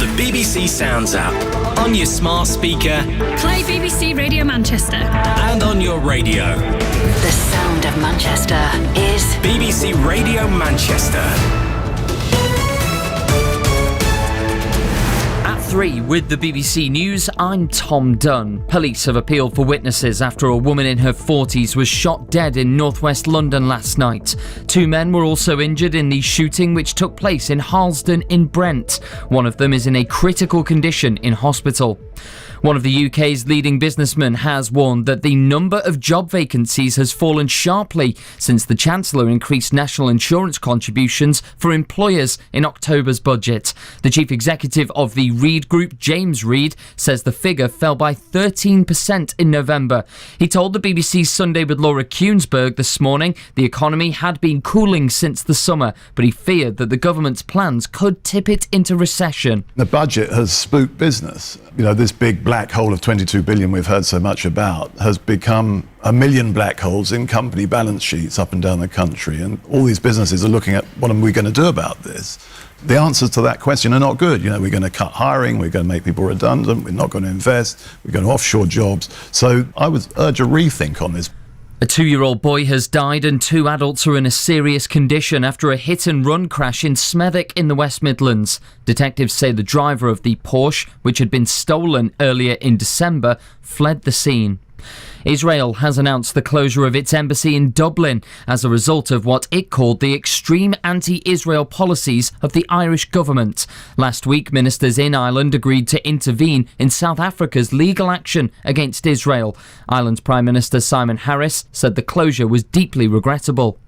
the BBC Sounds app, on your smart speaker, play BBC Radio Manchester, and on your radio. The sound of Manchester is BBC Radio Manchester. At 3 with the BBC News, I'm Tom Dunn. Police have appealed for witnesses after a woman in her 40s was shot dead in northwest London last night. 2 men were also injured in the shooting which took place in Harlesden in Brent. One of them is in a critical condition in hospital. One of the UK's leading businessmen has warned that the number of job vacancies has fallen sharply since the Chancellor increased national insurance contributions for employers in October's budget. The chief executive of the Reed Group, James Reed, says the figure fell by 13% in November. He told the BBC's Sunday with Laura Kuensberg this morning the economy had been cooling since the summer, but he feared that the government's plans could tip it into recession. The budget has spooked business. You know, this big black hole of 22 billion we've heard so much about has become a million black holes in company balance sheets up and down the country, and all these businesses are looking at what are we going to do about this. The answers to that question are not good. You know, we're going to cut hiring, we're going to make people redundant, we're not going to invest, we're going to offshore jobs. So I would urge a rethink on this. A 2-year-old boy has died and 2 adults are in a serious condition after a hit-and-run crash in Smethwick in the West Midlands. Detectives say the driver of the Porsche, which had been stolen earlier in December, fled the scene. Israel has announced the closure of its embassy in Dublin as a result of what it called the extreme anti-Israel policies of the Irish government. Last week, ministers in Ireland agreed to intervene in South Africa's legal action against Israel. Ireland's Prime Minister Simon Harris said the closure was deeply regrettable.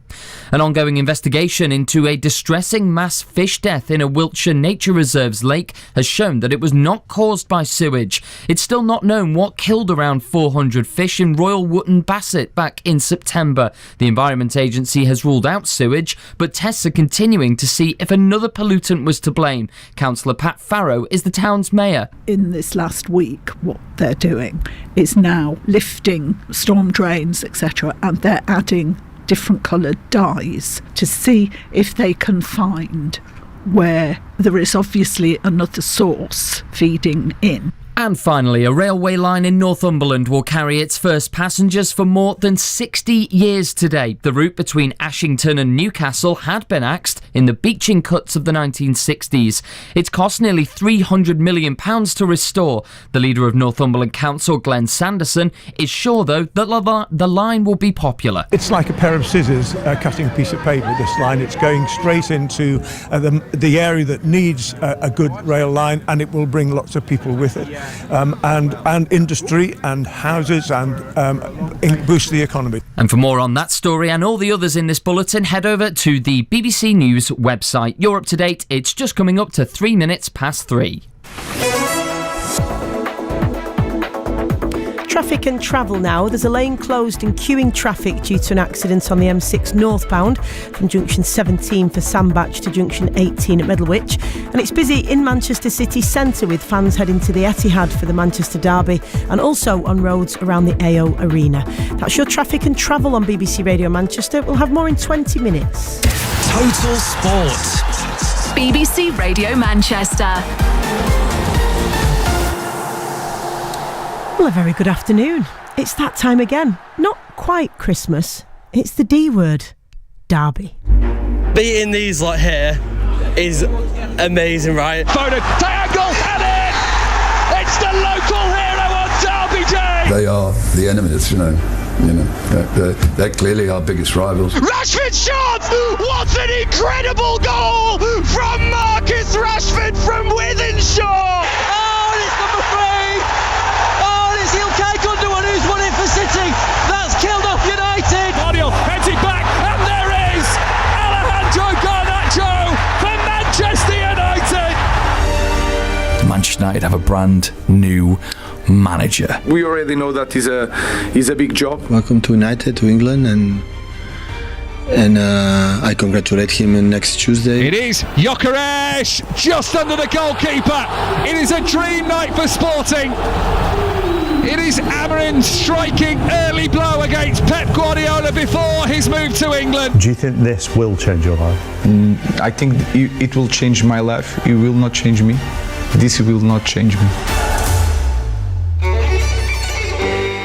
An ongoing investigation into a distressing mass fish death in a Wiltshire Nature Reserve's lake has shown that it was not caused by sewage. It's still not known what killed around 400 fish in Royal Wootton Basset back in September. The Environment Agency has ruled out sewage, but tests are continuing to see if another pollutant was to blame. Councillor Pat Farrow is the town's mayor. In this last week, what they're doing is now lifting storm drains, etc., and they're adding different coloured dyes to see if they can find where there is obviously another source feeding in. And finally, a railway line in Northumberland will carry its first passengers for more than 60 years today. The route between Ashington and Newcastle had been axed in the beaching cuts of the 1960s. It's cost nearly £300 million to restore. The leader of Northumberland Council, Glenn Sanderson, is sure, though, that the line will be popular. It's like a pair of scissors cutting a piece of paper, this line. It's going straight into the area that needs a good rail line, and it will bring lots of people with it. And industry and houses and boost the economy. And for more on that story and all the others in this bulletin, head over to the BBC News website. You're up to date. It's just coming up to 3 minutes past 3. Traffic and travel now. There's a lane closed in queuing traffic due to an accident on the M6 northbound from junction 17 for Sandbach to junction 18 at Middlewich. And it's busy in Manchester city centre with fans heading to the Etihad for the Manchester Derby and also on roads around the AO Arena. That's your traffic and travel on BBC Radio Manchester. We'll have more in 20 minutes. Total Sport. BBC Radio Manchester. Well, a very good afternoon. It's that time again. Not quite Christmas. It's the D word. Derby. Beating these lot here is amazing, right? Foden, triangle, and in! It's the local hero on Derby Day! They are the enemies, you know, they're clearly our biggest rivals. Rashford shot! What an incredible goal from Marcus Rashford from Wythenshawe! Oh, and it's number 3! Ilkay Gundogan who's won it for City. That's killed off United. Guardiola heads it back, and there is Alejandro Garnacho for Manchester United. Manchester United have a brand new manager. We already know that is a big job. Welcome to United, to England, and I congratulate him next Tuesday. It is Gyökeres just under the goalkeeper. It is a dream night for Sporting. It is Amorim striking early blow against Pep Guardiola before his move to England. Do you think this will change your life? I think it will change my life. It will not change me. this will not change me.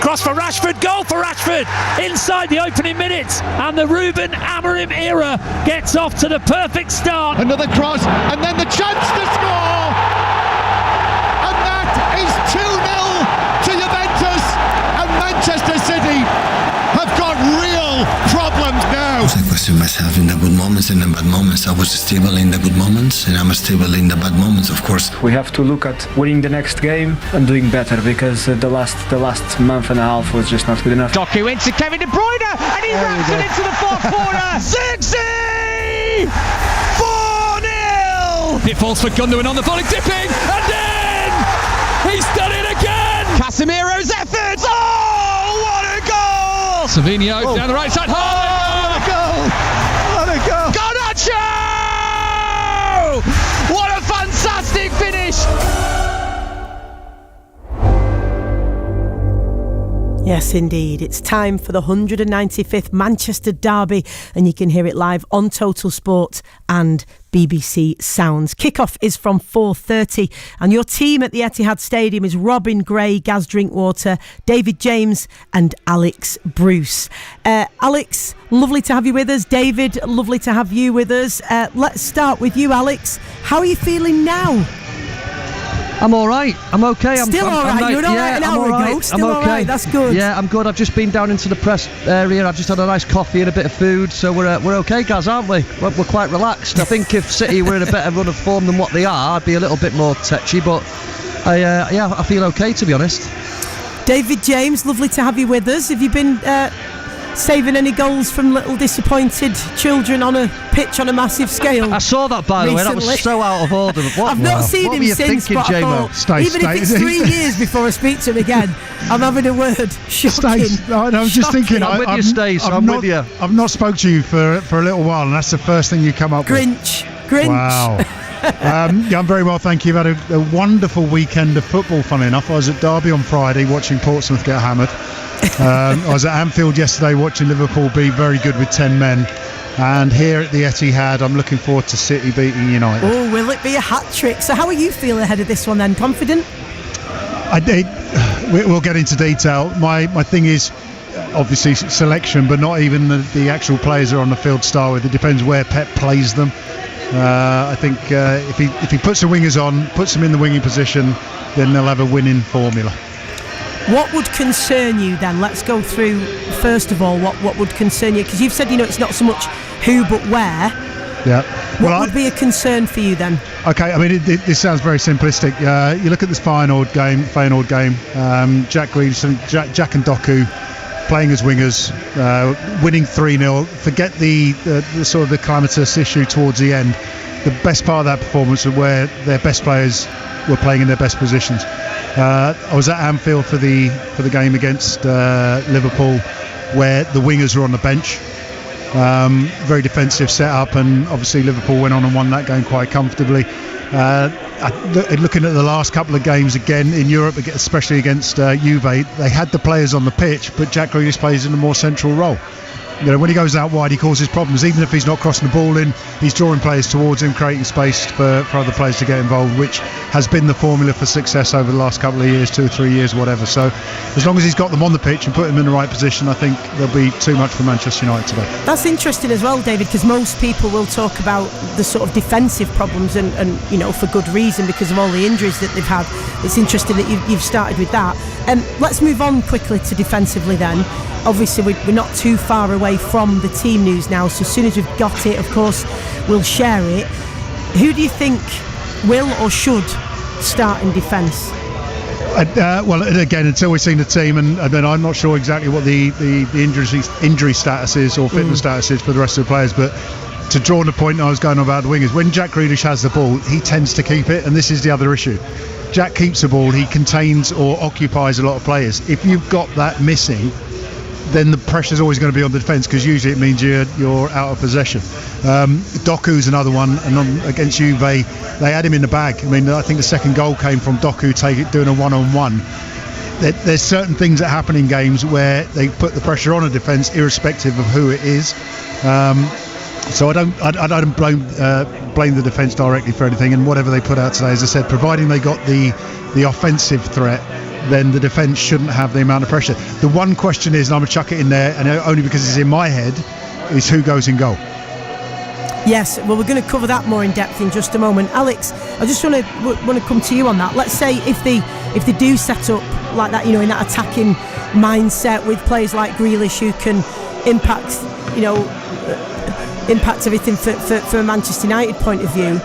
Cross for Rashford, goal for Rashford inside the opening minutes, and the Ruben Amorim era gets off to the perfect start. Another cross, and then the chance to score, and that is 2-0 to Juventus, and Manchester City have got real problems now. I question myself in the good moments and the bad moments. I was stable in the good moments, and I'm stable in the bad moments, of course. We have to look at winning the next game and doing better, because the last month and a half was just not good enough. Doku into Kevin De Bruyne, and he rams it into the far corner. Zirkzee! 4-0! It falls for Gundogan on the volley, dipping, and then he's done it again! Casemiro's efforts! Oh, what a goal! Savinho down the right side. What a goal! What a goal! Garnacho! What a fantastic finish! Yes, indeed. It's time for the 195th Manchester Derby, and you can hear it live on Total Sport and BBC Sounds. Kickoff is from 4:30, and your team at the Etihad Stadium is Robin Gray, Gaz Drinkwater, David James and Alex Bruce. Alex, lovely to have you with us. David, lovely to have you with us. Let's start with you, Alex. How are you feeling now? I'm all right. I'm okay. Still all right. You were all right an hour ago. Still all right. That's good. Yeah, I'm good. I've just been down into the press area. I've just had a nice coffee and a bit of food, so we're okay, Gaz, aren't we? We're quite relaxed. I think if City were in a better run of form than what they are, I'd be a little bit more tetchy. But I feel okay, to be honest. David James, lovely to have you with us. Have you been saving any goals from little disappointed children on a pitch on a massive scale? I saw that, by the way. That was so out of order. I've not seen him since, thinking, but I thought, even if it's 3 years before I speak to him again, I'm having a word. Shocking. I was just thinking, I'm with you, Stace. I'm with you. I've not spoke to you for a little while, and that's the first thing you come up Grinch. with. Wow. I'm very well, thank you. I've had a wonderful weekend of football, funnily enough. I was at Derby on Friday watching Portsmouth get hammered. I was at Anfield yesterday watching Liverpool be very good with 10 men, and here at the Etihad I'm looking forward to City beating United. Oh, will it be a hat-trick? So how are you feeling ahead of this one then? Confident? We'll get into detail. My thing is obviously selection, but not even the actual players are on the field to start with. It depends where Pep plays them. I think if he puts the wingers on, puts them in the winging position, then they'll have a winning formula. What would concern you then? Let's go through first of all what would concern you, because you've said it's not so much who but where. Yeah. What would be a concern for you then? Okay, I mean this sounds very simplistic. You look at this Feyenoord game. Jack Grealish and Jack and Doku playing as wingers, winning 3-0. Forget the sort of the calamitous issue towards the end. The best part of that performance was where their best players were playing in their best positions. I was at Anfield for the game against Liverpool, where the wingers were on the bench. Very defensive setup, and obviously Liverpool went on and won that game quite comfortably. Looking at the last couple of games again in Europe, especially against Juve, they had the players on the pitch, but Jack Grealish plays in a more central role. When he goes out wide, he causes problems. Even if he's not crossing the ball in, he's drawing players towards him, creating space for other players to get involved, which has been the formula for success over the last couple of years, 2 or 3 years, whatever. So as long as he's got them on the pitch and put them in the right position, I think there'll be too much for Manchester United today. That's interesting as well, David, because most people will talk about the sort of defensive problems and for good reason, because of all the injuries that they've had. It's interesting that you've started with that. Let's move on quickly to defensively then. Obviously we're not too far away from the team news now, so as soon as we've got it, of course, we'll share it. Who do you think will or should start in defence? Well, again, until we've seen the team, and then I'm not sure exactly what the injury status is or fitness status is for the rest of the players, but to draw on the point I was going on about the wingers, when Jack Grealish has the ball, he tends to keep it, and this is the other issue. Jack keeps the ball, he contains or occupies a lot of players. If you've got that missing, then the pressure's always going to be on the defence, because usually it means you're out of possession. Doku's another one, and against Juve, they had him in the bag. I mean, I think the second goal came from Doku doing a one-on-one. There's certain things that happen in games where they put the pressure on a defence, irrespective of who it is. So I don't blame the defence directly for anything, and whatever they put out today, as I said, providing they got the offensive threat, then the defence shouldn't have the amount of pressure. The one question is, and I'm going to chuck it in there, and only because it's in my head, is who goes in goal. Yes, well, we're going to cover that more in depth in just a moment. Alex, I just want to come to you on that. Let's say if they do set up like that, in that attacking mindset with players like Grealish who can impact everything for a Manchester United point of view.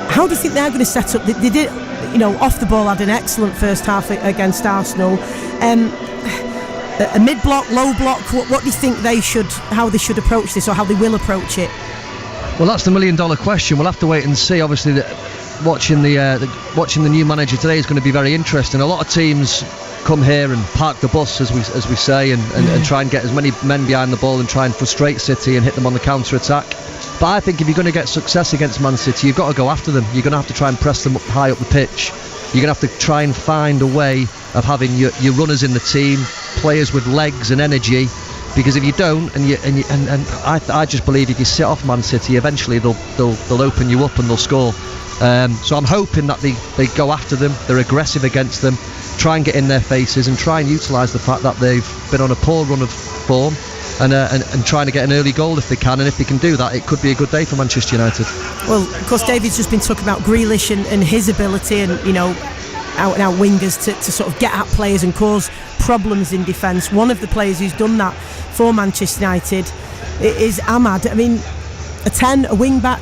How do you think they're going to set up? They did, off the ball had an excellent first half against Arsenal. A mid-block, low block. What do you think how they should approach this, or how they will approach it? Well, that's the $1,000,000 question. We'll have to wait and see. Obviously, watching the new manager today is going to be very interesting. A lot of teams come here and park the bus, as we say, and try and get as many men behind the ball and try and frustrate City and hit them on the counter-attack. But I think if you're going to get success against Man City, you've got to go after them. You're going to have to try and press them high up the pitch. You're going to have to try and find a way of having your runners in the team, players with legs and energy. Because if you don't, I just believe if you sit off Man City, eventually they'll open you up and they'll score. So I'm hoping that they go after them, they're aggressive against them, try and get in their faces and try and utilise the fact that they've been on a poor run of form and trying to get an early goal if they can. And if they can do that, it could be a good day for Manchester United. Well, of course, David's just been talking about Grealish and his ability and out-and-out wingers to sort of get at players and cause problems in defence. One of the players who's done that for Manchester United is Ahmad. I mean, a 10, a wing-back,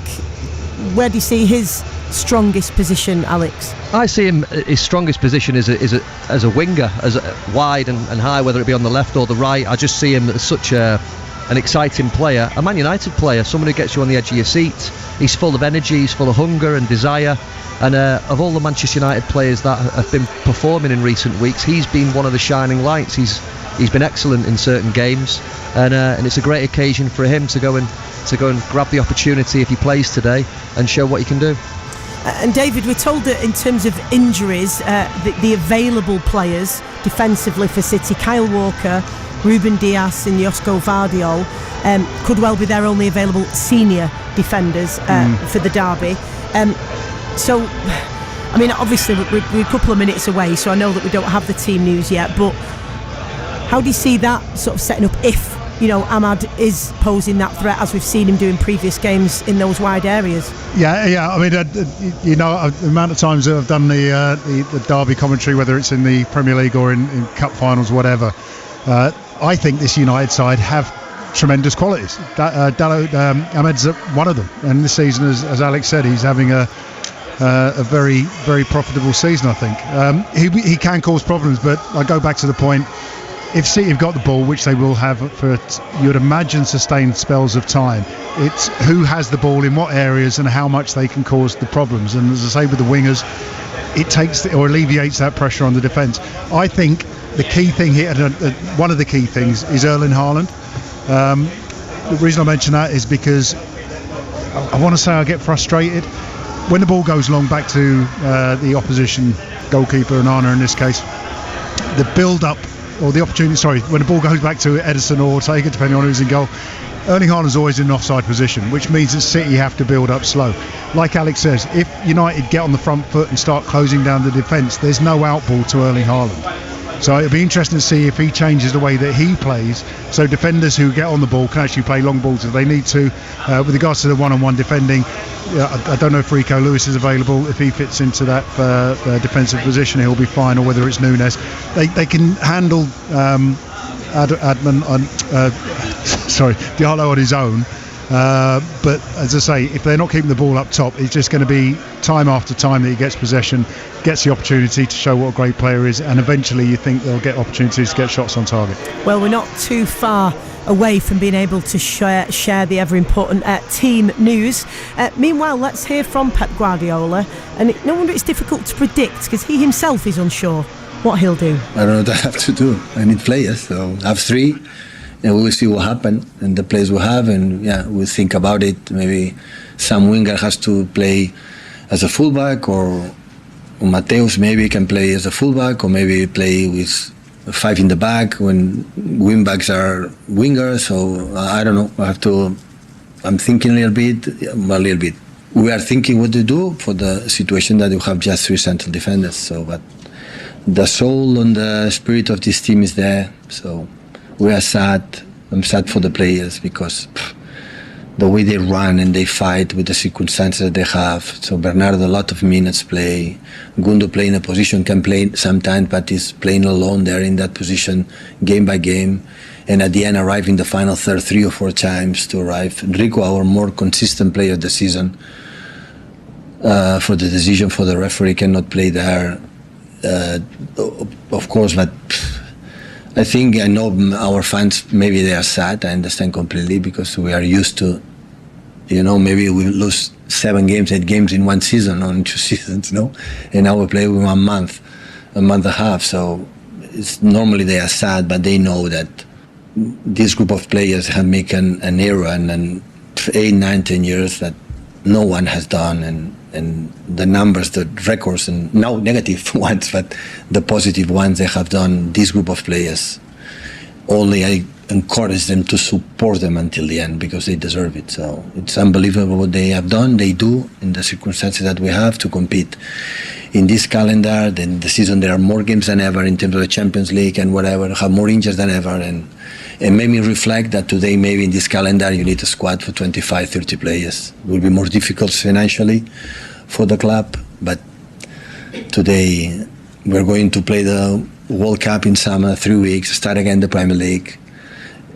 where do you see his strongest position, Alex? I see him, his strongest position is as a winger, as wide and high, whether it be on the left or the right. I just see him as such an exciting player, a Man United player, someone who gets you on the edge of your seat. He's full of energy, he's full of hunger and desire. And of all the Manchester United players that have been performing in recent weeks, he's been one of the shining lights. He's been excellent in certain games, and it's a great occasion for him to go and grab the opportunity if he plays today and show what he can do. And David, we're told that in terms of injuries, the available players defensively for City, Kyle Walker, Ruben Dias and Josko Vardiol, could well be their only available senior defenders for the derby. So, I mean, obviously we're a couple of minutes away, so I know that we don't have the team news yet, but how do you see that sort of setting up if, Ahmad is posing that threat as we've seen him do in previous games in those wide areas? Yeah. I mean, the amount of times that I've done the derby commentary, whether it's in the Premier League or in cup finals, whatever, I think this United side have tremendous qualities. Ahmed's one of them, and this season, as Alex said, he's having a very, very profitable season, I think. He can cause problems, but I go back to the point, if City have got the ball, which they will have for, you would imagine, sustained spells of time, it's who has the ball in what areas and how much they can cause the problems. And as I say with the wingers, it takes or alleviates that pressure on the defence. I think the key thing here, one of the key things, is Erling Haaland. The reason I mention that is because I want to say I get frustrated when the ball goes long back to the opposition goalkeeper, Onana in this case. The build-up or the opportunity, when the ball goes back to Ederson or Ortega, depending on who's in goal, Erling Haaland's always in an offside position, which means that City have to build up slow. Like Alex says, if United get on the front foot and start closing down the defence, there's no outball to Erling Haaland. So it'll be interesting to see if he changes the way that he plays, so defenders who get on the ball can actually play long balls if they need to. With regards to the one-on-one defending, I don't know if Rico Lewis is available. If he fits into that defensive position, he'll be fine, or whether it's Nunes. They can handle Diallo on his own. But as I say, if they're not keeping the ball up top, it's just going to be time after time that he gets possession, gets the opportunity to show what a great player is, and eventually you think they'll get opportunities to get shots on target. Well, we're not too far away from being able to share the ever important team news. Meanwhile, let's hear from Pep Guardiola, and no wonder it's difficult to predict because he himself is unsure what he'll do. I don't know what I have to do. I need players, so I have three. And we will see what happens and the players we have, and we'll think about it. Maybe some winger has to play as a fullback, or Mateus maybe can play as a fullback, or maybe play with five in the back when wing backs are wingers. So I don't know. I have to I'm thinking a little bit. We are thinking what to do for the situation that you have just 3 central defenders. So, but the soul and the spirit of this team is there. So we are sad. I'm sad for the players because the way they run and they fight with the circumstances that they have. So Bernardo, a lot of minutes play. Gundo play in a position, can play sometimes, but is playing alone there in that position, game by game. And at the end, arrive in the final third 3 or 4 times to arrive. Rico, our more consistent player of the season, for the decision for the referee cannot play there. Of course, but I know our fans, maybe they are sad. I understand completely because we are used to, maybe we lose 7 games, 8 games in 1 season or in 2 seasons, and now we play with 1 month, a month and a half. So normally they are sad, but they know that this group of players have made an era and 8, 9, 10 years that no one has done, and the numbers, the records, and no negative ones, but the positive ones they have done, this group of players, only I encourage them to support them until the end because they deserve it. So it's unbelievable what they have done. They do in the circumstances that we have to compete in this calendar. Then the season there are more games than ever in terms of the Champions League and whatever, have more injuries than ever, and made me reflect that today maybe in this calendar you need a squad for 25, 30 players. It will be more difficult financially for the club, but today we're going to play the World Cup in summer, 3 weeks, start again the Premier League,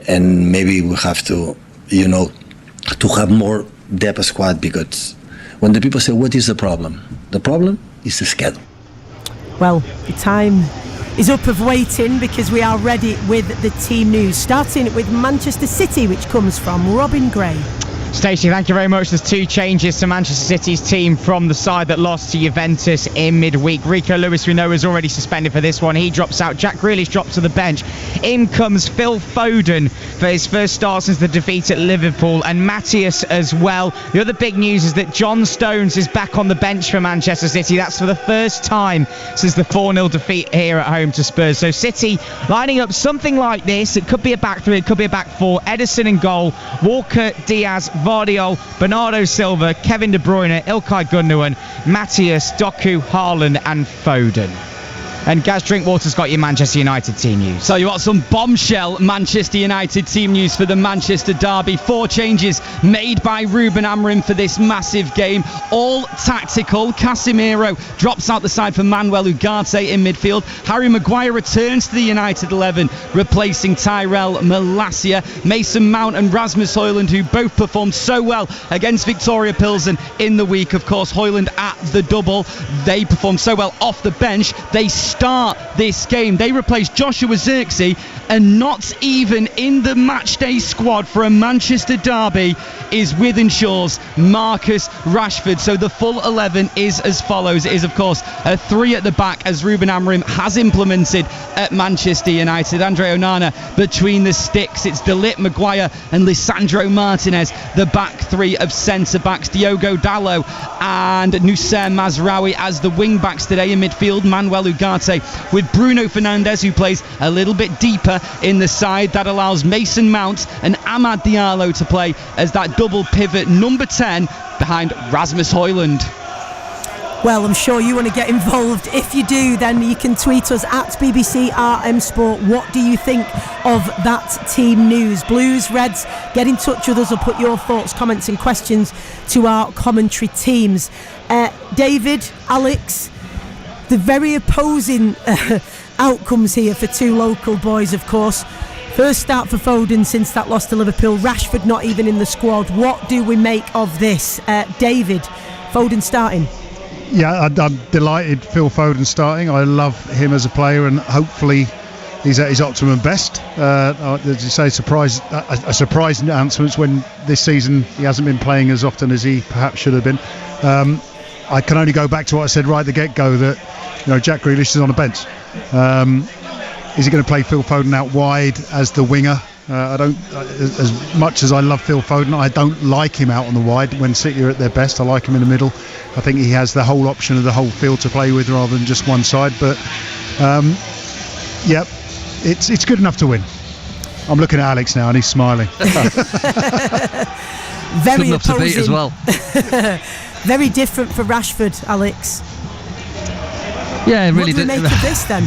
and maybe we have to, to have more depth squad, because when the people say, what is the problem? The problem is the schedule. Well, the time is up of waiting because we are ready with the team news, starting with Manchester City, which comes from Robin Gray. Stacey, thank you very much. There's 2 changes to Manchester City's team from the side that lost to Juventus in midweek. Rico Lewis, we know, is already suspended for this one. He drops out. Jack Grealish drops to the bench. In comes Phil Foden for his first start since the defeat at Liverpool, and Matthias as well. The other big news is that John Stones is back on the bench for Manchester City. That's for the first time since the 4-0 defeat here at home to Spurs. So City lining up something like this. It could be a back 3, it could be a back 4. Ederson in goal, Walker, Diaz, Vardiol, Bernardo Silva, Kevin De Bruyne, Ilkay Gundogan, Matthias, Doku, Haaland and Foden. And Gaz Drinkwater's got your Manchester United team news. Tell you what, some bombshell Manchester United team news for the Manchester derby. 4 changes made by Ruben Amorim for this massive game, all tactical. Casemiro drops out the side for Manuel Ugarte in midfield. Harry Maguire returns to the United 11, replacing Tyrell Malacia. Mason Mount and Rasmus Højlund, who both performed so well against Victoria Pilsen in the week. Of course, Højlund at the double. They performed so well off the bench. They start this game. They replace Joshua Zirkzee, and not even in the matchday squad for a Manchester derby is Wythenshawe's Marcus Rashford. So the full 11 is as follows. It is, of course, a 3 at the back, as Ruben Amorim has implemented at Manchester United. Andre Onana between the sticks. It's De Ligt, Maguire and Lisandro Martinez, the back 3 of centre-backs. Diogo Dalot and Noussair Mazraoui as the wing-backs today. In midfield, Manuel Ugarte with Bruno Fernandes, who plays a little bit deeper in the side. That allows Mason Mount and Amad Diallo to play as that double pivot number 10 behind Rasmus Højlund. Well, I'm sure you want to get involved. If you do, then you can tweet us at BBC RM Sport. What do you think of that team news? Blues, Reds, get in touch with us or put your thoughts, comments and questions to our commentary teams. David, Alex, the very opposing outcomes here for 2 local boys, of course. First start for Foden since that loss to Liverpool. Rashford not even in the squad. What do we make of this? David, Foden starting. Yeah, I'm delighted Phil Foden starting. I love him as a player, and hopefully he's at his optimum best. As you say, a surprise announcement when this season he hasn't been playing as often as he perhaps should have been. I can only go back to what I said right at the get-go, that Jack Grealish is on the bench. Is he going to play Phil Foden out wide as the winger? I don't. As much as I love Phil Foden, I don't like him out on the wide when City are at their best. I like him in the middle. I think he has the whole option of the whole field to play with rather than just one side. But it's good enough to win. I'm looking at Alex now and he's smiling. Very good enough to beat as well. Very different for Rashford, Alex. Yeah, it really What do we make of this then?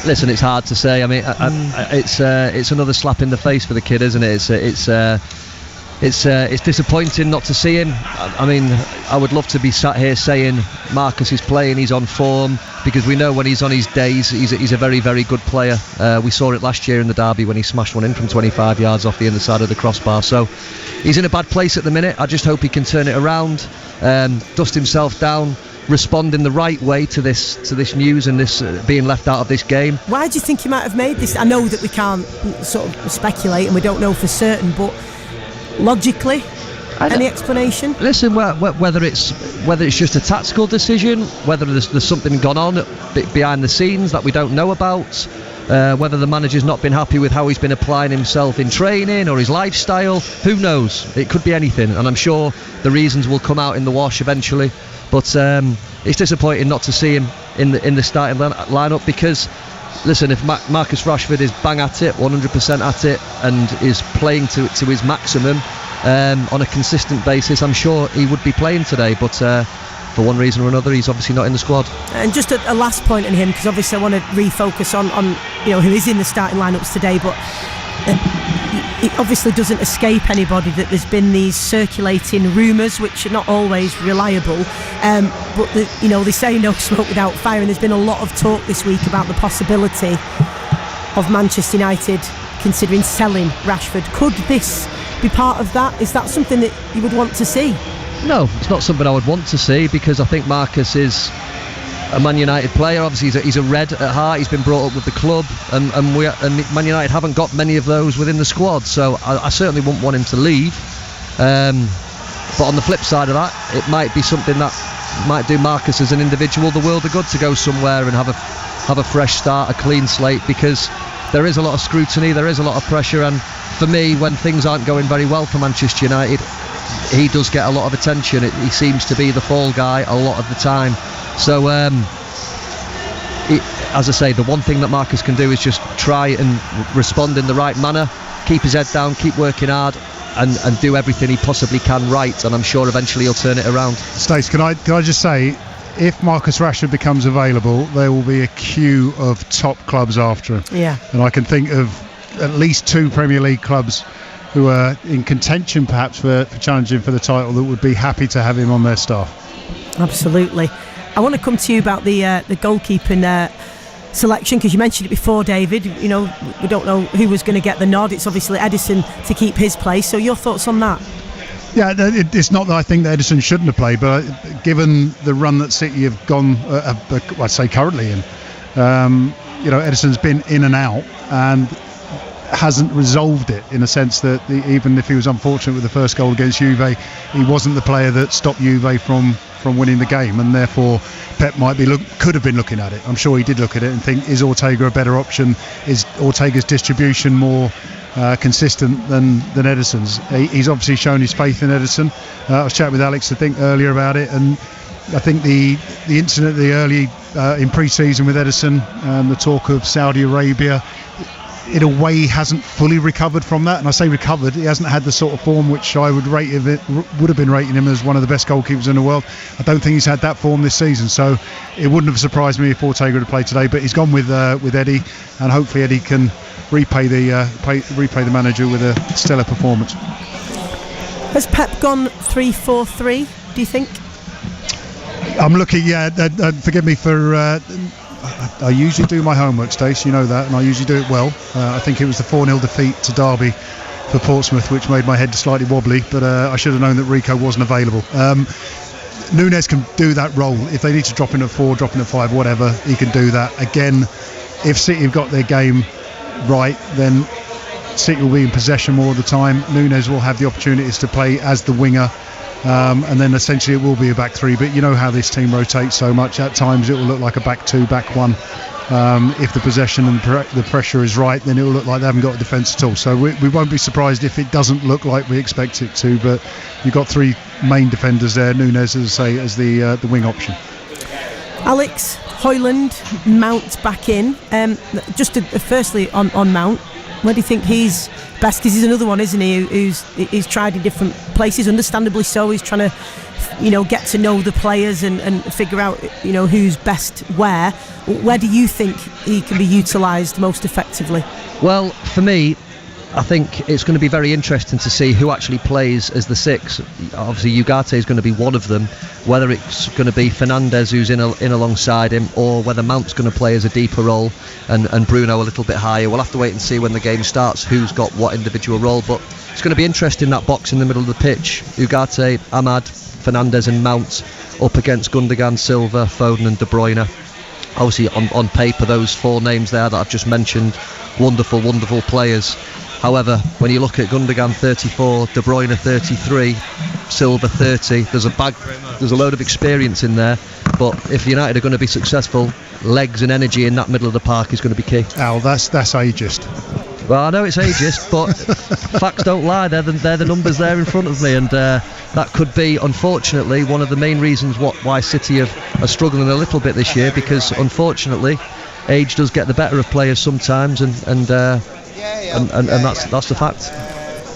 Listen, it's hard to say. I mean, it's another slap in the face for the kid, isn't it? It's disappointing not to see him. I mean, I would love to be sat here saying Marcus is playing, he's on form, because we know when he's on his days, he's a very, very good player. We saw it last year in the derby when he smashed one in from 25 yards off the underside of the crossbar. So he's in a bad place at the minute. I just hope he can turn it around, dust himself down, respond in the right way to this news and this being left out of this game. Why do you think he might have made this? I know that we can't sort of speculate and we don't know for certain, but logically, any explanation? Listen, whether it's just a tactical decision, whether there's something gone on behind the scenes that we don't know about, whether the manager's not been happy with how he's been applying himself in training or his lifestyle, who knows? It could be anything, and I'm sure the reasons will come out in the wash eventually. But it's disappointing not to see him in the starting lineup, because listen, if Marcus Rashford is bang at it, 100% at it, and is playing to his maximum on a consistent basis, I'm sure he would be playing today. But for one reason or another, he's obviously not in the squad. And just a last point on him, because obviously I want to refocus on who is in the starting lineups today. But it obviously doesn't escape anybody that there's been these circulating rumours, which are not always reliable, but they say no smoke without fire, and there's been a lot of talk this week about the possibility of Manchester United considering selling Rashford. Could this be part of that? Is that something that you would want to see? No, it's not something I would want to see, because I think Marcus is a Man United player. Obviously he's a Red at heart. He's been brought up with the club, and Man United haven't got many of those within the squad, so I certainly wouldn't want him to leave. But on the flip side of that, it might be something that might do Marcus as an individual the world of good, to go somewhere and have a fresh start, a clean slate, because there is a lot of scrutiny, there is a lot of pressure, and for me, when things aren't going very well for Manchester United, he does get a lot of attention. He seems to be the fall guy a lot of the time. So, as I say, the one thing that Marcus can do is just try and respond in the right manner, keep his head down, keep working hard, and do everything he possibly can right, and I'm sure eventually he'll turn it around. Stace, can I just say, if Marcus Rashford becomes available, there will be a queue of top clubs after him. Yeah. And I can think of at least 2 Premier League clubs who are in contention perhaps for challenging for the title that would be happy to have him on their staff. Absolutely. I want to come to you about the goalkeeping selection, because you mentioned it before, David. We don't know who was going to get the nod. It's obviously Ederson to keep his place. So your thoughts on that? Yeah, it's not that I think that Ederson shouldn't have played, but given the run that City have gone, I'd say currently in, Ederson's been in and out and hasn't resolved it, in a sense that even if he was unfortunate with the first goal against Juve, he wasn't the player that stopped Juve from winning the game, and therefore Pep could have been looking at it. I'm sure he did look at it and think, is Ortega a better option? Is Ortega's distribution more consistent than Ederson's? He's obviously shown his faith in Ederson. I was chatting with Alex, I think, earlier about it, and I think the incident early in pre-season with Ederson, the talk of Saudi Arabia, in a way he hasn't fully recovered from that, and I say recovered, he hasn't had the sort of form which I would have been rating him as one of the best goalkeepers in the world. I don't think he's had that form this season, so it wouldn't have surprised me if Ortega had played today, but he's gone with Eddie, and hopefully Eddie can repay the manager with a stellar performance. Has Pep gone 3-4-3, do you think? I'm looking, forgive me for I usually do my homework, Stace, you know that, and I usually do it well. I think it was the 4-0 defeat to Derby for Portsmouth which made my head slightly wobbly, but I should have known that Rico wasn't available. Nunez can do that role. If they need to drop in at 4, drop in at 5, whatever, he can do that. Again, if City have got their game right, then City will be in possession more of the time. Nunez will have the opportunities to play as the winger, and then essentially it will be a back 3, but you know how this team rotates so much. At times it will look like a back 2, back 1. If the possession and the pressure is right, then it will look like they haven't got a defence at all. So we won't be surprised if it doesn't look like we expect it to, but you've got 3 main defenders there. Nunez, as I say, as the wing option. Alex, Højlund, Mount back in. Firstly on Mount, where do you think he's best, because he's another one, isn't he, who's tried in different places, understandably so. He's trying to, get to know the players and figure out, who's best where. Where do you think he can be utilised most effectively? Well, for me, I think it's going to be very interesting to see who actually plays as the 6. Obviously, Ugarte is going to be one of them. Whether it's going to be Fernandes who's in alongside him, or whether Mount's going to play as a deeper role and Bruno a little bit higher. We'll have to wait and see when the game starts who's got what individual role. But it's going to be interesting, that box in the middle of the pitch. Ugarte, Ahmad, Fernandes and Mount up against Gundogan, Silva, Foden and De Bruyne. Obviously, on paper, those 4 names there that I've just mentioned, wonderful players. However, when you look at Gundogan 34, De Bruyne 33, Silva 30, there's a load of experience in there. But if United are going to be successful, legs and energy in that middle of the park is going to be key. Al, that's ageist. Well, I know it's ageist, but facts don't lie. They're the numbers there in front of me, and that could be, unfortunately, one of the main reasons why City are struggling a little bit this year, because unfortunately, age does get the better of players sometimes, and that's the fact.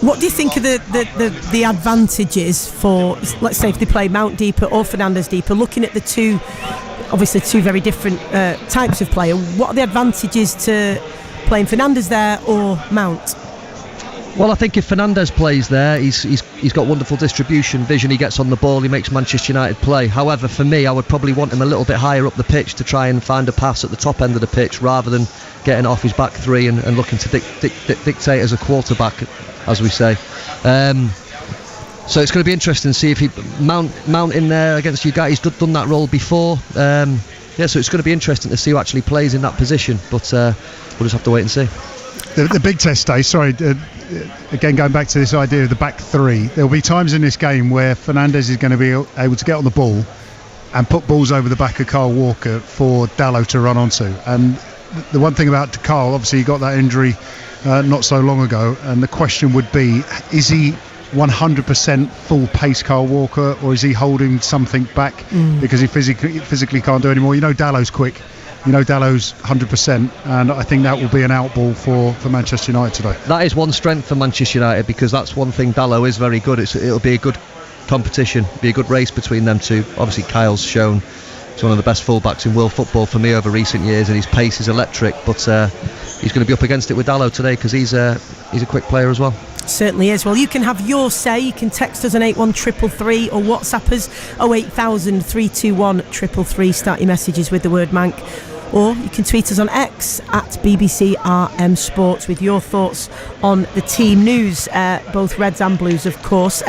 What do you think of the advantages for, let's say, if they play Mount deeper or Fernandes deeper, looking at the two very different types of player? What are the advantages to playing Fernandes there or Mount? Well, I think if Fernandes plays there, he's got wonderful distribution, vision, he gets on the ball, he makes Manchester United play. However, for me, I would probably want him a little bit higher up the pitch to try and find a pass at the top end of the pitch, rather than getting off his back 3 and looking to dictate as a quarterback, as we say. So it's going to be interesting to see if he Mount in there against Ugarte. He's done that role before. So it's going to be interesting to see who actually plays in that position, but we'll just have to wait and see. The big test day, again going back to this idea of the back 3, there will be times in this game where Fernandes is going to be able to get on the ball and put balls over the back of Kyle Walker for Dalot to run onto. And the one thing about Kyle, obviously he got that injury not so long ago, and the question would be, is he 100% full pace Kyle Walker, or is he holding something back because he physically can't do anymore? Dalot's quick, Dalot's 100%, and I think that will be an outball for Manchester United today. That is one strength for Manchester United, because that's one thing Dalot is very good. It'll be a good competition, be a good race between them two. Obviously Kyle's shown he's one of the best fullbacks in world football for me over recent years, and his pace is electric, but he's going to be up against it with Dalot today, because he's a quick player as well. Certainly is. Well, you can have your say. You can text us on 81333 or WhatsApp us 08000 321 333. Start your messages with the word Manc. Or you can tweet us on X at BBC RM Sports with your thoughts on the team news, both Reds and Blues, of course.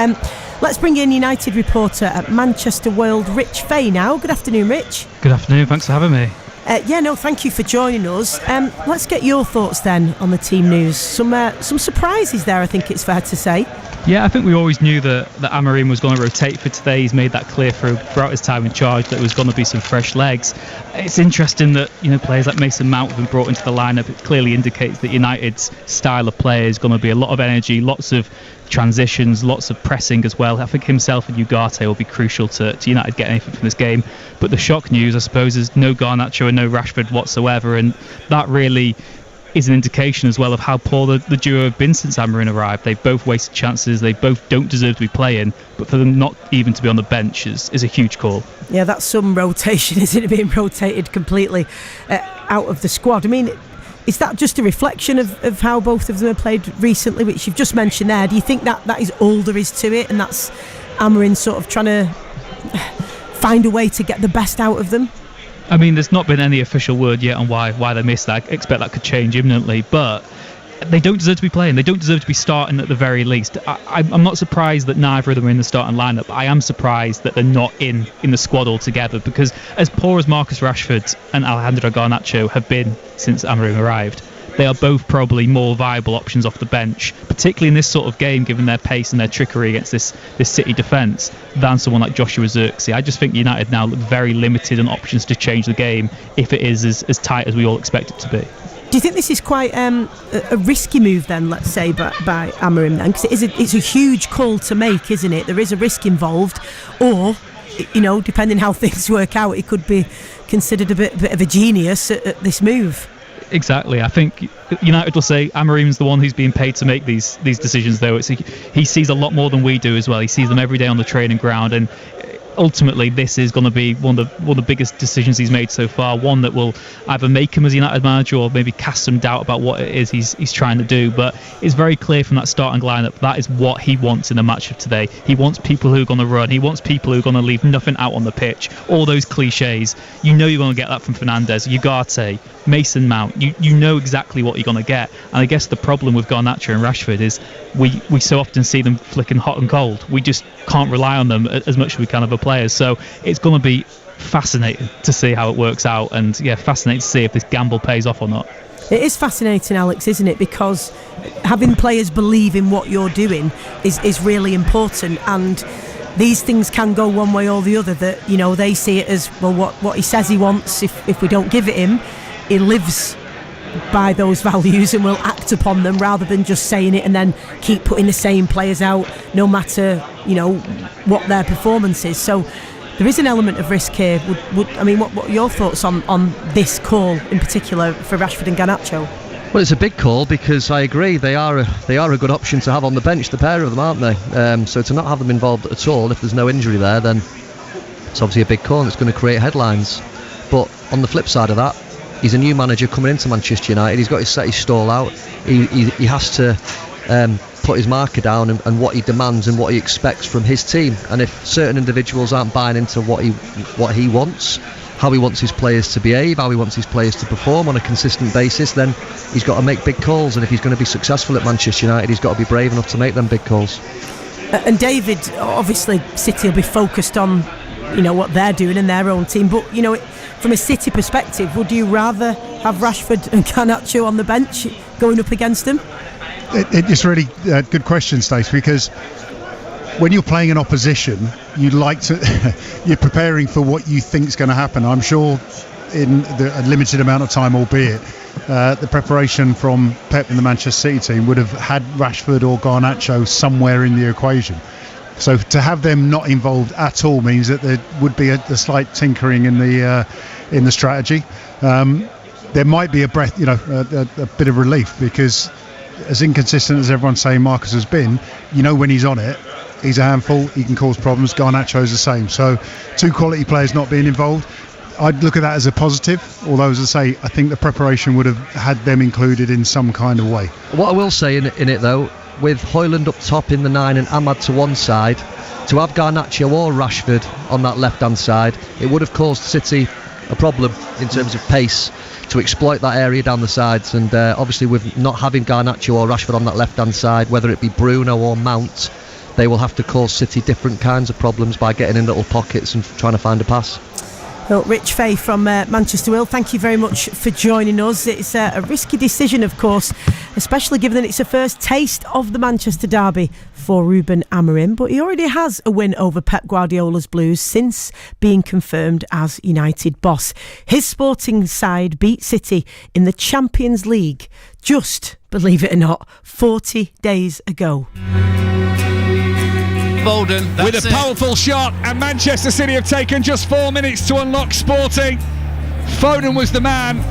Let's bring in United reporter at Manchester World, Rich Fay now. Good afternoon, Rich. Good afternoon, thanks for having me. Thank you for joining us. Let's get your thoughts then on the team news. Some surprises there, I think it's fair to say. Yeah, I think we always knew that Amorim was going to rotate for today. He's made that clear throughout his time in charge, that there was going to be some fresh legs. It's interesting that players like Mason Mount have been brought into the lineup. It clearly indicates that United's style of play is going to be a lot of energy, lots of transitions, lots of pressing as well. I think himself and Ugarte will be crucial to United getting anything from this game. But the shock news, I suppose, is no Garnacho and no Rashford whatsoever, and that really is an indication as well of how poor the duo have been since Amorim arrived. They've both wasted chances, they both don't deserve to be playing, but for them not even to be on the bench is a huge call. Yeah, that's some rotation, isn't it? Being rotated completely out of the squad. I mean, is that just a reflection of how both of them have played recently, which you've just mentioned there? Do you think that is all there is to it, and that's Amorim sort of trying to find a way to get the best out of them? I mean, there's not been any official word yet on why they missed that. I expect that could change imminently, but they don't deserve to be playing. They don't deserve to be starting at the very least. I'm not surprised that neither of them are in the starting lineup. I am surprised that they're not in the squad altogether, because as poor as Marcus Rashford and Alejandro Garnacho have been since Amorim arrived, they are both probably more viable options off the bench, particularly in this sort of game, given their pace and their trickery against this City defence, than someone like Joshua Zirkzee. I just think United now look very limited on options to change the game if it is as tight as we all expect it to be. Do you think this is quite a risky move then, let's say, by Amorim then? Because it's a huge call to make, isn't it? There is a risk involved, or, depending how things work out, it could be considered a bit of a genius at this move. Exactly. I think United will say Amorim's the one who's being paid to make these decisions, though. He sees a lot more than we do as well. He sees them every day on the training ground, and ultimately this is going to be one of the biggest decisions he's made so far, one that will either make him as a United manager or maybe cast some doubt about what it is he's trying to do. But it's very clear from that starting lineup that is what he wants in the match of today. He wants people who are going to run, he wants people who are going to leave nothing out on the pitch, all those cliches. You know you're going to get that from Fernandes, Ugarte, Mason Mount. You know exactly what you're going to get. And I guess the problem with Garnacho and Rashford is we so often see them flicking hot and cold. We just can't rely on them as much as we can other players. So it's going to be fascinating to see how it works out, and fascinating to see if this gamble pays off or not. It is fascinating, Alex, isn't it? Because having players believe in what you're doing is really important, and these things can go one way or the other. That they see it as, well, what he says he wants, if we don't give it him, he lives by those values and will act upon them, rather than just saying it and then keep putting the same players out no matter what their performance is. So there is an element of risk here. What are your thoughts on this call in particular for Rashford and Garnacho? Well, it's a big call, because I agree they are a good option to have on the bench, the pair of them, aren't they? So to not have them involved at all, if there's no injury there, then it's obviously a big call and it's going to create headlines. But on the flip side of that, he's a new manager coming into Manchester United. He's got to set his stall out. He has to put his marker down and what he demands and what he expects from his team. And if certain individuals aren't buying into what he wants, how he wants his players to behave, how he wants his players to perform on a consistent basis, then he's got to make big calls. And if he's going to be successful at Manchester United, he's got to be brave enough to make them big calls. And David, obviously City will be focused on what they're doing in their own team, but from a City perspective, would you rather have Rashford and Garnacho on the bench going up against them? It's really good question, Stacey, because when you're playing an opposition, you're preparing for what you think is going to happen. I'm sure in a limited amount of time, albeit, the preparation from Pep and the Manchester City team would have had Rashford or Garnacho somewhere in the equation. So to have them not involved at all means that there would be a slight tinkering in the strategy. There might be a bit of relief, because as inconsistent as everyone's saying Marcus has been, when he's on it, he's a handful. He can cause problems. Garnacho's the same. So two quality players not being involved, I'd look at that as a positive. Although, as I say, I think the preparation would have had them included in some kind of way. What I will say in it though, with Højlund up top in the 9 and Ahmad to one side, to have Garnacho or Rashford on that left-hand side, it would have caused City a problem in terms of pace to exploit that area down the sides. And obviously with not having Garnacho or Rashford on that left-hand side, whether it be Bruno or Mount, they will have to cause City different kinds of problems by getting in little pockets and trying to find a pass. Well, Rich Fay from Manchester Will, thank you very much for joining us. It's a risky decision, of course, especially given that it's a first taste of the Manchester derby for Ruben Amorim, but he already has a win over Pep Guardiola's Blues since being confirmed as United boss. His Sporting side beat City in the Champions League just, believe it or not, 40 days ago. Bolden with a powerful shot, and Manchester City have taken just 4 minutes to unlock Sporting. Foden was the man,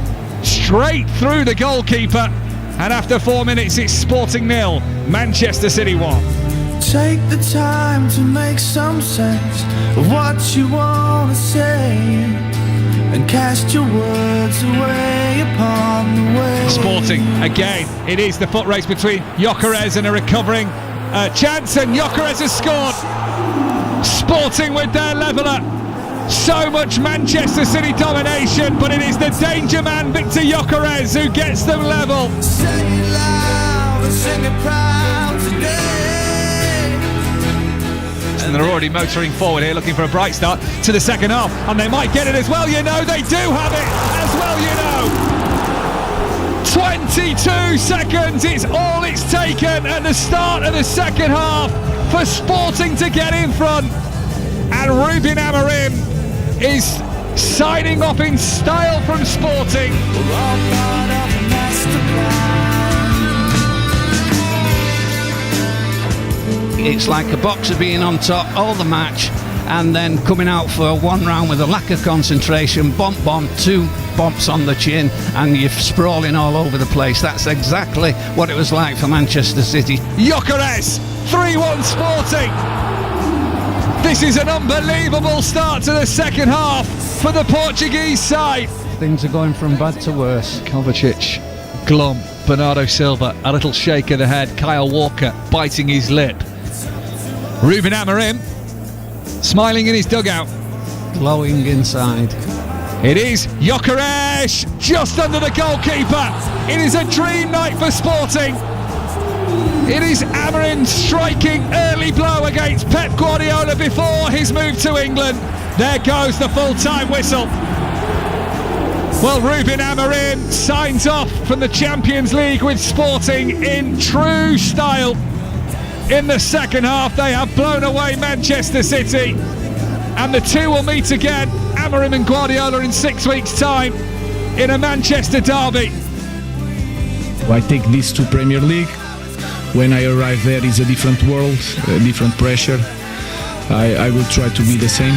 straight through the goalkeeper, and after 4 minutes it's Sporting 0, Manchester City 1. Take the time to make some sense of what you want to say, and cast your words away upon the way. Sporting again, it is the foot race between Gyökeres and a recovering chance, and Gyökeres has scored. Sporting with their leveller. So much Manchester City domination, but it is the danger man Victor Gyökeres who gets them level. Say it loud and sing it proud today. And they're already motoring forward here, looking for a bright start to the second half, and they might get it as well. They do have it as well. 22 seconds, it's all it's taken at the start of the second half for Sporting to get in front, and Ruben Amorim is signing off in style from Sporting. It's like a boxer being on top all the match, and then coming out for one round with a lack of concentration, bomb, 2 bumps on the chin, and you're sprawling all over the place. That's exactly what it was like for Manchester City. Gyökeres, 3-1 Sporting. This is an unbelievable start to the second half for the Portuguese side. Things are going from bad to worse. Kovacic, glum. Bernardo Silva, a little shake of the head. Kyle Walker biting his lip. Ruben Amorim smiling in his dugout. Glowing inside. It is Gyökeres just under the goalkeeper. It is a dream night for Sporting. It is Amorim striking early blow against Pep Guardiola before his move to England. There goes the full-time whistle. Well, Ruben Amorim signs off from the Champions League with Sporting in true style. In the second half, they have blown away Manchester City, and the two will meet again, Amorim and Guardiola, in 6 weeks' time in a Manchester derby. I take this to Premier League. When I arrive there, it's a different world, a different pressure. I will try to be the same.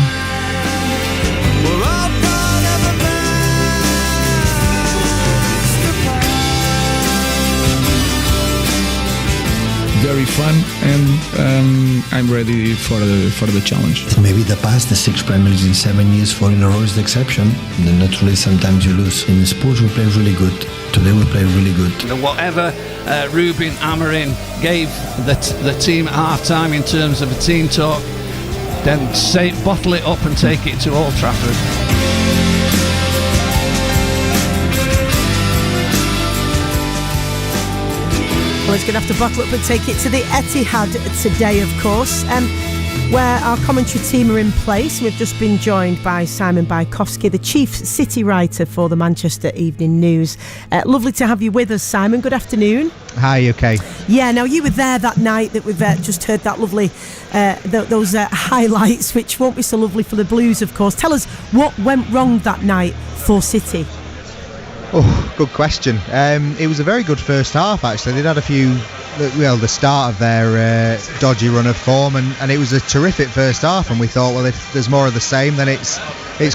Very fun, and I'm ready for the challenge. Maybe the past, the 6 Premier Leagues in 7 years, 4 in a row is the exception. Then naturally, sometimes you lose. In sports, we play really good. Today we play really good. Whatever Ruben Amorim gave the team at half-time in terms of a team talk, then bottle it up and take it to Old Trafford. Well, he's going to have to bottle up and take it to the Etihad today, of course, where our commentary team are in place. We've just been joined by Simon Bajkowski, the chief City writer for the Manchester Evening News. Lovely to have you with us, Simon. Good afternoon. Hi, okay. Yeah, now you were there that night that we've just heard that lovely, those highlights, which won't be so lovely for the Blues, of course. Tell us what went wrong that night for City. Oh, good question. It was a very good first half, actually. They'd had a few, the start of their dodgy run of form, and it was a terrific first half, and we thought, well, if there's more of the same, then it's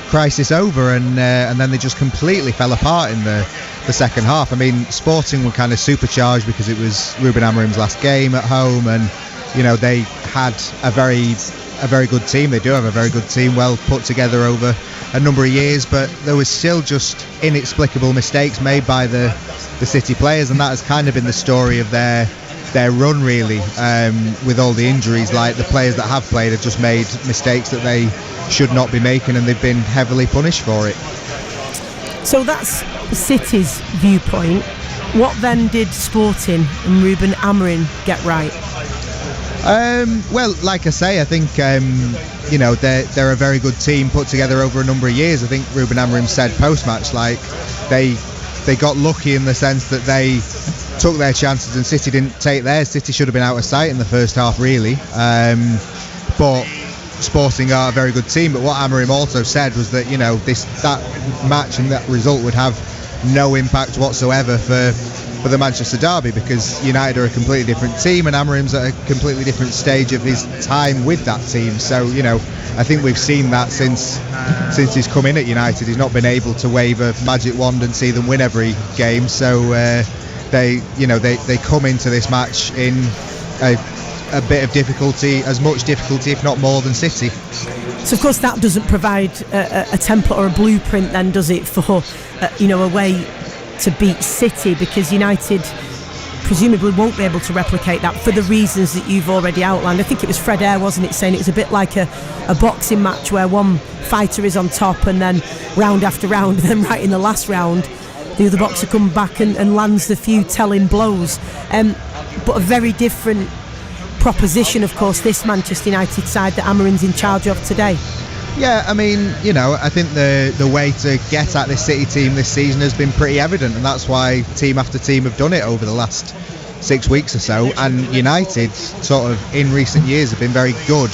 crisis over, and then they just completely fell apart in the second half. I mean, Sporting were kind of supercharged because it was Ruben Amorim's last game at home, and, you know, they had a very good team. They do have a very good team, well put together over a number of years, but there was still just inexplicable mistakes made by the City players, and that has kind of been the story of their run, really, with all the injuries. Like, the players that have played have just made mistakes that they should not be making, and they've been heavily punished for it. So that's City's viewpoint. What then did Sporting and Ruben Amorim get right? Well, like I say, I think you know, they're a very good team put together over a number of years. I think Ruben Amorim said post-match, like, they got lucky in the sense that they took their chances and City didn't take theirs. City should have been out of sight in the first half, really. But Sporting are a very good team. But what Amorim also said was that, you know, that match and that result would have no impact whatsoever for the Manchester derby, because United are a completely different team and Amorim's at a completely different stage of his time with that team. So, you know, I think we've seen that since he's come in at United. He's not been able to wave a magic wand and see them win every game. So they come into this match in a bit of difficulty, as much difficulty if not more than City. So of course that doesn't provide a template or a blueprint then, does it, for a way to beat City, because United presumably won't be able to replicate that for the reasons that you've already outlined. I think it was Fred Air, wasn't it, saying it was a bit like a boxing match where one fighter is on top and then round after round, and then right in the last round the other boxer comes back and lands the few telling blows. But a very different proposition, of course, this Manchester United side that Amorim's in charge of today. Yeah, I mean, you know, I think the way to get at this City team this season has been pretty evident, and that's why team after team have done it over the last 6 weeks or so. And United, sort of in recent years, have been very good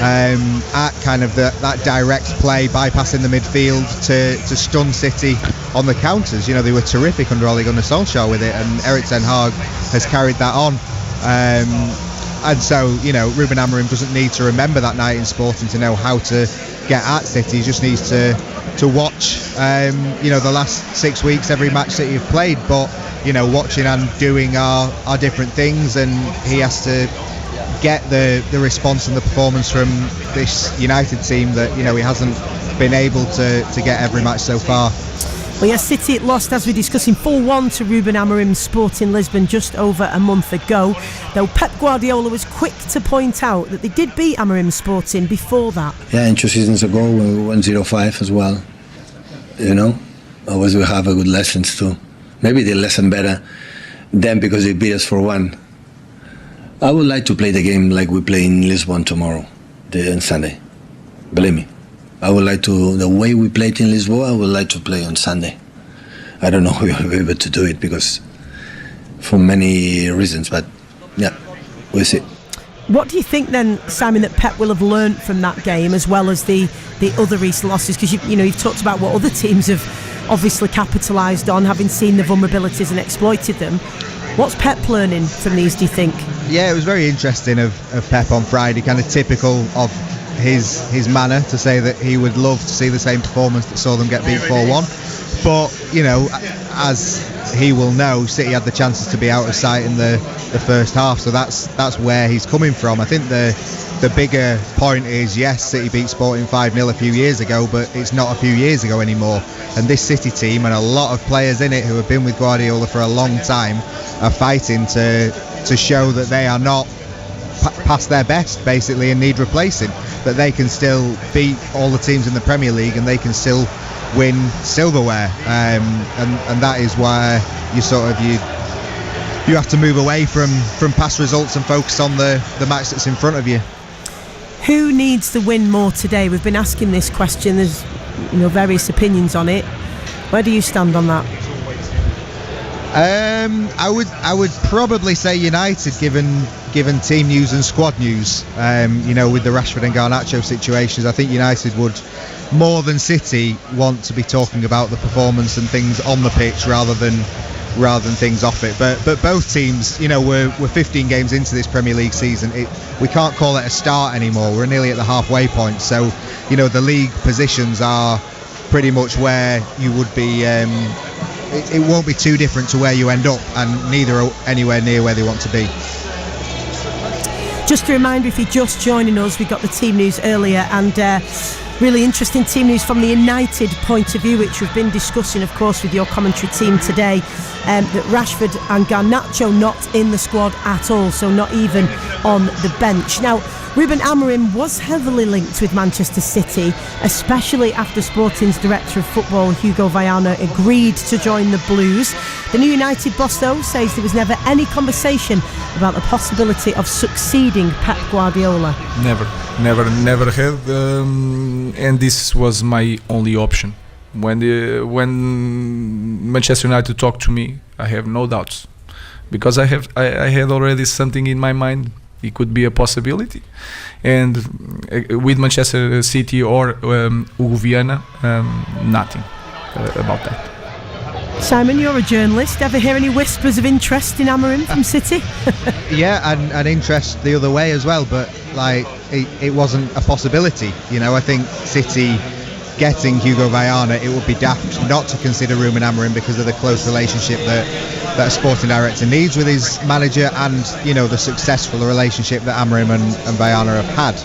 at kind of that direct play, bypassing the midfield to stun City on the counters. You know, they were terrific under Ole Gunnar Solskjaer with it, and Erik ten Hag has carried that on. And so, Ruben Amorim doesn't need to remember that night in Sporting to know how to get at City. He just needs to watch, the last 6 weeks, every match City have played. But, watching and doing are different things, and he has to get the response and the performance from this United team that, he hasn't been able to get every match so far. Well, yes, City lost, as we're discussing, 4-1 to Ruben Amorim's Sporting Lisbon just over a month ago, though Pep Guardiola was quick to point out that they did beat Amorim's Sporting before that. Yeah, and 2 seasons ago we won 0-5 as well. Always we have a good lessons too. Maybe they listen better than because they beat us 4-1. I would like to play the game like we play in Lisbon tomorrow, on Sunday. Believe me. I would like to, the way we played in Lisboa, I would like to play on Sunday. I don't know if we will be able to do it because for many reasons, but yeah, we'll see. What do you think then, Simon, that Pep will have learnt from that game as well as the other recent losses? Because you've talked about what other teams have obviously capitalised on, having seen the vulnerabilities and exploited them. What's Pep learning from these, do you think? Yeah, it was very interesting of Pep on Friday, kind of typical of his manner, to say that he would love to see the same performance that saw them get beat 4-1. But, as he will know, City had the chances to be out of sight in the first half, so that's where he's coming from. I think the bigger point is, yes, City beat Sporting 5-0 a few years ago, but it's not a few years ago anymore. And this City team, and a lot of players in it who have been with Guardiola for a long time, are fighting to show that they are not past their best, basically, and need replacing. That they can still beat all the teams in the Premier League and they can still win silverware, and that is why you have to move away from past results and focus on the match that's in front of you. Who needs the win more today? We've been asking this question. There's various opinions on it. Where do you stand on that? I would probably say United, given team news and squad news. With the Rashford and Garnacho situations, I think United would, more than City, want to be talking about the performance and things on the pitch rather than things off it. But both teams, we're 15 games into this Premier League season. We can't call it a start anymore. We're nearly at the halfway point. So, the league positions are pretty much where you would be. It won't be too different to where you end up, and neither are anywhere near where they want to be. Just a reminder, if you're just joining us, we got the team news earlier, and really interesting team news from the United point of view, which we've been discussing, of course, with your commentary team today, that Rashford and Garnacho not in the squad at all, so not even on the bench. Now, Ruben Amorim was heavily linked with Manchester City, especially after Sporting's director of football, Hugo Viana, agreed to join the Blues. The new United boss, though, says there was never any conversation about the possibility of succeeding Pep Guardiola. Never had, and this was my only option. When Manchester United talked to me, I have no doubts, because I had already something in my mind. It could be a possibility, and with Manchester City or Hugo Viana, nothing about that. Simon, you're a journalist. Ever hear any whispers of interest in Amorim from City? Yeah, and interest the other way as well, but it wasn't a possibility. I think City getting Hugo Viana, it would be daft not to consider Ruben Amorim because of the close relationship that a sporting director needs with his manager, and the successful relationship that Amorim and Viana have had.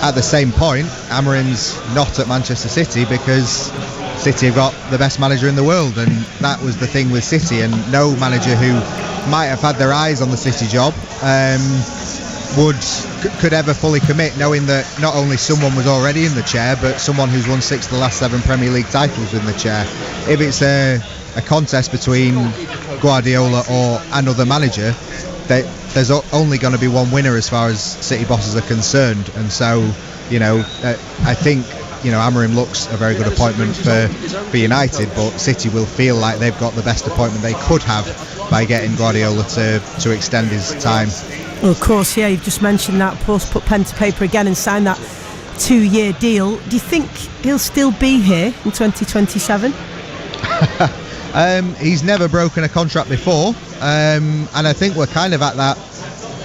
At the same point, Amorim's not at Manchester City because City have got the best manager in the world, and that was the thing with City, and no manager who might have had their eyes on the City job could ever fully commit, knowing that not only someone was already in the chair, but someone who's won 6 of the last 7 Premier League titles in the chair. If it's a contest between Guardiola or another manager, there's only going to be one winner as far as City bosses are concerned, and so I think Amorim looks a very good appointment for United, but City will feel like they've got the best appointment they could have by getting Guardiola to extend his time. Well, of course, yeah, you've just mentioned that. Post put pen to paper again and signed that 2-year deal. Do you think he'll still be here in 2027? He's never broken a contract before, and I think we're kind of at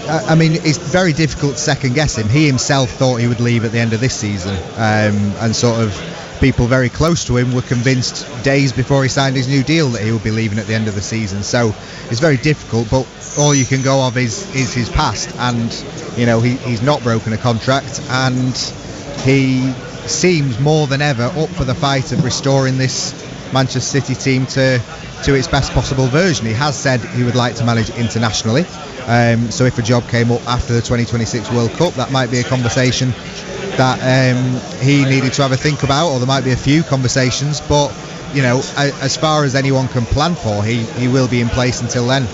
I mean, it's very difficult to second guess him. He himself thought he would leave at the end of this season, and sort of people very close to him were convinced days before he signed his new deal that he would be leaving at the end of the season. So it's very difficult, but all you can go of is his past, and he's not broken a contract, and he seems more than ever up for the fight of restoring this Manchester City team to its best possible version. He has said he would like to manage internationally, so if a job came up after the 2026 World Cup, that might be a conversation that he needed to have a think about, or there might be a few conversations, but as far as anyone can plan for, he will be in place until then.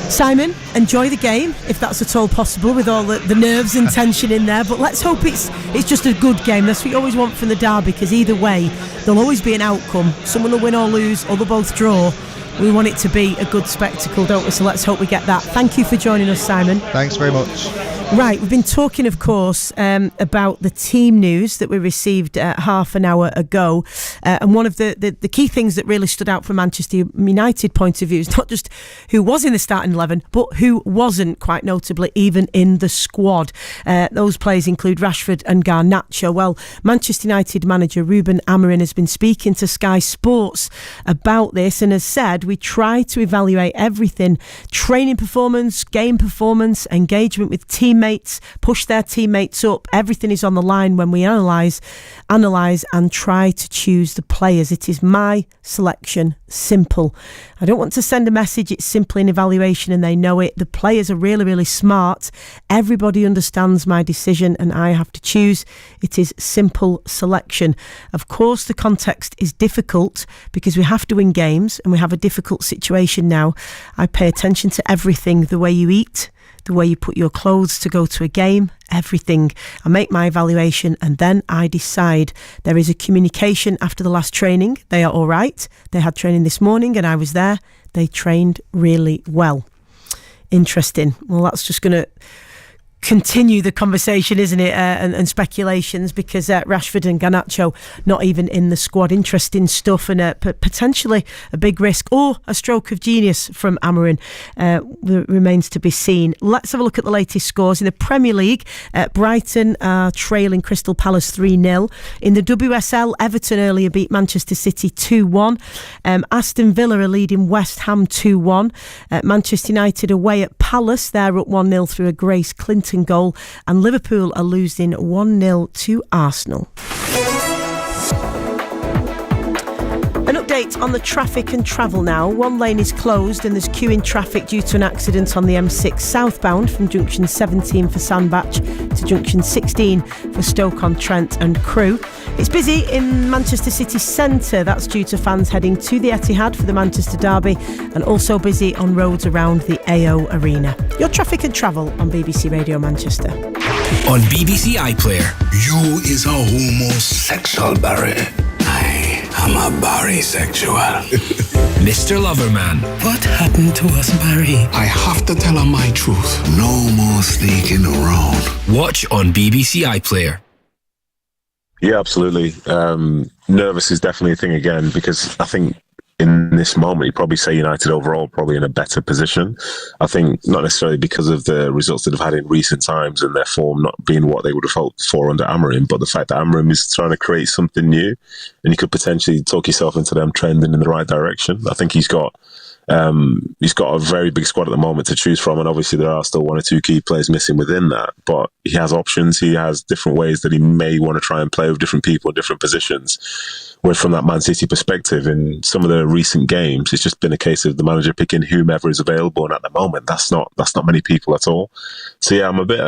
Simon, enjoy the game if that's at all possible, with all the nerves and tension in there, but let's hope it's just a good game. That's what you always want from the derby, because either way there'll always be an outcome. Someone will win or lose, or they'll both draw. We want it to be a good spectacle, don't we? So let's hope we get that. Thank you for joining us, Simon. Thanks very much. Right, we've been talking, of course, about the team news that we received half an hour ago. And one of the key things that really stood out from Manchester United point of view is not just who was in the starting 11, but who wasn't, quite notably, even in the squad. Those players include Rashford and Garnacho. Well, Manchester United manager Ruben Amorim has been speaking to Sky Sports about this and has said, we try to evaluate everything: training performance, game performance, engagement with teammates, push their teammates up. Everything is on the line when we analyse and try to choose the players. It is my selection, simple. I don't want to send a message, it's simply an evaluation and they know it. The players are really, really smart. Everybody understands my decision and I have to choose. It is simple selection. Of course, the context is difficult because we have to win games and we have a difficult situation now. I pay attention to everything: the way you eat, the way you put your clothes to go to a game, everything. I make my evaluation and then I decide. There is a communication after the last training. They are all right. They had training this morning and I was there. They trained really well. Interesting. Well, that's just going to continue the conversation, isn't it, and speculations, because Rashford and Garnacho not even in the squad. Interesting stuff, and potentially a big risk or a stroke of genius from Amorim remains to be seen. Let's have a look at the latest scores in the Premier League. Brighton are trailing Crystal Palace 3-0. In the WSL, Everton earlier beat Manchester City 2-1. Aston Villa are leading West Ham 2-1. Manchester United away at Palace, they're up 1-0 through a Grace Clinton goal, and Liverpool are losing 1-0 to Arsenal. An update on the traffic and travel now. One lane is closed and there's queuing traffic due to an accident on the M6 southbound from junction 17 for Sandbach to junction 16 for Stoke-on-Trent and Crewe. It's busy in Manchester City Centre. That's due to fans heading to the Etihad for the Manchester Derby, and also busy on roads around the AO Arena. Your traffic and travel on BBC Radio Manchester. On BBC iPlayer. You is a homosexual, Barry. I am a barrysexual. Mr. Loverman. What happened to us, Barry? I have to tell her my truth. No more sneaking around. Watch on BBC iPlayer. Yeah, absolutely. Nervous is definitely a thing again, because I think in this moment, you'd probably say United overall probably in a better position. I think not necessarily because of the results that they've had in recent times and their form not being what they would have hoped for under Amorim, but the fact that Amorim is trying to create something new and you could potentially talk yourself into them trending in the right direction. I think he's got a very big squad at the moment to choose from, and obviously there are still one or two key players missing within that, but he has options. He has different ways that he may want to try and play with different people in different positions. Whereas from that Man City perspective, in some of the recent games, it's just been a case of the manager picking whomever is available, and at the moment that's not many people at all. So yeah, I'm a bit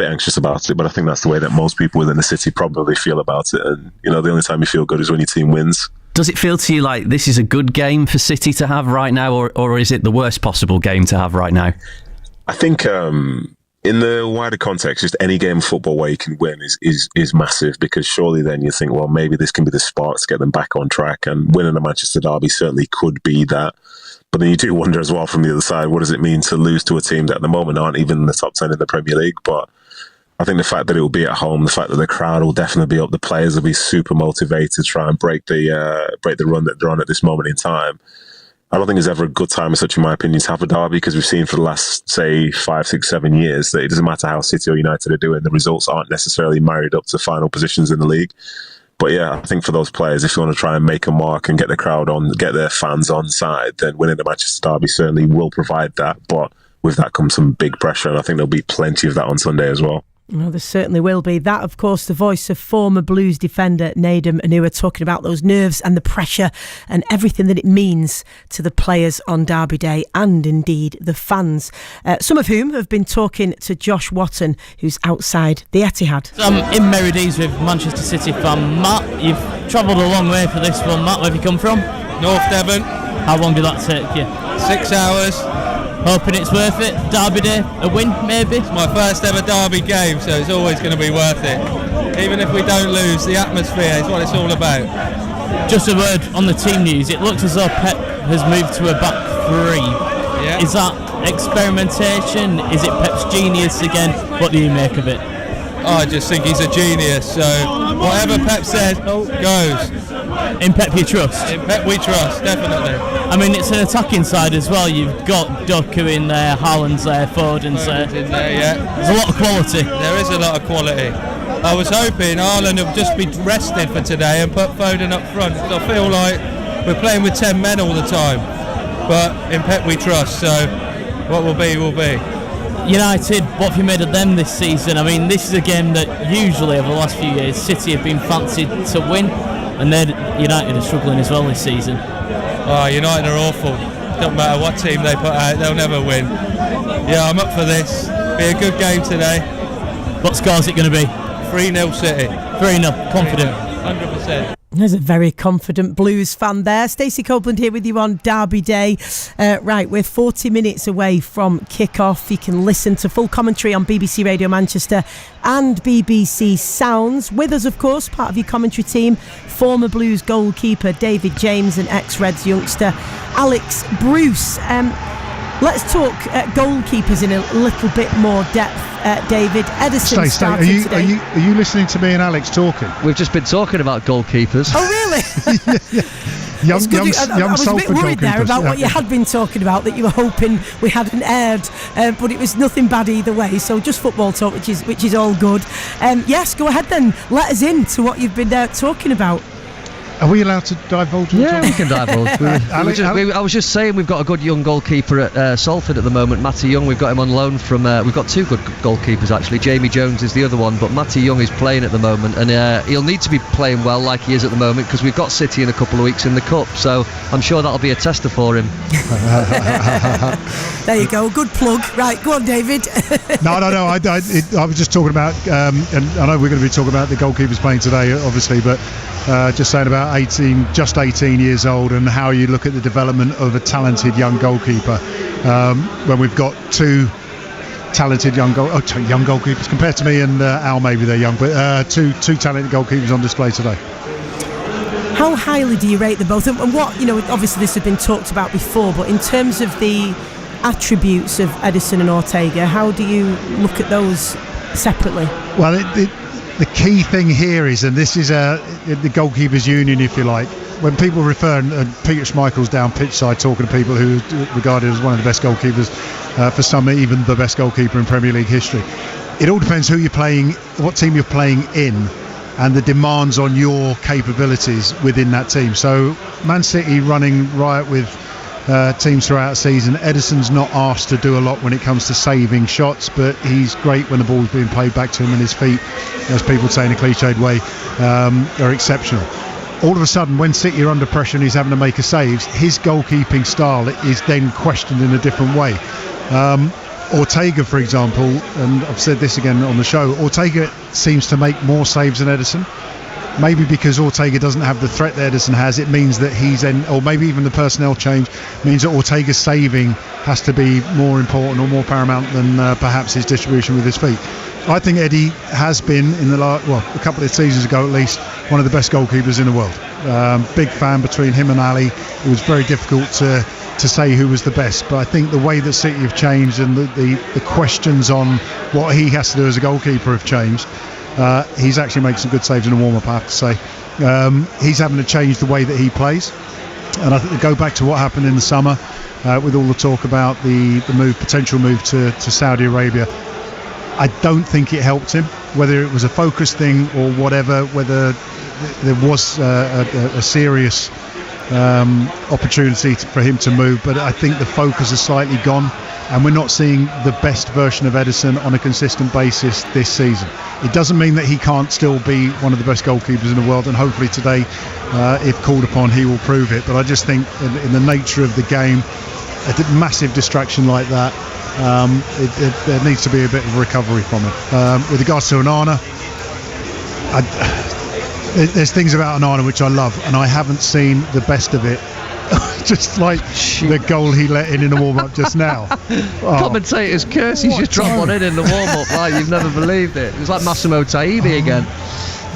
anxious about it, but I think that's the way that most people within the city probably feel about it. And the only time you feel good is when your team wins. Does it feel to you like this is a good game for City to have right now, or is it the worst possible game to have right now? I think in the wider context, just any game of football where you can win is massive, because surely then you think, well, maybe this can be the spark to get them back on track, and winning a Manchester derby certainly could be that. But then you do wonder as well from the other side, what does it mean to lose to a team that at the moment aren't even in the top 10 in the Premier League? But I think the fact that it will be at home, the fact that the crowd will definitely be up, the players will be super motivated to try and break the run that they're on at this moment in time. I don't think there's ever a good time as such, in my opinion, to have a derby, because we've seen for the last, say, 5, 6, 7 years that it doesn't matter how City or United are doing, the results aren't necessarily married up to final positions in the league. But yeah, I think for those players, if you want to try and make a mark and get the crowd on, get their fans on side, then winning the Manchester derby certainly will provide that. But with that comes some big pressure, and I think there'll be plenty of that on Sunday as well. Well, there certainly will be. That, of course, the voice of former Blues defender Nedum Onuoha talking about those nerves and the pressure and everything that it means to the players on Derby Day and indeed the fans. Some of whom have been talking to Josh Watton, who's outside the Etihad. So I'm in Merrydees with Manchester City fan Matt. You've travelled a long way for this one, Matt. Where have you come from? North Devon. How long did that take you? 6 hours. Hoping it's worth it. Derby Day, a win maybe? It's my first ever derby game, so it's always going to be worth it. Even if we don't lose, the atmosphere is what it's all about. Just a word on the team news. It looks as though Pep has moved to a back three. Yeah. Is that experimentation? Is it Pep's genius again? What do you make of it? I just think he's a genius, so whatever Pep says goes. In Pep you trust? In Pep we trust, definitely. I mean, it's an attacking side as well. You've got Doku in there, Haaland's there, Foden's there. In there, yeah. There's a lot of quality. There is a lot of quality. I was hoping Haaland would just be rested for today and put Foden up front. I feel like we're playing with 10 men all the time. But in Pep we trust, so what will be, will be. United, what have you made of them this season? I mean, this is a game that usually over the last few years City have been fancied to win, and then United are struggling as well this season. Oh, United are awful. Don't matter what team they put out, they'll never win. Yeah, I'm up for this. Be a good game today. What score is it going to be? 3-0 City. 3-0, confident. 100%. There's a very confident Blues fan there. Stacey Copeland here with you on Derby Day. Right, we're 40 minutes away from kick-off. You can listen to full commentary on BBC Radio Manchester and BBC Sounds. With us, of course, part of your commentary team, former Blues goalkeeper David James and ex-Reds youngster Alex Bruce. Let's talk goalkeepers in a little bit more depth. David, Ederson started today. Are you listening to me and Alex talking? We've just been talking about goalkeepers. Oh, really? Young I was a bit worried there about what you had. had been talking about, that you were hoping we hadn't aired, but it was nothing bad either way. So just football talk, which is all good. Yes, go ahead then. Let us in to what you've been talking about. Are we allowed to divulge? Yeah, we can divulge. I was just saying we've got a good young goalkeeper at Salford at the moment, Matty Young. We've got him on loan from. We've got two good goalkeepers actually. Jamie Jones is the other one, but Matty Young is playing at the moment, and he'll need to be playing well like he is at the moment because we've got City in a couple of weeks in the Cup. So I'm sure that'll be a tester for him. There you go, good plug. Right, go on, David. No. I was just talking about, and I know we're going to be talking about the goalkeepers playing today, obviously, but just saying about 18 years old and how you look at the development of a talented young goalkeeper when we've got two talented young goalkeepers compared to me and Al. Maybe they're young, but two talented goalkeepers on display today. How highly do you rate them both? And what, obviously this has been talked about before, but in terms of the attributes of Ederson and Ortega, how do you look at those separately? Well, the key thing here is, and this is the goalkeepers' union, if you like, when people refer, and Peter Schmeichel's down pitch side talking to people who are regarded as one of the best goalkeepers, for some even the best goalkeeper in Premier League history. It all depends who you're playing, what team you're playing in, and the demands on your capabilities within that team. So Man City running riot with teams throughout the season. Ederson's not asked to do a lot when it comes to saving shots, but he's great when the ball's being played back to him, and his feet, as people say in a cliched way, are exceptional. All of a sudden, when City are under pressure and he's having to make a saves, his goalkeeping style is then questioned in a different way. Ortega, for example, and I've said this again on the show, Ortega seems to make more saves than Ederson. Maybe because Ortega doesn't have the threat that Ederson has, it means that he's in, or maybe even the personnel change means that Ortega's saving has to be more important or more paramount than perhaps his distribution with his feet. I think Eddie has been, in the a couple of seasons ago at least, one of the best goalkeepers in the world. Big fan between him and Ali. It was very difficult to say who was the best, but I think the way that City have changed and the questions on what he has to do as a goalkeeper have changed. He's actually making some good saves in the warm-up, I have to say. He's having to change the way that he plays. And I think go back to what happened in the summer with all the talk about the potential move to Saudi Arabia. I don't think it helped him, whether it was a focus thing or whatever, whether there was a serious opportunity for him to move, but I think the focus has slightly gone, and we're not seeing the best version of Ederson on a consistent basis this season. It doesn't mean that he can't still be one of the best goalkeepers in the world, and hopefully today, if called upon, he will prove it. But I just think in the nature of the game, a massive distraction like that, there needs to be a bit of recovery from it. With regards to Onana, there's things about Onana which I love, and I haven't seen the best of it. Just like the goal he let in the warm-up just now. Commentators curse, he's just dropped one in the warm-up like you've never believed it. It was like Massimo Taibbi again.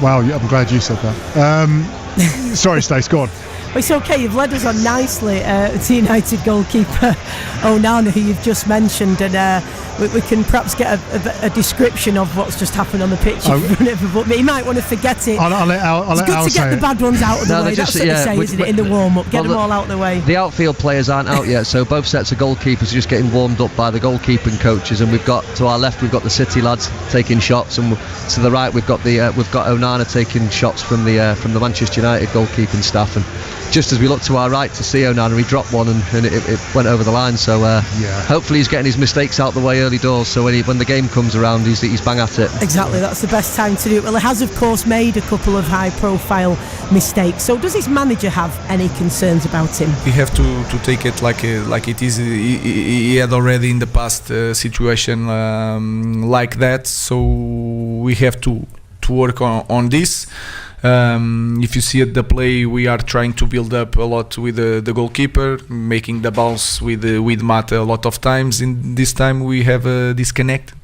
Wow, I'm glad you said that. Sorry, Stace, go on. It's okay, you've led us on nicely to United goalkeeper Onana, who you've just mentioned, and we can perhaps get a description of what's just happened on the pitch in front of him, but he might want to forget it. I'll let it's good to get the bad ones out of the way. That's what they say, isn't it, in the warm-up. Get them all out of the way. The outfield players aren't out yet, so both sets of goalkeepers are just getting warmed up by the goalkeeping coaches, and we've got, to our left, we've got the City lads taking shots, and to the right, we've got Onana taking shots from the Manchester United goalkeeping staff, and just as we looked to our right to see Onana, he dropped one and it went over the line. So hopefully he's getting his mistakes out the way early doors, so when the game comes around, he's bang at it. Exactly, that's the best time to do it. Well, he has of course made a couple of high-profile mistakes. So does his manager have any concerns about him? We have to take it like it is. He had already in the past situation like that, so we have to work on this. If you see at the play, we are trying to build up a lot with the goalkeeper, making the bounce with Mata a lot of times. In this time we have a disconnect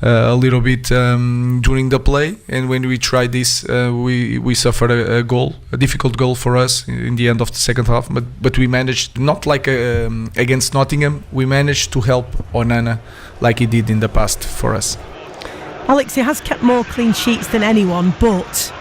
a little bit during the play, and when we try this, we suffer a difficult goal for us in the end of the second half. But we managed, not like against Nottingham, we managed to help Onana like he did in the past for us. Alex, he has kept more clean sheets than anyone, but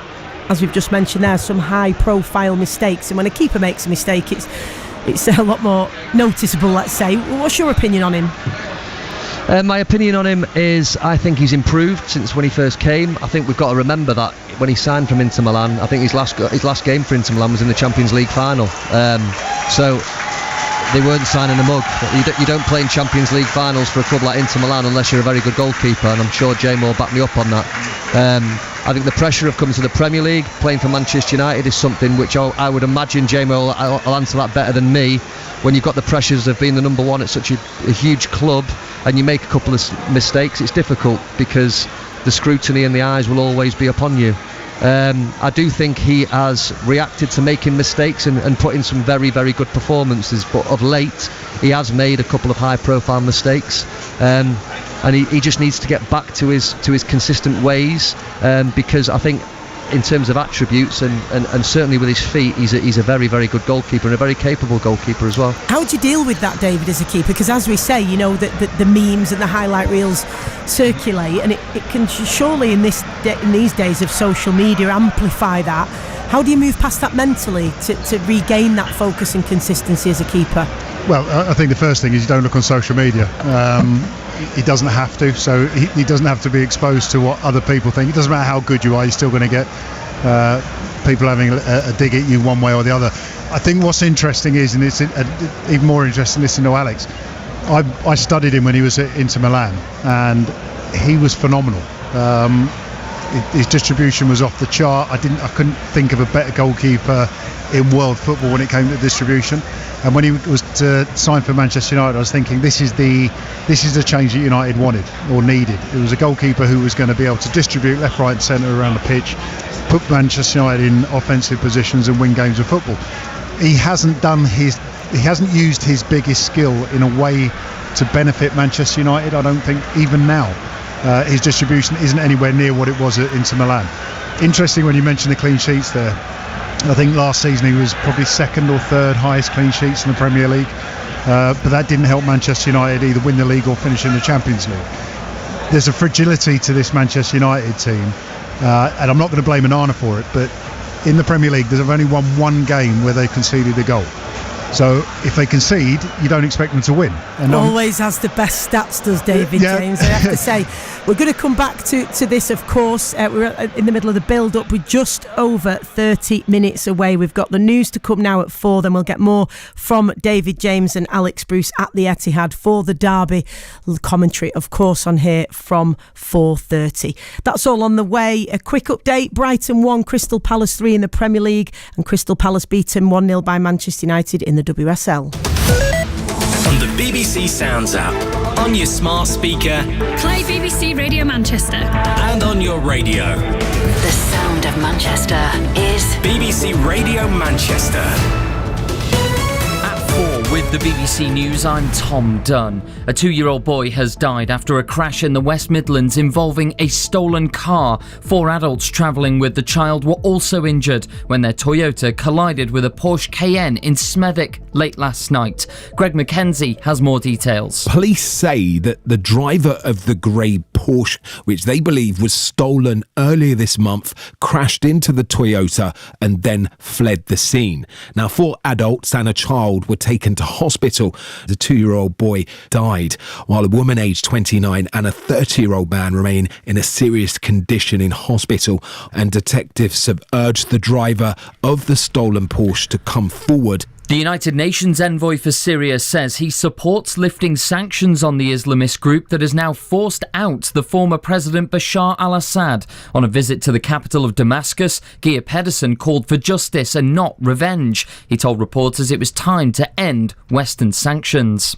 as we've just mentioned, there are some high-profile mistakes, and when a keeper makes a mistake, it's a lot more noticeable, let's say. What's your opinion on him? My opinion on him is I think he's improved since when he first came. I think we've got to remember that when he signed from Inter Milan, I think his last game for Inter Milan was in the Champions League final. So they weren't signing a mug. You don't play in Champions League finals for a club like Inter Milan unless you're a very good goalkeeper, and I'm sure Jamo will back me up on that. I think the pressure of coming to the Premier League, playing for Manchester United, is something which I would imagine Jamo will answer that better than me. When you've got the pressures of being the number one at such a huge club and you make a couple of mistakes, it's difficult because the scrutiny and the eyes will always be upon you. I do think he has reacted to making mistakes and put in some very, very good performances, but of late he has made a couple of high-profile mistakes, and he just needs to get back to his consistent ways, because I think in terms of attributes and certainly with his feet, he's a very, very good goalkeeper and a very capable goalkeeper as well. How do you deal with that, David, as a keeper? Because as we say, you know, the memes and the highlight reels circulate, and it can surely in these days of social media amplify that. How do you move past that mentally to regain that focus and consistency as a keeper? Well, I think the first thing is you don't look on social media. He doesn't have to, so he doesn't have to be exposed to what other people think. It doesn't matter how good you are, you're still going to get people having a dig at you one way or the other. I think what's interesting is, and it's even more interesting listening to Alex, I studied him when he was at Inter Milan, and he was phenomenal. His distribution was off the chart. I couldn't think of a better goalkeeper in world football when it came to distribution. And when he was to sign for Manchester United, I was thinking this is the change that United wanted or needed. It was a goalkeeper who was going to be able to distribute left, right, and centre around the pitch, put Manchester United in offensive positions and win games of football. He hasn't used his biggest skill in a way to benefit Manchester United. I don't think even now. His distribution isn't anywhere near what it was at Inter Milan. Interesting when you mention the clean sheets there. I think last season he was probably second or third highest clean sheets in the Premier League, but that didn't help Manchester United either win the league or finish in the Champions League. There's a fragility to this Manchester United team, and I'm not going to blame Onana for it, but in the Premier League they've only won one game where they conceded a goal. So if they concede, you don't expect them to win. And always has the best stats, does David James, I have to say. We're going to come back to this, of course. We're in the middle of the build-up. We're just over 30 minutes away. We've got the news to come now at 4. Then we'll get more from David James and Alex Bruce at the Etihad for the derby. Commentary, of course, on here from 4:30. That's all on the way. A quick update. Brighton 1, Crystal Palace 3 in the Premier League, and Crystal Palace beaten 1-0 by Manchester United in the WSL. On the BBC Sounds app, on your smart speaker, play BBC Radio Manchester, and on your radio. The sound of Manchester is BBC Radio Manchester. With the BBC News, I'm Tom Dunn. A 2-year-old boy has died after a crash in the West Midlands involving a stolen car. 4 adults travelling with the child were also injured when their Toyota collided with a Porsche Cayenne in Smethwick late last night. Greg McKenzie has more details. Police say that the driver of the grey Porsche, which they believe was stolen earlier this month, crashed into the Toyota and then fled the scene. Now, 4 adults and a child were taken to hospital. The 2-year-old boy died, while a woman aged 29 and a 30-year-old man remain in a serious condition in hospital, and detectives have urged the driver of the stolen Porsche to come forward. The United Nations envoy for Syria says he supports lifting sanctions on the Islamist group that has now forced out the former President Bashar al-Assad. On a visit to the capital of Damascus, Geir Pedersen called for justice and not revenge. He told reporters it was time to end Western sanctions.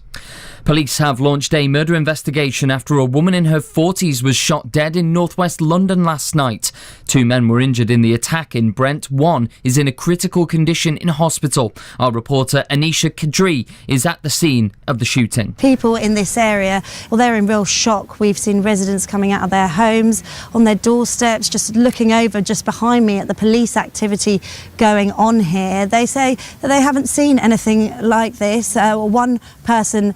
Police have launched a murder investigation after a woman in her 40s was shot dead in northwest London last night. 2 men were injured in the attack in Brent. 1 is in a critical condition in hospital. Our reporter Anisha Kadri is at the scene of the shooting. People in this area, well, they're in real shock. We've seen residents coming out of their homes, on their doorsteps, just looking over just behind me at the police activity going on here. They say that they haven't seen anything like this. One person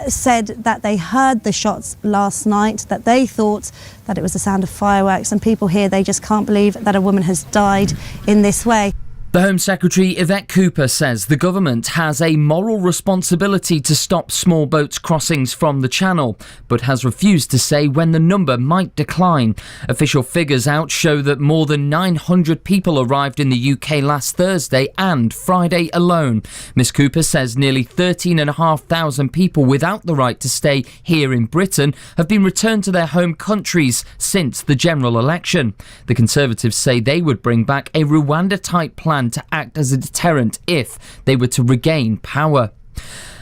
said that they heard the shots last night, that they thought that it was the sound of fireworks, and people here, they just can't believe that a woman has died in this way. The Home Secretary Yvette Cooper says the government has a moral responsibility to stop small boats crossings from the Channel, but has refused to say when the number might decline. Official figures out show that more than 900 people arrived in the UK last Thursday and Friday alone. Ms Cooper says nearly 13,500 people without the right to stay here in Britain have been returned to their home countries since the general election. The Conservatives say they would bring back a Rwanda-type plan to act as a deterrent if they were to regain power.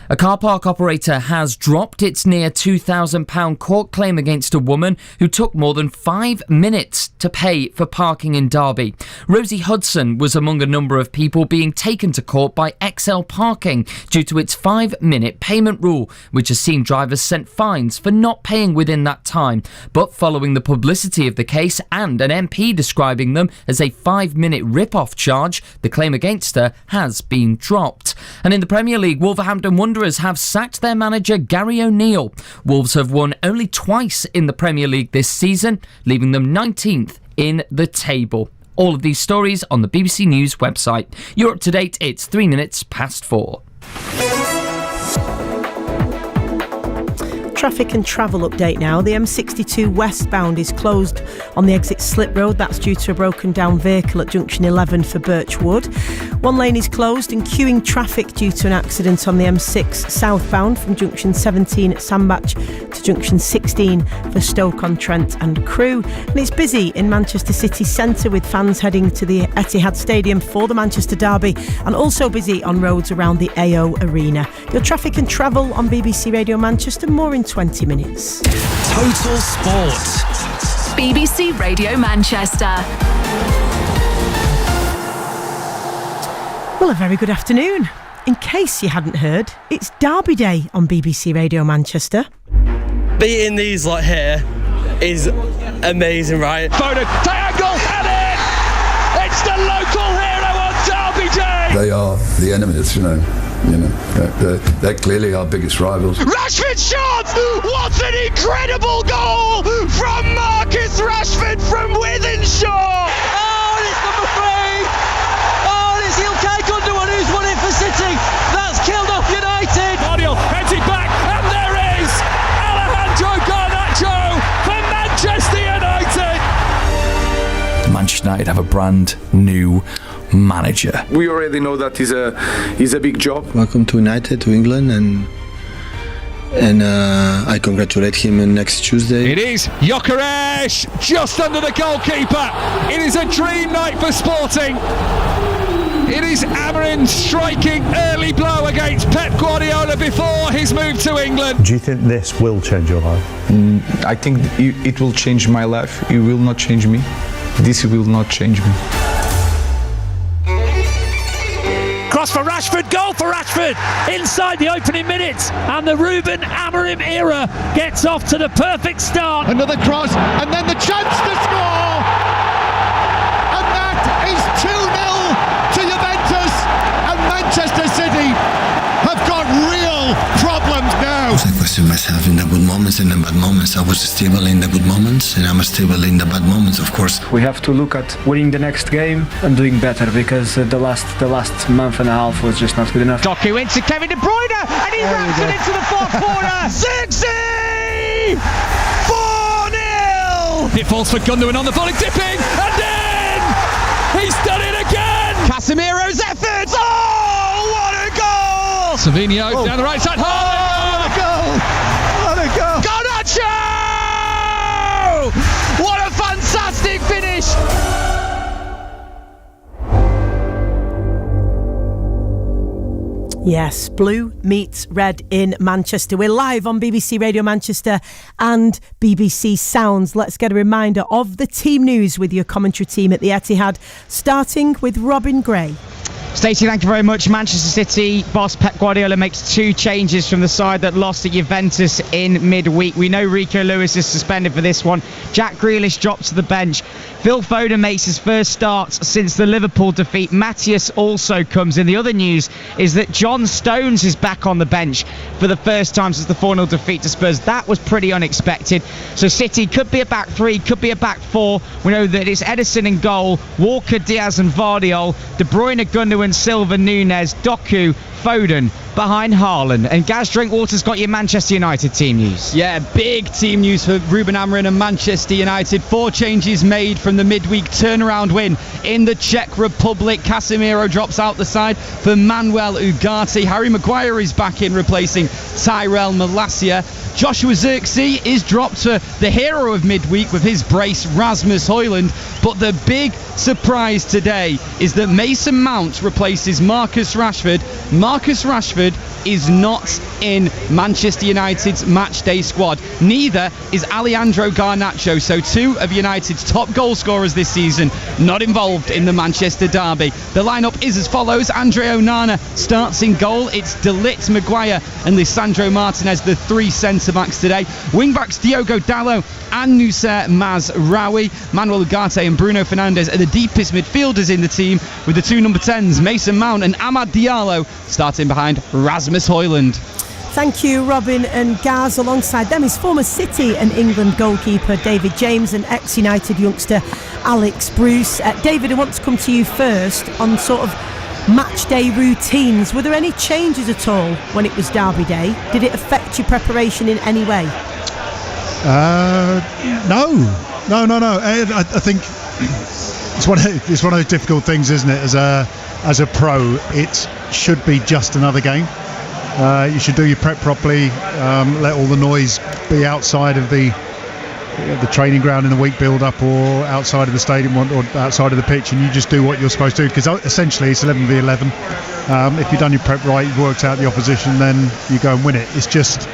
A car park operator has dropped its near £2,000 court claim against a woman who took more than 5 minutes to pay for parking in Derby. Rosie Hudson was among a number of people being taken to court by XL Parking due to its 5-minute payment rule, which has seen drivers sent fines for not paying within that time. But following the publicity of the case and an MP describing them as a 5-minute rip-off charge, the claim against her has been dropped. And in the Premier League, Wolverhampton Wanderers have sacked their manager Gary O'Neill. Wolves have won only twice in the Premier League this season, leaving them 19th in the table. All of these stories on the BBC News website. You're up to date. It's 3 minutes past 4. Traffic and travel update now. The M62 westbound is closed on the exit Slip Road. That's due to a broken down vehicle at junction 11 for Birchwood. One lane is closed and queuing traffic due to an accident on the M6 southbound from junction 17 at Sandbach to junction 16 for Stoke-on-Trent and Crewe. And it's busy in Manchester city centre with fans heading to the Etihad Stadium for the Manchester derby, and also busy on roads around the AO Arena. Your traffic and travel on BBC Radio Manchester. More in 20 minutes. Total Sport. BBC Radio Manchester. Well, a very good afternoon. In case you hadn't heard, it's Derby Day on BBC Radio Manchester. Beating these lot here is amazing, right? Foden, triangle, and in! It's the local hero on Derby Day! They are the enemies, you know. They're clearly our biggest rivals. Rashford shot! What an incredible goal from Marcus Rashford from Wythenshawe! Oh, and it's number 3! Oh, and it's Ilkay Gundogan who's won it for City. That's Manchester United have a brand new manager. We already know that is a big job. Welcome to United, to England, and I congratulate him next Tuesday. It is Gyökeres just under the goalkeeper. It is a dream night for Sporting. It is Amorim striking early blow against Pep Guardiola before his move to England. Do you think this will change your life? I think it will change my life. It will not change me. This will not change me. Cross for Rashford, goal for Rashford inside the opening minutes, and the Ruben Amorim era gets off to the perfect start. Another cross, and then the chance to score, and that is 2-0 to Juventus, and Manchester City have got real problems now. I question myself in the good moments and the bad moments. I was stable in the good moments, and I'm stable in the bad moments, of course. We have to look at winning the next game and doing better, because the last month and a half was just not good enough. Doku into Kevin De Bruyne, and he wraps it into the far corner. Zirkzee! 4-0! It falls for Gundogan on the volley, dipping, and in! He's done it again! Casemiro's effort! Oh, what a goal! Savinho down the right side. What a goal! What a goal! Garnacho! What a fantastic finish! Yes, blue meets red in Manchester. We're live on BBC Radio Manchester and BBC Sounds. Let's get a reminder of the team news with your commentary team at the Etihad, starting with Robin Gray. Stacey, thank you very much. Manchester City boss Pep Guardiola makes 2 changes from the side that lost at Juventus in midweek. We know Rico Lewis is suspended for this one. Jack Grealish dropped to the bench. Phil Foden makes his first start since the Liverpool defeat. Matthias also comes in. The other news is that John Stones is back on the bench for the first time since the 4-0 defeat to Spurs. That was pretty unexpected. So City could be a back 3, could be a back 4. We know that it's Ederson in goal, Walker, Diaz and Vardiol, De Bruyne, Gundogan, Silva, Nunez, Doku, Foden behind Haaland. And Gaz Drinkwater's got your Manchester United team news. Yeah, big team news for Ruben Amorim and Manchester United. 4 changes made from the midweek turnaround win in the Czech Republic. Casemiro drops out the side for Manuel Ugarte. Harry Maguire is back in, replacing Tyrell Malacia. Joshua Zirkzee is dropped for the hero of midweek with his brace, Rasmus Højlund. But the big surprise today is that Mason Mount replaces Marcus Rashford. Marcus Rashford is not in Manchester United's matchday squad. Neither is Alejandro Garnacho. So 2 of United's top goal scorers this season not involved in the Manchester derby. The lineup is as follows. Andre Onana starts in goal. It's De Ligt, Maguire and Lisandro Martinez, the 3 centre-backs today. Wing-backs Diogo Dalot and Noussair Mazraoui. Manuel Ugarte and Bruno Fernandes are the deepest midfielders in the team, with the 2 number 10s, Mason Mount and Amad Diallo, starting behind Rasmus Højlund. Thank you, Robin and Gaz. Alongside them is former City and England goalkeeper David James and ex-United youngster Alex Bruce. David, I want to come to you first on sort of match day routines. Were there any changes at all when it was Derby Day? Did it affect your preparation in any way? No. I think it's one of those difficult things, isn't it? As a pro, it should be just another game. You should do your prep properly. Let all the noise be outside of the training ground in the week build-up, or outside of the stadium, or outside of the pitch, and you just do what you're supposed to do, because essentially it's 11v11. If you've done your prep right, you've worked out the opposition, then you go and win it. It's just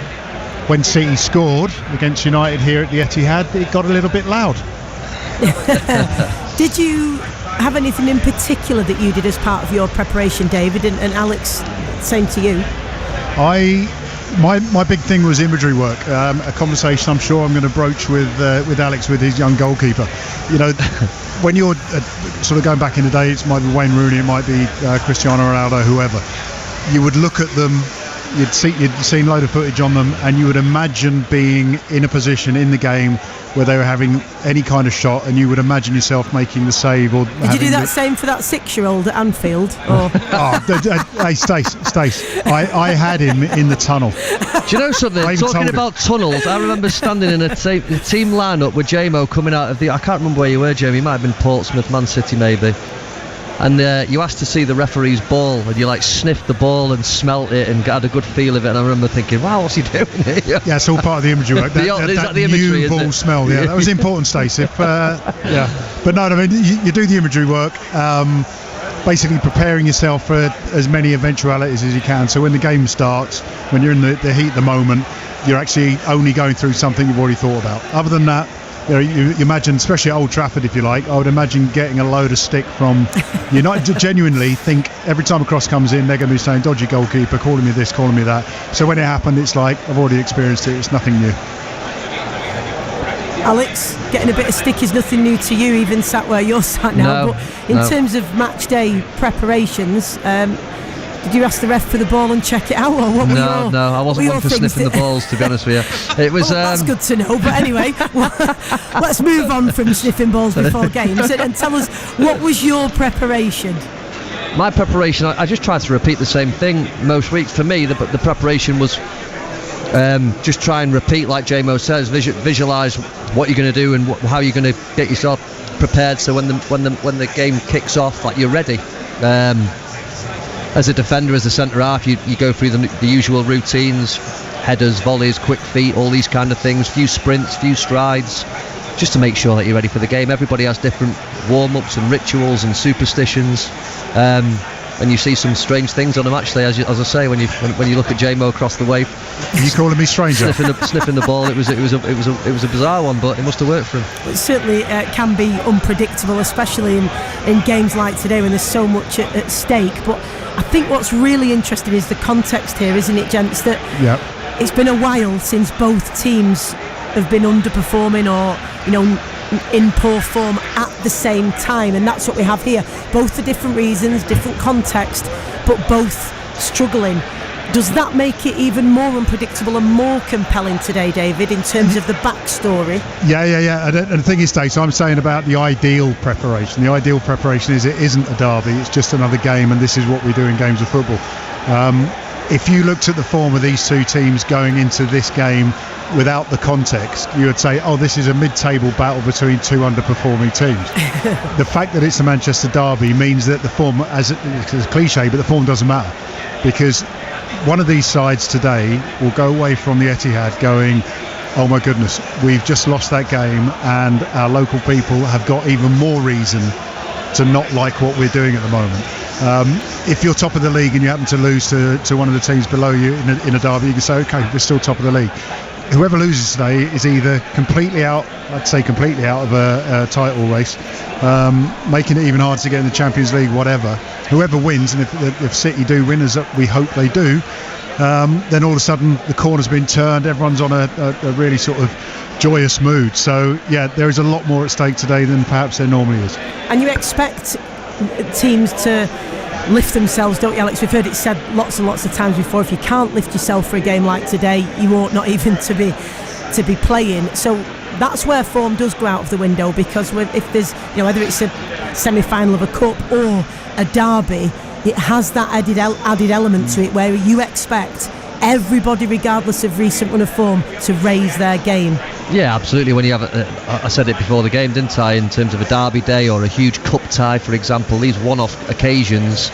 when City scored against United here at the Etihad, it got a little bit loud. Did you have anything in particular that you did as part of your preparation, David, and Alex, same to you? My big thing was imagery work. A conversation I'm sure I'm going to broach with Alex, with his young goalkeeper. You know, when you're sort of going back in the day, it might be Wayne Rooney, it might be Cristiano Ronaldo, whoever. You would look at them you'd seen a load of footage on them, and you would imagine being in a position in the game where they were having any kind of shot, and you would imagine yourself making the save. Or did you do that same for that 6-year-old at Anfield? Or? Hey, Stace, I had him in the tunnel. Do you know something? Talking about tunnels, I remember standing in a team lineup with JMO coming out of I can't remember where you were, Jamie. You might have been Portsmouth, Man City, maybe. And you asked to see the referee's ball, and you like sniffed the ball and smelt it and had a good feel of it. And I remember thinking, wow, what's he doing here? Yeah, it's all part of the imagery work. That the imagery, new ball smell, yeah, that was important, Stacey. But no, I mean, you do the imagery work, basically preparing yourself for as many eventualities as you can. So when the game starts, when you're in the heat of the moment, you're actually only going through something you've already thought about. Other than that, you imagine, especially at Old Trafford, if you like, I would imagine getting a load of stick from United. Genuinely think every time a cross comes in, they're going to be saying, dodgy goalkeeper, calling me this, calling me that. So when it happened, it's like, I've already experienced it, it's nothing new. Alex, getting a bit of stick is nothing new to you, even sat where you're sat now. But in terms of match day preparations, did you ask the ref for the ball and check it out? Or what No, I wasn't one for sniffing the balls, to be honest with you. It was. That's good to know. But anyway, let's move on from sniffing balls before games and tell us, what was your preparation? My preparation, I just tried to repeat the same thing most weeks. For me, the preparation was just try and repeat, like JMO says, visualise what you're going to do and how you're going to get yourself prepared. So when the game kicks off, like you're ready. As a defender, as a centre half, you go through the usual routines, headers, volleys, quick feet, all these kind of things, few sprints, few strides, just to make sure that you're ready for the game. Everybody has different warm-ups and rituals and superstitions, and you see some strange things on a match day, as I say, when you look at JMO across the way. Are you calling me stranger? Sniffing the ball. It was a bizarre one, but it must have worked for him. It certainly can be unpredictable, especially in games like today when there's so much at stake. But I think what's really interesting is the context here, isn't it, gents? That it's been a while since both teams have been underperforming or in poor form at the same time, and that's what we have here. Both for different reasons, different context, but both struggling. Does that make it even more unpredictable and more compelling today, David, in terms of the backstory? Yeah. And the thing is, Dave, so I'm saying about the ideal preparation. The ideal preparation is it isn't a derby, it's just another game, and this is what we do in games of football. If you looked at the form of these two teams going into this game without the context, you would say, this is a mid-table battle between two underperforming teams. The fact that it's a Manchester derby means that the form, as it's a cliche, but the form doesn't matter, because one of these sides today will go away from the Etihad going, oh my goodness, we've just lost that game, and our local people have got even more reason to not like what we're doing at the moment. If you're top of the league and you happen to lose to one of the teams below you in a derby, you can say, okay, we're still top of the league. Whoever loses today is either completely out of a title race, making it even harder to get in the Champions League, whatever. Whoever wins, and if City do win, as we hope they do, then all of a sudden the corner's been turned, everyone's on a really sort of joyous mood. So yeah, there is a lot more at stake today than perhaps there normally is. And you expect teams to lift themselves, don't you, Alex? We've heard it said lots and lots of times before, if you can't lift yourself for a game like today, you ought not even to be playing. So that's where form does go out of the window, because if there's, whether it's a semi-final of a cup or a derby, it has that added element to it where you expect everybody, regardless of recent run of form, to raise their game. Yeah, absolutely. When you have I said it before the game, didn't I, in terms of a derby day or a huge cup tie, for example, these one-off occasions,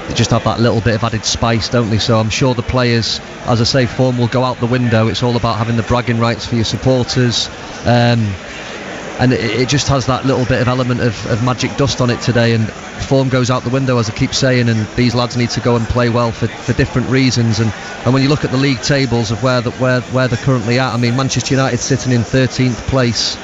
they just have that little bit of added spice, don't they? So I'm sure the players, as I say, form will go out the window. It's all about having the bragging rights for your supporters, and it just has that little bit of element of magic dust on it today, and form goes out the window, as I keep saying, and these lads need to go and play well for different reasons. And when you look at the league tables of where they're currently at, I mean, Manchester United sitting in 13th place,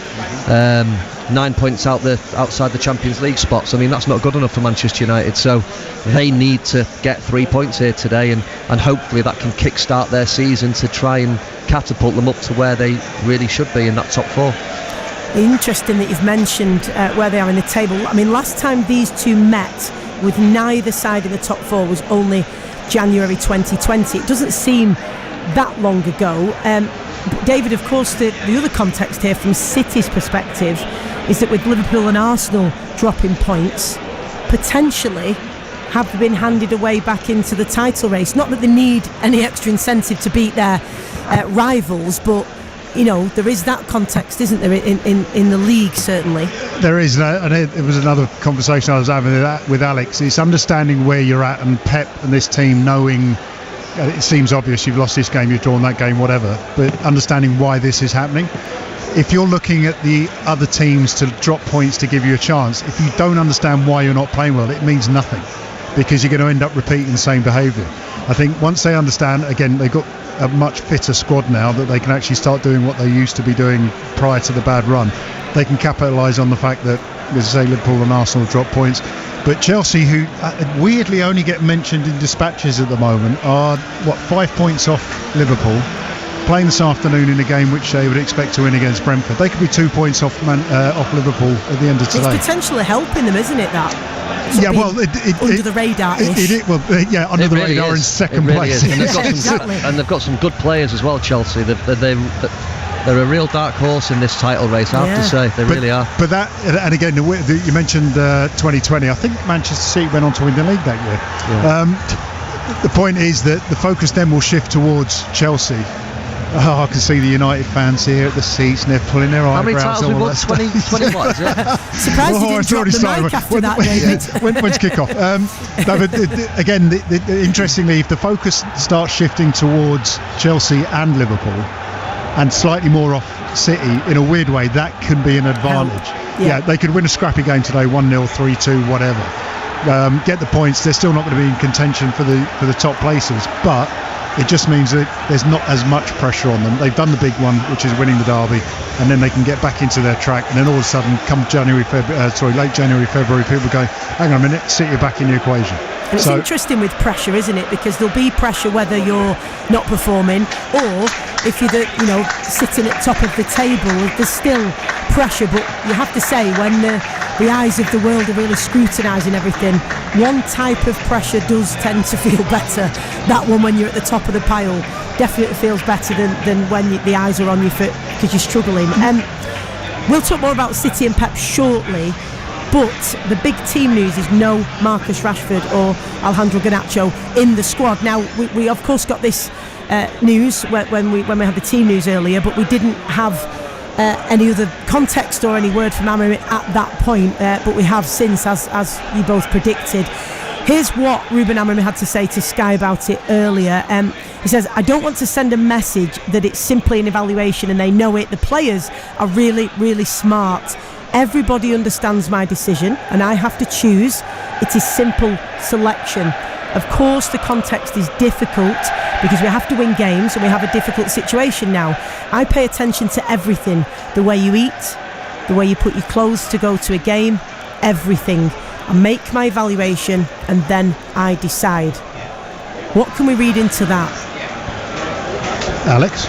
9 points outside the Champions League spots. I mean, that's not good enough for Manchester United, so they need to get 3 points here today, and hopefully that can kickstart their season to try and catapult them up to where they really should be, in that top four. Interesting that you've mentioned where they are in the table. I mean, last time these two met with neither side in the top four was only January 2020. It doesn't seem that long ago. David, of course, the other context here from City's perspective is that with Liverpool and Arsenal dropping points, potentially have been handed away back into the title race. Not that they need any extra incentive to beat their rivals, but there is that context, isn't there, in the league, certainly? There is, and it was another conversation I was having with Alex. It's understanding where you're at, and Pep and this team knowing, it seems obvious you've lost this game, you've drawn that game, whatever, but understanding why this is happening. If you're looking at the other teams to drop points to give you a chance, if you don't understand why you're not playing well, it means nothing, because you're going to end up repeating the same behaviour. I think once they understand, again, they've got a much fitter squad now that they can actually start doing what they used to be doing prior to the bad run. They can capitalise on the fact that, as I say, Liverpool and Arsenal drop points. But Chelsea, who weirdly only get mentioned in dispatches at the moment, are 5 points off Liverpool, playing this afternoon in a game which they would expect to win against Brentford. They could be 2 points off Liverpool at the end of today. It's potentially helping them, isn't it, that? Yeah, well, under the radar-ish. Under the radar in second place. And they've got some good players as well, Chelsea. They're a real dark horse in this title race, I have to say. They really are. But that, and again, you mentioned 2020. I think Manchester City went on to win the league that year. Yeah. The point is that the focus then will shift towards Chelsea. I can see the United fans here at the seats, and they're pulling their eyebrows. How many titles we won? 20 what? Surprised you didn't drop the mic after that, David. When's kick-off? Again, interestingly, if the focus starts shifting towards Chelsea and Liverpool, and slightly more off City, in a weird way, that can be an advantage. Yeah, they could win a scrappy game today, 1-0, 3-2, whatever. Get the points. They're still not going to be in contention for the top places, but it just means that there's not as much pressure on them. They've done the big one, which is winning the derby, and then they can get back into their track. And then all of a sudden, come late January, February, people go, hang on a minute, City are back in the equation. And it's interesting with pressure, isn't it? Because there'll be pressure whether you're not performing or if you're sitting at top of the table. There's still pressure, but you have to say, when the eyes of the world are really scrutinising everything, one type of pressure does tend to feel better. That one, when you're at the top of the pile, definitely feels better than when the eyes are on you because you're struggling. We'll talk more about City and Pep shortly. But the big team news is no Marcus Rashford or Alejandro Garnacho in the squad. Now, we of course got this news when we had the team news earlier, but we didn't have any other context or any word from Amorim at that point. But we have since, as you both predicted. Here's what Ruben Amorim had to say to Sky about it earlier. He says, I don't want to send a message that it's simply an evaluation and they know it. The players are really, really smart. Everybody understands my decision and I have to choose. It is simple selection. Of course, the context is difficult because we have to win games and we have a difficult situation now. I pay attention to everything. The way you eat, the way you put your clothes to go to a game, everything. I make my evaluation and then I decide. What can we read into that? Alex?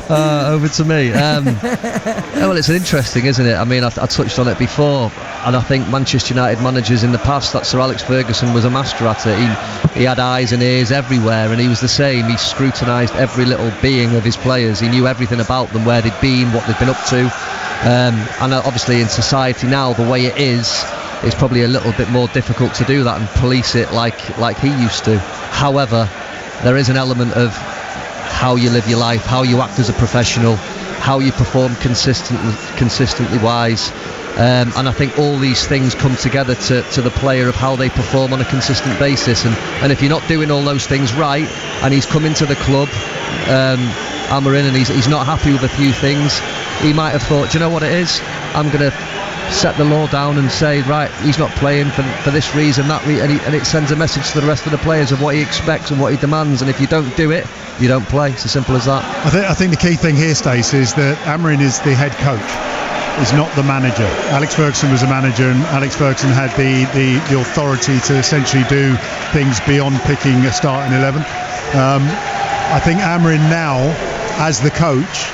Over to me. Well, it's interesting, isn't it? I mean, I touched on it before, and I think Manchester United managers in the past, that Sir Alex Ferguson was a master at it. He had eyes and ears everywhere, and he was the same. He scrutinised every little being of his players. He knew everything about them, where they'd been, what they'd been up to. And obviously in society now, the way it is, it's probably a little bit more difficult to do that and police it like he used to. However, there is an element of how you live your life, how you act as a professional, how you perform consistently wise, and I think all these things come together to the player of how they perform on a consistent basis. And if you're not doing all those things right, and he's come into the club, Amorim, and he's not happy with a few things, he might have thought, do you know what it is? I'm going to set the law down and say, right, he's not playing for this reason, and it sends a message to the rest of the players of what he expects and what he demands, and if you don't do it, you don't play. It's as simple as that. I think the key thing here, Stace, is that Amorim is the head coach, is not the manager. Alex Ferguson was a manager, and Alex Ferguson had the authority to essentially do things beyond picking a starting 11. I think Amorim now, as the coach,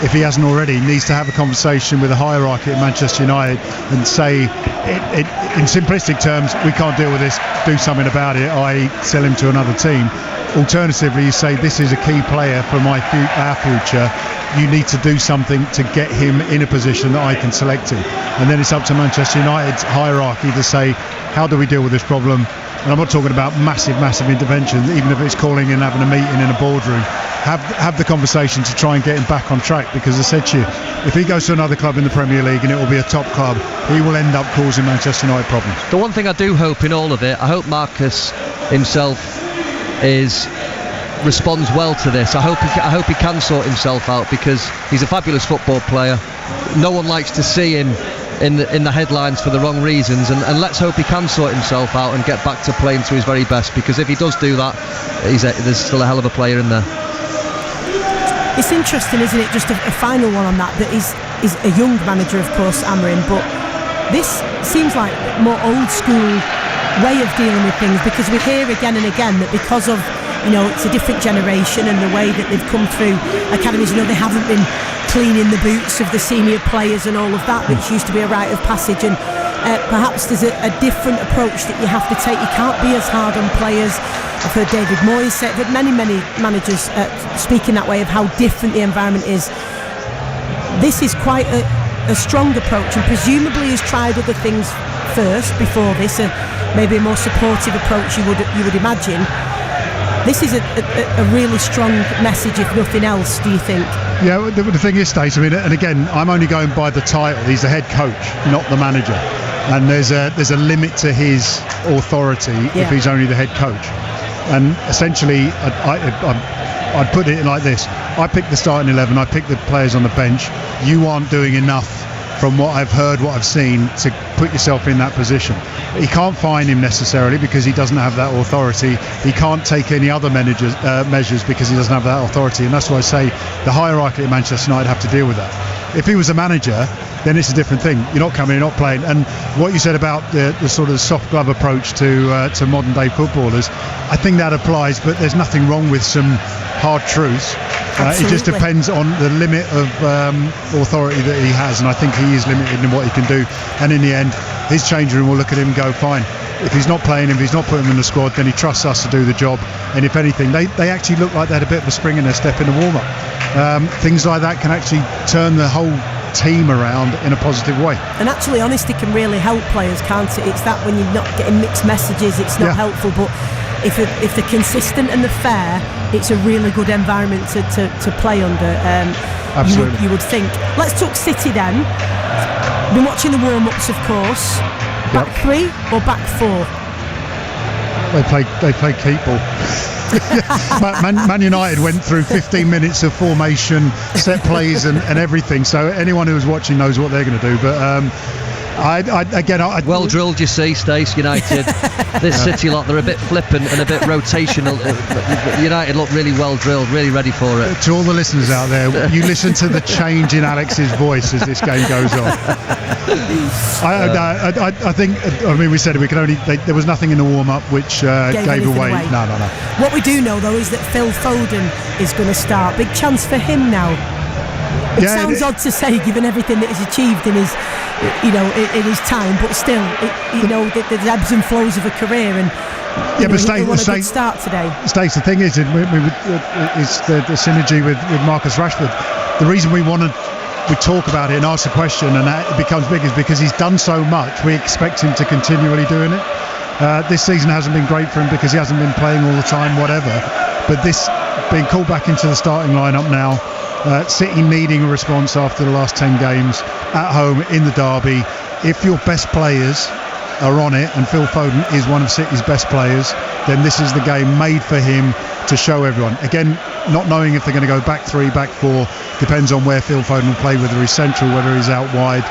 if he hasn't already, needs to have a conversation with the hierarchy at Manchester United and say, in simplistic terms, we can't deal with this, do something about it, i.e. sell him to another team. Alternatively, you say, this is a key player for our future, you need to do something to get him in a position that I can select him. And then it's up to Manchester United's hierarchy to say, how do we deal with this problem? And I'm not talking about massive intervention, even if it's calling and having a meeting in a boardroom. Have the conversation to try and get him back on track, because I said to you, if he goes to another club in the Premier League and it will be a top club, he will end up causing Manchester United problems. The one thing I do hope in all of it, I hope Marcus himself responds well to this. I hope he can sort himself out, because he's a fabulous football player. No one likes to see him in the headlines for the wrong reasons, and let's hope he can sort himself out and get back to playing to his very best, because if he does do that, there's still a hell of a player in there. It's interesting, isn't it, just a final one on that is a young manager, of course, Amorim, but this seems like more old school way of dealing with things, because we hear again and again that because of, it's a different generation and the way that they've come through academies, they haven't been cleaning the boots of the senior players and all of that, which used to be a rite of passage, and perhaps there's a different approach that you have to take. You can't be as hard on players. I've heard David Moyes say, but many managers speaking that way of how different the environment is. This is quite a strong approach, and presumably has tried other things first before this, maybe a more supportive approach you would imagine. This is a really strong message, if nothing else, do you think? Yeah, the thing is, Stace, and again, I'm only going by the title. He's the head coach, not the manager, and there's a limit to his authority if he's only the head coach. And essentially, I'd put it like this: I pick the starting 11, I pick the players on the bench. You aren't doing enough, from what I've heard, what I've seen, to put yourself in that position. He can't fine him necessarily, because he doesn't have that authority. He can't take any other measures because he doesn't have that authority, and that's why I say the hierarchy at Manchester United have to deal with that. If he was a manager, then it's a different thing. You're not coming, you're not playing. And what you said about the sort of soft glove approach to modern day footballers, I think that applies, but there's nothing wrong with some hard truths. It just depends on the limit of authority that he has, and I think he is limited in what he can do. And in the end, his change room will look at him and go, fine, if he's not playing him, if he's not putting him in the squad, then he trusts us to do the job. And if anything, they actually look like they had a bit of a spring in their step in the warm-up. Things like that can actually turn the whole team around in a positive way. And actually, honesty can really help players, can't it? It's that when you're not getting mixed messages, it's not helpful, but if they're consistent and they're fair, it's a really good environment to play under. Absolutely. You would think. Let's talk City then. Been watching the warm-ups, of course. Back three or back four? They play keep ball. Man United went through 15 minutes of formation, set plays and everything, so anyone who's watching knows what they're going to do, but well drilled, you see, Stace. United, this City lot, they're a bit flippant and a bit rotational. United look really well drilled, really ready for it. To all the listeners out there, you listen to the change in Alex's voice as this game goes on. I think, we said it, there was nothing in the warm-up which gave away. No. What we do know, though, is that Phil Foden is going to start. Big chance for him now. It sounds odd to say, given everything that he's achieved in his, in his time, but still, there's ebbs and flows of a career, and he won a good start today. Stace, the thing is, it's the synergy with Marcus Rashford. The reason we talk about it and ask the question, and that it becomes big, is because he's done so much. We expect him to continually doing it. This season hasn't been great for him because he hasn't been playing all the time, whatever. But this being called back into the starting lineup now. City needing a response after the last 10 games at home in the derby. If your best players are on it, and Phil Foden is one of City's best players, then this is the game made for him to show everyone. Again, not knowing if they're going to go back three, back four, depends on where Phil Foden will play, whether he's central, whether he's out wide.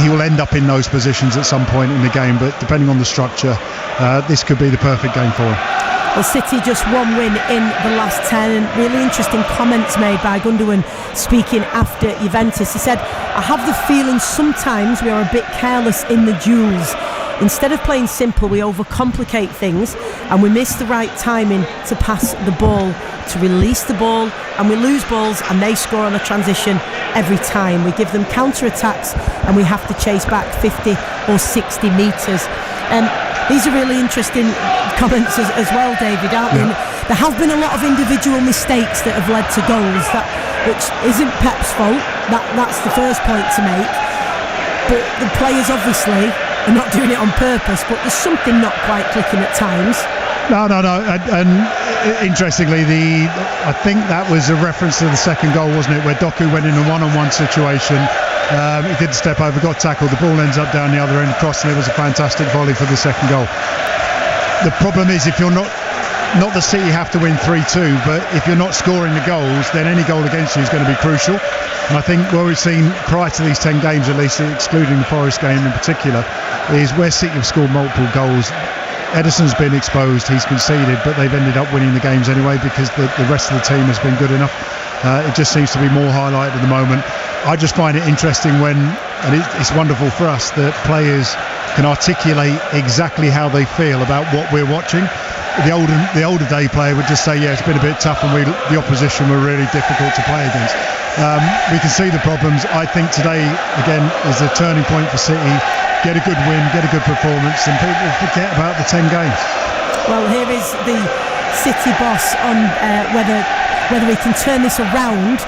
He will end up in those positions at some point in the game, but depending on the structure, this could be the perfect game for him. Well, City just one win in the last 10, and really interesting comments made by Gundogan speaking after Juventus. He said, I have the feeling sometimes we are a bit careless in the duels. Instead of playing simple, we overcomplicate things and we miss the right timing to pass the ball, to release the ball, and we lose balls and they score on a transition every time. We give them counter-attacks and we have to chase back 50 or 60 metres. These are really interesting comments as well, David, aren't they? There have been a lot of individual mistakes that have led to goals, which isn't Pep's fault. That's the first point to make. But the players obviously are not doing it on purpose, but there's something not quite clicking at times. No. And interestingly, I think that was a reference to the second goal, wasn't it, where Doku went in a one-on-one situation. He didn't step over, got tackled. The ball ends up down the other end, crossed, and it was a fantastic volley for the second goal. The problem is, if you're not the City have to win 3-2, but if you're not scoring the goals, then any goal against you is going to be crucial. And I think what we've seen prior to these 10 games, at least excluding the Forest game in particular, is where City have scored multiple goals. Ederson's been exposed, he's conceded, but they've ended up winning the games anyway because the rest of the team has been good enough. It just seems to be more highlighted at the moment. I just find it interesting and it's wonderful for us that players can articulate exactly how they feel about what we're watching. The older day player would just say, yeah, it's been a bit tough and the opposition were really difficult to play against. We can see the problems. I think today, again, is a turning point for City. Get a good win, get a good performance, and people forget about the 10 games. Well, here is the City boss on whether he can turn this around,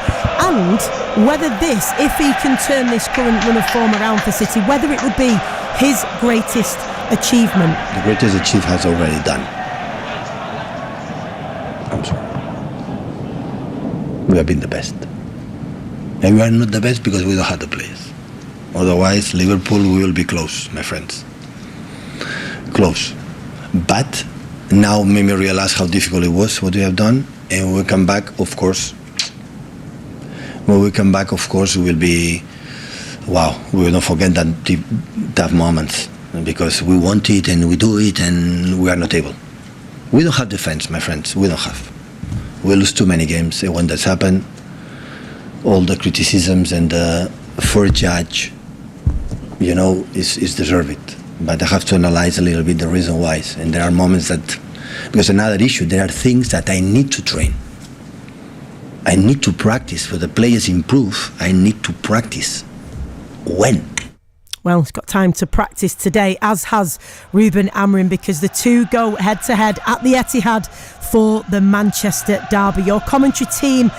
and whether if he can turn this current run of form around for City, whether it would be his greatest achievement. The greatest achievement has already done. I'm sorry. We have been the best. And we are not the best because we don't have the players. Otherwise, Liverpool will be close, my friends. Close. But now made me realize how difficult it was, what we have done. And when we come back, of course, we will be, wow, we will not forget that tough moments. Because we want it and we do it and we are not able. We don't have defense, my friends. We don't have. We lose too many games. And when that's happened, all the criticisms and the first judge, is deserve it. But I have to analyze a little bit the reason why. And there are moments that, because another issue, there are things that I need to train. I need to practice. For the players improve, I need to practice. When? Well, he's got time to practice today, as has Ruben Amorim, because the two go head-to-head at the Etihad for the Manchester derby. Your commentary team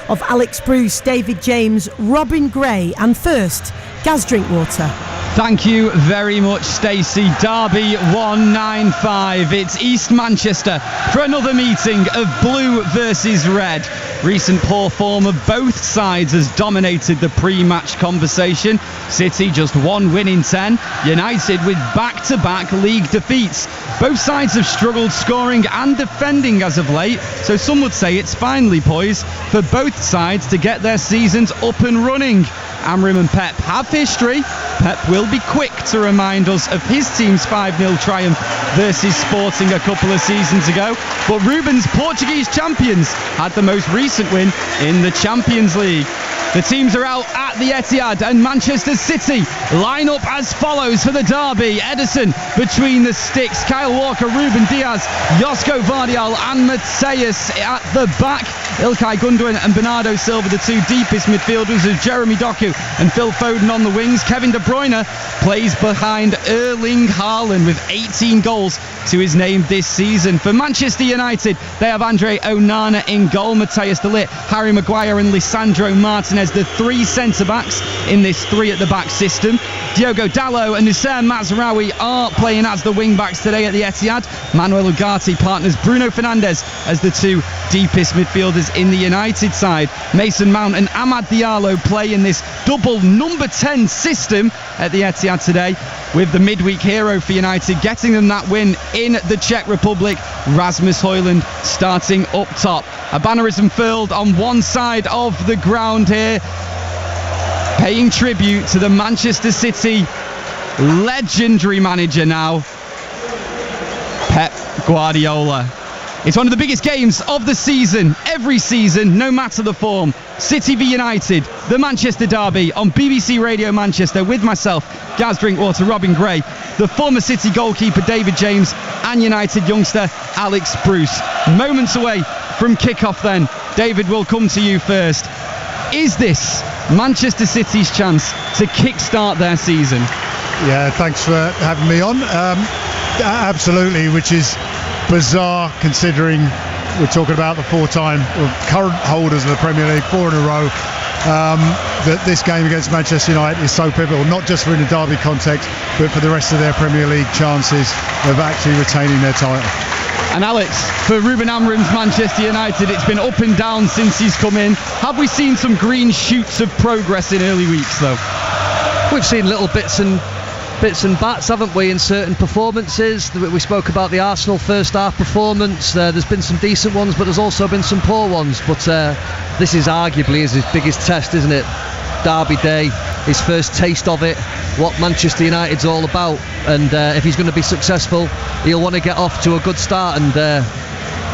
of Alex Bruce, David James, Robin Gray, and first, Gaz Drinkwater. Thank you very much, Stacey. Derby 195. It's East Manchester for another meeting of blue versus red. Recent poor form of both sides has dominated the pre-match conversation. City just one win in 10. United with back-to-back league defeats. Both sides have struggled scoring and defending as of late, so some would say it's finally poised for both sides to get their seasons up and running. Amorim and Pep have history. Pep will be quick to remind us of his team's 5-0 triumph versus Sporting a couple of seasons ago. But Ruben's Portuguese champions had the most recent win in the Champions League. The teams are out at the Etihad, and Manchester City line up as follows for the derby. Ederson between the sticks, Kyle Walker, Ruben Diaz, Josko Vardiol and Mateus at the back. Ilkay Gundogan and Bernardo Silva, the two deepest midfielders, as Jeremy Doku and Phil Foden on the wings. Kevin De Bruyne plays behind Erling Haaland with 18 goals to his name this season. For Manchester United, they have Andre Onana in goal, Matthias de Ligt, Harry Maguire and Lisandro Martinez, the three centre-backs in this three-at-the-back system. Diogo Dalot and Noussair Mazraoui are playing as the wing-backs today at the Etihad. Manuel Ugarte partners Bruno Fernandes as the two deepest midfielders in the United side. Mason Mount and Amad Diallo play in this double number 10 system at the Etihad today, with the midweek hero for United getting them that win in the Czech Republic, Rasmus Højlund, starting up top. A banner is unfurled on one side of the ground here, paying tribute to the Manchester City legendary manager now, Pep Guardiola. It's one of the biggest games of the season, every season, no matter the form. City v United, the Manchester derby on BBC Radio Manchester with myself, Gaz Drinkwater, Robin Gray, the former City goalkeeper David James and United youngster Alex Bruce. Moments away from kick-off then. David, we'll come to you first. Is this Manchester City's chance to kick-start their season? Yeah, thanks for having me on. Absolutely, which is bizarre considering we're talking about the four-time current holders of the Premier League, 4 in a row. That this game against Manchester United is so pivotal, not just for in the derby context, but for the rest of their Premier League chances of actually retaining their title. And Alex, for Ruben Amorim's Manchester United, it's been up and down since he's come in. Have we seen some green shoots of progress in early weeks, though? We've seen little bits and bats, haven't we, in certain performances. We spoke about the Arsenal first half performance. There's been some decent ones, but there's also been some poor ones. But this is arguably his biggest test, isn't it? Derby day, his first taste of it, what Manchester United's all about. And if he's going to be successful, he'll want to get off to a good start. And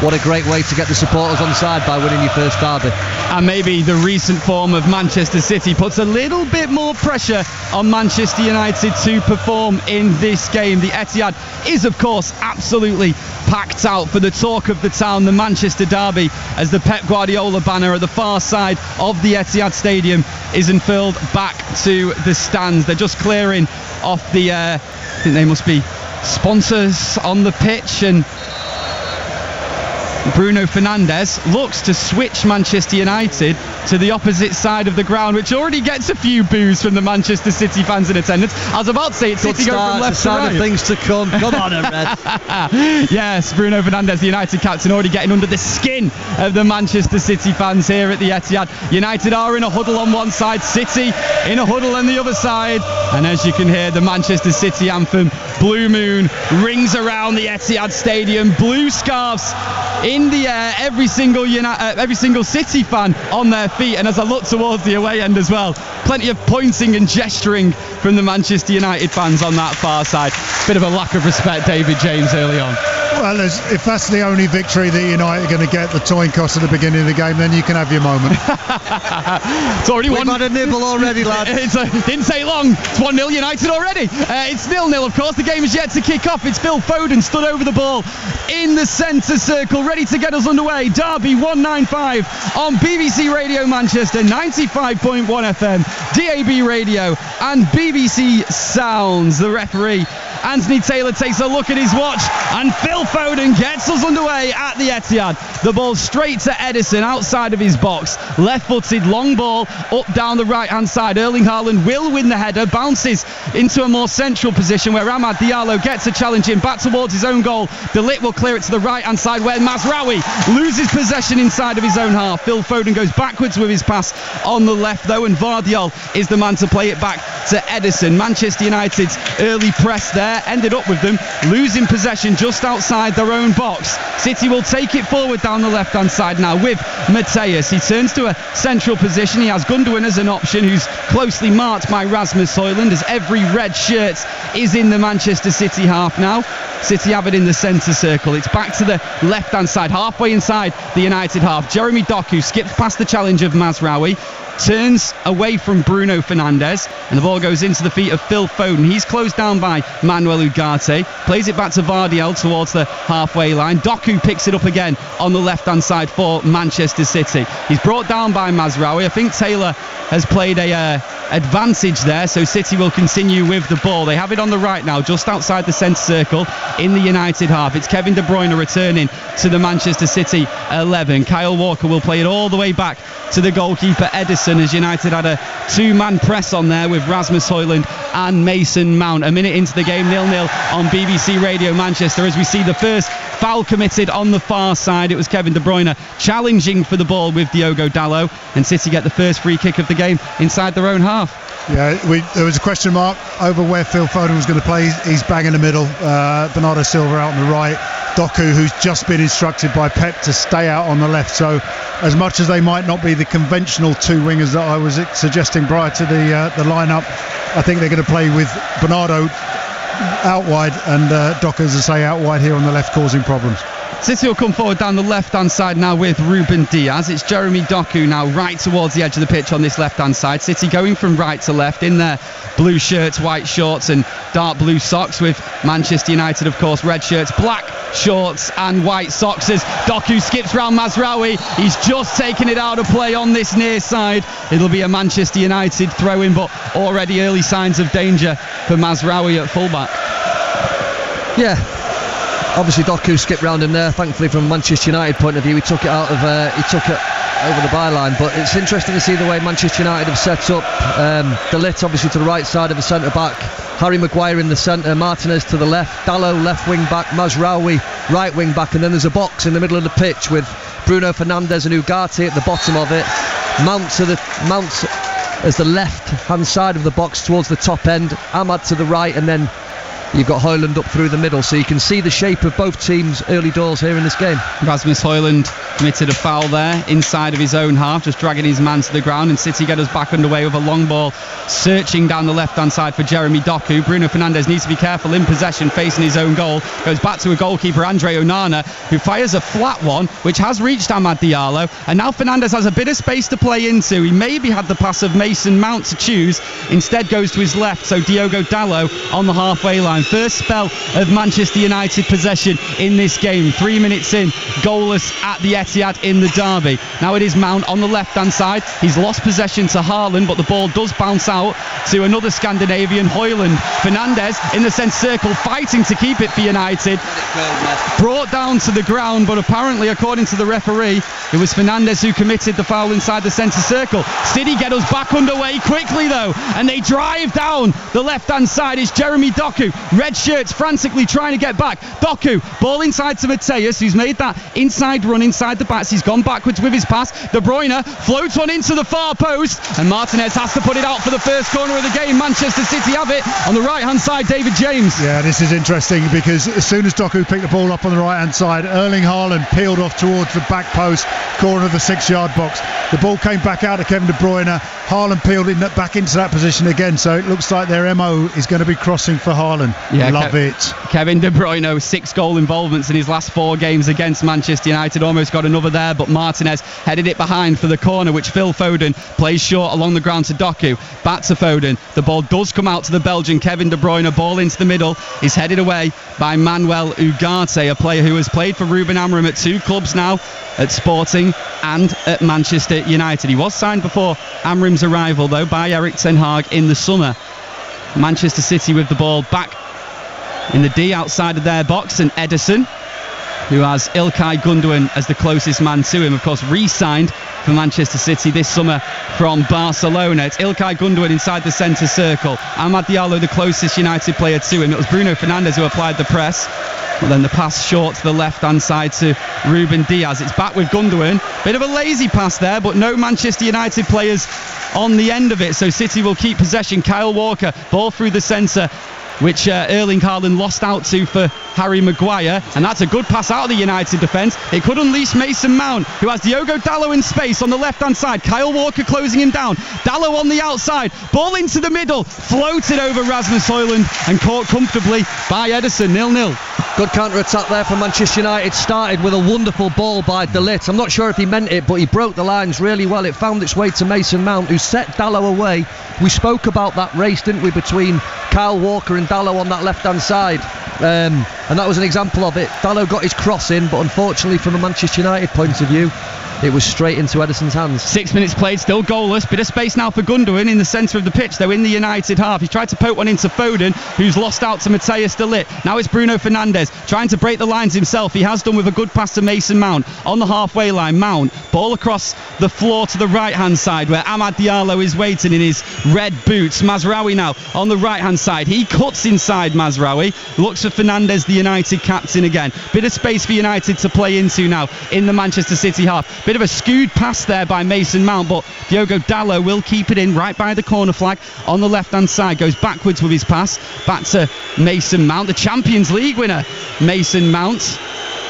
what a great way to get the supporters on side by winning your first derby. And maybe the recent form of Manchester City puts a little bit more pressure on Manchester United to perform in this game. The Etihad is, of course, absolutely packed out for the talk of the town, the Manchester derby, as the Pep Guardiola banner at the far side of the Etihad Stadium is unfurled back to the stands. They're just clearing off the, I think they must be sponsors on the pitch, and Bruno Fernandes looks to switch Manchester United to the opposite side of the ground, which already gets a few boos from the Manchester City fans in attendance. I was about to say it's City going from left to right. Of things to come. Come on, Red. Yes, Bruno Fernandes, the United captain, already getting under the skin of the Manchester City fans here at the Etihad. United are in a huddle on one side, City in a huddle on the other side. And as you can hear, the Manchester City anthem, Blue Moon, rings around the Etihad Stadium. Blue scarves in the air, every single City fan on their feet. And as I look towards the away end as well, plenty of pointing and gesturing from the Manchester United fans on that far side. Bit of a lack of respect, David James, early on. Well, if that's the only victory that United are going to get, the toying cost at the beginning of the game, then you can have your moment. It's already We've had a nibble already, lad. Didn't take long. It's 1-0 United already. It's 0-0, of course. The game is yet to kick off. It's Phil Foden stood over the ball in the centre circle, ready to get us underway. Derby 195 on BBC Radio Manchester, 95.1 FM, DAB Radio and BBC Sounds. The referee, Anthony Taylor, takes a look at his watch, and Phil Foden gets us underway at the Etihad. The ball straight to Edison outside of his box. Left-footed, long ball up down the right-hand side. Erling Haaland will win the header, bounces into a more central position where Amad Diallo gets a challenge in back towards his own goal. De Ligt will clear it to the right-hand side where Mazraoui loses possession inside of his own half. Phil Foden goes backwards with his pass on the left though, and Vardiol is the man to play it back to Edison. Manchester United's early press there ended up with them losing possession just outside their own box. City will take it forward down the left hand side now with Mateus. He turns to a central position. He has Gundogan as an option, who's closely marked by Rasmus Højlund, as every red shirt is in the Manchester City half now. City have it in the centre circle. It's back to the left hand side, halfway inside the United half. Jeremy Doku skips past the challenge of Mazraoui, turns away from Bruno Fernandes, and the ball goes into the feet of Phil Foden. He's closed down by Manuel Ugarte, plays it back to Vardiol towards the halfway line. Doku picks it up again on the left hand side for Manchester City. He's brought down by Mazraoui. I think Taylor has played a advantage there, so City will continue with the ball. They have it on the right now, just outside the centre circle in the United half. It's Kevin De Bruyne returning to the Manchester City 11. Kyle Walker will play it all the way back to the goalkeeper Edison, as United had a two-man press on there with Rasmus Højlund and Mason Mount. A minute into the game, 0-0 on BBC Radio Manchester, as we see the first foul committed on the far side. It was Kevin De Bruyne challenging for the ball with Diogo Dalot, and City get the first free kick of the game inside their own half. Yeah, there was a question mark over where Phil Foden was going to play. He's bang in the middle. Bernardo Silva out on the right. Doku, who's just been instructed by Pep to stay out on the left. So as much as they might not be the conventional two wingers that I was suggesting prior to the lineup, I think they're going to play with Bernardo out wide and Doku, as I say, out wide here on the left, causing problems. City will come forward down the left-hand side now with Ruben Diaz. It's Jeremy Doku now right towards the edge of the pitch on this left-hand side. City going from right to left in their blue shirts, white shorts and dark blue socks, with Manchester United, of course, red shirts, black shorts and white socks, as Doku skips round Mazraoui. He's just taken it out of play on this near side. It'll be a Manchester United throw-in, but already early signs of danger for Mazraoui at fullback. Yeah, obviously Doku skipped round him there. Thankfully, from a Manchester United point of view, he took it over the byline. But it's interesting to see the way Manchester United have set up. De Ligt obviously to the right side of the centre back, Harry Maguire in the centre, Martinez to the left, Dalot left wing back, Mazraoui right wing back, and then there's a box in the middle of the pitch with Bruno Fernandes and Ugarte at the bottom of it. Mount as the left hand side of the box towards the top end, Ahmad to the right, and then you've got Højlund up through the middle, so you can see the shape of both teams early doors here in this game. Rasmus Højlund committed a foul there inside of his own half, just dragging his man to the ground, and City get us back underway with a long ball searching down the left hand side for Jeremy Doku. Bruno Fernandes needs to be careful in possession, facing his own goal, goes back to a goalkeeper, Andre Onana, who fires a flat one which has reached Amad Diallo, and now Fernandes has a bit of space to play into. He maybe had the pass of Mason Mount to choose, instead goes to his left, so Diogo Dalot on the halfway line. First spell of Manchester United possession in this game, 3 minutes in, goalless at the Etihad in the derby. Now it is Mount on the left hand side. He's lost possession to Haaland, but the ball does bounce out to another Scandinavian, Højlund. Fernandes in the centre circle, fighting to keep it for United, brought down to the ground, but apparently, according to the referee, it was Fernandes who committed the foul inside the centre circle. City get us back underway quickly though, and they drive down the left hand side. It's Jeremy Doku, red shirts frantically trying to get back. Doku, ball inside to Mateus, who's made that inside run inside the backs. He's gone backwards with his pass. De Bruyne floats one into the far post, and Martinez has to put it out for the first corner of the game. Manchester City have it on the right hand side. David James. Yeah, this is interesting because as soon as Doku picked the ball up on the right hand side, Erling Haaland peeled off towards the back post corner of the 6-yard box. The ball came back out to Kevin De Bruyne. Haaland peeled it back into that position again, so it looks like their MO is going to be crossing for Haaland. Yeah, love it. Kevin De Bruyne, 6 goal involvements in his last 4 games against Manchester United. Almost got another there, but Martinez headed it behind for the corner, which Phil Foden plays short along the ground to Doku. Back to Foden. The ball does come out to the Belgian Kevin De Bruyne. Ball into the middle is headed away by Manuel Ugarte, a player who has played for Ruben Amorim at 2 clubs now, at Sporting and at Manchester United. He was signed before Amorim's arrival though by Erik ten Hag in the summer. Manchester City with the ball back in the D outside of their box, and Ederson, who has İlkay Gundogan as the closest man to him, of course re-signed for Manchester City this summer from Barcelona. It's İlkay Gundogan inside the centre circle. Amad Diallo, the closest United player to him. It was Bruno Fernandes who applied the press, but then the pass short to the left hand side to Ruben Diaz. It's back with Gundogan. Bit of a lazy pass there, but no Manchester United players on the end of it, so City will keep possession. Kyle Walker, ball through the centre, which Erling Haaland lost out to for Harry Maguire, and that's a good pass out of the United defence. It could unleash Mason Mount, who has Diogo Dalot in space on the left hand side. Kyle Walker closing him down. Dalot on the outside, ball into the middle, floated over Rasmus Højlund and caught comfortably by Ederson. 0-0. Good counter-attack there for Manchester United. Started with a wonderful ball by De Ligt. I'm not sure if he meant it, but he broke the lines really well. It found its way to Mason Mount, who set Dalot away. We spoke about that race, didn't we, between Kyle Walker and Dalot on that left-hand side. And that was an example of it. Dalot got his cross in, but unfortunately from a Manchester United point of view, it was straight into Ederson's hands. 6 minutes played, still goalless. Bit of space now for Gundogan in the centre of the pitch, though, in the United half. He tried to poke one into Foden, who's lost out to Mateus De Ligt. Now it's Bruno Fernandes trying to break the lines himself. He has done with a good pass to Mason Mount on the halfway line. Mount, ball across the floor to the right-hand side where Amad Diallo is waiting in his red boots. Mazraoui now on the right-hand side. He cuts inside Mazraoui. Looks for Fernandes, the United captain again. Bit of space for United to play into now in the Manchester City half. Bit of a skewed pass there by Mason Mount, but Diogo Dalot will keep it in right by the corner flag on the left-hand side. Goes backwards with his pass. Back to Mason Mount, the Champions League winner, Mason Mount.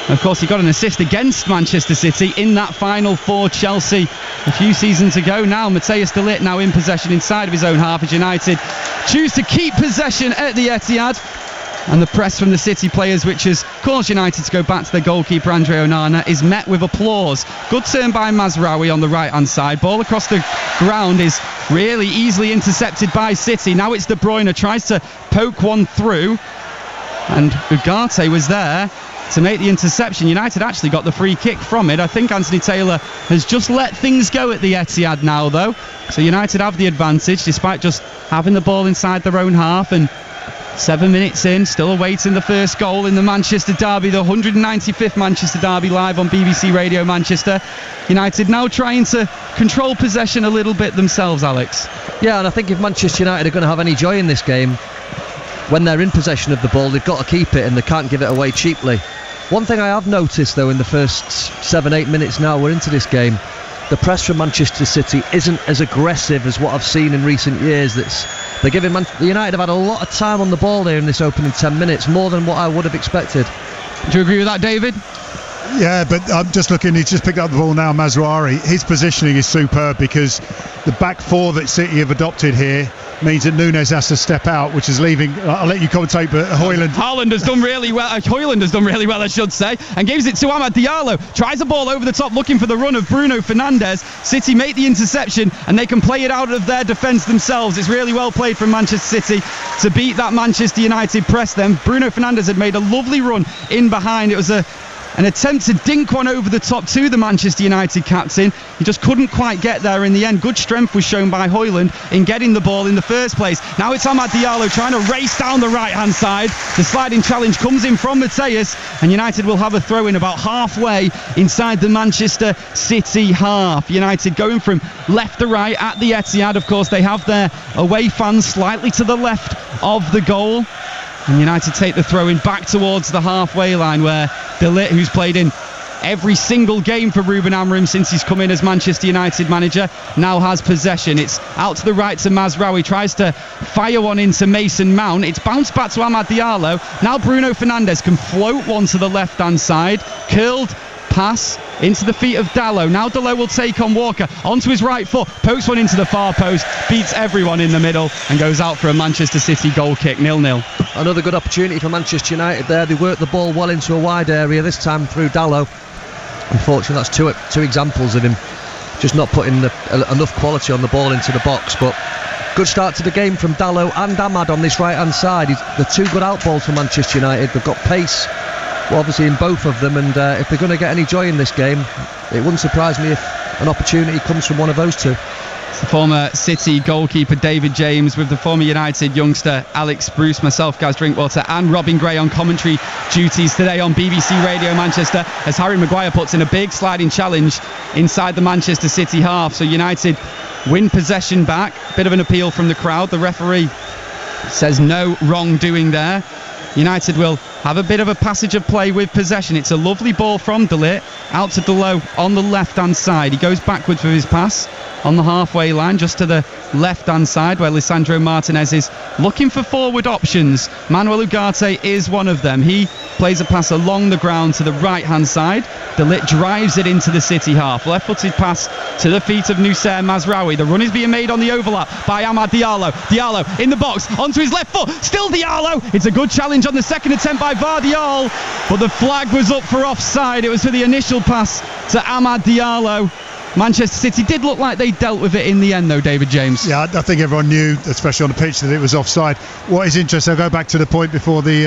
Of course, he got an assist against Manchester City in that final for Chelsea a few seasons ago. Now Mateus De Ligt now in possession inside of his own half as United choose to keep possession at the Etihad. And the press from the City players, which has caused United to go back to their goalkeeper Andre Onana, is met with applause. Good turn by Mazraoui on the right-hand side. Ball across the ground is really easily intercepted by City. Now it's De Bruyne, tries to poke one through, and Ugarte was there to make the interception. United actually got the free kick from it. I think Anthony Taylor has just let things go at the Etihad now, though. So United have the advantage, despite just having the ball inside their own half. And 7 minutes in, still awaiting the first goal in the Manchester derby, the 195th Manchester derby, live on BBC Radio Manchester. United now trying to control possession a little bit themselves, Alex. Yeah, and I think if Manchester United are going to have any joy in this game, when they're in possession of the ball, they've got to keep it and they can't give it away cheaply. One thing I have noticed, though, in the first 7-8 minutes now we're into this game, the press from Manchester City isn't as aggressive as what I've seen in recent years. They're giving United have had a lot of time on the ball there in this opening 10 minutes, more than what I would have expected. Do you agree with that, David? Yeah, but I'm just looking, he's just picked up the ball now, Mazraoui. His positioning is superb because the back four that City have adopted here means that Núñez has to step out, which is leaving, I'll let you commentate, but Højlund. Haaland has done really well, Højlund has done really well, I should say, and gives it to Amad Diallo. Tries the ball over the top, looking for the run of Bruno Fernandes. City make the interception, and they can play it out of their defence themselves. It's really well played from Manchester City to beat that Manchester United press then. Bruno Fernandes had made a lovely run in behind. It was an attempt to dink one over the top to the Manchester United captain. He just couldn't quite get there in the end. Good strength was shown by Højlund in getting the ball in the first place. Now it's Amad Diallo trying to race down the right-hand side. The sliding challenge comes in from Mateus, and United will have a throw-in about halfway inside the Manchester City half. United going from left to right at the Etihad. Of course, they have their away fans slightly to the left of the goal. And United take the throw-in back towards the halfway line, where De Ligt, who's played in every single game for Ruben Amorim since he's come in as Manchester United manager, now has possession. It's out to the right to Mazraoui, tries to fire one into Mason Mount. It's bounced back to Amad Diallo. Now Bruno Fernandes can float one to the left-hand side. Curled pass into the feet of Dalot. Now Dalot will take on Walker onto his right foot, pokes one into the far post, beats everyone in the middle and goes out for a Manchester City goal kick. 0-0. Another good opportunity for Manchester United there. They worked the ball well into a wide area, this time through Dalot. Unfortunately, that's two examples of him just not putting enough quality on the ball into the box. But good start to the game from Dalot and Amad on this right hand side. They're two good outballs for Manchester United. They've got pace, well, obviously, in both of them, and if they're going to get any joy in this game, it wouldn't surprise me if an opportunity comes from one of those two. It's the former City goalkeeper David James with the former United youngster Alex Bruce, myself, Gaz Drinkwater, and Robin Gray on commentary duties today on BBC Radio Manchester, as Harry Maguire puts in a big sliding challenge inside the Manchester City half. So United win possession back. Bit of an appeal from the crowd. The referee says no wrongdoing there. United will have a bit of a passage of play with possession. It's a lovely ball from De Ligt out to Dalot on the left-hand side. He goes backwards with his pass on the halfway line, just to the left-hand side, where Lisandro Martinez is looking for forward options. Manuel Ugarte is one of them. He plays a pass along the ground to the right-hand side. De Ligt drives it into the City half. Left-footed pass to the feet of Noussair Mazraoui. The run is being made on the overlap by Amad Diallo. Diallo in the box, onto his left foot. Still Diallo. It's a good challenge on the second attempt by Vardiol, but the flag was up for offside. It was for the initial pass to Amad Diallo. Manchester City did look like they dealt with it in the end, though, David James. Yeah, I think everyone knew, especially on the pitch, that it was offside. What is interesting, I'll go back to the point before the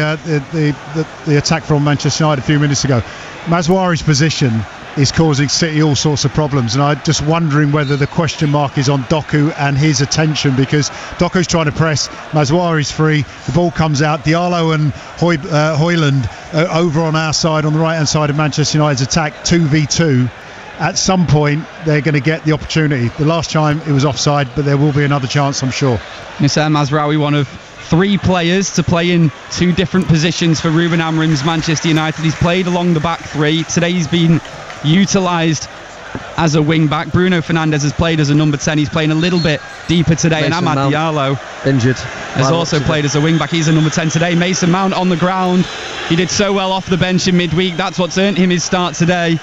attack from Manchester United a few minutes ago. Mazraoui's position is causing City all sorts of problems, and I'm just wondering whether the question mark is on Doku and his attention, because Doku's trying to press, Mazraoui's free, the ball comes out, Diallo and Højlund over on our side, on the right hand side of Manchester United's attack, 2v2. At some point they're going to get the opportunity. The last time it was offside, but there will be another chance, I'm sure. Noussair Mazraoui, one of three players to play in two different positions for Ruben Amorim's Manchester United. He's played along the back three. Today he's been utilised as a wing back. Bruno Fernandes has played as a number 10. He's playing a little bit deeper today. Mason and Amad Diallo injured has also played as a wing back. He's a number 10 today. Mason Mount on the ground. He did so well off the bench in midweek. That's what's earned him his start today.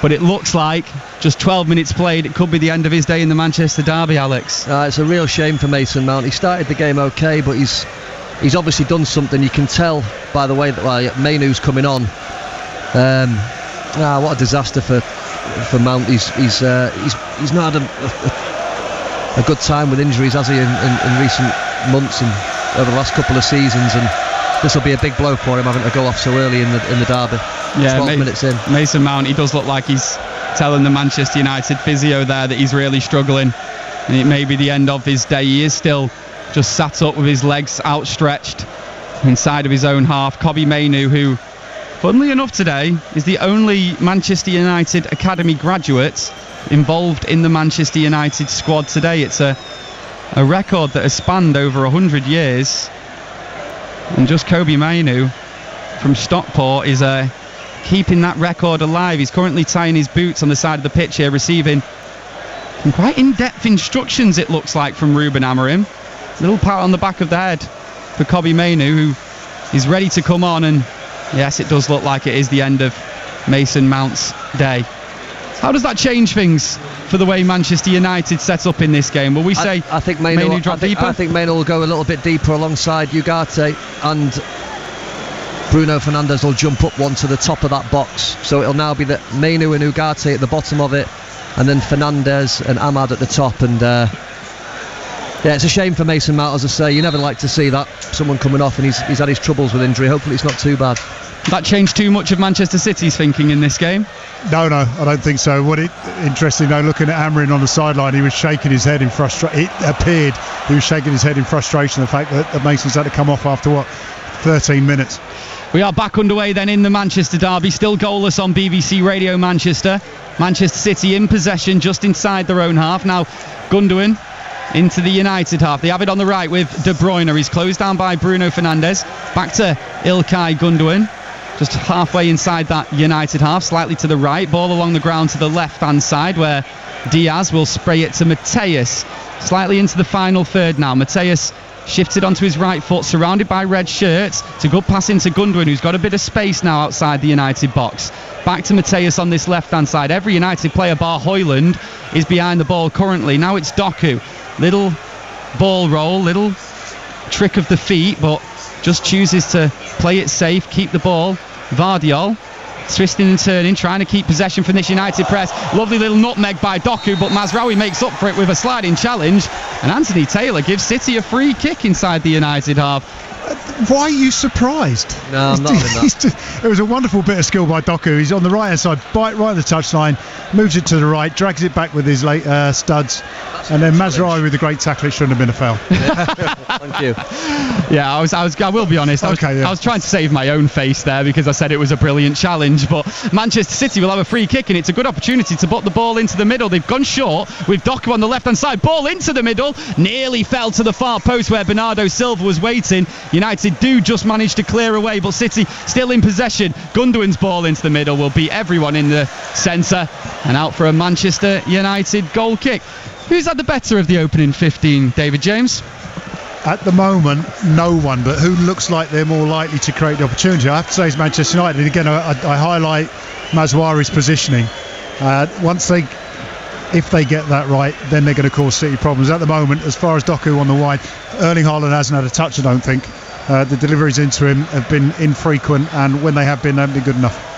But it looks like just 12 minutes played, it could be the end of his day in the Manchester derby, Alex. It's a real shame for Mason Mount. He started the game okay, but he's he's obviously done something. You can tell by the way that Mainoo's coming on. What a disaster for Mount. He's not had a good time with injuries, has he, in recent months and over the last couple of seasons, and this will be a big blow for him having to go off so early in the derby. 12 minutes in. Mason Mount, he does look like he's telling the Manchester United physio there that he's really struggling, and it may be the end of his day. He is still just sat up with his legs outstretched inside of his own half. Kobbie Mainoo, who, funnily enough today, is the only Manchester United Academy graduate involved in the Manchester United squad today. It's a record that has spanned over 100 years, and just Kobbie Mainoo from Stockport is keeping that record alive. He's currently tying his boots on the side of the pitch here, receiving some quite in-depth instructions, it looks like, from Ruben Amorim. Little pat on the back of the head for Kobbie Mainoo, who is ready to come on, and yes, it does look like it is the end of Mason Mount's day. How does that change things for the way Manchester United set up in this game? Will we say I think Mainoo drop deeper? I think Mainoo will go a little bit deeper alongside Ugarte, and Bruno Fernandes will jump up one to the top of that box. So it'll now be that Mainoo and Ugarte at the bottom of it, and then Fernandes and Amad at the top. And it's a shame for Mason Mount, as I say. You never like to see that, someone coming off, and he's had his troubles with injury. Hopefully it's not too bad. That changed too much of Manchester City's thinking in this game? No, I don't think so. Interesting though, looking at Amorim on the sideline, he was shaking his head in frustration. It appeared he was shaking his head in frustration, the fact that Mason's had to come off after 13 minutes. We are back underway then in the Manchester derby, still goalless on BBC Radio Manchester. Manchester City in possession just inside their own half. Now Gundogan into the United half. They have it on the right with De Bruyne. He's closed down by Bruno Fernandes. Back to Ilkay Gundogan. Just halfway inside that United half, slightly to the right. Ball along the ground to the left-hand side, where Diaz will spray it to Mateus. Slightly into the final third now. Mateus shifted onto his right foot, surrounded by red shirts. It's a good pass into Gundogan, who's got a bit of space now outside the United box. Back to Mateus on this left-hand side. Every United player, bar Højlund, is behind the ball currently. Now it's Doku. Little ball roll, little trick of the feet, but just chooses to play it safe, keep the ball. Vardiol twisting and turning, trying to keep possession from this United press. Lovely little nutmeg by Doku, but Mazraoui makes up for it with a sliding challenge, and Anthony Taylor gives City a free kick inside the United half. Why are you surprised? No, I'm not having that. It was a wonderful bit of skill by Doku. He's on the right hand side, right at the touchline, moves it to the right, drags it back with his late studs, and then Mazraoui with a great tackle. It shouldn't have been a foul. Thank you. Yeah, I will be honest. I was trying to save my own face there because I said it was a brilliant challenge, but Manchester City will have a free kick, and it's a good opportunity to put the ball into the middle. They've gone short with Doku on the left hand side. Ball into the middle, nearly fell to the far post where Bernardo Silva was waiting. United do just manage to clear away, but City still in possession. Gundogan's ball into the middle will beat everyone in the centre, and out for a Manchester United goal kick. Who's had the better of the opening 15, David James? At the moment, no one, but who looks like they're more likely to create the opportunity, I have to say, is Manchester United. And again, I highlight Mazraoui's positioning. If they get that right, then they're going to cause City problems. At the moment, as far as Doku on the wide, Erling Haaland hasn't had a touch, I don't think. The deliveries into him have been infrequent, and when they have been, they haven't been good enough.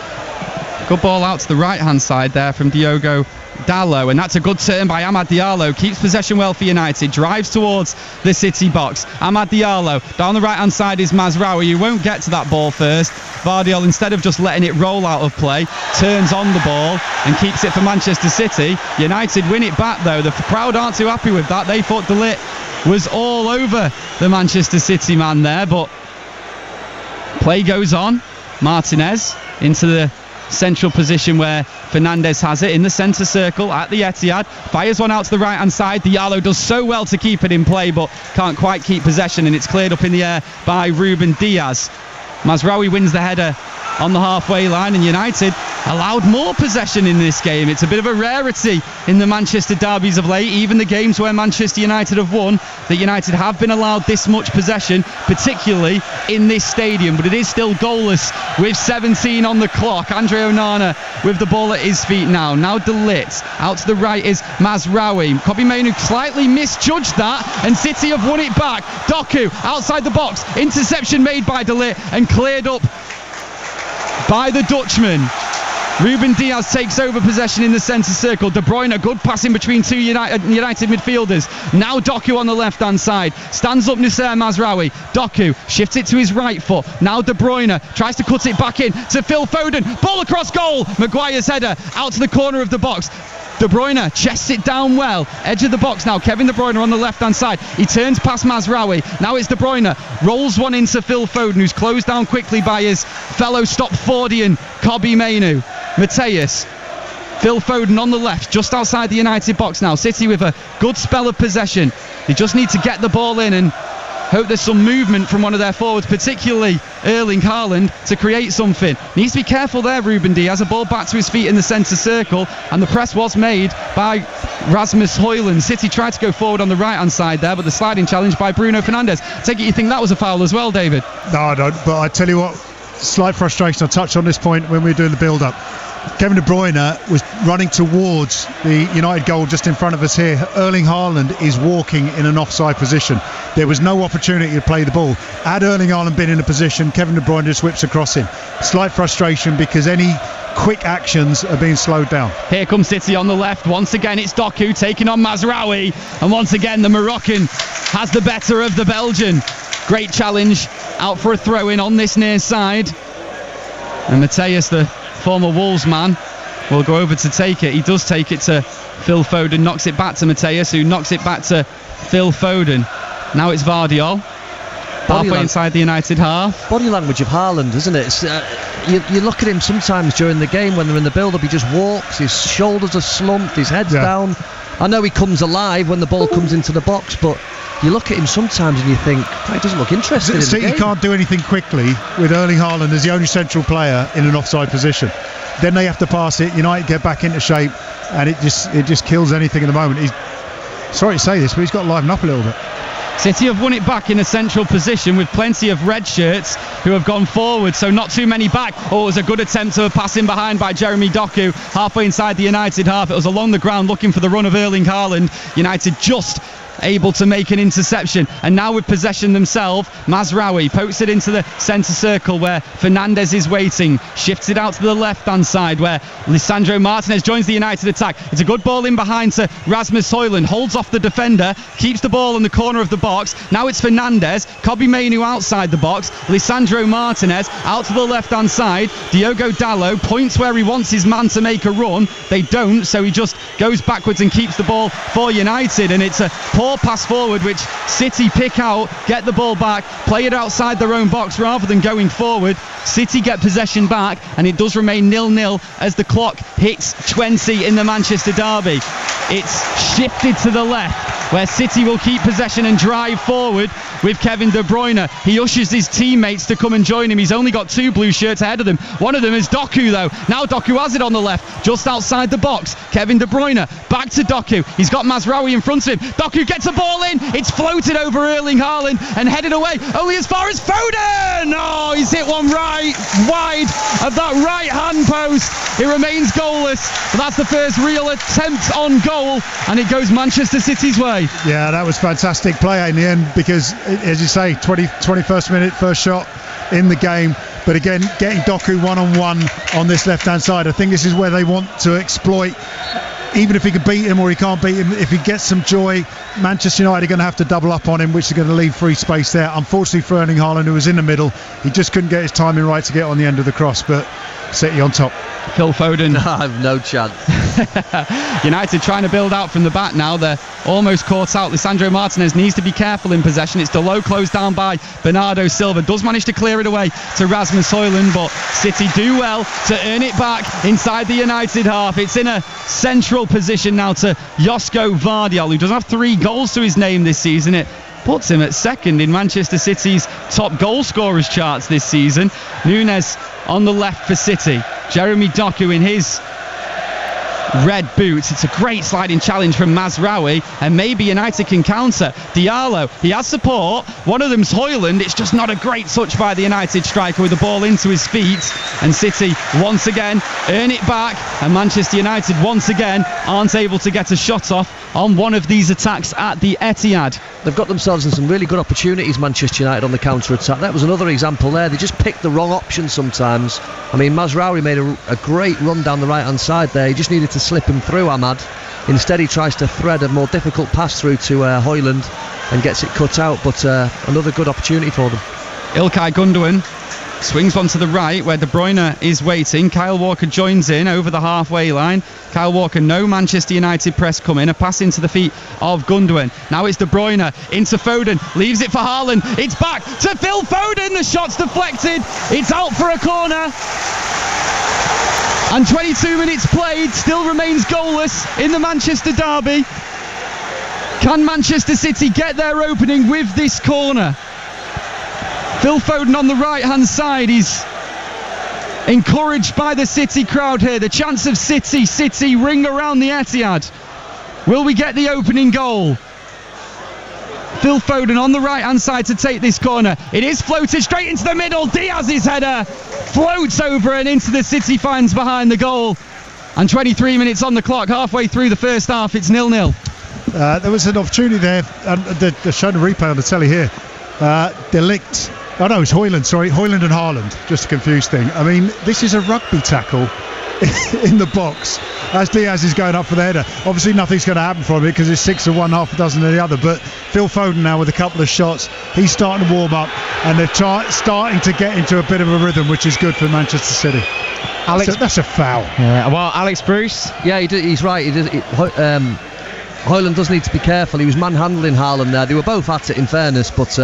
Good ball out to the right-hand side there from Diogo Dalot, and that's a good turn by Amad Diallo. Keeps possession well for United, drives towards the City box. Amad Diallo, down the right-hand side is Mazraoui. You won't get to that ball first. Vardiol, instead of just letting it roll out of play, turns on the ball and keeps it for Manchester City. United win it back though. The crowd aren't too happy with that. They thought De Ligt was all over the Manchester City man there, but play goes on. Martinez into the central position where Fernandes has it in the centre circle at the Etihad, fires one out to the right hand side. Diallo does so well to keep it in play but can't quite keep possession, and it's cleared up in the air by Ruben Diaz. Mazraoui wins the header on the halfway line, and United allowed more possession in this game. It's a bit of a rarity in the Manchester derbies of late. Even the games where Manchester United have won, that United have been allowed this much possession, particularly in this stadium. But it is still goalless with 17 on the clock. Andre Onana with the ball at his feet now. Now De Ligt. Out to the right is Mazraoui. Kobbie Mainoo slightly misjudged that, and City have won it back. Doku outside the box. Interception made by De Ligt and cleared up by the Dutchman. Ruben Diaz takes over possession in the centre circle. De Bruyne, good pass in between two United midfielders. Now Doku on the left-hand side. Stands up Noussair Mazraoui. Doku shifts it to his right foot. Now De Bruyne tries to cut it back in to Phil Foden. Ball across goal. Maguire's header out to the corner of the box. De Bruyne chests it down well. Edge of the box now. Kevin De Bruyne on the left-hand side. He turns past Mazraoui. Now it's De Bruyne. Rolls one into Phil Foden, who's closed down quickly by his fellow Stopfordian Kobbie Mainoo. Mateus. Phil Foden on the left, just outside the United box now. City with a good spell of possession. They just need to get the ball in and hope there's some movement from one of their forwards, particularly Erling Haaland, to create something. Needs to be careful there, Ruben Diaz. A ball back to his feet in the centre circle, and the press was made by Rasmus Højlund. City tried to go forward on the right-hand side there, but the sliding challenge by Bruno Fernandes. Take it you think that was a foul as well, David? No, I don't, but I tell you what, slight frustration. I touched on this point when we were doing the build-up. Kevin De Bruyne was running towards the United goal just in front of us here. Erling Haaland is walking in an offside position. There was no opportunity to play the ball. Had Erling Haaland been in a position, Kevin De Bruyne just whips across him. Slight frustration because any quick actions are being slowed down. Here comes City on the left. Once again it's Doku taking on Mazraoui, and once again the Moroccan has the better of the Belgian. Great challenge out for a throw-in on this near side, and Mateus, the former Wolves man, will go over to take it. He does take it to Phil Foden, knocks it back to Mateus, who knocks it back to Phil Foden. Now it's Vardiol, halfway inside the United half. Body language of Haaland, isn't it? It's, you look at him sometimes during the game when they're in the build-up, he just walks, his shoulders are slumped, his head's down. I know he comes alive when the ball comes into the box, but you look at him sometimes and you think, he doesn't look interested in the game. You can't do anything quickly with Erling Haaland as the only central player in an offside position. Then they have to pass it, United get back into shape, and it just kills anything at the moment. Sorry to say this, but he's got to liven up a little bit. City have won it back in a central position with plenty of red shirts who have gone forward, so not too many back. Oh, it was a good attempt to pass in behind by Jeremy Doku, halfway inside the United half. It was along the ground looking for the run of Erling Haaland. United just able to make an interception, and now with possession themselves, Mazraoui pokes it into the centre circle where Fernandes is waiting, shifts it out to the left hand side where Lisandro Martinez joins the United attack. It's a good ball in behind to Rasmus Højlund, holds off the defender, keeps the ball in the corner of the box. Now it's Fernandes, Kobbie Mainoo outside the box, Lisandro Martinez out to the left hand side. Diogo Dalot points where he wants his man to make a run. They don't, so he just goes backwards and keeps the ball for United, and it's a poor pass forward which City pick out, get the ball back, play it outside their own box rather than going forward. City get possession back, and it does remain 0-0 as the clock hits 20 in the Manchester derby. It's shifted to the left where City will keep possession and drive forward with Kevin De Bruyne. He ushers his teammates to come and join him. He's only got two blue shirts ahead of them. One of them is Doku though. Now Doku has it on the left, just outside the box. Kevin De Bruyne back to Doku. He's got Mazraoui in front of him. Doku gets a ball in. It's floated over Erling Haaland and headed away only as far as Foden. Oh, he's hit one right wide of that right hand post. It remains goalless. But that's the first real attempt on goal, and it goes Manchester City's way. Yeah, that was fantastic play in the end because, as you say, 21st minute, first shot in the game. But again, getting Doku one-on-one on this left-hand side, I think this is where they want to exploit. Even if he can beat him or he can't beat him, if he gets some joy, Manchester United are going to have to double up on him, which is going to leave free space there. Unfortunately for Erling Haaland, who was in the middle, he just couldn't get his timing right to get on the end of the cross, but City on top. Phil Foden. I have no chance. United trying to build out from the back now. They're almost caught out. Lisandro Martinez needs to be careful in possession. It's Dalot closed down by Bernardo Silva. Does manage to clear it away to Rasmus Højlund, but City do well to earn it back inside the United half. It's in a central position now to Josko Vardiol, who doesn't have 3 goals to his name this season. It puts him at second in Manchester City's top goal scorers charts this season. Núñez on the left for City. Jeremy Doku in his red boots. It's a great sliding challenge from Mazraoui, and maybe United can counter. Diallo, he has support. One of them's Højlund. It's just not a great touch by the United striker with the ball into his feet. And City once again earn it back, and Manchester United once again aren't able to get a shot off on one of these attacks at the Etihad. They've got themselves in some really good opportunities, Manchester United, on the counter-attack. That was another example there. They just picked the wrong option sometimes. I mean, Mazraoui made a great run down the right-hand side there. He just needed to slip him through, Ahmad. Instead, he tries to thread a more difficult pass through to Højlund and gets it cut out. But another good opportunity for them. Ilkay Gundogan swings one to the right where De Bruyne is waiting. Kyle Walker joins in over the halfway line. Kyle Walker, no Manchester United press coming. A pass into the feet of Gundogan. Now it's De Bruyne into Foden. Leaves it for Haaland. It's back to Phil Foden. The shot's deflected. It's out for a corner. And 22 minutes played. Still remains goalless in the Manchester derby. Can Manchester City get their opening with this corner? Phil Foden on the right-hand side. He's encouraged by the City crowd here. The chance of City ring around the Etihad. Will we get the opening goal? Phil Foden on the right-hand side to take this corner. It is floated straight into the middle. Diaz's header floats over and into the City fans behind the goal. And 23 minutes on the clock, halfway through the first half. It's 0-0. There was an opportunity there. They're showing a replay on the telly here. De Ligt. Oh no, it's Højlund, sorry. Højlund and Haaland, just to confuse things. I mean, this is a rugby tackle in the box as Diaz is going up for the header. Obviously nothing's going to happen from it because it's 6 of one, half a dozen of the other, but Phil Foden now with a couple of shots, he's starting to warm up and they're starting to get into a bit of a rhythm, which is good for Manchester City. That's a foul. Yeah, well, Alex Bruce? Yeah, he's right. Højlund does need to be careful. He was manhandling Haaland there. They were both at it, in fairness, but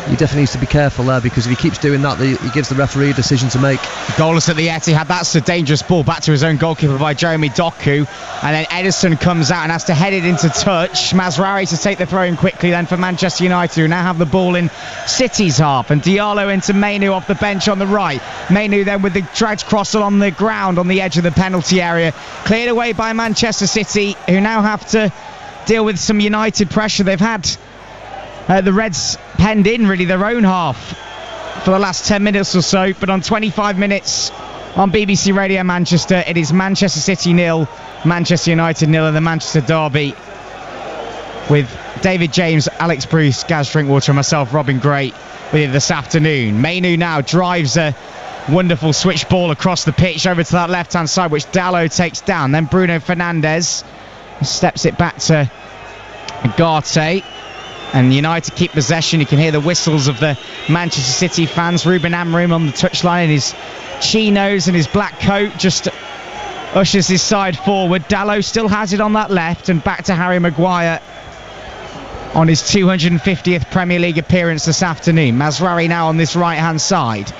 he definitely needs to be careful there because if he keeps doing that, he gives the referee a decision to make. Goalless at the Etihad. That's a dangerous ball back to his own goalkeeper by Jeremy Doku, and then Ederson comes out and has to head it into touch. Mazraoui to take the throw in quickly then for Manchester United, who now have the ball in City's half, and Diallo into Mainoo off the bench on the right. Mainoo then with the dragged cross on the ground on the edge of the penalty area, cleared away by Manchester City, who now have to deal with some United pressure. They've had the Reds penned in really their own half for the last 10 minutes or so, but on 25 minutes on BBC Radio Manchester, it is Manchester City 0, Manchester United 0 in the Manchester derby, with David James, Alex Bruce, Gaz Drinkwater and myself, Robin Gray, with you this afternoon. Mainoo now drives a wonderful switch ball across the pitch over to that left hand side, which Dalot takes down. Then Bruno Fernandes steps it back to Ugarte, and United keep possession. You can hear the whistles of the Manchester City fans. Ruben Amorim on the touchline in his chinos and his black coat just ushers his side forward. Dalot still has it on that left, and back to Harry Maguire on his 250th Premier League appearance this afternoon. Mazraoui now on this right hand side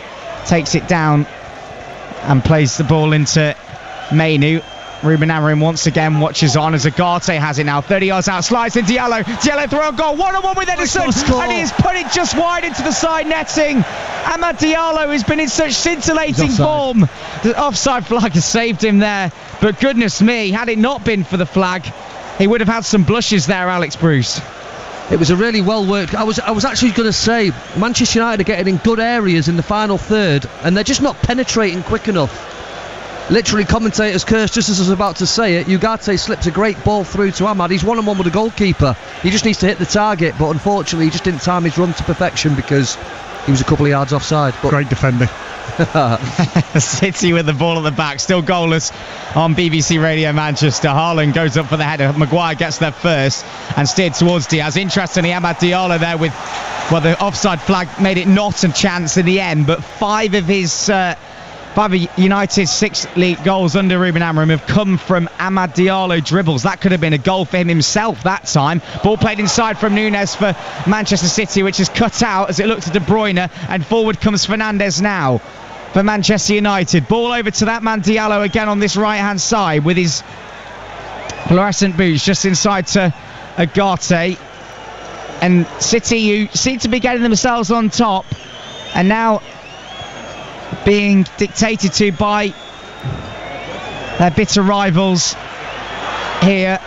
takes it down and plays the ball into Mainoo. Ruben Amorim once again watches on as Ugarte has it now, 30 yards out, slides in Diallo through a goal, 1-on-1 with Ederson, and he has put it just wide into the side netting. Amad Diallo has been in such scintillating form. The offside flag has saved him there, but goodness me, had it not been for the flag, he would have had some blushes there, Alex Bruce. It was a really well worked. I was actually going to say Manchester United are getting in good areas in the final third, and they're just not penetrating quick enough. Literally, commentators curse just as I was about to say it. Ugarte slips a great ball through to Ahmad. He's 1-on-1 with the goalkeeper. He just needs to hit the target, but unfortunately he just didn't time his run to perfection because he was a couple of yards offside. But great defending. City with the ball at the back, still goalless on BBC Radio Manchester. Haaland goes up for the header. Maguire gets there first and steered towards Diaz. Interestingly, Amad Diallo there with, well, the offside flag made it not a chance in the end, but five of United's 6 league goals under Ruben Amorim have come from Amad Diallo dribbles. That could have been a goal for him himself that time. Ball played inside from Núñez for Manchester City, which is cut out as it looks at De Bruyne, and forward comes Fernandes now for Manchester United. Ball over to that man Diallo again on this right hand side with his fluorescent boots just inside to Ugarte, and City, who seem to be getting themselves on top, and now being dictated to by their bitter rivals here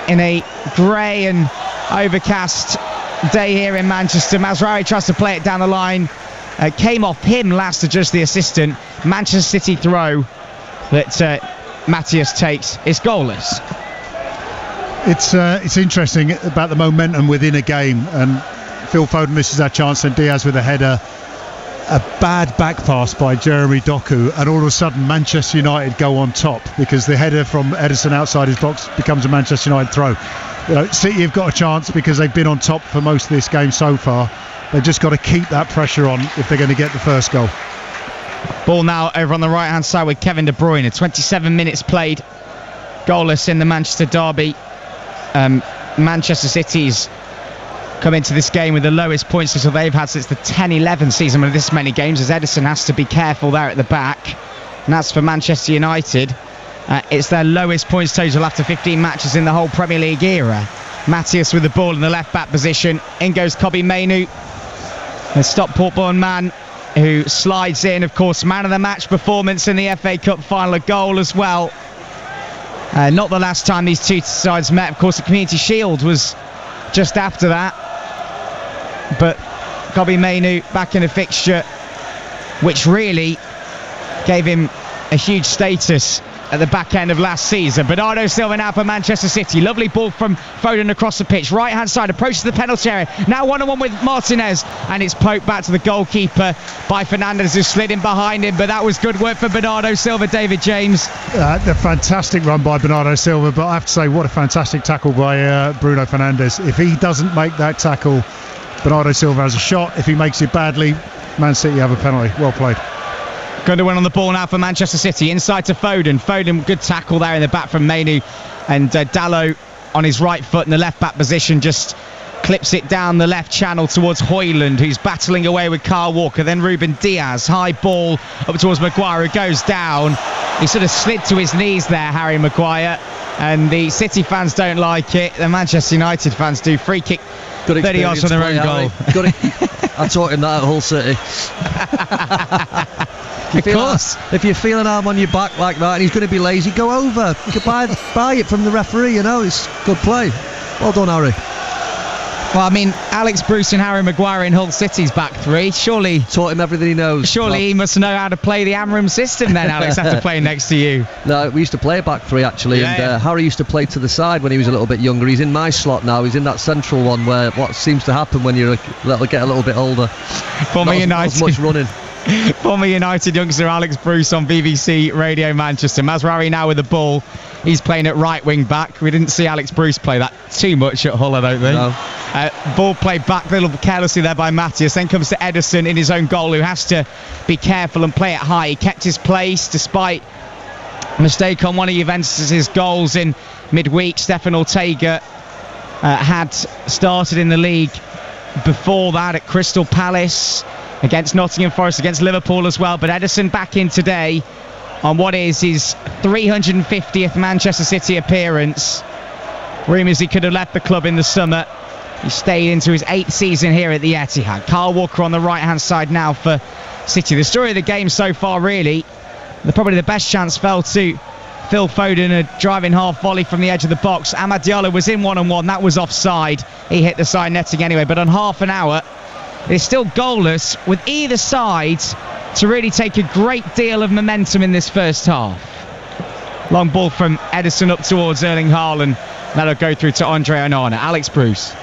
in a grey and overcast day here in Manchester. Mazraoui tries to play it down the line. Came off him last to just the assistant. Manchester City throw that Matthias takes is goalless. It's interesting about the momentum within a game, and Phil Foden misses that chance, and Diaz with a header. A bad back pass by Jeremy Doku, and all of a sudden Manchester United go on top because the header from Ederson outside his box becomes a Manchester United throw. City have got a chance because they've been on top for most of this game so far. They've just got to keep that pressure on if they're going to get the first goal. Ball now over on the right hand side with Kevin De Bruyne. 27 minutes played, goalless in the Manchester derby. Manchester City's come into this game with the lowest points total they've had since the 10-11 season with this many games, as Ederson has to be careful there at the back. And that's for Manchester United. It's their lowest points total after 15 matches in the whole Premier League era. Matthias with the ball in the left back position. In goes Kobbie Mainoo, the Stockport-born man who slides in. Of course, man of the match performance in the FA Cup final, a goal as well. Not the last time these two sides met. Of course, the Community Shield was just after that. But Kobbie Mainoo back in a fixture which really gave him a huge status at the back end of last season. Bernardo Silva now for Manchester City. Lovely ball from Foden across the pitch. Right hand side, approaches the penalty area. Now 1-on-1 with Martinez, and it's poked back to the goalkeeper by Fernandes, who slid in behind him. But that was good work for Bernardo Silva, David James. The fantastic run by Bernardo Silva, but I have to say, what a fantastic tackle by Bruno Fernandes. If he doesn't make that tackle, Bernardo Silva has a shot. If he makes it badly, Man City have a penalty. Well played. Gundogan on the ball now for Manchester City. Inside to Foden. Foden, good tackle there in the back from Mainoo. And Dalot on his right foot in the left back position just clips it down the left channel towards Højlund, who's battling away with Kyle Walker. Then Ruben Diaz. High ball up towards Maguire, who goes down. He sort of slid to his knees there, Harry Maguire. And the City fans don't like it. The Manchester United fans do. Free kick. Good 30 yards from their own goal. I taught him that at Hull City. Of course. If you're feeling arm on your back like that and he's going to be lazy, go over. You could buy it from the referee, you know. It's good play. Well done, Harry. Well, I mean, Alex Bruce and Harry Maguire in Hull City's back three. Surely taught him everything he knows. Surely he must know how to play the Amram system then, Alex, after playing next to you. No, we used to play a back three actually, and Harry used to play to the side when he was a little bit younger. He's in my slot now. He's in that central one where what seems to happen when you get a little bit older. Former United. Not as much running. Former United youngster Alex Bruce on BBC Radio Manchester. Mazraoui now with the ball. He's playing at right wing back. We didn't see Alex Bruce play that too much at Hull, I don't think. No. Ball played back a little carelessly there by Matthias. Then comes to Ederson in his own goal, who has to be careful and play it high. He kept his place despite a mistake on one of Juventus' goals in midweek. Stefan Ortega had started in the league before that at Crystal Palace, against Nottingham Forest, against Liverpool as well. But Ederson back in today on what is his 350th Manchester City appearance. Rumours he could have left the club in the summer. He stayed into his 8th season here at the Etihad. Kyle Walker on the right hand side now for City. The story of the game so far, really, probably the best chance fell to Phil Foden, a driving half volley from the edge of the box. Amad Diallo was in 1-on-1, that was offside. He hit the side netting anyway, but on half an hour it's still goalless, with either side to really take a great deal of momentum in this first half. Long ball from Ederson up towards Erling Haaland. That'll go through to Andre Onana. Alex Bruce.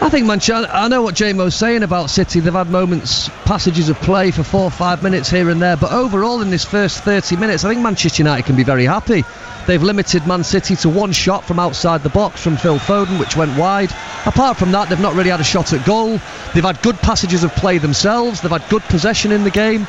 I think I know what Jamo's saying about City. They've had moments, passages of play for 4 or 5 minutes here and there, but overall in this first 30 minutes I think Manchester United can be very happy. They've limited Man City to one shot from outside the box from Phil Foden, which went wide. Apart from that, they've not really had a shot at goal. They've had good passages of play themselves. They've had good possession in the game.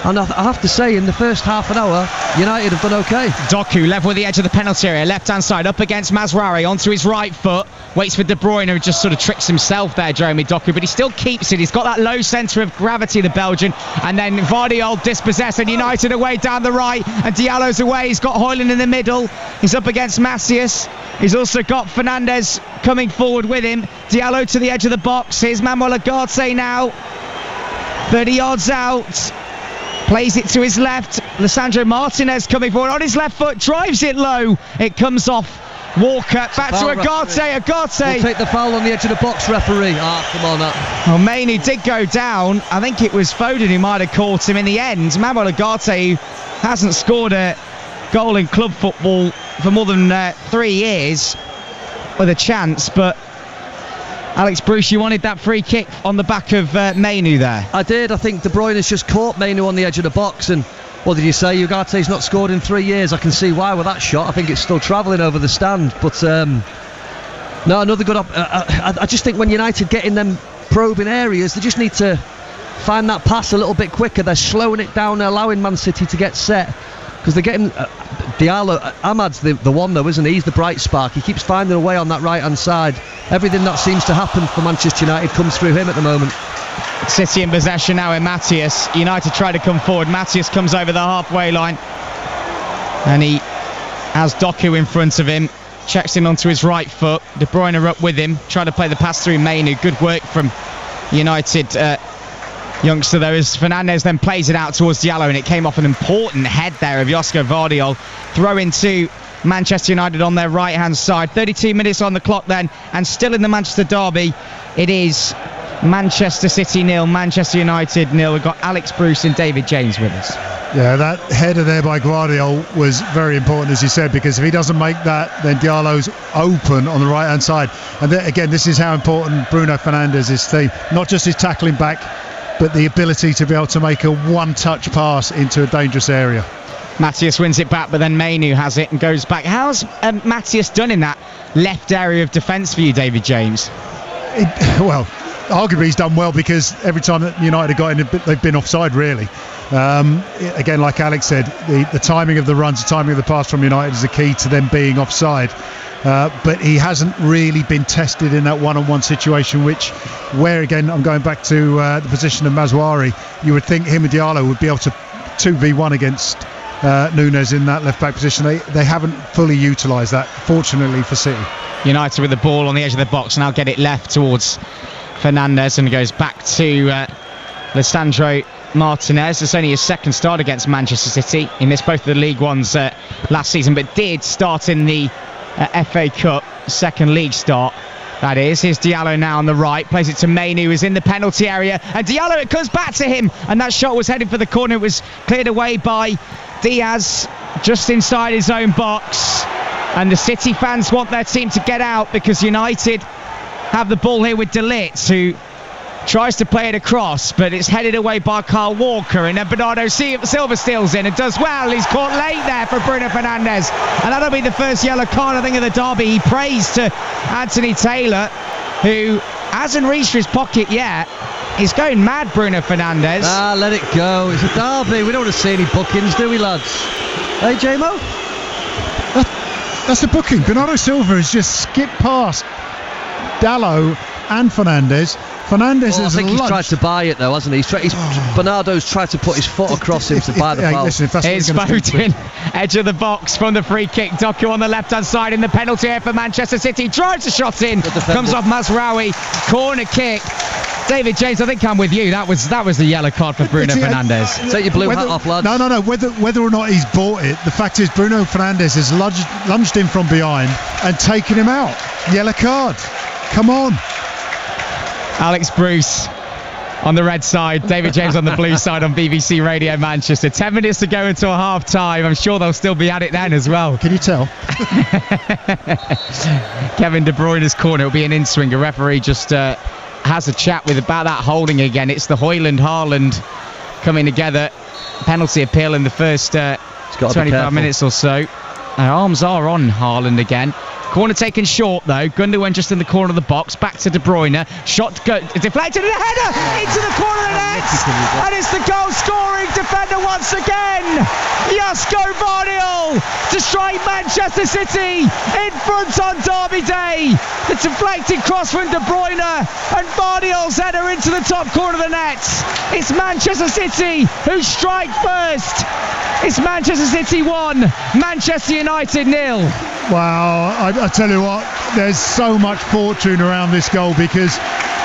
And I have to say, in the first half an hour, United have done okay. Doku level with the edge of the penalty area, left-hand side, up against Mazraoui, onto his right foot, waits for De Bruyne, who just sort of tricks himself there, Jeremy Doku, but he still keeps it. He's got that low centre of gravity, the Belgian, and then Vardiol dispossessed, and United away down the right, and Diallo's away. He's got Højlund in the middle. He's up against Matthias. He's also got Fernandes coming forward with him. Diallo to the edge of the box. Here's Manuel Ugarte now, 30 yards out. Plays it to his left. Lisandro Martinez coming forward on his left foot, drives it low. It comes off Walker, back to Agate. We'll take the foul on the edge of the box, referee. Come on up. Well, Mainoo did go down. I think it was Foden who might have caught him in the end. Manuel Agate, who hasn't scored a goal in club football for more than 3 years, with a chance, but Alex Bruce, you wanted that free kick on the back of Mainoo there. I did. I think De Bruyne has just caught Mainoo on the edge of the box, and what did you say? Ugate's not scored in 3 years. I can see why with that shot. I think it's still travelling over the stand. But no, another good. I just think when United get in them probing areas, they just need to find that pass a little bit quicker. They're slowing it down, allowing Man City to get set because they're getting Diallo. Ahmad's the one though, isn't he? He's the bright spark. He keeps finding a way on that right hand side. Everything that seems to happen for Manchester United comes through him at the moment. City in possession now in Matthias. United try to come forward. Matthias comes over the halfway line and he has Doku in front of him. Checks in onto his right foot. De Bruyne up with him, trying to play the pass through Mainoo. Good work from United youngster though, as Fernandes then plays it out towards Diallo, and it came off an important head there of Josko Vardiol. Throw into Manchester United on their right hand side. 32 minutes on the clock then, and still in the Manchester derby, it is Manchester City 0, Manchester United 0. We've got Alex Bruce and David James with us. Yeah, that header there by Guardiola was very important, as you said, because if he doesn't make that, then Diallo's open on the right hand side. And again, this is how important Bruno Fernandes is to, not just his tackling back, but the ability to be able to make a one-touch pass into a dangerous area. Matthias wins it back, but then Mainoo has it and goes back. How's Matthias done in that left area of defence for you, David James? Well, arguably he's done well, because every time that United have got in, they've been offside, really. Again, like Alex said, the timing of the runs, the timing of the pass from United is the key to them being offside. But he hasn't really been tested in that one-on-one situation, where again, I'm going back to the position of Mazraoui. You would think him and Diallo would be able to 2v1 against Nunes in that left-back position. They haven't fully utilised that, fortunately for City. United with the ball on the edge of the box, now get it left towards Fernandes, and goes back to Lisandro Martinez. It's only his second start against Manchester City. He missed both of the League Ones last season, but did start in the FA Cup second league start. That is. Here's Diallo now on the right, plays it to Mainoo, who's in the penalty area, and Diallo, it comes back to him, and that shot was headed for the corner. It was cleared away by Diaz just inside his own box, and the City fans want their team to get out, because United have the ball here with De Ligt, who tries to play it across, but it's headed away by Kyle Walker, and then Bernardo Silva steals in and does well. He's caught late there for Bruno Fernandes, and that'll be the first yellow card, I think, of the derby. He prays to Anthony Taylor, who hasn't reached his pocket yet. He's going mad, Bruno Fernandes. Let it go. It's a derby. We don't want to see any bookings, do we, lads? Hey, J-Mo? That's the booking. Bernardo Silva has just skipped past Diallo and Fernandes. Fernandes I think he's tried to buy it though, hasn't he? Bernardo's tried to put his foot across him to buy the foul. Here's Foden, edge of the box from the free kick. Doku on the left hand side in the penalty area for Manchester City. Drives a shot in, comes off Mazraoui. Corner kick. David James, I think I'm with you. That was the yellow card for Bruno Fernandes. Take your blue hat off, lads. No. Whether or not he's bought it, the fact is Bruno Fernandes has lunged in from behind and taken him out. Yellow card. Come on. Alex Bruce on the red side, David James on the blue side on BBC Radio Manchester. 10 minutes to go until half time. I'm sure they'll still be at it then as well. Can you tell? Kevin De Bruyne's corner. It'll be an in-swing. A referee just has a chat with about that holding again. It's the Haaland coming together. Penalty appeal in the first 25 minutes or so. Arms are on Haaland again. Corner taken short though. Gundogan just in the corner of the box. Back to De Bruyne. Shot deflected and a header into the corner of the net. And it's the goal scoring defender once again. Josko Vardiol to strike Manchester City in front on Derby Day. The deflected cross from De Bruyne and Vardiol's header into the top corner of the net. It's Manchester City who strike first. It's Manchester City 1, Manchester United 0. Wow, I tell you what, there's so much fortune around this goal, because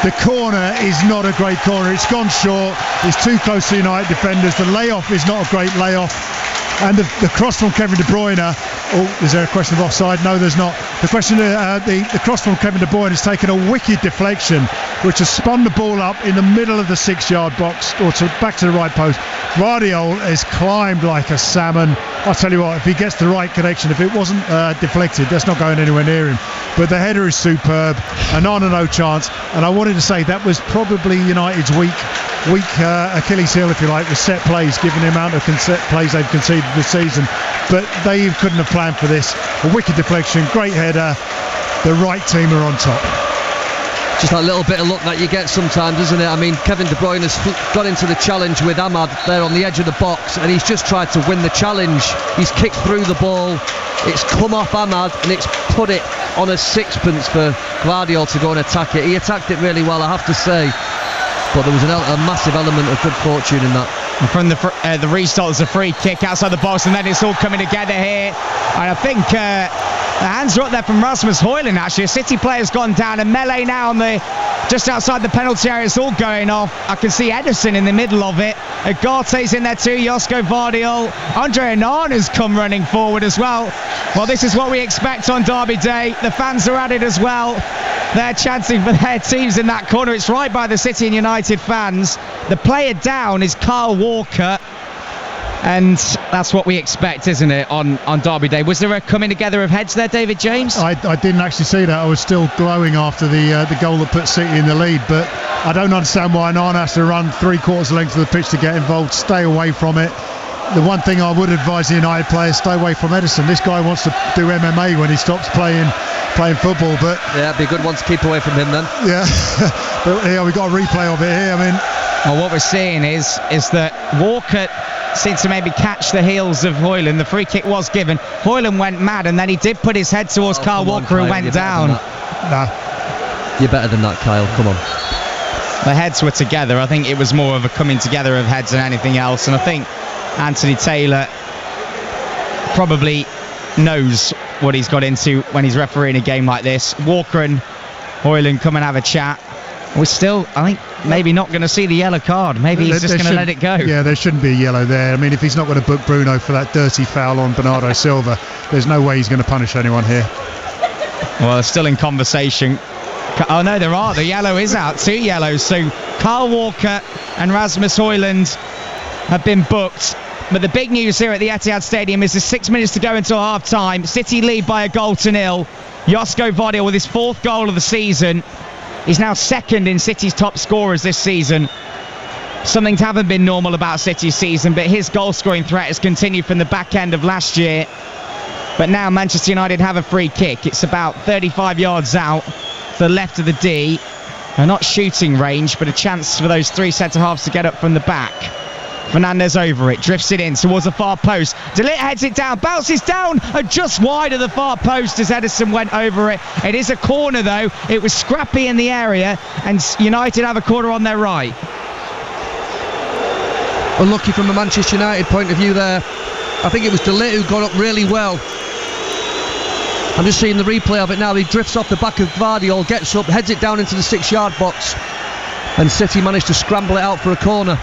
The corner is not a great corner. It's gone short. It's too close to United defenders. The layoff is not a great layoff. And the cross from Kevin De Bruyne. Oh, is there a question of offside? No, there's not. The question, the cross from Kevin De Bruyne has taken a wicked deflection, which has spun the ball up in the middle of the 6-yard box, or back to the right post. Gvardiol has climbed like a salmon. I'll tell you what, if he gets the right connection, if it wasn't deflected, that's not going anywhere near him. But the header is superb, and on and no chance. And I wanted to say that was probably United's weak Achilles heel, if you like, with set plays, given the amount of set plays they've conceded this season. But they couldn't have planned for this. A wicked deflection, great header. The right team are on top. Just that little bit of luck that you get sometimes, isn't it? I mean, Kevin De Bruyne has got into the challenge with Ahmad there on the edge of the box, and he's just tried to win the challenge. He's kicked through the ball, it's come off Ahmad, and it's put it on a sixpence for Gvardiol to go and attack it. He attacked it really well, I have to say, but there was a massive element of good fortune in that. And from the restart, there's a free kick outside the box, and then it's all coming together here. And I think the hands are up there from Rasmus Højlund, actually. A City player's gone down, a melee now on just outside the penalty area. It's all going off. I can see Ederson in the middle of it. Ugarte's in there too, Josko Gvardiol. Andre Onana's come running forward as well. Well, this is what we expect on Derby Day. The fans are at it as well. They're chanting for their teams in that corner. It's right by the City and United fans. The player down is Kyle Walker. And that's what we expect, isn't it, on Derby Day? Was there a coming together of heads there, David James? I didn't actually see that. I was still glowing after the goal that put City in the lead. But I don't understand why Onana has to run 3/4 length of the pitch to get involved. Stay away from it. The one thing I would advise the United players, stay away from Ederson. This guy wants to do MMA when he stops playing football. But yeah, it'd be a good one to keep away from him then. Yeah, but yeah, we've got a replay of it here. I mean, well, what we're seeing is that Walker seemed to maybe catch the heels of Højlund. The free kick was given. Højlund went mad, and then he did put his head towards Kyle Walker, who went down. You're better than that, Kyle. Come on. The heads were together. I think it was more of a coming together of heads than anything else, and I think Anthony Taylor probably knows what he's got into when he's refereeing a game like this. Walker and Højlund come and have a chat. We're still, I think, maybe not going to see the yellow card. Maybe he's just going to let it go. Yeah, there shouldn't be a yellow there. I mean, if he's not going to book Bruno for that dirty foul on Bernardo Silva, there's no way he's going to punish anyone here. Well, they're still in conversation. Oh no, there are. The yellow is out. 2 yellows. So Kyle Walker and Rasmus Højlund have been booked. But the big news here at the Etihad Stadium is there's 6 minutes to go until half time. City lead by a goal to nil. Josko Gvardiol with his 4th goal of the season. He's now 2nd in City's top scorers this season. Something that haven't been normal about City's season, but his goal scoring threat has continued from the back end of last year. But now Manchester United have a free kick. It's about 35 yards out to the left of the D. Not shooting range, but a chance for those 3 centre-halves to get up from the back. Fernandes over it, drifts it in towards the far post. De Ligt heads it down, bounces down, and just wide of the far post as Ederson went over it. It is a corner though. It was scrappy in the area, and United have a corner on their right. Unlucky from a Manchester United point of view there. I think it was De Ligt who got up really well. I'm just seeing the replay of it now. He drifts off the back of Gvardiol, gets up, heads it down into the 6-yard box, and City managed to scramble it out for a corner.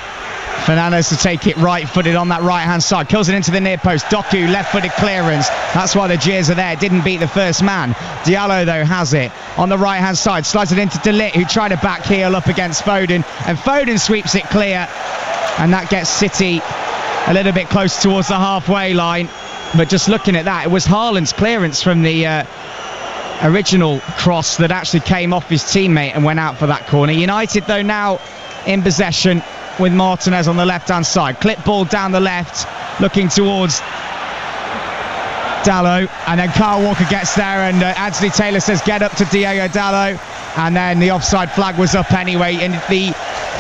Fernandes to take it right-footed on that right-hand side, kills it into the near post. Doku left-footed clearance. That's why the jeers are there. Didn't beat the first man. Diallo though has it on the right-hand side, slides it into De Ligt, who tried to back heel up against Foden, and Foden sweeps it clear, and that gets City a little bit close towards the halfway line. But just looking at that, it was Haaland's clearance from the original cross that actually came off his teammate and went out for that corner. United though now in possession with Martinez on the left-hand side. Clip ball down the left, looking towards Dalot, and then Kyle Walker gets there, and Anthony Taylor says get up to Diogo Dalot, and then the offside flag was up anyway. And the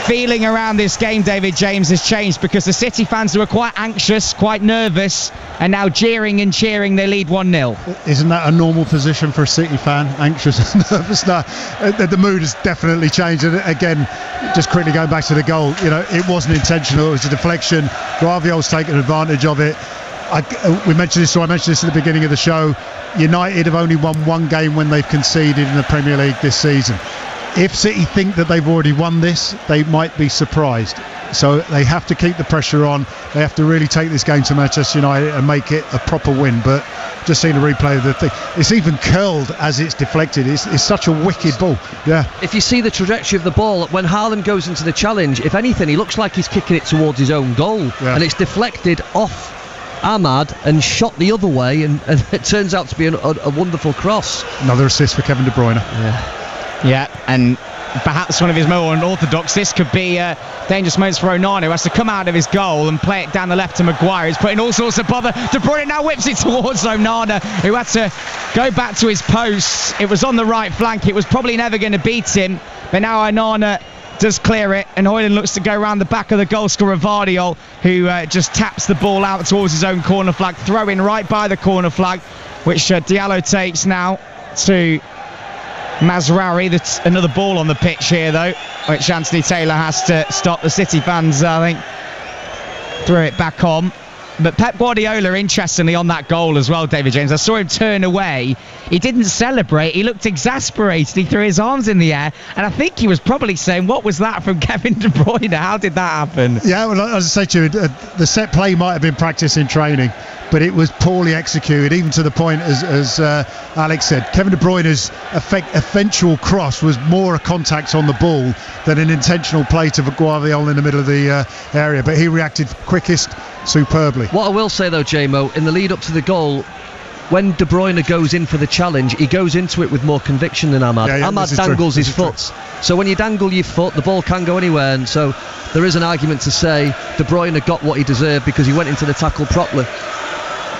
feeling around this game, David James, has changed because the City fans were quite anxious, quite nervous, and now jeering and cheering. They lead 1-0. Isn't that a normal position for a City fan? Anxious and nervous? No, the mood has definitely changed. And again, just quickly going back to the goal, it wasn't intentional. It was a deflection. Gvardiol's taken advantage of it. I mentioned this at the beginning of the show. United have only won 1 game when they've conceded in the Premier League this season. if City think that they've already won this, they might be surprised. So they have to keep the pressure on. They have to really take this game to Manchester United and make it a proper win. But just seeing a replay of the thing, it's even curled as it's deflected. It's such a wicked ball. Yeah. If you see the trajectory of the ball, when Haaland goes into the challenge, if anything, he looks like he's kicking it towards his own goal. Yeah. And it's deflected off Ahmad and shot the other way, and it turns out to be a wonderful cross. Another assist for Kevin De Bruyne. Yeah, and perhaps one of his more unorthodox. This could be dangerous moments for Onana, who has to come out of his goal and play it down the left to Maguire. He's putting all sorts of bother. De Bruyne now whips it towards Onana, who had to go back to his post. It was on the right flank. It was probably never going to beat him, but now Onana does clear it, and Højlund looks to go around the back of the goal scorer Vardiol, who just taps the ball out towards his own corner flag, throwing right by the corner flag, which Diallo takes now to Mazraoui. That's another ball on the pitch here, though, which Anthony Taylor has to stop. The City fans, I think, threw it back on. But Pep Guardiola, interestingly, on that goal as well, David James, I saw him turn away. He didn't celebrate. He looked exasperated. He threw his arms in the air, and I think he was probably saying, what was that from Kevin De Bruyne? How did that happen? Yeah, well, as I say to you, the set play might have been practice in training, but it was poorly executed, even to the point, as Alex said, Kevin De Bruyne's eventual cross was more a contact on the ball than an intentional play to Guardiola in the middle of the area, but he reacted quickest, superbly. What I will say though, JMO, in the lead up to the goal, when De Bruyne goes in for the challenge, he goes into it with more conviction than Ahmad. Ahmad dangles his foot. So when you dangle your foot, the ball can go anywhere, and so there is an argument to say De Bruyne got what he deserved because he went into the tackle properly.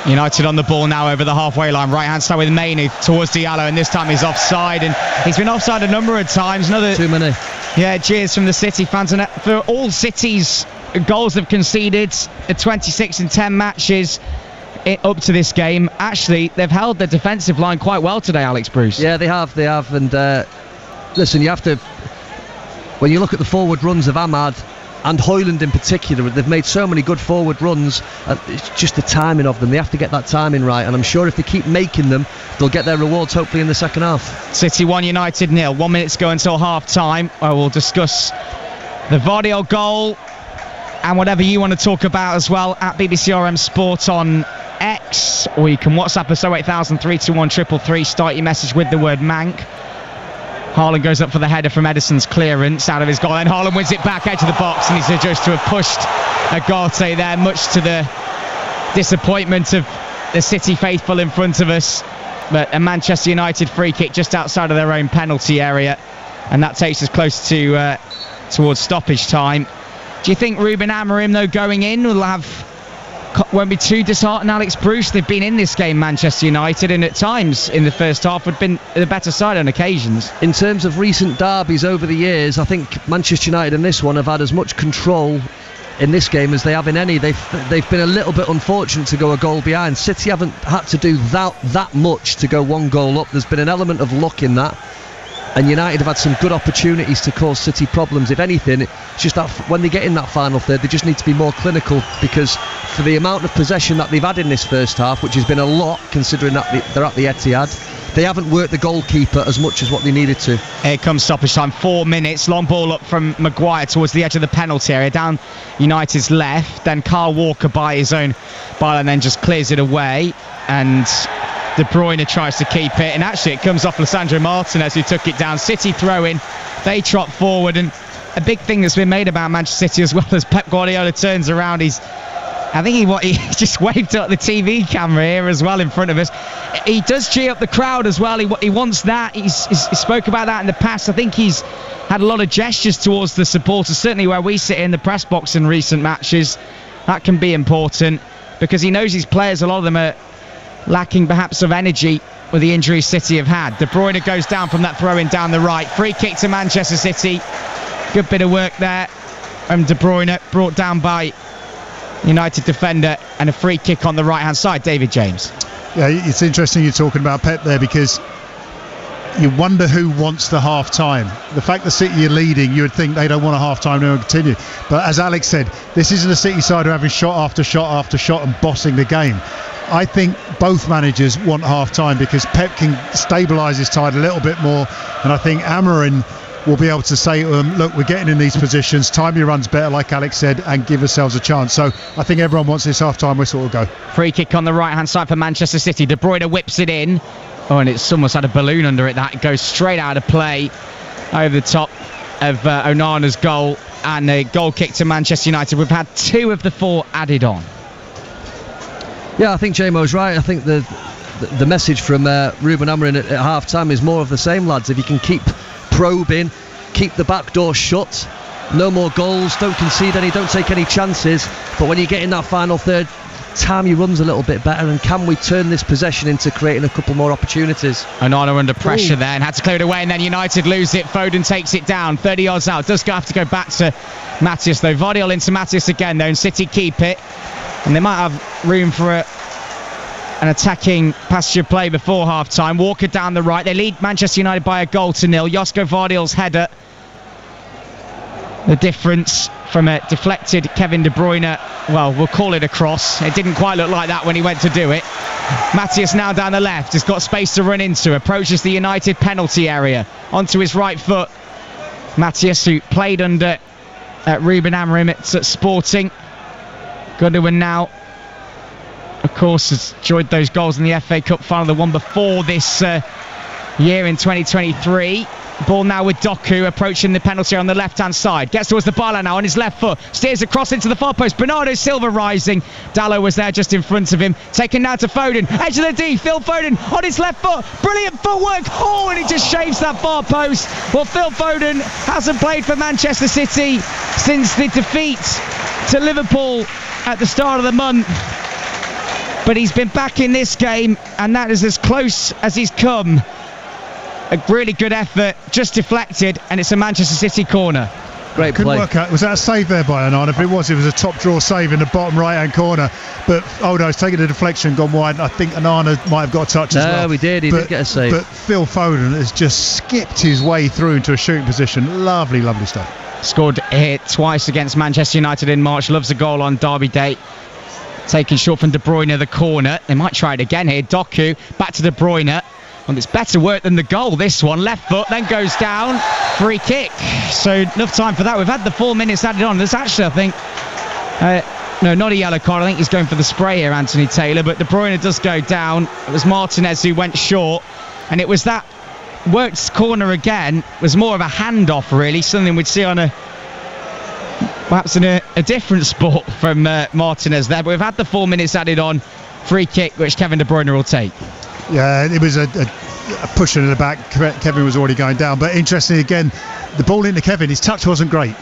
United on the ball now over the halfway line, right hand side with Mainoo towards Diallo, and this time he's offside, and he's been offside a number of times. Too many. Yeah, cheers from the City fans, and for all City's goals they've conceded at 26 in 10 matches up to this game, actually they've held their defensive line quite well today, Alex Bruce. Yeah, they have, and listen, you have to, when you look at the forward runs of Ahmad and Højlund in particular, they've made so many good forward runs. It's just the timing of them. They have to get that timing right, and I'm sure if they keep making them, they'll get their rewards hopefully in the second half. City 1, United 0. 1 minute to go until half time. I will discuss the Vardiol goal and whatever you want to talk about as well at BBC RM Sport on X, or you can WhatsApp us 08000 321 333. Start your message with the word Mank. Haaland goes up for the header from Ederson's clearance out of his goal, and Haaland wins it back edge of the box, and he's adjudged to have pushed Ugarte there, much to the disappointment of the City faithful in front of us. But a Manchester United free kick just outside of their own penalty area, and that takes us close to towards stoppage time. Do you think Ruben Amorim, though, going in won't be too disheartened, Alex Bruce? They've been in this game, Manchester United, and at times in the first half had been the better side on occasions. In terms of recent derbies over the years, I think Manchester United in this one have had as much control in this game as they have in any. They've been a little bit unfortunate to go a goal behind. City haven't had to do that much to go one goal up. There's been an element of luck in that, and United have had some good opportunities to cause City problems. If anything, it's just that when they get in that final third, they just need to be more clinical, because for the amount of possession that they've had in this first half, which has been a lot considering that they're at the Etihad, they haven't worked the goalkeeper as much as what they needed to. Here comes stoppage time, 4 minutes. Long ball up from Maguire towards the edge of the penalty area, down United's left. Then Kyle Walker by his own ball and then just clears it away. And De Bruyne tries to keep it, and actually it comes off Lisandro Martinez, who took it down. City throw in, they trot forward, and a big thing that's been made about Manchester City as well as Pep Guardiola turns around. I think he just waved at the TV camera here as well in front of us. He does cheer up the crowd as well. He wants that. He spoke about that in the past. I think he's had a lot of gestures towards the supporters, certainly where we sit in the press box in recent matches. That can be important because he knows his players, a lot of them are lacking perhaps of energy with the injuries City have had. De Bruyne goes down from that throw-in down the right. Free kick to Manchester City. Good bit of work there from De Bruyne, brought down by United defender, and a free kick on the right-hand side. David James. Yeah, it's interesting you're talking about Pep there, because you wonder who wants the half-time. The fact that City are leading, you would think they don't want a half-time to continue. But as Alex said, this isn't a City side who are having shot after shot after shot and bossing the game. I think both managers want half-time because Pep can stabilise his side a little bit more, and I think Amorim we'll be able to say to them, look, we're getting in these positions, time your runs better, like Alex said, and give ourselves a chance. So I think everyone wants this half-time whistle to go. Free kick on the right-hand side for Manchester City. De Bruyne whips it in. Oh, and it's almost had a balloon under it. That goes straight out of play over the top of Onana's goal, and a goal kick to Manchester United. We've had 2 of the 4 added on. Yeah, I think JMO's right. I think the message from Ruben Amorim at half-time is more of the same, lads. If you can keep probing, keep the back door shut, no more goals, don't concede any, don't take any chances, but when you get in that final third, time your runs a little bit better, and can we turn this possession into creating a couple more opportunities? Onana under pressure there and had to clear it away, and then United lose it. Foden takes it down 30 yards out. Does have to go back to Matthias though. Vardiol into Matthias again though, and City keep it, and they might have room for an attacking passage of play before half-time. Walker down the right. They lead Manchester United by a goal to nil. Josko Vardiol's header, the difference from a deflected Kevin De Bruyne. Well, we'll call it a cross. It didn't quite look like that when he went to do it. Matthias now down the left, has got space to run into, approaches the United penalty area onto his right foot. Matthias, who played under Ruben Amorim at Sporting. Gundogan now, of course, has enjoyed those goals in the FA Cup final, the one before this year in 2023. Ball now with Doku approaching the penalty on the left-hand side. Gets towards the byline now on his left foot. Steers across into the far post. Bernardo Silva rising. Dalot was there just in front of him. Taken now to Foden. Edge of the D. Phil Foden on his left foot. Brilliant footwork. Oh, and he just shaves that far post. Well, Phil Foden hasn't played for Manchester City since the defeat to Liverpool at the start of the month. But he's been back in this game, and that is as close as he's come. A really good effort, just deflected, and it's a Manchester City corner. Great Couldn't play. work out. Was that a save there by Onana? If it was a top draw save in the bottom right-hand corner. But, oh no, it's taken a deflection, gone wide. I think Onana might have got a touch as well. No, he did get a save. But Phil Foden has just skipped his way through into a shooting position. Lovely, lovely stuff. Scored here twice against Manchester United in March. Loves a goal on Derby Day. Taken short from De Bruyne, the corner. They might try it again here. Doku, back to De Bruyne. And it's better work than the goal, this one. Left foot, then goes down. Free kick. So enough time for that. We've had the 4 minutes added on. There's actually, I think, no, not a yellow card. I think he's going for the spray here, Anthony Taylor. But De Bruyne does go down. It was Martinez who went short. And it was that worked corner again. It was more of a handoff, really. Something we'd see on perhaps in a different sport from Martinez there. But we've had the 4 minutes added on. Free kick, which Kevin De Bruyne will take. Yeah, it was a push in the back. Kevin was already going down. But interestingly, again, the ball into Kevin, his touch wasn't great,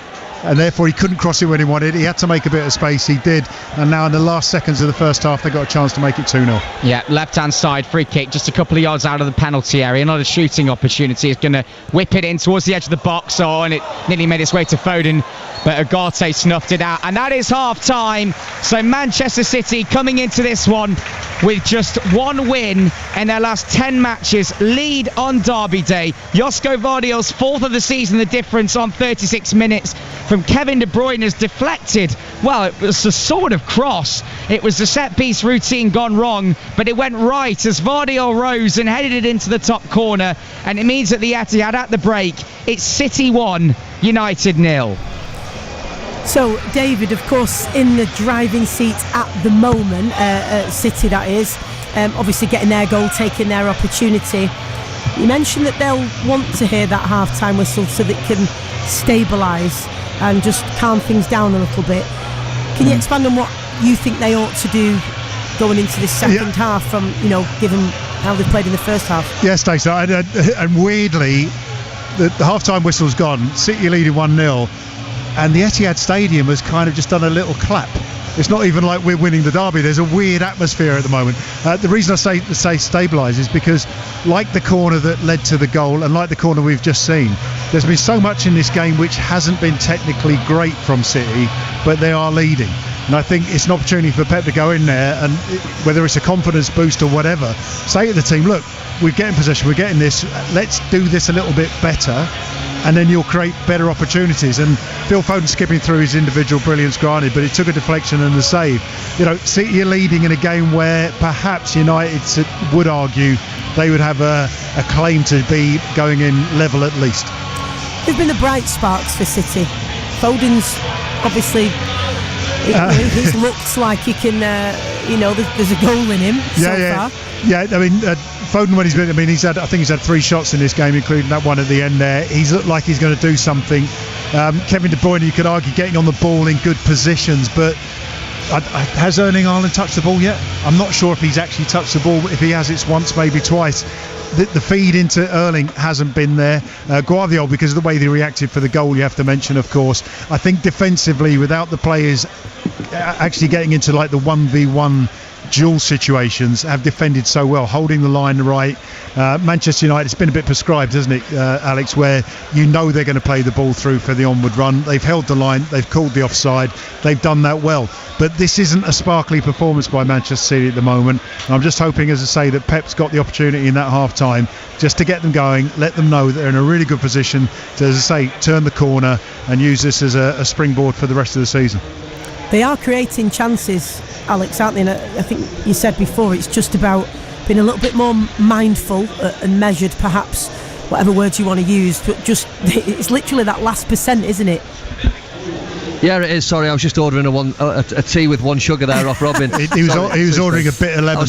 and therefore he couldn't cross it when he wanted. He had to make a bit of space. He did, and now in the last seconds of the first half, they got a chance to make it 2-0. Yeah, left-hand side free kick, just a couple of yards out of the penalty area. Not a shooting opportunity. He's going to whip it in towards the edge of the box. Oh, and it nearly made its way to Foden, but Ugarte snuffed it out. And that is half-time. So Manchester City coming into this one with just one win in their last 10 matches. Lead on Derby Day. Josko Vardiol's 4th of the season, the difference on 36 minutes from Kevin De Bruyne's deflected. Well, it was a sort of cross. It was the set-piece routine gone wrong, but it went right as Vardiol rose and headed it into the top corner. And it means at the Etihad at the break, it's City 1, United 0. So, David, of course, in the driving seat at the moment, City that is, obviously getting their goal, taking their opportunity. You mentioned that they'll want to hear that half-time whistle so that it can stabilise and just calm things down a little bit. Can you expand on what you think they ought to do going into this second half from, given how they've played in the first half? Yes, Stacey, and weirdly, the half-time whistle's gone. City leading 1-0. And the Etihad Stadium has kind of just done a little clap. It's not even like we're winning the derby. There's a weird atmosphere at the moment. The reason I say stabilise is because, like the corner that led to the goal and like the corner we've just seen, there's been so much in this game which hasn't been technically great from City, but they are leading. And I think it's an opportunity for Pep to go in there and, whether it's a confidence boost or whatever, say to the team, look, we're getting possession, we're getting this, let's do this a little bit better, and then you'll create better opportunities. And Phil Foden skipping through his individual brilliance, granted, but it took a deflection and a save. City are leading in a game where perhaps United would argue they would have a claim to be going in level at least. There's been the bright sparks for City. Foden's obviously, he's looked like he can, there's a goal in him so far. Yeah, I mean, Foden, when he's had 3 shots in this game, including that one at the end there. He's looked like he's going to do something. Kevin De Bruyne, you could argue, getting on the ball in good positions, but has Erling Haaland touched the ball yet? I'm not sure if he's actually touched the ball. If he has, it's once, maybe twice. The feed into Erling hasn't been there. Guardiola, because of the way they reacted for the goal, you have to mention, of course. I think defensively, without the players actually getting into like the 1v1 dual situations, have defended so well, holding the line right. Manchester United, it's been a bit prescribed, hasn't it, Alex, where you know they're going to play the ball through for the onward run. They've held the line, they've called the offside, they've done that well. But this isn't a sparkly performance by Manchester City at the moment. And I'm just hoping, as I say, that Pep's got the opportunity in that half time just to get them going, let them know that they're in a really good position to, as I say, turn the corner and use this as a springboard for the rest of the season. They are creating chances, Alex, aren't they? And I think you said before, it's just about being a little bit more mindful and measured, perhaps, whatever words you want to use, but just it's literally that last percent, isn't it? Yeah, it is. Sorry, I was just ordering a tea with 1 sugar there off Robin. he was ordering a bit of lemon.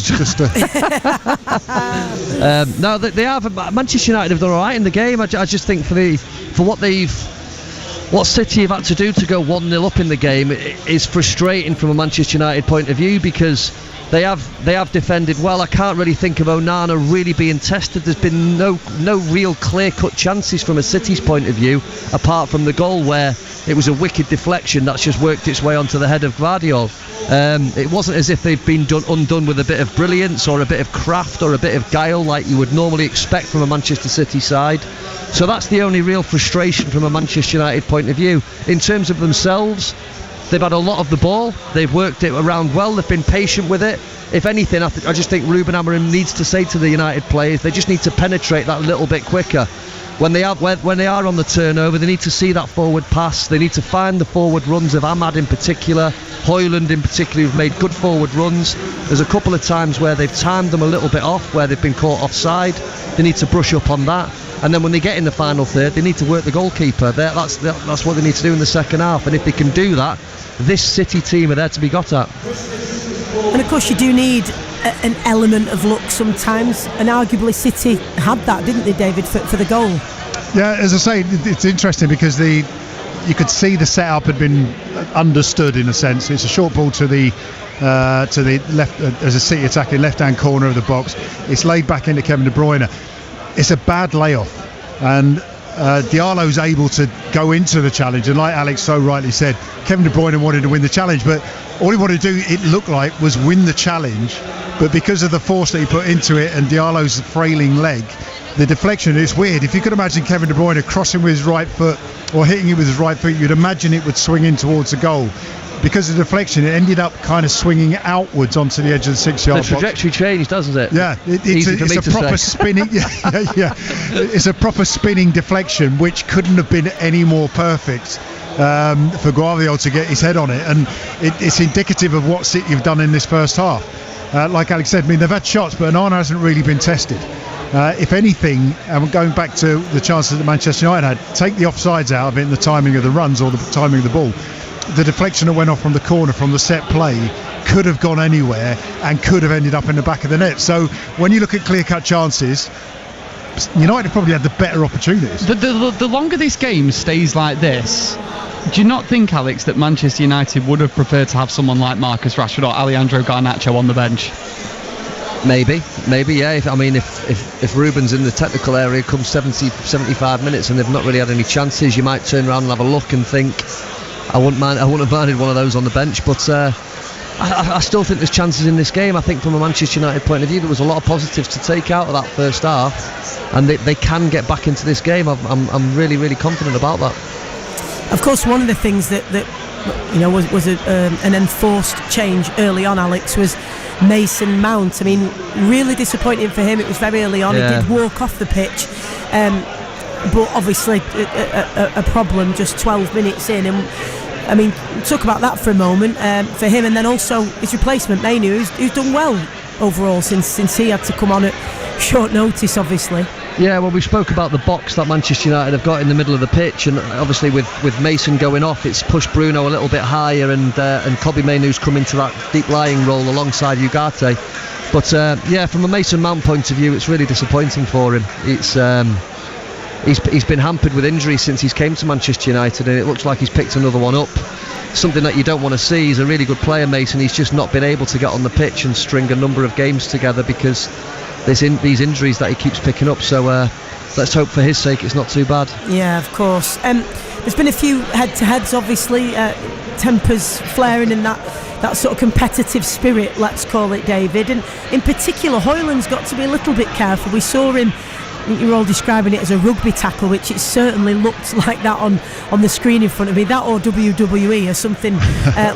No, they have. Manchester United have done all right in the game. I just think for what City have had to do to go 1-0 up in the game is frustrating from a Manchester United point of view, because they have defended well. I can't really think of Onana really being tested. There's been no real clear-cut chances from a City's point of view, apart from the goal where it was a wicked deflection that's just worked its way onto the head of Gvardiol. It wasn't as if they've been undone with a bit of brilliance or a bit of craft or a bit of guile like you would normally expect from a Manchester City side. So that's the only real frustration from a Manchester United point of view. In terms of themselves, they've had a lot of the ball, they've worked it around well, they've been patient with it. If anything, I just think Ruben Amorim needs to say to the United players, they just need to penetrate that a little bit quicker. When they are on the turnover, they need to see that forward pass. They need to find the forward runs of Ahmad in particular, Højlund in particular, who've made good forward runs. There's a couple of times where they've timed them a little bit off, where they've been caught offside. They need to brush up on that. And then when they get in the final third, they need to work the goalkeeper. That's what they need to do in the second half. And if they can do that, this City team are there to be got at. And of course you do need an element of luck sometimes, and arguably City had that, didn't they, David, for the goal? Yeah, as I say, it's interesting because you could see the setup had been understood in a sense. It's a short ball to the left, as a City attacking left-hand corner of the box. It's laid back into Kevin De Bruyne. It's a bad layoff, and Diallo's able to go into the challenge, and like Alex so rightly said, Kevin De Bruyne wanted to win the challenge, but all he wanted to do, it looked like, was win the challenge. But because of the force that he put into it and Diallo's frailing leg, the deflection, it's weird. If you could imagine Kevin De Bruyne crossing with his right foot or hitting it with his right foot, you'd imagine it would swing in towards the goal. Because of the deflection, it ended up kind of swinging outwards onto the edge of the 6-yard box. The trajectory changed, doesn't it? Yeah, it's a proper spinning. Yeah. It's a proper spinning deflection, which couldn't have been any more perfect for Guardiola to get his head on it, and it's indicative of what City have done in this first half. Like Alex said, I mean, they've had shots, but Onana hasn't really been tested. If anything, and going back to the chances that Manchester United had, take the offsides out of it and the timing of the runs or the timing of the ball. The deflection that went off from the corner from the set play could have gone anywhere and could have ended up in the back of the net. So when you look at clear-cut chances, United probably had the better opportunities. The longer this game stays like this, do you not think, Alex, that Manchester United would have preferred to have someone like Marcus Rashford or Alejandro Garnacho on the bench? Maybe, yeah. If Ruben's in the technical area come 75 minutes and they've not really had any chances, you might turn around and have a look and think, I wouldn't have minded one of those on the bench, but I still think there's chances in this game. I think from a Manchester United point of view, there was a lot of positives to take out of that first half, and they can get back into this game. I'm really, really confident about that. Of course, one of the things that was an enforced change early on, Alex, was Mason Mount. I mean, really disappointing for him. It was very early on. Yeah. He did walk off the pitch. But obviously a problem just 12 minutes in, and I mean, talk about that for a moment for him, and then also his replacement Mainoo, who's done well overall since he had to come on at short notice, obviously. Yeah, well, we spoke about the box that Manchester United have got in the middle of the pitch, and obviously with Mason going off, it's pushed Bruno a little bit higher, and Kobbie Mainoo's come into that deep lying role alongside Ugarte. But yeah, from a Mason Mount point of view, it's really disappointing for him. It's he's been hampered with injuries since he's came to Manchester United, and it looks like he's picked another one up. Something that you don't want to see. He's a really good player, Mason. He's just not been able to get on the pitch and string a number of games together because there's these injuries that he keeps picking up. So let's hope for his sake it's not too bad. Yeah, of course. There's been a few head-to-heads, obviously, tempers flaring and that sort of competitive spirit, let's call it, David. And in particular, Højlund's got to be a little bit careful. We saw him, I think you're all describing it as a rugby tackle, which it certainly looked like that on the screen in front of me. That or WWE or something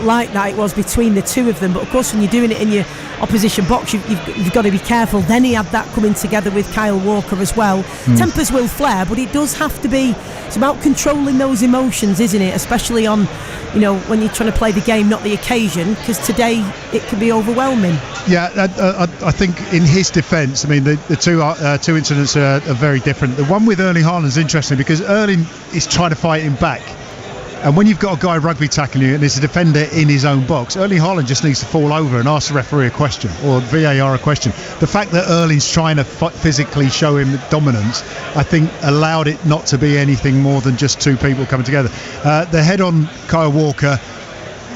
like that it was between the two of them. But of course, when you're doing it in your opposition box, you've got to be careful. Then he had that coming together with Kyle Walker as well. Tempers will flare, but it does have to be, it's about controlling those emotions, isn't it? Especially on, when you're trying to play the game, not the occasion, because today it can be overwhelming. Yeah, I think in his defence, I mean, the two incidents are very different. The one with Erling Haaland is interesting because Erling is trying to fight him back. And when you've got a guy rugby tackling you and there's a defender in his own box, Erling Haaland just needs to fall over and ask the referee a question or VAR a question. The fact that Erling's trying to physically show him dominance, I think allowed it not to be anything more than just two people coming together. The head on Kyle Walker,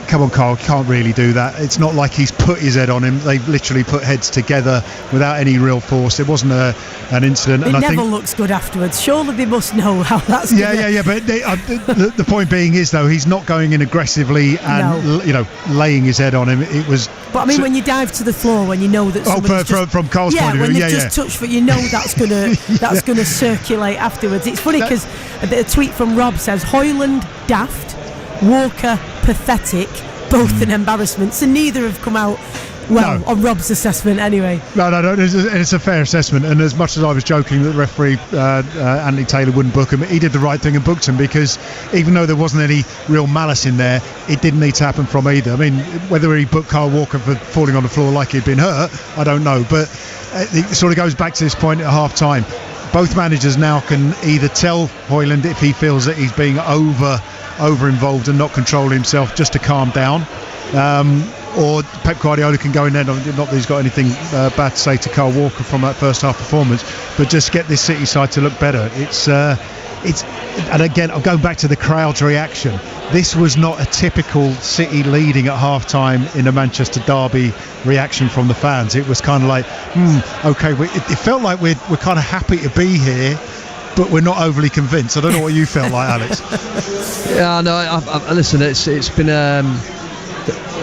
come on, Kyle, can't really do that. It's not like he's put his head on him. They've literally put heads together without any real force. It wasn't an incident. It never looks good afterwards. Surely they must know how that's going to... Yeah. But the point being is, though, he's not going in aggressively and laying his head on him. It was... But I mean, when you dive to the floor, when you know that from Carl's point of view, when they've just touched, but you know that's gonna circulate afterwards. It's funny because a tweet from Rob says Højlund daft, Walker pathetic, both an embarrassment. So neither have come out well on Rob's assessment anyway. No, it's a fair assessment. And as much as I was joking that the referee Anthony Taylor wouldn't book him, he did the right thing and booked him, because even though there wasn't any real malice in there, it didn't need to happen from either. I mean, whether he booked Kyle Walker for falling on the floor like he'd been hurt, I don't know, but it sort of goes back to this point at half time. Both managers now can either tell Højlund if he feels that he's being over involved and not controlling himself, just to calm down, or Pep Guardiola can go in there, not that he's got anything bad to say to Kyle Walker from that first half performance, but just get this City side to look better. It's and again, I'm going back to the crowd's reaction. This was not a typical City leading at half time in a Manchester derby reaction from the fans. It was kind of like, okay, it felt like we're kind of happy to be here, but we're not overly convinced. I don't know what you felt like, Alex. Yeah, no, listen, it's been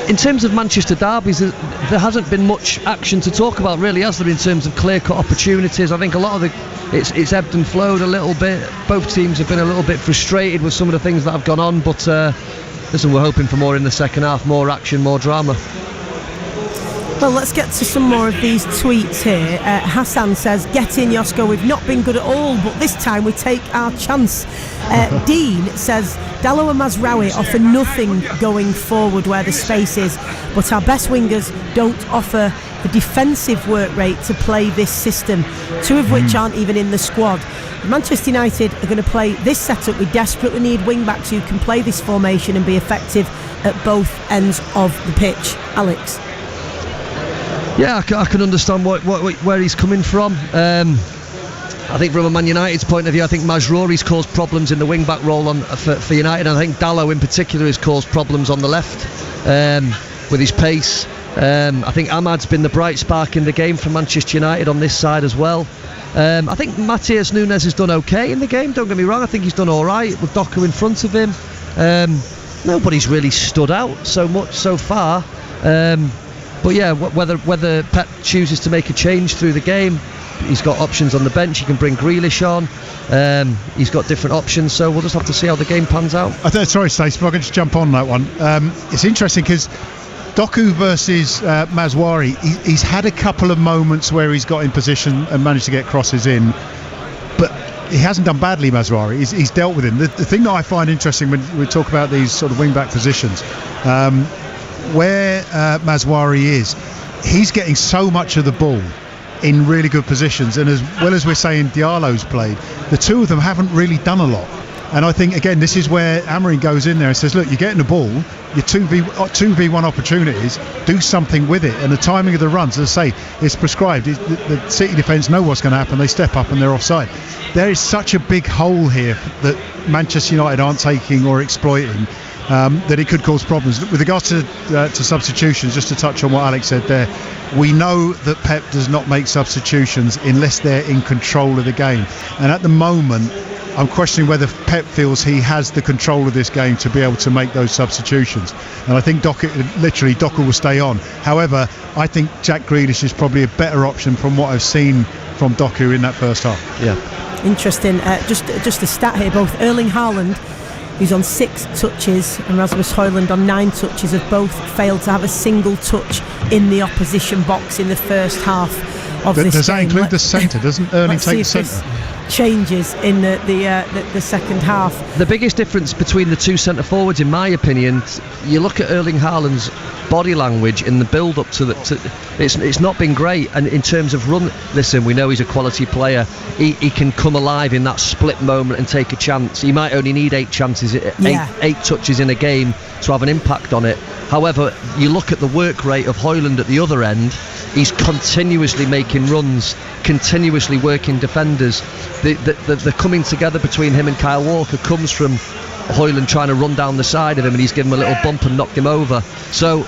in terms of Manchester derbies, there hasn't been much action to talk about, really, has there, in terms of clear-cut opportunities? I think a lot of it's ebbed and flowed a little bit. Both teams have been a little bit frustrated with some of the things that have gone on, but listen, we're hoping for more in the second half, more action, more drama. Well, let's get to some more of these tweets here. Hassan says, get in, Josko, we've not been good at all, but this time we take our chance. Dean says, Dalot and Mazraoui offer nothing going forward where the space is, but our best wingers don't offer the defensive work rate to play this system, two of which aren't even in the squad. If Manchester United are going to play this setup, we desperately need wing-backs who can play this formation and be effective at both ends of the pitch. Alex? Yeah, I can understand where he's coming from. I think from a Man United's point of view, I think Mazraoui's caused problems in the wing-back role for United. I think Dalot in particular has caused problems on the left with his pace. I think Ahmad's been the bright spark in the game for Manchester United on this side as well. I think Matheus Nunes has done okay in the game, don't get me wrong. I think he's done alright with Doku in front of him. Nobody's really stood out so much so far. But yeah, whether Pep chooses to make a change through the game, he's got options on the bench. He can bring Grealish on. He's got different options, so we'll just have to see how the game pans out. Sorry, Stacey, but I can just jump on that one. It's interesting because Doku versus Mazraoui, he's had a couple of moments where he's got in position and managed to get crosses in, but he hasn't done badly, Mazraoui. He's dealt with him. The thing that I find interesting when we talk about these sort of wing-back positions, where Mazraoui is, he's getting so much of the ball in really good positions, and as well as we're saying Diallo's played, the two of them haven't really done a lot. And I think, again, this is where Amorim goes in there and says, look, you're getting the ball, your 2v1 opportunities, do something with it. And the timing of the runs, as I say, is prescribed. The City defence know what's going to happen. They step up and they're offside. There is such a big hole here that Manchester United aren't taking or exploiting, that it could cause problems. With regards to substitutions, just to touch on what Alex said there, we know that Pep does not make substitutions unless they're in control of the game. And at the moment, I'm questioning whether Pep feels he has the control of this game to be able to make those substitutions. And I think Doku will stay on. However, I think Jack Grealish is probably a better option from what I've seen from Doku in that first half. Yeah. Interesting. Just a stat here, both Erling Haaland, who's on 6 touches, and Rasmus Højlund on 9 touches, have both failed to have a single touch in the opposition box in the first half of this game. Does that include the centre? Doesn't Erling take the centre? Changes in the second half. The biggest difference between the two centre forwards, in my opinion, you look at Erling Haaland's body language in the build up to it's not been great. And in terms of run, listen, we know he's a quality player. He can come alive in that split moment and take a chance. He might only need 8 chances, eight touches in a game to have an impact on it. However, you look at the work rate of Højlund at the other end, he's continuously making runs, continuously working defenders. The coming together between him and Kyle Walker comes from Højlund trying to run down the side of him, and he's given him a little bump and knocked him over. So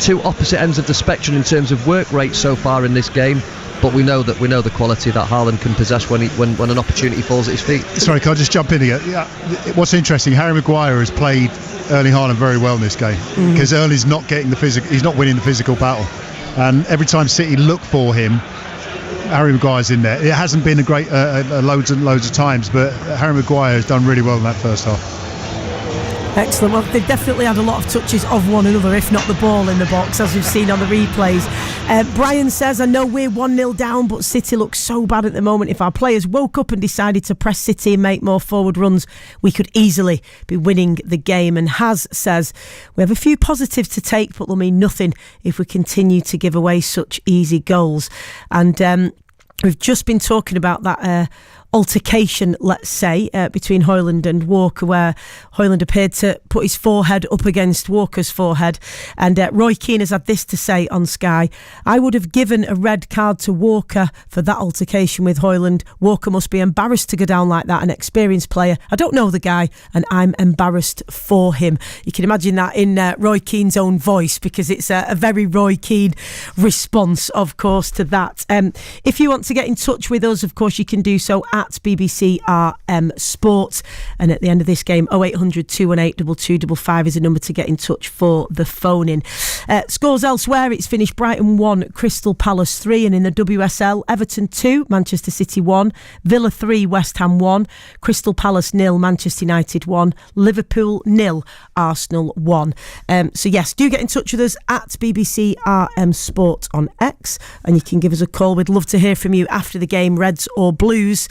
two opposite ends of the spectrum in terms of work rate so far in this game. But we know the quality that Haaland can possess when an opportunity falls at his feet. Sorry, can I just jump in here? Yeah, what's interesting, Harry Maguire has played Erling Haaland very well in this game, because Erling's not getting the physical, he's not winning the physical battle, and every time City look for him, Harry Maguire's in there. It hasn't been a great loads and loads of times, but Harry Maguire has done really well in that first half. Excellent. Well, they've definitely had a lot of touches of one another, if not the ball in the box, as we've seen on the replays. Brian says, I know we're 1-0 down, but City looks so bad at the moment. If our players woke up and decided to press City and make more forward runs, we could easily be winning the game. And Haz says, we have a few positives to take, but they'll mean nothing if we continue to give away such easy goals. And we've just been talking about that altercation, let's say, between Højlund and Walker, where Højlund appeared to put his forehead up against Walker's forehead. And Roy Keane has had this to say on Sky: I would have given a red card to Walker for that altercation with Højlund. Walker must be embarrassed to go down like that, an experienced player. I don't know the guy, and I'm embarrassed for him. You can imagine that in Roy Keane's own voice, because it's a very Roy Keane response, of course, to that. If you want to get in touch with us, of course, you can do so at BBC RM Sport, and at the end of this game 0800 218 2255 is a number to get in touch for the phone in. Scores elsewhere: it's finished Brighton 1, Crystal Palace 3, and in the WSL, Everton 2, Manchester City 1, Villa 3, West Ham 1, Crystal Palace 0, Manchester United 1, Liverpool 0, Arsenal 1. So yes, do get in touch with us at BBC RM Sport on X, and you can give us a call. We'd love to hear from you after the game, Reds or Blues.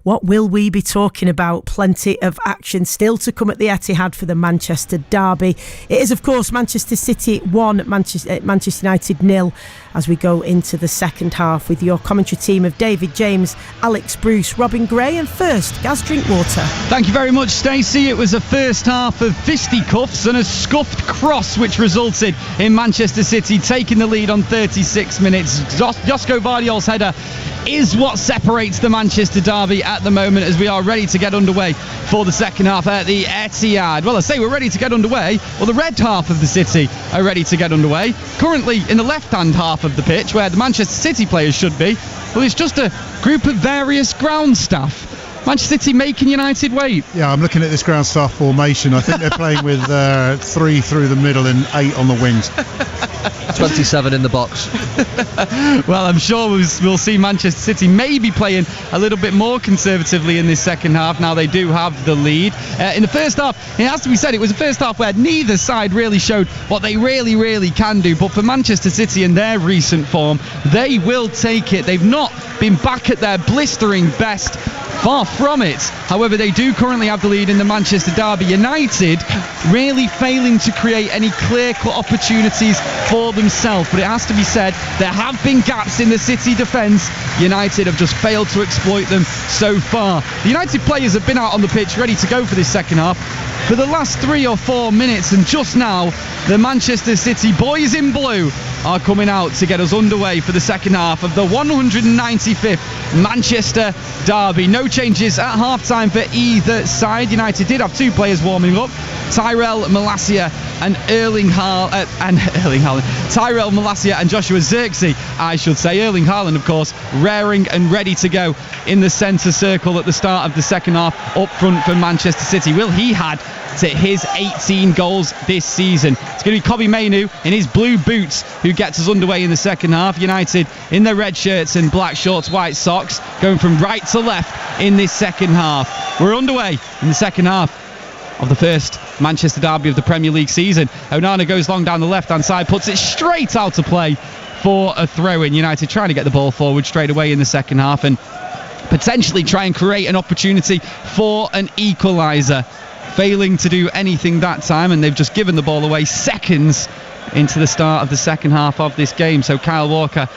What will we be talking about? Plenty of action still to come at the Etihad for the Manchester derby. It is, of course, Manchester City 1, Manchester United 0, as we go into the second half with your commentary team of David James, Alex Bruce, Robin Gray, and first, Gaz Drinkwater. Thank you very much, Stacey. It was a first half of fisticuffs and a scuffed cross, which resulted in Manchester City taking the lead on 36 minutes. Josko Vardiol's header is what separates the Manchester derby at the moment, as we are ready to get underway for the second half at the Etihad. Well, I say we're ready to get underway. Well, the red half of the City are ready to get underway. Currently in the left-hand half of the pitch, where the Manchester City players should be, well, it's just a group of various ground staff. Manchester City making United wait. Yeah, I'm looking at this ground staff formation. I think they're playing with 3 through the middle and 8 on the wings. 27 in the box. Well, I'm sure we'll see Manchester City maybe playing a little bit more conservatively in this second half. Now they do have the lead. In the first half, it has to be said, it was a first half where neither side really showed what they really can do. But for Manchester City in their recent form, they will take it. They've not been back at their blistering best Far from it. However, they do currently have the lead in the Manchester derby. United really failing to create any clear-cut opportunities for themselves. But it has to be said, there have been gaps in the City defence. United have just failed to exploit them so far. The United players have been out on the pitch ready to go for this second half for the last 3 or 4 minutes, and just now the Manchester City boys in blue are coming out to get us underway for the second half of the 195th Manchester derby. No changes at half-time for either side. United did have 2 players warming up, Tyrell Malacia and Erling Haaland. Tyrell Malacia and Joshua Zirkzee, I should say. Erling Haaland, of course, raring and ready to go in the centre circle at the start of the second half, up front for Manchester City. Will he add to his 18 goals this season? It's going to be Kobbie Mainoo in his blue boots who gets us underway in the second half. United in their red shirts and black shorts, white socks, going from right to left in this second half. We're underway in the second half of the first Manchester derby of the Premier League season. Onana goes long down the left-hand side, puts it straight out to play for a throw-in. United trying to get the ball forward straight away in the second half and potentially try and create an opportunity for an equaliser. Failing to do anything that time, and they've just given the ball away seconds into the start of the second half of this game. So Kyle Walker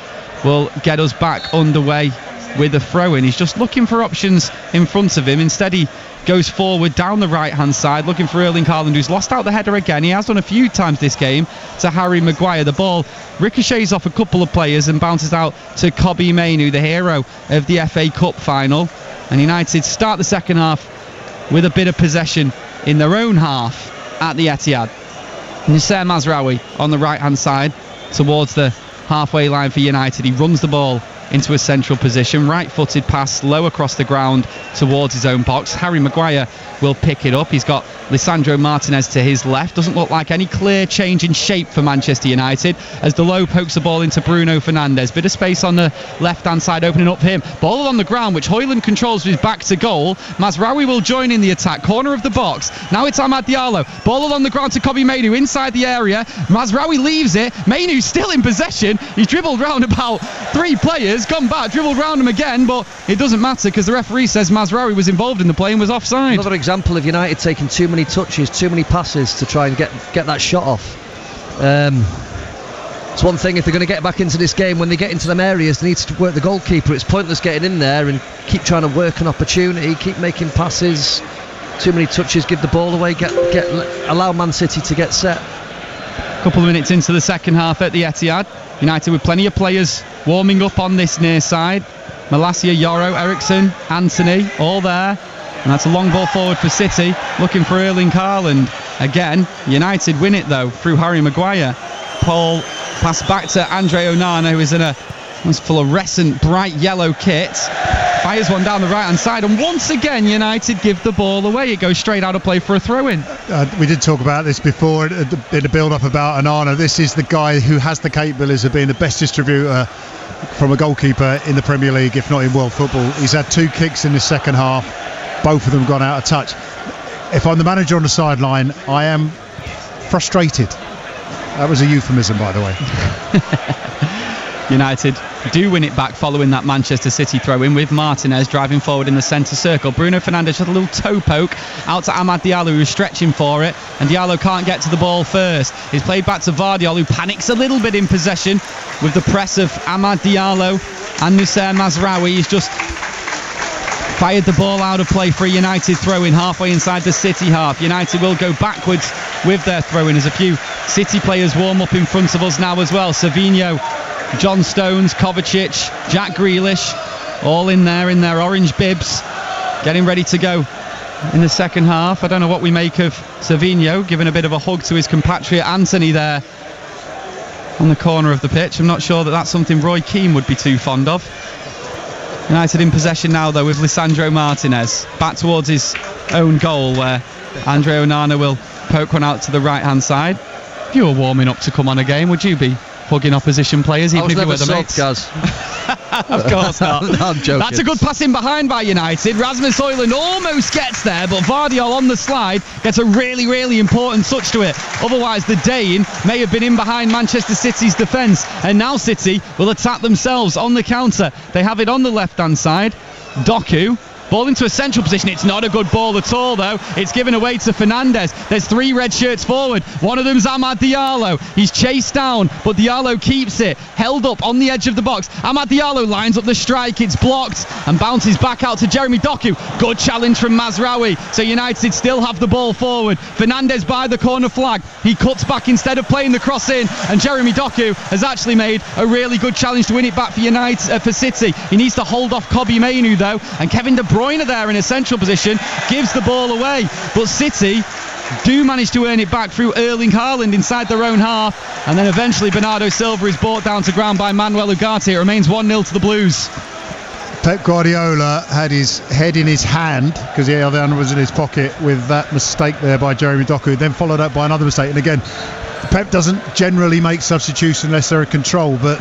will get us back underway with a throw-in. He's just looking for options in front of him. Instead, he goes forward down the right-hand side, looking for Erling Haaland, who's lost out the header again. He has done a few times this game to Harry Maguire. The ball ricochets off a couple of players and bounces out to Kobbie Mainoo, the hero of the FA Cup final. And United start the second half with a bit of possession in their own half at the Etihad. Noussair Mazraoui on the right-hand side towards the halfway line for United. He runs the ball into a central position, right-footed pass low across the ground towards his own box. Harry Maguire will pick it up. He's got Lisandro Martinez to his left. Doesn't look like any clear change in shape for Manchester United as Dalot pokes the ball into Bruno Fernandes. Bit of space on the left-hand side opening up for him. Ball on the ground, which Højlund controls with his back to goal. Mazraoui will join in the attack. Corner of the box. Now it's Amad Diallo. Ball on the ground to Kobbie Mainoo inside the area. Mazraoui leaves it. Mainoo still in possession. He's dribbled round about 3 players, gone back, dribbled round him again, but it doesn't matter because the referee says Mazraoui was involved in the play and was offside. Another example of United taking too many touches, too many passes to try and get that shot off. It's one thing if they're going to get back into this game, when they get into them areas they need to work the goalkeeper. It's pointless getting in there and keep trying to work an opportunity, keep making passes. Too many touches, give the ball away, allow Man City to get set. Couple of minutes into the second half at the Etihad. United with plenty of players warming up on this near side. Malacia, Yoro, Eriksson, Anthony, all there. And that's a long ball forward for City, looking for Erling Haaland. Again, United win it though through Harry Maguire. Paul pass back to Andre Onana, who is in a fluorescent bright yellow kit. Fires one down the right hand side, and once again United give the ball away. It goes straight out of play for a throw-in. We did talk about this before in the build-up about Onana. This is the guy who has the capabilities of being the best distributor from a goalkeeper in the Premier League, if not in world football. He's had 2 kicks in the second half, both of them gone out of touch. If I'm the manager on the sideline, I am frustrated. That was a euphemism, by the way. United do win it back following that Manchester City throw-in, with Martinez driving forward in the centre circle. Bruno Fernandes had a little toe poke out to Amad Diallo, who was stretching for it, and Diallo can't get to the ball first. He's played back to Vardiol, who panics a little bit in possession with the press of Amad Diallo, and Noussair Mazraoui. He's just fired the ball out of play for a United throw-in halfway inside the City half. United will go backwards with their throw-in as a few City players warm up in front of us now as well. Savinho, John Stones, Kovacic, Jack Grealish, all in their orange bibs, getting ready to go in the second half. I don't know what we make of Savinho giving a bit of a hug to his compatriot Anthony there on the corner of the pitch. I'm not sure that's something Roy Keane would be too fond of. United in possession now though with Lisandro Martinez back towards his own goal, where Andre Onana will poke one out to the right hand side. If you were warming up to come on a game, would you be hugging opposition players even if you were the mates? Gaz. Of course not. No, I'm joking. That's a good pass in behind by United. Rasmus Højlund almost gets there, but Vardiol on the slide gets a really, really important touch to it. Otherwise, the Dane may have been in behind Manchester City's defence. And now City will attack themselves on the counter. They have it on the left-hand side. Doku Ball into a central position. It's not a good ball at all, though. It's given away to Fernandez. There's 3 red shirts forward. One of them's Amad Diallo. He's chased down, but Diallo keeps it. Held up on the edge of the box. Amad Diallo lines up the strike. It's blocked and bounces back out to Jeremy Doku. Good challenge from Mazraoui. So United still have the ball forward. Fernandez by the corner flag. He cuts back instead of playing the cross in, and Jeremy Doku has actually made a really good challenge to win it back for United, for City. He needs to hold off Kobbie Mainoo, though, and Kevin De Bruyne there in a central position gives the ball away. But City do manage to earn it back through Erling Haaland inside their own half, and then eventually Bernardo Silva is brought down to ground by Manuel Ugarte. It remains 1-0 to the Blues. Pep Guardiola had his head in his hand because the other hand was in his pocket with that mistake there by Jeremy Doku, then followed up by another mistake. And again, Pep doesn't generally make substitutions unless they're in control, but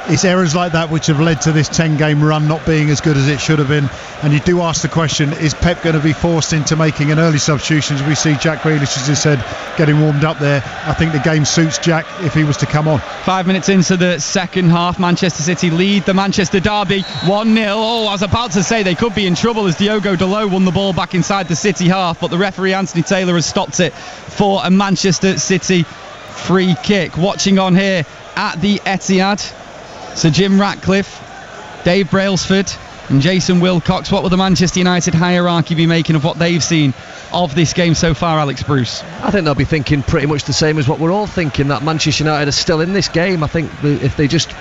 it's errors like that which have led to this 10-game run not being as good as it should have been. And you do ask the question, is Pep going to be forced into making an early substitution? As we see Jack Grealish, as you said, getting warmed up there. I think the game suits Jack if he was to come on. 5 minutes into the second half, Manchester City lead the Manchester derby 1-0. Oh, I was about to say they could be in trouble as Diogo Dalot won the ball back inside the City half, but the referee Anthony Taylor has stopped it for a Manchester City free kick. Watching on here at the Etihad, Sir Jim Ratcliffe, Dave Brailsford and Jason Wilcox. What will the Manchester United hierarchy be making of what they've seen of this game so far, Alex Bruce? I think they'll be thinking pretty much the same as what we're all thinking, that Manchester United are still in this game. I think if they just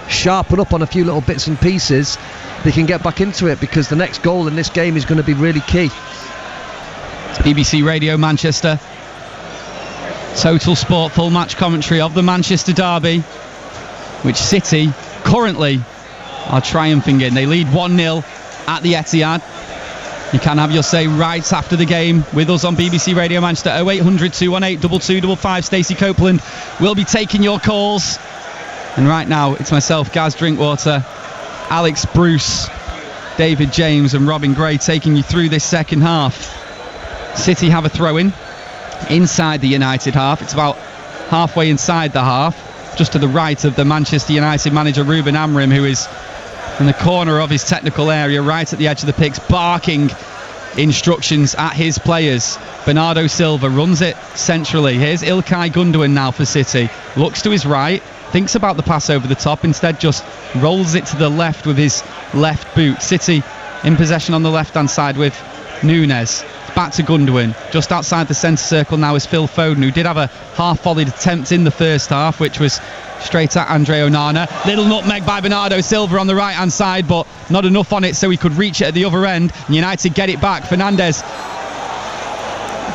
sharpen up on a few little bits and pieces, they can get back into it, because the next goal in this game is going to be really key. It's BBC Radio Manchester. Total Sport full match commentary of the Manchester derby, which City currently are triumphing in. They lead 1-0 at the Etihad. You can have your say right after the game with us on BBC Radio Manchester. 0800 218 2255. Stacey Copeland will be taking your calls. And right now it's myself, Gaz Drinkwater, Alex Bruce, David James and Robin Gray taking you through this second half. City have a throw-in inside the United half. It's about halfway inside the half, just to the right of the Manchester United manager Ruben Amorim, who is in the corner of his technical area right at the edge of the pitch, barking instructions at his players. Bernardo Silva runs it centrally. Here's Ilkay Gundogan now for City. Looks to his right, thinks about the pass over the top, instead just rolls it to the left with his left boot. City in possession on the left hand side with Núñez. Back to Gundogan. Just outside the centre circle now is Phil Foden, who did have a half-volleyed attempt in the first half, which was straight at Andre Onana. Little nutmeg by Bernardo Silva on the right-hand side, but not enough on it so he could reach it at the other end. And United get it back. Fernandez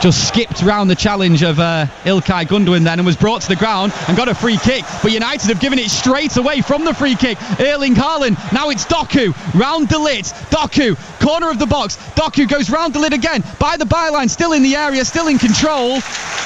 just skipped round the challenge of Ilkay Gundogan then and was brought to the ground and got a free kick, but United have given it straight away from the free kick. Erling Haaland, now it's Doku, round De Ligt, Doku, corner of the box, Doku goes round De Ligt again, by the byline, still in the area, still in control,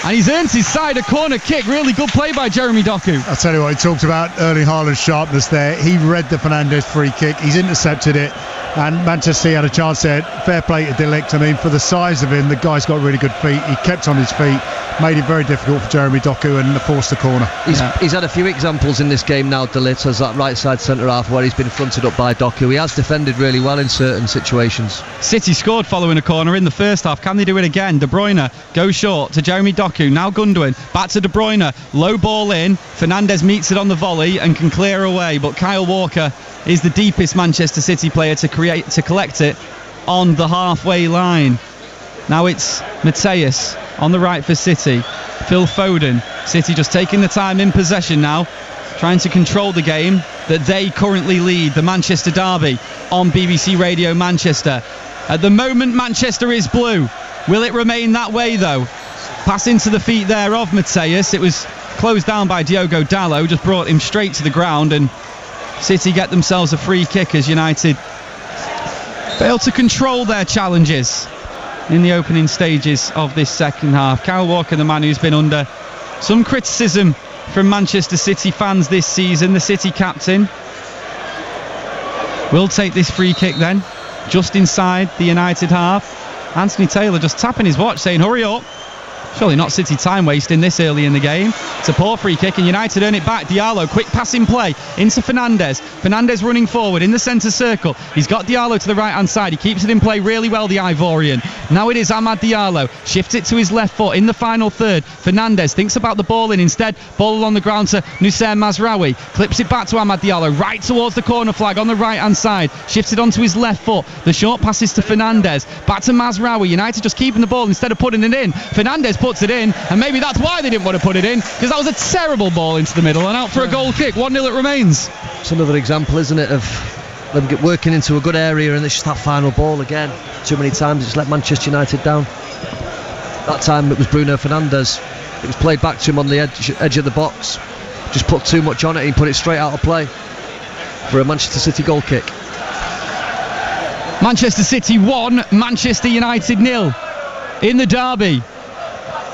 and he's earned his side a corner kick. Really good play by Jeremy Doku. I'll tell you what, he talked about Erling Haaland's sharpness there. He read the Fernandez free kick, he's intercepted it, and Manchester City had a chance there. Fair play to De Ligt. I mean, for the size of him, the guy's got really good feet. He kept on his feet, made it very difficult for Jeremy Doku and forced the corner. He's had a few examples in this game now, De Ligt, as that right side centre half where he's been fronted up by Doku. He has defended really well in certain situations. City scored following a corner in the first half. Can they do it again? De Bruyne goes short to Jeremy Doku. Now Gundogan back to De Bruyne. Low ball in. Fernandez meets it on the volley and can clear away, but Kyle Walker is the deepest Manchester City player to collect it on the halfway line. Now it's Mateus on the right for City. Phil Foden. City just taking the time in possession now, trying to control the game that they currently lead, the Manchester derby on BBC Radio Manchester. At the moment, Manchester is blue. Will it remain that way though? Pass into the feet there of Mateus. It was closed down by Diogo Dalot, just brought him straight to the ground, and City get themselves a free kick as United fail to control their challenges in the opening stages of this second half. Kyle Walker, the man who's been under some criticism from Manchester City fans this season, the City captain, will take this free kick then, just inside the United half. Anthony Taylor just tapping his watch saying hurry up. Surely not City time wasting this early in the game. It's a poor free kick and United earn it back. Diallo, quick passing play into Fernandes. Fernandes running forward in the centre circle. He's got Diallo to the right hand side. He keeps it in play really well, the Ivorian. Now it is Amad Diallo. Shifts it to his left foot in the final third. Fernandes thinks about the ball in instead. Ball along the ground to Noussair Mazraoui. Clips it back to Amad Diallo right towards the corner flag on the right hand side. Shifts it onto his left foot. The short passes to Fernandes. Back to Mazraoui. United just keeping the ball instead of putting it in. Fernandes puts it in, and maybe that's why they didn't want to put it in, because that was a terrible ball into the middle and out for a goal kick. 1-0 it remains. It's another example, isn't it, of them working into a good area, and it's just that final ball again. Too many times it's let Manchester United down. That time it was Bruno Fernandes. It was played back to him on the edge of the box. Just put too much on it. He put it straight out of play for a Manchester City goal kick. Manchester City 1, Manchester United 0 in the derby.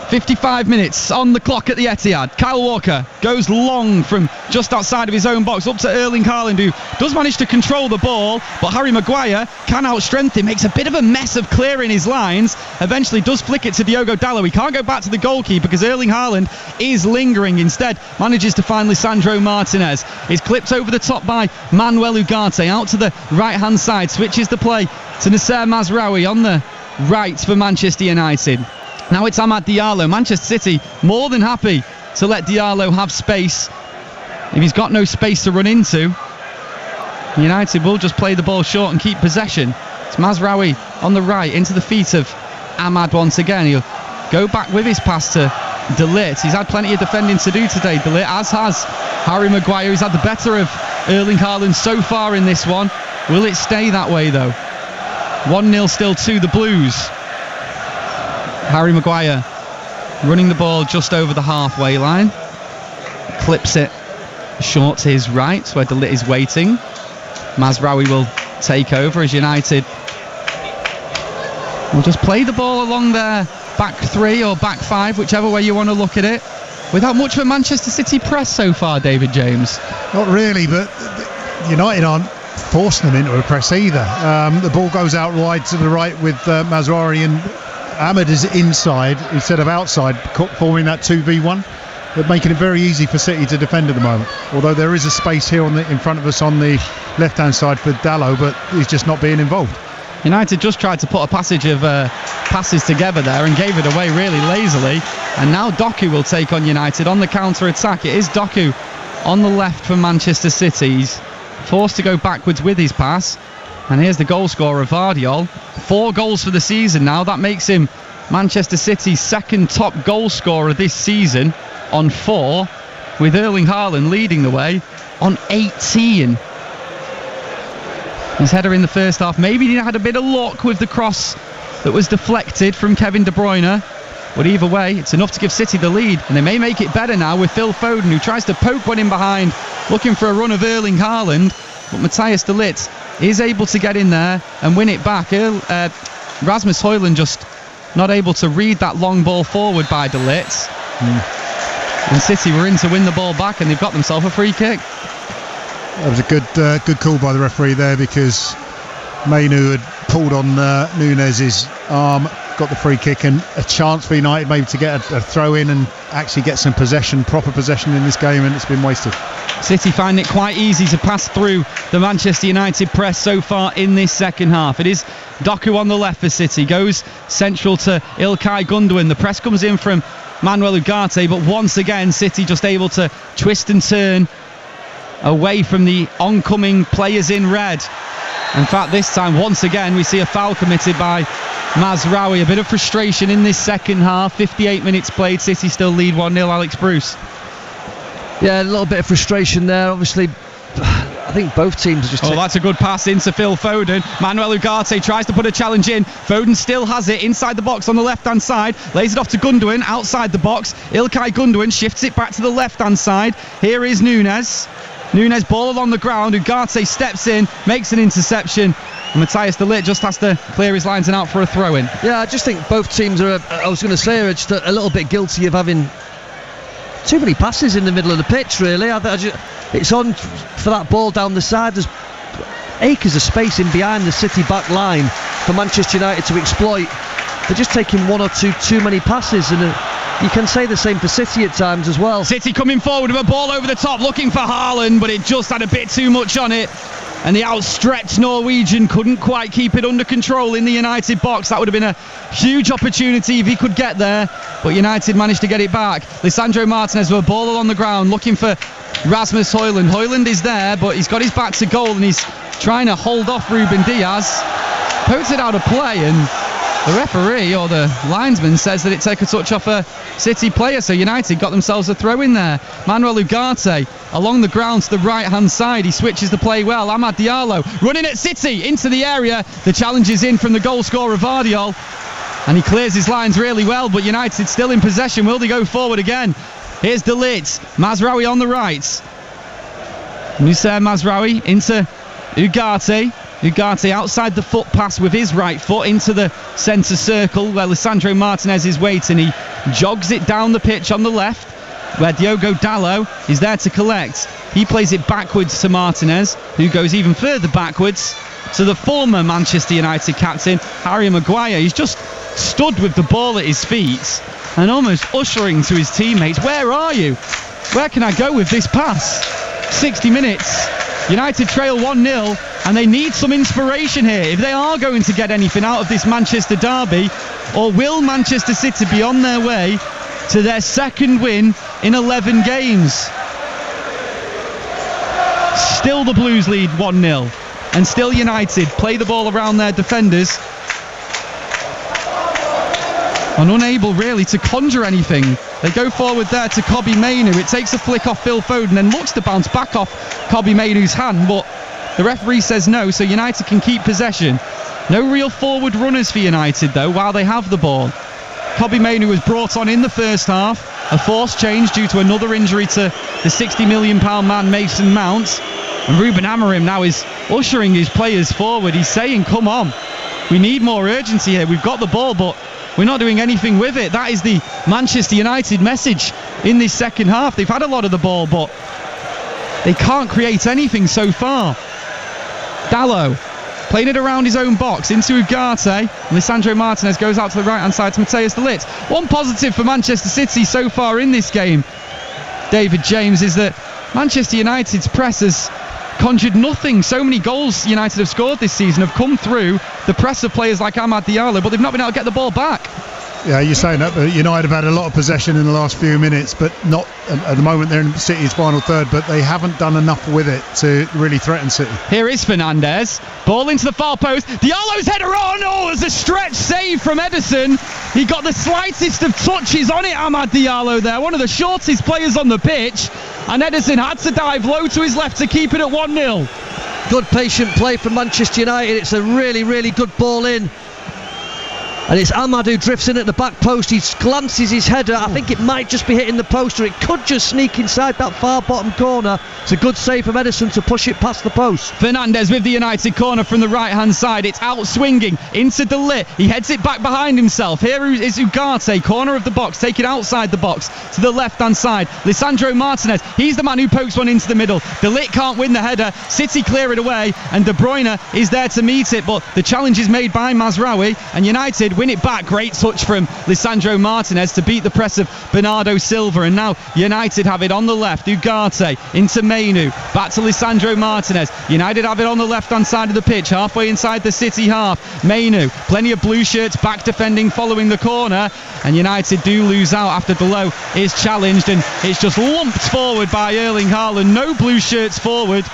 55 minutes on the clock at the Etihad. Kyle Walker goes long from just outside of his own box up to Erling Haaland, who does manage to control the ball, but Harry Maguire can outstrength him, makes a bit of a mess of clearing his lines, eventually does flick it to Diogo Dalot. He can't go back to the goalkeeper because Erling Haaland is lingering. Instead manages to find Lisandro Martinez. He's clipped over the top by Manuel Ugarte out to the right hand side, switches the play to Noussair Mazraoui on the right for Manchester United. Now it's Amad Diallo. Manchester City more than happy to let Diallo have space. If he's got no space to run into, United will just play the ball short and keep possession. It's Mazraoui on the right into the feet of Amad once again. He'll go back with his pass to De Ligt. He's had plenty of defending to do today, De Ligt, as has Harry Maguire. He's had the better of Erling Haaland so far in this one. Will it stay that way though? 1-0 still to the Blues. Harry Maguire running the ball just over the halfway line. Clips it short to his right where De Ligt is waiting. Mazraoui will take over as United will just play the ball along their back three or back five, whichever way you want to look at it, without much of a Manchester City press so far, David James. Not really, but United aren't forcing them into a press either. The ball goes out wide to the right with Mazraoui, and Ahmed is inside instead of outside, forming that 2v1. They're making it very easy for City to defend at the moment. Although there is a space here in front of us on the left-hand side for Dalot, but he's just not being involved. United just tried to put a passage of passes together there and gave it away really lazily. And now Doku will take on United on the counter-attack. It is Doku on the left for Manchester City. He's forced to go backwards with his pass. And here's the goal scorer, Vardiol. 4 goals for the season now. That makes him Manchester City's second top goal scorer this season on 4, with Erling Haaland leading the way on 18. His header in the first half. Maybe he had a bit of luck with the cross that was deflected from Kevin De Bruyne. But either way, it's enough to give City the lead. And they may make it better now with Phil Foden, who tries to poke one in behind, looking for a run of Erling Haaland. But Matthias de Ligt is able to get in there and win it back. Rasmus Højlund just not able to read that long ball forward by de Ligt. And City were in to win the ball back, and they've got themselves a free kick. That was a good call by the referee there, because Mainu had pulled on Nunez's arm, got the free kick, and a chance for United maybe to get a throw in and actually get some possession, proper possession in this game, and it's been wasted. City find it quite easy to pass through the Manchester United press so far in this second half. It is Doku on the left for City, goes central to İlkay Gundogan. The press comes in from Manuel Ugarte, but once again City just able to twist and turn away from the oncoming players in red. In fact, this time once again we see a foul committed by Mazraoui. A bit of frustration in this second half. 58 minutes played, City still lead 1-0. Alex Bruce. Yeah, a little bit of frustration there. Obviously, I think both teams just... that's a good pass into Phil Foden. Manuel Ugarte tries to put a challenge in. Foden still has it inside the box on the left-hand side. Lays it off to Gundogan outside the box. İlkay Gundogan shifts it back to the left-hand side. Here is Nunez. Nunez ball along the ground. Ugarte steps in, makes an interception. And Matthias de Ligt just has to clear his lines and out for a throw-in. Yeah, I just think both teams are, I was going to say, are just a little bit guilty of having too many passes in the middle of the pitch, really. It's on for that ball down the side. There's acres of space in behind the City back line for Manchester United to exploit. They're just taking 1 or 2 too many passes, and you can say the same for City at times as well. City coming forward with a ball over the top, looking for Haaland, but it just had a bit too much on it. And the outstretched Norwegian couldn't quite keep it under control in the United box. That would have been a huge opportunity if he could get there. But United managed to get it back. Lisandro Martinez with a ball along the ground, looking for Rasmus Højlund. Højlund is there, but he's got his back to goal and he's trying to hold off Ruben Diaz. Pokes it out of play, and the referee or the linesman says that it took a touch off a City player, so United got themselves a throw in there. Manuel Ugarte along the ground to the right hand side, he switches the play well. Amad Diallo running at City into the area. The challenge is in from the goal scorer Vardiol, and he clears his lines really well, but United still in possession. Will they go forward again? Here's De Ligt, Mazraoui on the right, Noussair Mazraoui into Ugarte. Ugarte outside the foot pass with his right foot into the centre circle where Lisandro Martinez is waiting. He jogs it down the pitch on the left where Diogo Dalot is there to collect. He plays it backwards to Martinez, who goes even further backwards to the former Manchester United captain, Harry Maguire. He's just stood with the ball at his feet and almost ushering to his teammates. Where are you? Where can I go with this pass? 60 minutes. United trail 1-0 and they need some inspiration here if they are going to get anything out of this Manchester derby. Or will Manchester City be on their way to their second win in 11 games? Still the Blues lead 1-0 and still United play the ball around their defenders and unable really to conjure anything. They go forward there to Kobbie Mainoo. It takes a flick off Phil Foden and looks to bounce back off Kobbie Mainoo's hand, but the referee says no, so United can keep possession. No real forward runners for United though while they have the ball. Kobbie Mainoo was brought on in the first half, a forced change due to another injury to the £60 million man Mason Mount, and Ruben Amorim now is ushering his players forward. He's saying, come on, we need more urgency here. We've got the ball, but we're not doing anything with it. That is the Manchester United message in this second half. They've had a lot of the ball, but they can't create anything so far. Dalot playing it around his own box into Ugarte. Lisandro Martinez goes out to the right hand side to Matthias de Ligt. One positive for Manchester City so far in this game, David James, is that Manchester United's press has conjured nothing. So many goals United have scored this season have come through the press of players like Amad Diallo, but they've not been able to get the ball back. Yeah, you're saying that, but United have had a lot of possession in the last few minutes, but not at the moment. They're in City's final third, but they haven't done enough with it to really threaten City. Here is Fernandes, ball into the far post. Diallo's header on. Oh, there's a stretch save from Ederson. He got the slightest of touches on it, Amad Diallo there, one of the shortest players on the pitch, and Ederson had to dive low to his left to keep it at 1-0. Good patient play from Manchester United. It's a really, really good ball in. And it's Amad who drifts in at the back post. He glances his header. I think it might just be hitting the post, or it could just sneak inside that far bottom corner. It's a good save from Ederson to push it past the post. Fernandes with the United corner from the right hand side. It's out swinging into De Ligt. He heads it back behind himself. Here is Ugarte, corner of the box, taking outside the box to the left hand side. Lisandro Martinez, he's the man who pokes one into the middle. De Ligt can't win the header. City clear it away, and De Bruyne is there to meet it, but the challenge is made by Mazraoui, and United win it back. Great touch from Lisandro Martinez to beat the press of Bernardo Silva, and now United have it on the left. Ugarte into Mainoo, back to Lisandro Martinez. United have it on the left hand side of the pitch, halfway inside the City half. Mainoo, plenty of blue shirts back defending following the corner, and United do lose out after Dalot is challenged, and it's just lumped forward by Erling Haaland. No blue shirts forward.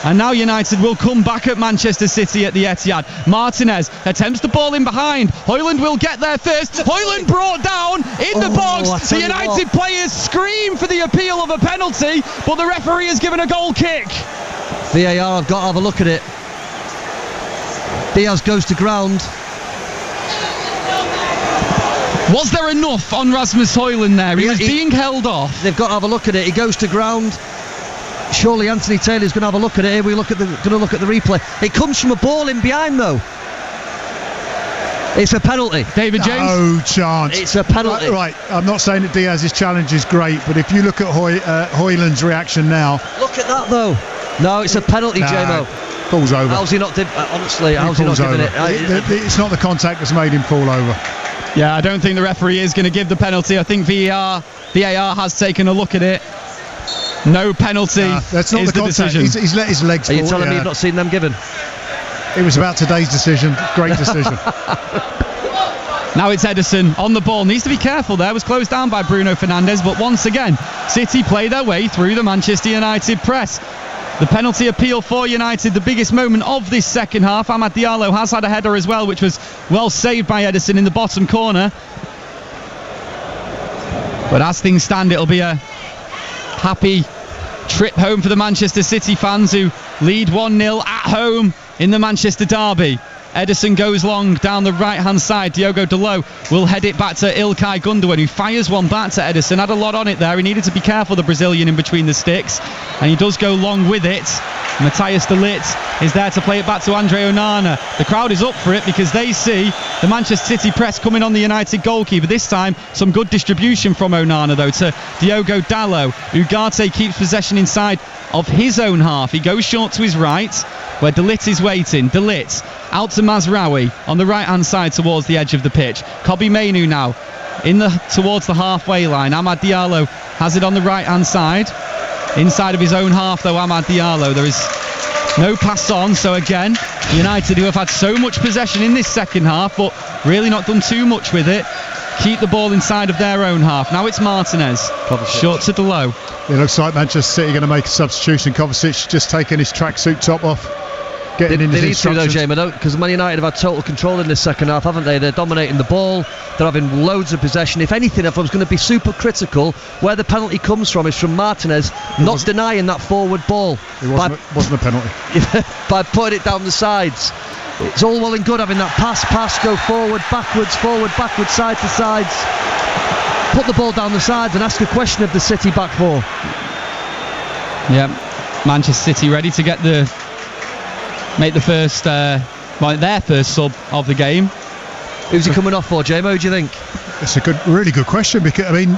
And now United will come back at Manchester City at the Etihad. Martinez attempts the ball in behind. Højlund will get there first. Højlund brought down in the box. The United players scream for the appeal of a penalty, but the referee has given a goal kick. VAR have got to have a look at it. Diaz goes to ground. Was there enough on Rasmus Højlund there? He was being held off. They've got to have a look at it. He goes to ground. Surely Anthony Taylor's going to have a look at it. Here we going to look at the replay. It comes from a ball in behind though. It's a penalty. David James? No chance. It's a penalty. Right. I'm not saying that Diaz's challenge is great, but if you look at Højlund's reaction now. Look at that though. No, it's a penalty, JMO. Falls over. How's he not honestly, how's he not giving it? It's not the contact that's made him fall over. Yeah, I don't think the referee is going to give the penalty. I think VAR has taken a look at it. No penalty that's not is the decision. He's let his legs Are fall. you telling me you've not seen them given? It was about today's decision. Great decision. Now it's Ederson on the ball. Needs to be careful there. Was closed down by Bruno Fernandes. But once again, City play their way through the Manchester United press. The penalty appeal for United, the biggest moment of this second half. Amad Diallo has had a header as well, which was well saved by Ederson in the bottom corner. But as things stand, it'll be a happy trip home for the Manchester City fans who lead 1-0 at home in the Manchester derby. Ederson goes long down the right-hand side. Diogo Dalot will head it back to Ilkay Gundogan, who fires one back to Ederson. Had a lot on it there. He needed to be careful, the Brazilian, in between the sticks. And he does go long with it. Matthias de Ligt is there to play it back to Andre Onana. The crowd is up for it because they see the Manchester City press coming on the United goalkeeper. This time, some good distribution from Onana, though, to Diogo Dalot. Ugarte keeps possession inside of his own half. He goes short to his right, where de Ligt is waiting. De Ligt out to Mazraoui on the right-hand side towards the edge of the pitch. Kobbie Mainoo now towards the halfway line. Amad Diallo has it on the right-hand side. Inside of his own half, though, Amad Diallo. There is no pass on, so again, United, who have had so much possession in this second half, but really not done too much with it, keep the ball inside of their own half. Now it's Martinez, short to Dalot. It looks like Manchester City going to make a substitution. Kovacic just taking his tracksuit top off. They need to though, Jamie, because Man United have had total control in this second half, haven't they? They're dominating the ball, they're having loads of possession. If anything, if I was going to be super critical, where the penalty comes from is from Martinez not denying that forward ball. It wasn't a penalty. By putting it down the sides. It's all well and good having that pass, go forward, backwards, side to sides. Put the ball down the sides and ask a question of the City back four. Yeah, Manchester City ready to make the first, their first sub of the game. Who's he coming off for, Jamo? Who do you think? It's a really good question, because I mean,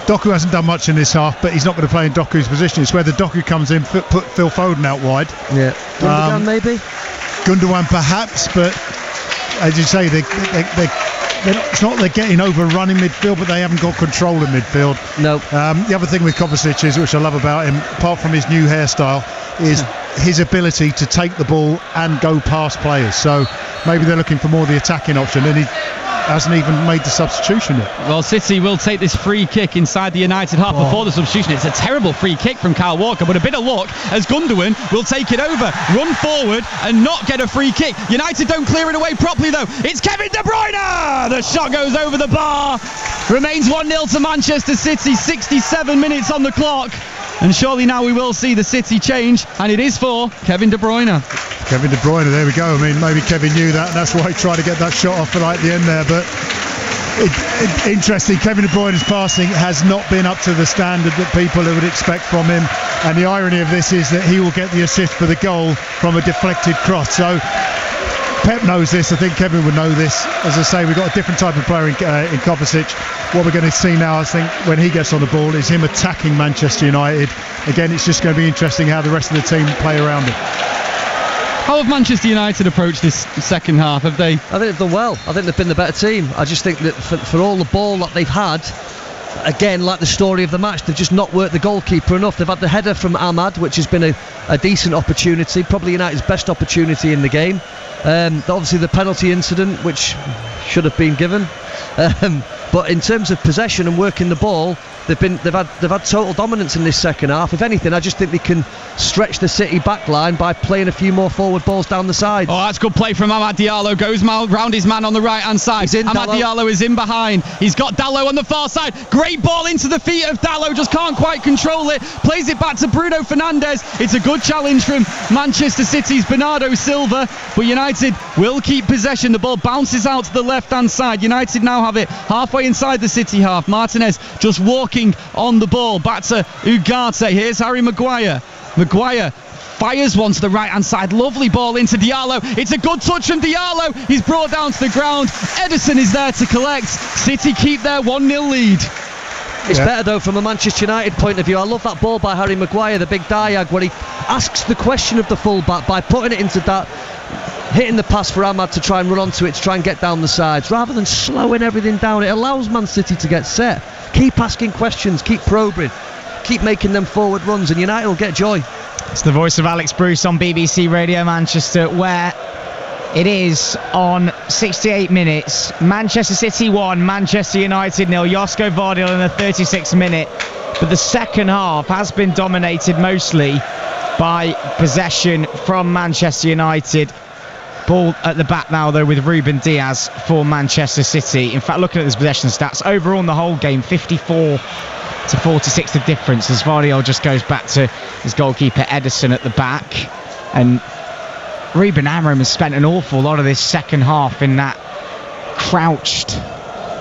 Doku hasn't done much in this half, but he's not going to play in Doku's position. It's whether Doku comes in, put Phil Foden out wide. Yeah, Gundogan maybe. Gundogan perhaps, but as you say, it's not they're getting overrun in midfield, but they haven't got control in midfield. No. The other thing with Kovacic is, which I love about him, apart from his new hairstyle, is his ability to take the ball and go past players. So maybe they're looking for more of the attacking option, and he hasn't even made the substitution yet. Well, City will take this free kick inside the United half before the substitution. It's a terrible free kick from Kyle Walker, but a bit of luck as Gundogan will take it over, run forward and not get a free kick. United don't clear it away properly though. It's Kevin De Bruyne! The shot goes over the bar. Remains 1-0 to Manchester City, 67 minutes on the clock. And surely now we will see the City change, and it is for Kevin De Bruyne. Kevin De Bruyne, there we go. I mean, maybe Kevin knew that, and that's why he tried to get that shot off right at the end there. But interesting, Kevin De Bruyne's passing has not been up to the standard that people would expect from him. And the irony of this is that he will get the assist for the goal from a deflected cross. So Pep knows this. I think Kevin would know this. As I say, we've got a different type of player in Kovacic. What we're going to see now, I think, when he gets on the ball, is him attacking Manchester United. Again, it's just going to be interesting how the rest of the team play around him. How have Manchester United approached this second half? Have they? I think they've done well. I think they've been the better team. I just think that for all the ball that they've had, again, like the story of the match, they've just not worked the goalkeeper enough. They've had the header from Amad, which has been a decent opportunity, probably United's best opportunity in the game. Obviously the penalty incident, which should have been given. But in terms of possession and working the ball, they've had total dominance in this second half. If anything, I just think they can stretch the City back line by playing a few more forward balls down the side. Oh, that's good play from Amad Diallo. Goes round his man on the right hand side. Amad Diallo is in behind. He's got Dalot on the far side. Great ball into the feet of Dalot. Just can't quite control it. Plays it back to Bruno Fernandes. It's a good challenge from Manchester City's Bernardo Silva. But United will keep possession. The ball bounces out to the left hand side. United now have it halfway inside the City half. Martinez just walking on the ball. Back to Ugarte. Here's Harry Maguire. Maguire fires one to the right hand side. Lovely ball into Diallo. It's a good touch from Diallo. He's brought down to the ground. Ederson is there to collect. City keep their 1-0 lead. It's better though from a Manchester United point of view. I love that ball by Harry Maguire, the big diag, where he asks the question of the fullback by putting it into that hitting the pass for Ahmad to try and run onto it, to try and get down the sides, rather than slowing everything down. It allows Man City to get set. Keep asking questions, keep probing, keep making them forward runs, and United will get joy. It's the voice of Alex Bruce on BBC Radio Manchester, where it is on 68 minutes. Manchester City 1, Manchester United 0. Josko Vardiol in the 36th minute. But the second half has been dominated mostly by possession from Manchester United. Ball at the back now, though, with Ruben Diaz for Manchester City. In fact, looking at his possession stats, overall in the whole game, 54 to 46 the difference, as Vardiol just goes back to his goalkeeper Ederson at the back. And Ruben Amorim has spent an awful lot of this second half in that crouched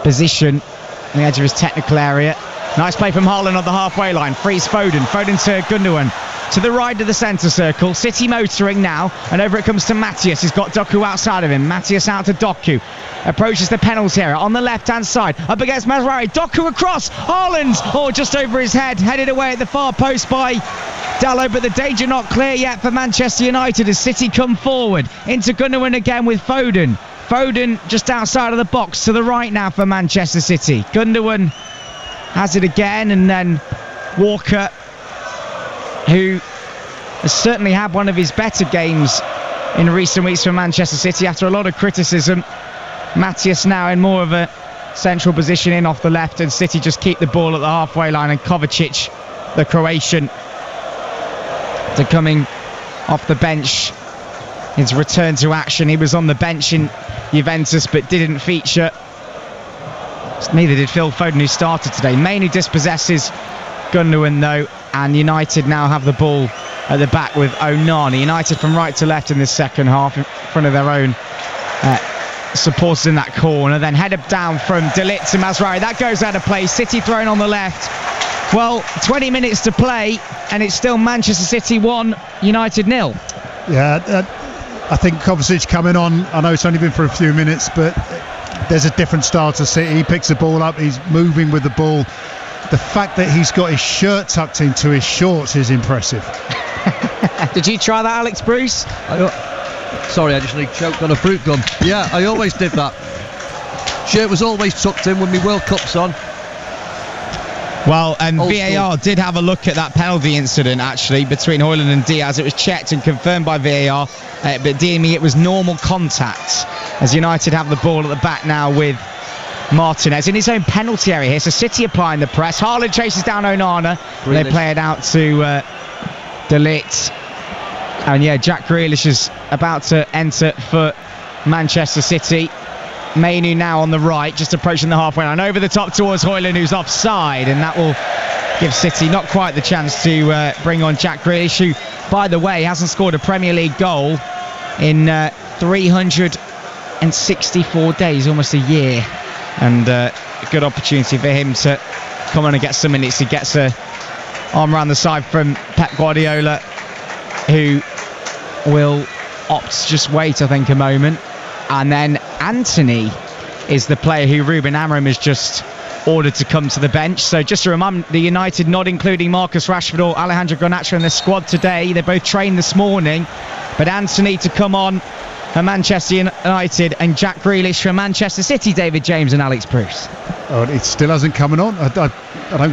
position on the edge of his technical area. Nice play from Haaland on the halfway line. Frees Foden. Foden to Gundogan. To the right of the centre circle. City motoring now. And over it comes to Matthias. He's got Doku outside of him. Matthias out to Doku. Approaches the penalty area on the left-hand side. Up against Mazraoui. Doku across. Haaland. Oh, just over his head. Headed away at the far post by Dalot. But the danger not clear yet for Manchester United as City come forward. Into Gundogan again with Foden. Foden just outside of the box to the right now for Manchester City. Gundogan has it again, and then Walker, who has certainly had one of his better games in recent weeks for Manchester City after a lot of criticism. Matthias now in more of a central position in off the left, and City just keep the ball at the halfway line, and Kovacic, the Croatian, to coming off the bench. His return to action. He was on the bench in Juventus but didn't feature. Neither did Phil Foden, who started today. Mainly dispossesses Gundogan, though, and United now have the ball at the back with Onana. United from right to left in the second half in front of their own supporters in that corner. Then headed down from De Ligt to Mazraoui. That goes out of play. City thrown on the left. Well, 20 minutes to play, and it's still Manchester City 1, United 0. Yeah, I think Kovacic coming on, I know it's only been for a few minutes, but there's a different style to City. He picks the ball up, he's moving with the ball. The fact that he's got his shirt tucked into his shorts is impressive. Did you try that, Alex Bruce? Sorry, I just nearly choked on a fruit gum. Yeah, I always did that. Shirt was always tucked in when my World Cup's on. Well, and Old VAR did have a look at that penalty incident, actually, between Højlund and Diaz. It was checked and confirmed by VAR, but deeming it was normal contact, as United have the ball at the back now with Martinez in his own penalty area here. So City applying the press. Haaland chases down Onana. They play it out to De Ligt. And yeah, Jack Grealish is about to enter for Manchester City. Mainu now on the right, just approaching the halfway line, over the top towards Højlund, who's offside, and that will give City not quite the chance to bring on Jack Grealish, who, by the way, hasn't scored a Premier League goal in 364 days, almost a year, and a good opportunity for him to come on and get some minutes. He gets a arm around the side from Pep Guardiola, who will opt to just wait, I think, a moment. And then Anthony is the player who Ruben Amorim has just ordered to come to the bench. So just to remind the United not including Marcus Rashford or Alejandro Garnacho in the squad today. They both trained this morning. But Anthony to come on for Manchester United, and Jack Grealish for Manchester City, David James and Alex Bruce. Oh, it still hasn't come on. I don't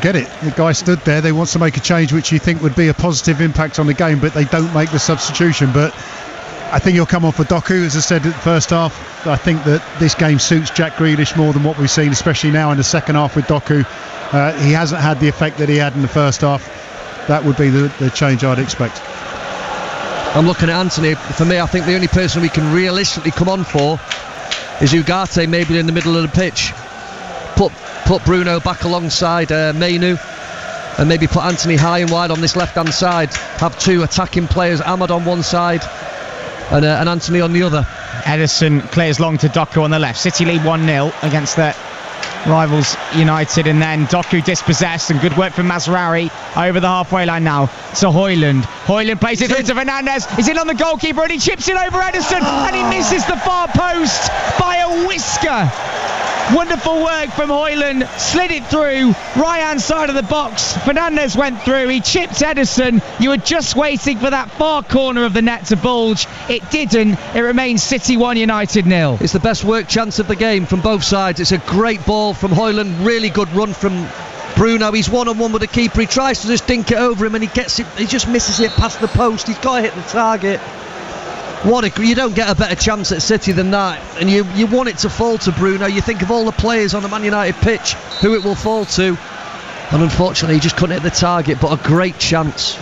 get it. The guy stood there. They want to make a change which you think would be a positive impact on the game, but they don't make the substitution. But I think he'll come on for Doku, as I said at the first half. I think that this game suits Jack Grealish more than what we've seen, especially now in the second half with Doku. He hasn't had the effect that he had in the first half. That would be the change I'd expect. I'm looking at Anthony. For me, I think the only person we can realistically come on for is Ugarte, maybe in the middle of the pitch. Put Bruno back alongside Mainu, and maybe put Anthony high and wide on this left-hand side. Have two attacking players, Ahmad on one side and Anthony on the other. Ederson clears long to Doku on the left. City lead 1-0 against their rivals United, and then Doku dispossessed, and good work from Mazraoui over the halfway line now to Højlund. Højlund plays it through to Fernandes. He's in on the goalkeeper, and he chips it over Ederson, and he misses the far post by a whisker. Wonderful work from Højlund, slid it through, right-hand side of the box. Fernandes went through, he chipped Ederson. You were just waiting for that far corner of the net to bulge. It didn't. It remains City 1, United 0. It's the best work chance of the game from both sides. It's a great ball from Højlund, really good run from Bruno. He's one-on-one with the keeper. He tries to just dink it over him and he gets it. He just misses it past the post. He's got to hit the target. You don't get a better chance at City than that, and you want it to fall to Bruno. You think of all the players on the Man United pitch who it will fall to, and unfortunately he just couldn't hit the target, but a great chance.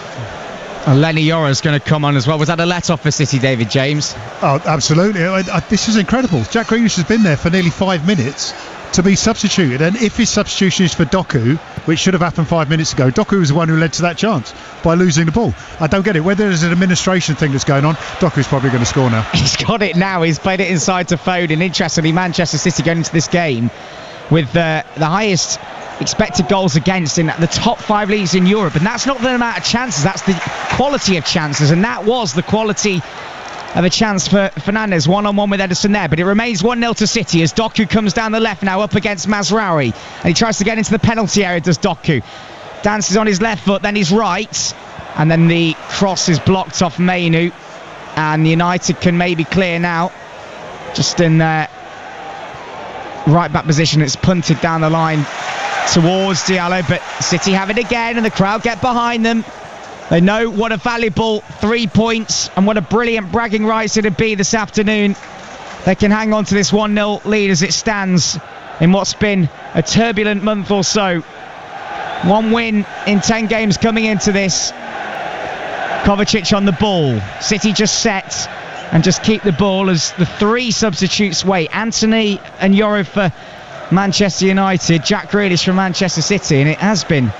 And Lenny Yora's going to come on as well. Was that a let-off for City, David James? Oh, absolutely. This is incredible. Jack Grealish has been there for nearly 5 minutes to be substituted, and if his substitution is for Doku, which should have happened 5 minutes ago, Doku was the one who led to that chance by losing the ball. I don't get it. Whether there's an administration thing that's going on, Doku's probably going to score now. He's got it now. He's played it inside to Foden. Interestingly, Manchester City going into this game with the highest expected goals against in the top 5 leagues in Europe, and that's not the amount of chances, that's the quality of chances, and that was the quality of a chance for Fernandes, one-on-one with Ederson there, but it remains 1-0 to City as Doku comes down the left now up against Mazraoui, and he tries to get into the penalty area, does Doku. Dances on his left foot, then his right, and then the cross is blocked off Mainu, and United can maybe clear now, just in right back position. It's punted down the line towards Diallo, but City have it again, and the crowd get behind them. They know what a valuable 3 points and what a brilliant bragging rights it'd be this afternoon. They can hang on to this 1-0 lead as it stands in what's been a turbulent month or so. 1 win in 10 games coming into this. Kovacic on the ball. City just set and just keep the ball as the 3 substitutes wait. Anthony and Yoro for Manchester United, Jack Grealish for Manchester City, and it has been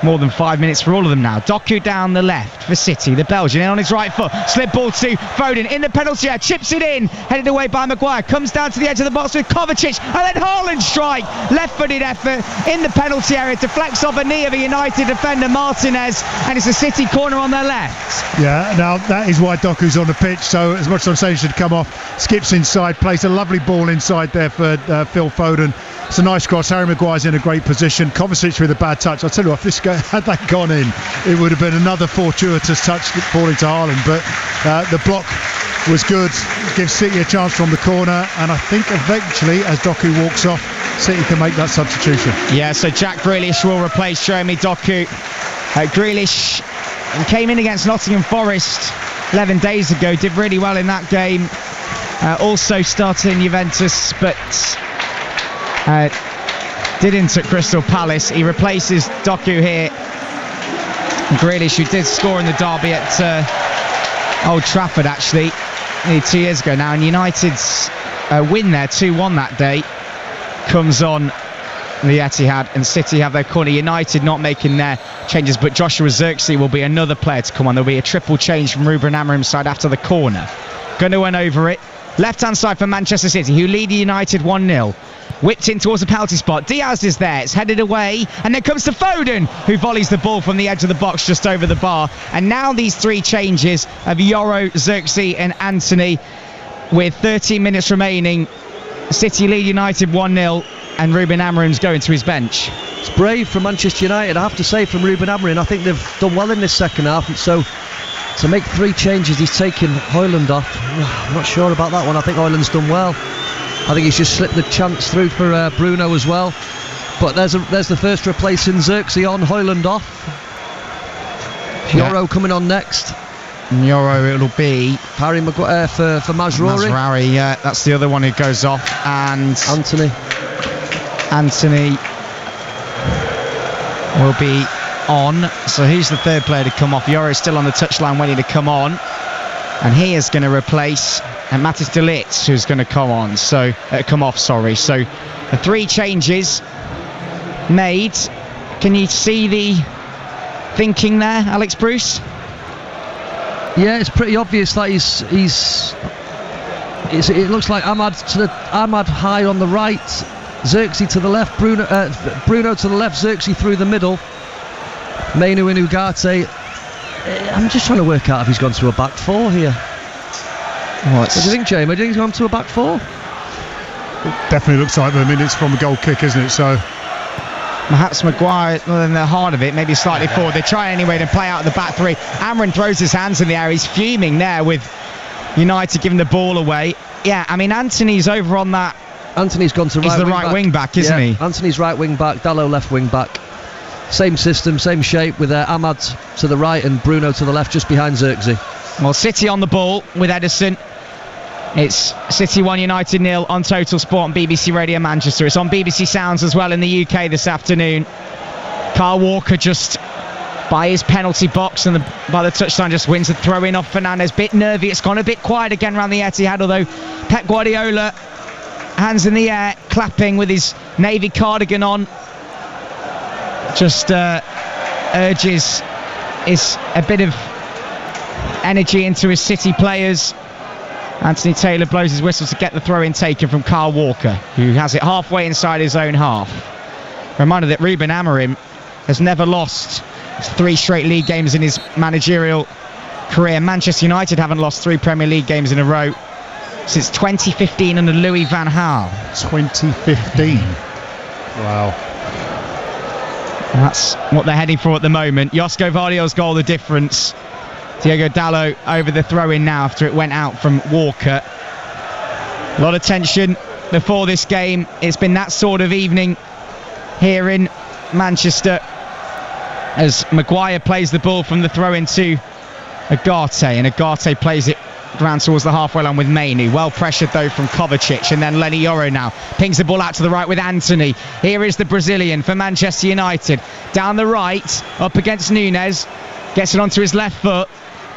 more than 5 minutes for all of them now. Doku down the left for City, the Belgian in on his right foot, slip ball to Foden in the penalty area, chips it in, headed away by Maguire, comes down to the edge of the box with Kovacic, and then Haaland strike, left-footed effort in the penalty area, deflects off a knee of a United defender, Martinez, and it's a City corner on their left. Yeah, now that is why Doku's on the pitch, so as much as I'm saying he should come off, skips inside, plays a lovely ball inside there for Phil Foden. It's a nice cross. Harry Maguire's in a great position. Kovacic with a bad touch. I'll tell you what, if had that gone in, it would have been another fortuitous touch falling to Haaland, but the block was good, gives City a chance from the corner, and I think eventually as Doku walks off, City can make that substitution. Yeah, so Jack Grealish will replace Jeremy Doku. Grealish came in against Nottingham Forest 11 days ago, did really well in that game, also starting Juventus, but didn't at Crystal Palace. He replaces Doku here. Grealish, who did score in the derby at Old Trafford actually nearly 2 years ago now, and United's win there 2-1 that day comes on the Etihad, and City have their corner. United not making their changes, but Joshua Zirkzee will be another player to come on. There'll be a triple change from Ruben Amorim's side after the corner. Gundogan over it, left hand side for Manchester City, who lead United 1-0. Whipped in towards the penalty spot. Diaz is there. It's headed away. And then comes to Foden, who volleys the ball from the edge of the box just over the bar. And now these 3 changes of Yoro, Zirkzee and Anthony with 13 minutes remaining. City lead United 1-0 and Ruben Amorim's going to his bench. It's brave from Manchester United, I have to say, from Ruben Amorim. I think they've done well in this second half. And so to make 3 changes, he's taken Højlund off. I'm not sure about that one. I think Højlund's done well. I think he's just slipped the chance through for Bruno as well. But there's the first replacing Zirkzee on, Højlund off. Yoro coming on next. Yoro, it'll be Harry Maguire for Mazraoui. Mazraoui, yeah, that's the other one who goes off. And Anthony will be on. So he's the third player to come off. Yoro's still on the touchline waiting to come on. And he is going to replace Matthijs de Ligt, who's going to come on. So come off. So the 3 changes made. Can you see the thinking there, Alex Bruce? Yeah, it's pretty obvious that it looks like Ahmad high on the right, Zirkzee to the left, Bruno to the left, Zirkzee through the middle, Mainu and Ugarte. I'm just trying to work out if he's gone to a back 4 here. What do you think, Jamie? Do you think he's gone to a back 4? definitely looks like the minutes from a goal kick, isn't it? So perhaps Maguire, well, in the heart of it, maybe slightly forward. They try anyway to play out of the back three. Amrin throws his hands in the air. He's fuming there with United giving the ball away. Yeah, I mean, Anthony's over on that. Anthony's gone to right wing back. He's the right wing back, isn't he? Anthony's right wing back, Dalot left wing back. Same system, same shape, with Ahmad to the right and Bruno to the left, just behind Xerxes. Well, City on the ball with Ederson. It's City 1, United 0 on Total Sport and BBC Radio Manchester. It's on BBC Sounds as well in the UK this afternoon. Kyle Walker just by his penalty box and by the touchline just wins the throw-in off Fernandes. Bit nervy, it's gone a bit quiet again around the Etihad, although Pep Guardiola, hands in the air, clapping with his navy cardigan on, just urges a bit of energy into his City players. Anthony Taylor blows his whistle to get the throw-in taken from Kyle Walker, who has it halfway inside his own half. Reminder that Ruben Amorim has never lost 3 straight league games in his managerial career. Manchester United haven't lost 3 Premier League games in a row since 2015 under Louis van Gaal. 2015. Wow. And that's what they're heading for at the moment. Josko Vardiol's goal, the difference. Diogo Dalot over the throw-in now after it went out from Walker. A lot of tension before this game. It's been that sort of evening here in Manchester as Maguire plays the ball from the throw-in to Agate, and Agate plays it round towards the halfway line with Mainoo. Well pressured though from Kovacic, and then Lenny Yoro now pings the ball out to the right with Anthony. Here is the Brazilian for Manchester United. Down the right, up against Nunes. Gets it onto his left foot.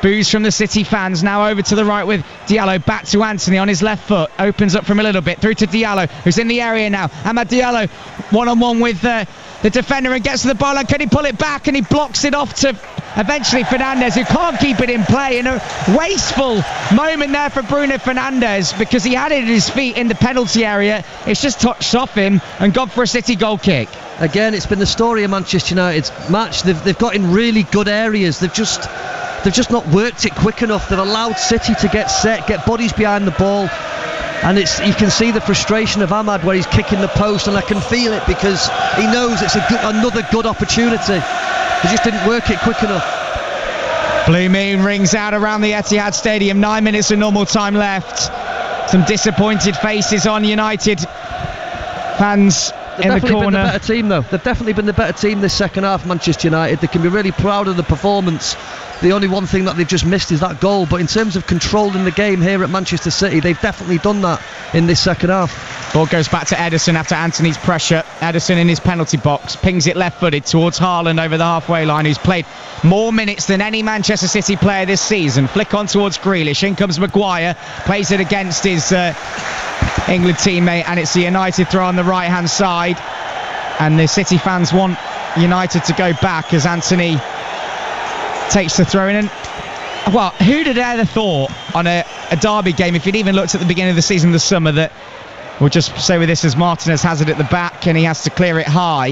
Boos from the City fans. Now over to the right with Diallo. Back to Anthony on his left foot. Opens up from a little bit. Through to Diallo, who's in the area now. Amad Diallo one-on-one with the defender and gets to the ball. And can he pull it back? And he blocks it off to eventually Fernandes, who can't keep it in play. In a wasteful moment there for Bruno Fernandes, because he had it at his feet in the penalty area. It's just touched off him and gone for a City goal kick. Again, it's been the story of Manchester United's match. They've got in really good areas. They've just not worked it quick enough. They've allowed City to get set, get bodies behind the ball, and you can see the frustration of Ahmad where he's kicking the post, and I can feel it because he knows it's another good opportunity. He just didn't work it quick enough. Blue Moon rings out around the Etihad Stadium. 9 minutes of normal time left. Some disappointed faces on United fans. They've in the corner. Been the better team though. They've definitely been the better team this second half, Manchester United. They can be really proud of the performance. The only one thing that they've just missed is that goal, but in terms of controlling the game here at Manchester City, they've definitely done that in this second half. Ball goes back to Ederson after Anthony's pressure. Ederson in his penalty box, pings it left-footed towards Haaland over the halfway line, who's played more minutes than any Manchester City player this season. Flick on towards Grealish. In comes Maguire, plays it against his England teammate, and it's the United throw on the right-hand side. And the City fans want United to go back as Anthony takes the throw in. And well, who'd have ever thought on a derby game, if you'd even looked at the beginning of the season, the summer, that we'll just say with this as Martinez has it at the back and he has to clear it high,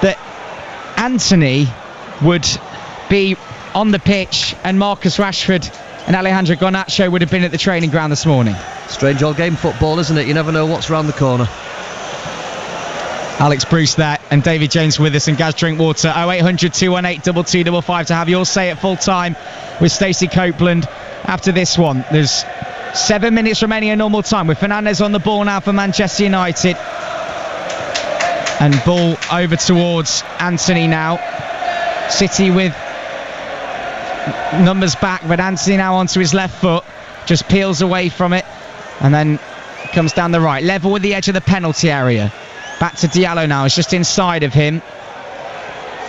that Anthony would be on the pitch and Marcus Rashford and Alejandro Garnacho would have been at the training ground this morning. Strange old game football, isn't it? You never know what's round the corner. Alex Bruce there and David James with us and Gaz Drinkwater. 0800 218 2255 to have your say at full time with Stacey Copeland after this one. There's 7 minutes remaining in normal time with Fernandes on the ball now for Manchester United, and ball over towards Anthony now. City with numbers back, but Anthony now onto his left foot, just peels away from it and then comes down the right, level with the edge of the penalty area. Back to Diallo now, it's just inside of him.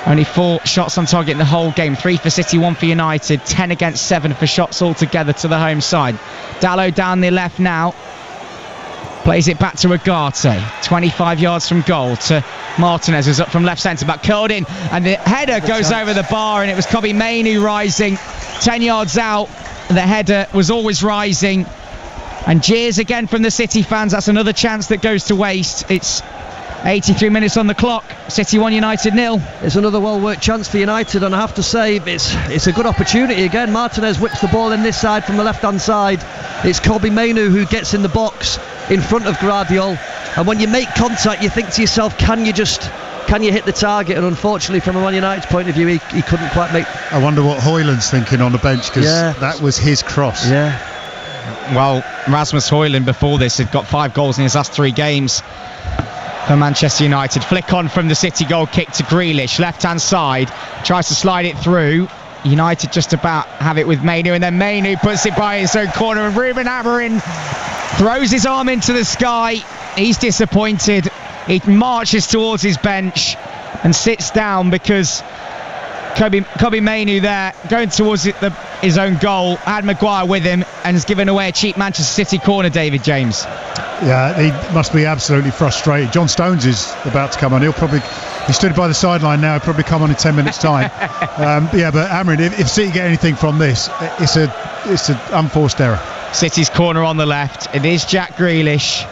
Only 4 shots on target in the whole game. 3 for City, 1 for United. 10 against 7 for shots altogether to the home side. Diallo down the left now. Plays it back to Agate. 25 yards from goal to Martinez, who's up from left centre back. Curled in, and the header goes over the bar, and it was Kobbie Mainoo rising. 10 yards out. The header was always rising. And jeers again from the City fans. That's another chance that goes to waste. It's 83 minutes on the clock. City 1, United 0. It's another well-worked chance for United, and I have to say it's a good opportunity again. Martinez whips the ball in this side from the left-hand side. It's Kobbie Mainoo who gets in the box in front of Gvardiol, and when you make contact you think to yourself, can you hit the target? And unfortunately from a Man United's point of view he couldn't quite make. I wonder what Højlund's thinking on the bench, because that was his cross. Well, Rasmus Højlund before this had got 5 goals in his last 3 games for Manchester United. Flick on from the City goal kick to Grealish, left hand side, tries to slide it through. United just about have it with Mainoo, and then Mainoo puts it by his own corner, and Ruben Amorim throws his arm into the sky. He's disappointed. He marches towards his bench and sits down because Kobbie Mainoo there going towards his own goal, had Maguire with him and has given away a cheap Manchester City corner. David James. Yeah, he must be absolutely frustrated. John Stones is about to come on. He stood by the sideline now. He'll probably come on in 10 minutes time. But Amorim, if City get anything from this, it's an unforced error. City's corner on the left. It is Jack Grealish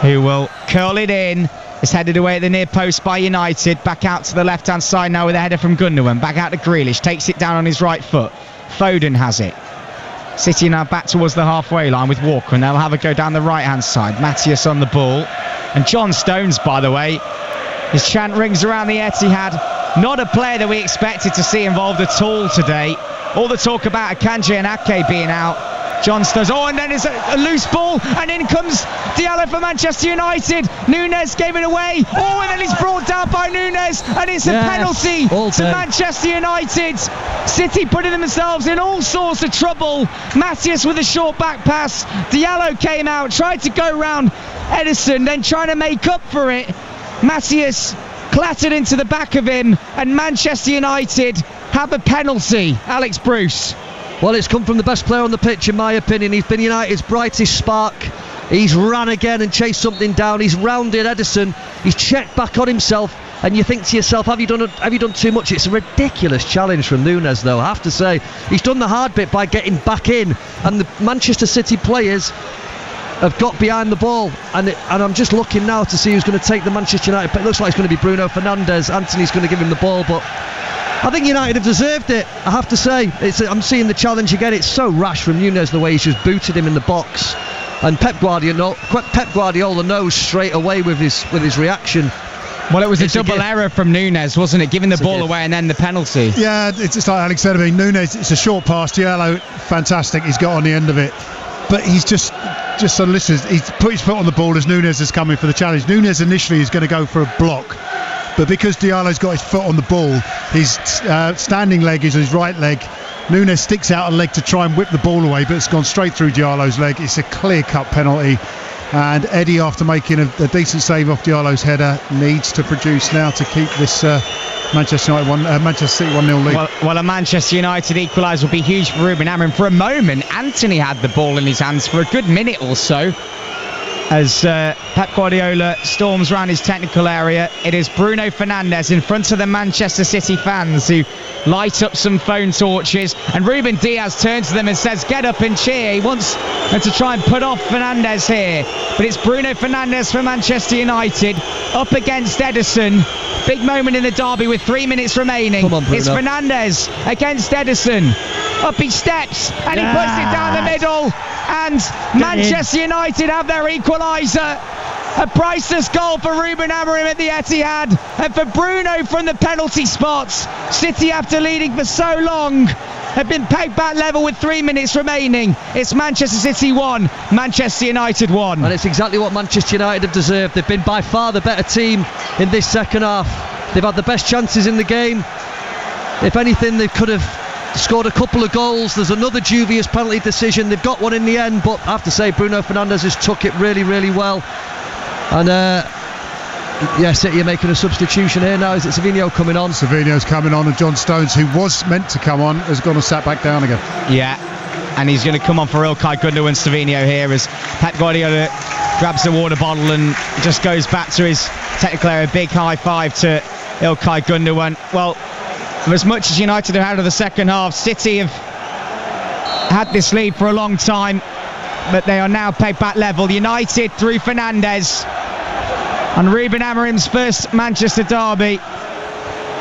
who will curl it in. It's headed away at the near post by United. Back out to the left-hand side now with a header from Gundogan. Back out to Grealish. Takes it down on his right foot. Foden has it. City now back towards the halfway line with Walker, and they'll have a go down the right-hand side. Matthias on the ball. And John Stones, by the way, his chant rings around the Etihad. Not a player that we expected to see involved at all today. All the talk about Akanji and Ake being out. John Stones, and then it's a loose ball, and in comes Diallo for Manchester United. Núñez gave it away, and then he's brought down by Núñez, and it's a penalty to Manchester United. City putting themselves in all sorts of trouble. Matthias with a short back pass. Diallo came out, tried to go round Ederson, then trying to make up for it. Matthias clattered into the back of him, and Manchester United have a penalty. Alex Bruce. Well, it's come from the best player on the pitch, in my opinion. He's been United's brightest spark. He's ran again and chased something down. He's rounded Ederson. He's checked back on himself, and you think to yourself, have you done too much? It's a ridiculous challenge from Núñez, though. I have to say, he's done the hard bit by getting back in, and the Manchester City players have got behind the ball, and I'm just looking now to see who's going to take the Manchester United. It looks like it's going to be Bruno Fernandes. Anthony's going to give him the ball, but I think United have deserved it, I have to say. I'm seeing the challenge again. It's so rash from Núñez, the way he's just booted him in the box, and Pep Guardiola knows straight away with his reaction. Well, it was a double error from Núñez, wasn't it? Giving the ball away and then the penalty. Yeah, it's just like Alex said. I mean, Núñez, it's a short pass. Diallo, fantastic. He's got on the end of it, but he's just sort of listens. He's put his foot on the ball as Núñez is coming for the challenge. Núñez initially is going to go for a block, but because Diallo's got his foot on the ball, his standing leg is his right leg. Núñez sticks out a leg to try and whip the ball away, but it's gone straight through Diallo's leg. It's a clear-cut penalty, and Eddie, after making a decent save off Diallo's header, needs to produce now to keep this Manchester City 1-0 lead. Well, a Manchester United equaliser will be huge for Ruben Amorim. For a moment, Anthony had the ball in his hands for a good minute or so, as Pep Guardiola storms around his technical area. It is Bruno Fernandes in front of the Manchester City fans who light up some phone torches, and Ruben Diaz turns to them and says, get up and cheer. He wants them to try and put off Fernandes here, but it's Bruno Fernandes for Manchester United up against Ederson. Big moment in the derby with 3 minutes remaining. Come on, Bruno. It's Fernandes against Ederson. Up he steps and he puts it down the middle, and Manchester United have their equaliser. A priceless goal for Ruben Amorim at the Etihad, and for Bruno from the penalty spots. City, after leading for so long, have been pegged back level with 3 minutes remaining. It's Manchester City 1, Manchester United 1. And it's exactly what Manchester United have deserved. They've been by far the better team in this second half. They've had the best chances in the game. If anything, they could have scored a couple of goals. There's another dubious penalty decision. They've got one in the end, but I have to say Bruno Fernandes has took it really, really well. And City are making a substitution here now. Is it Savinho coming on? Savinho's coming on, and John Stones, who was meant to come on, has gone and sat back down again. Yeah, and he's going to come on for Ilkay Gundogan. Savinho here as Pep Guardiola grabs the water bottle and just goes back to his technical area. Big high five to Ilkay Gundogan. Well, for as much as United have had of the second half, City have had this lead for a long time, but they are now pegged back level. United through Fernandes. on Ruben Amorim's first Manchester derby,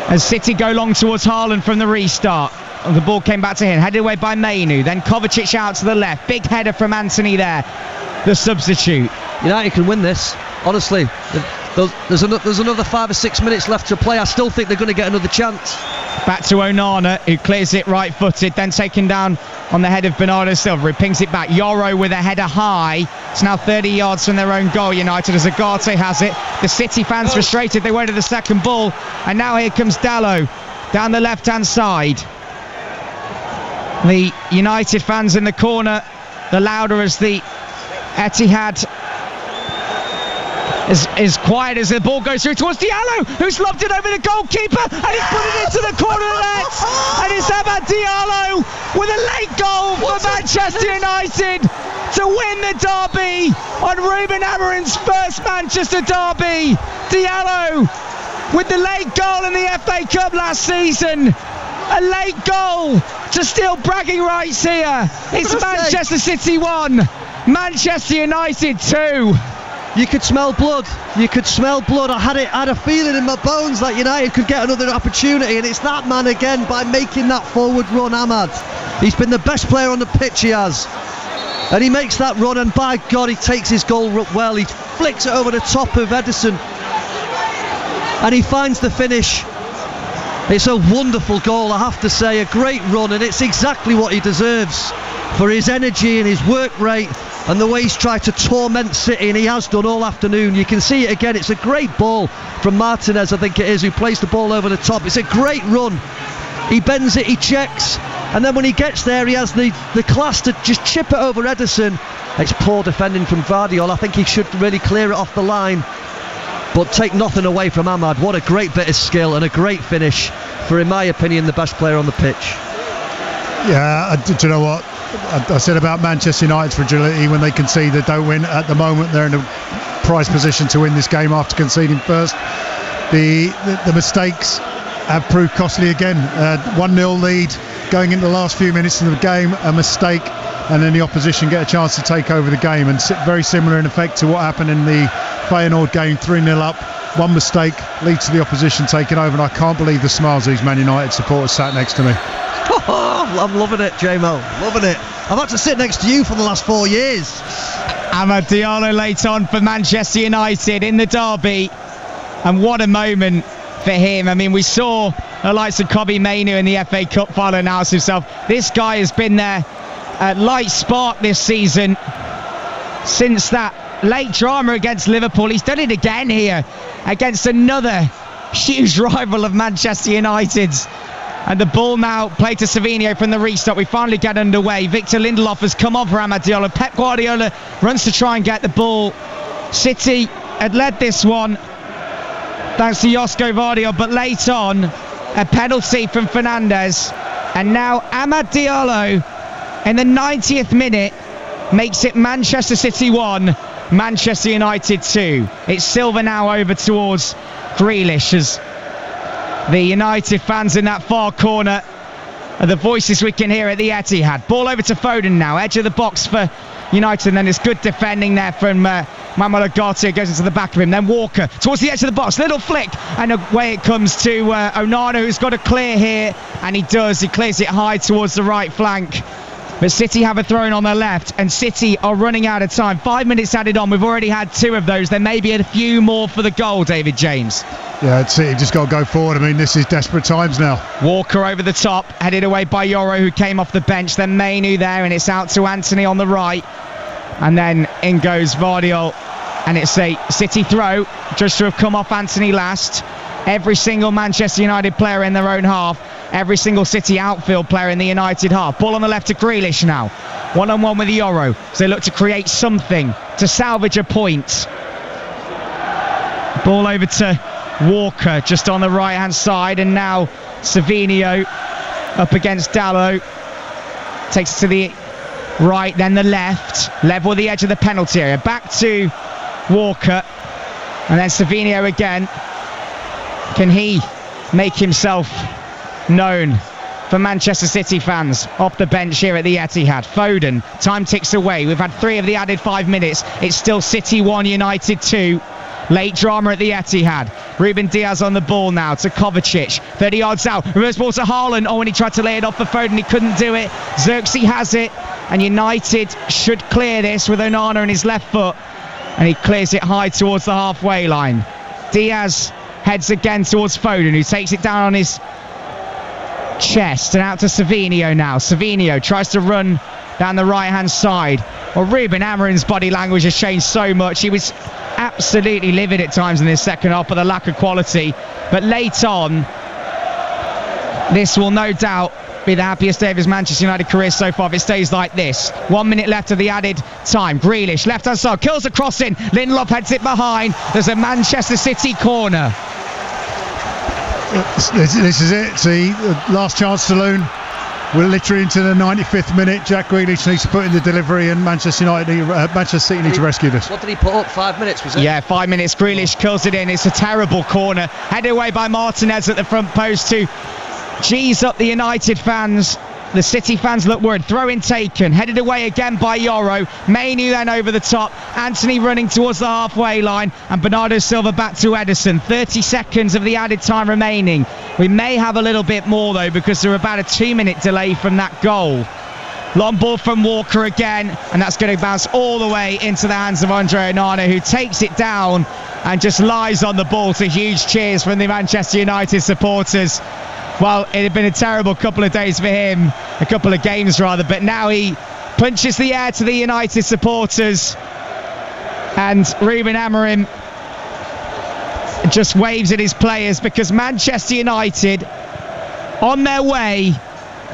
as City go long towards Haaland from the restart. The ball came back to him, headed away by Mainu, then Kovacic out to the left, big header from Anthony there, the substitute. United can win this, honestly. There's another 5 or 6 minutes left to play. I still think they're going to get another chance. Back to Onana, who clears it right-footed, then taken down on the head of Bernardo Silva, who pings it back. Yoro with a header high. It's now 30 yards from their own goal, United, as Ugarte has it. The City fans frustrated, they wanted the second ball, and now here comes Dalot down the left-hand side. The United fans in the corner, the louder as the Etihad is quiet as the ball goes through towards Diallo, who's lobbed it over the goalkeeper, and he's put it into the corner of the net, and it's Amad Diallo with a late goal for Manchester United to win the derby on Ruben Amorim's first Manchester derby. Diallo with the late goal in the FA Cup last season, a late goal to steal bragging rights here. It's Manchester City 1, Manchester United 2. You could smell blood. You could smell blood. I had a feeling in my bones that United could get another opportunity, and it's that man again by making that forward run, Amad. He's been the best player on the pitch, he has. And he makes that run, and by God, he takes his goal well. He flicks it over the top of Ederson, and he finds the finish. It's a wonderful goal, I have to say. A great run, and it's exactly what he deserves for his energy and his work rate and the way he's tried to torment City, and he has done all afternoon. You can see it again. It's a great ball from Martinez, I think it is, who plays the ball over the top. It's a great run. He bends it, he checks, and then when he gets there, he has the class to just chip it over Ederson. It's poor defending from Gvardiol. I think he should really clear it off the line, but take nothing away from Amad. What a great bit of skill and a great finish for, in my opinion, the best player on the pitch. Yeah, do you know what? I said about Manchester United's fragility when they concede, they don't win. At the moment, they're in a prize position to win this game after conceding first. The mistakes have proved costly again. 1-0 lead going into the last few minutes of the game, a mistake, and then the opposition get a chance to take over the game. And very similar in effect to what happened in the Feyenoord game, 3-0 up. One mistake leads to the opposition taking over, and I can't believe the smiles these Man United supporters sat next to me. I'm loving it, J-Mo, loving it. I've had to sit next to you for the last 4 years. Amad Diallo late on for Manchester United in the derby, and what a moment for him. I mean, we saw the likes of Kobbie Mainoo in the FA Cup final announce himself. This guy has been their light spark this season since that late drama against Liverpool. He's done it again here against another huge rival of Manchester United's. And the ball now played to Savinho from the restart. We finally get underway. Victor Lindelof has come on for Amad Diallo. Pep Guardiola runs to try and get the ball. City had led this one thanks to Josko Gvardiol, but late on, a penalty from Fernandes. And now Amad Diallo in the 90th minute makes it Manchester City 1, Manchester United 2. It's Silva now over towards Grealish as the United fans in that far corner are the voices we can hear at the Etihad. Ball over to Foden now, edge of the box for United, and then it's good defending there from Manuel Ugarte, goes into the back of him. Then Walker towards the edge of the box, little flick, and away it comes to Onana, who's got a clear here, and he does. He clears it high towards the right flank. But City have a throw in on their left, and City are running out of time. 5 minutes added on. We've already had 2 of those. There may be a few more for the goal, David James. Yeah, City just got to go forward. I mean, this is desperate times now. Walker over the top, headed away by Yoro, who came off the bench. Then Mainoo there, and it's out to Anthony on the right. And then in goes Gvardiol, and it's a City throw, just to have come off Anthony last. Every single Manchester United player in their own half, every single City outfield player in the United half. Ball on the left to Grealish now, one-on-one with Yoro, so they look to create something to salvage a point. Ball over to Walker just on the right hand side, and now Savinho up against Dalot, takes it to the right, then the left, level the edge of the penalty area, back to Walker, and then Savinho again. Can he make himself known for Manchester City fans off the bench here at the Etihad? Foden, time ticks away. We've had 3 of the added 5 minutes. It's still City 1, United 2. Late drama at the Etihad. Ruben Diaz on the ball now to Kovacic. 30 yards out. Reverse ball to Haaland. Oh, and he tried to lay it off for Foden. He couldn't do it. Xerxes has it. And United should clear this with Onana on his left foot. And he clears it high towards the halfway line. Diaz heads again towards Foden, who takes it down on his chest. And out to Savinho now. Savinho tries to run down the right-hand side. Well, Ruben Amorim's body language has changed so much. He was absolutely livid at times in this second half for the lack of quality. But late on, this will no doubt be the happiest day of his Manchester United career so far if it stays like this. 1 minute left of the added time. Grealish, left-hand side, kills the crossing. Lindelof heads it behind. There's a Manchester City corner. This is it. See, last chance saloon. We're literally into the 95th minute. Jack Grealish needs to put in the delivery, and Manchester City need to rescue this. What did he put up? 5 minutes, was it? Yeah, 5 minutes. Grealish kills it in. It's a terrible corner. Headed away by Martinez at the front post to G's up the United fans. The City fans look worried. Throw in taken. Headed away again by Yoro. Mainu then over the top. Anthony running towards the halfway line. And Bernardo Silva back to Ederson. 30 seconds of the added time remaining. We may have a little bit more though, because they're about a 2-minute delay from that goal. Long ball from Walker again. And that's going to bounce all the way into the hands of Andre Onana, who takes it down and just lies on the ball to huge cheers from the Manchester United supporters. Well, it had been a terrible couple of days for him, a couple of games rather, but now he punches the air to the United supporters, and Ruben Amorim just waves at his players, because Manchester United on their way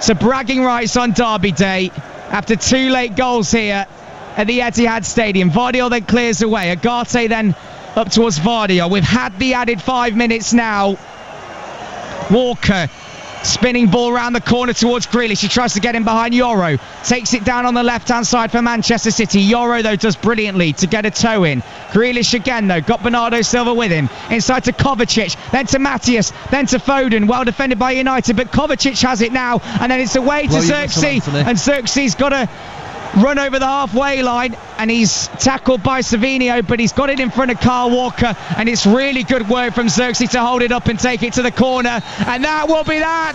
to bragging rights on Derby Day after 2 late goals here at the Etihad Stadium. Vardiol then clears away. Agate then up towards Vardiol. We've had the added 5 minutes now. Walker spinning ball around the corner towards Grealish. He tries to get him behind Yoro. Takes it down on the left-hand side for Manchester City. Yoro, though, does brilliantly to get a toe in. Grealish again, though. Got Bernardo Silva with him. Inside to Kovacic. Then to Matthias. Then to Foden. Well defended by United. But Kovacic has it now. And then it's away to Xerxes. And Xerxes got a run over the halfway line, and he's tackled by Savinho, but he's got it in front of Kyle Walker, and it's really good work from Xerxes to hold it up and take it to the corner, and that will be that.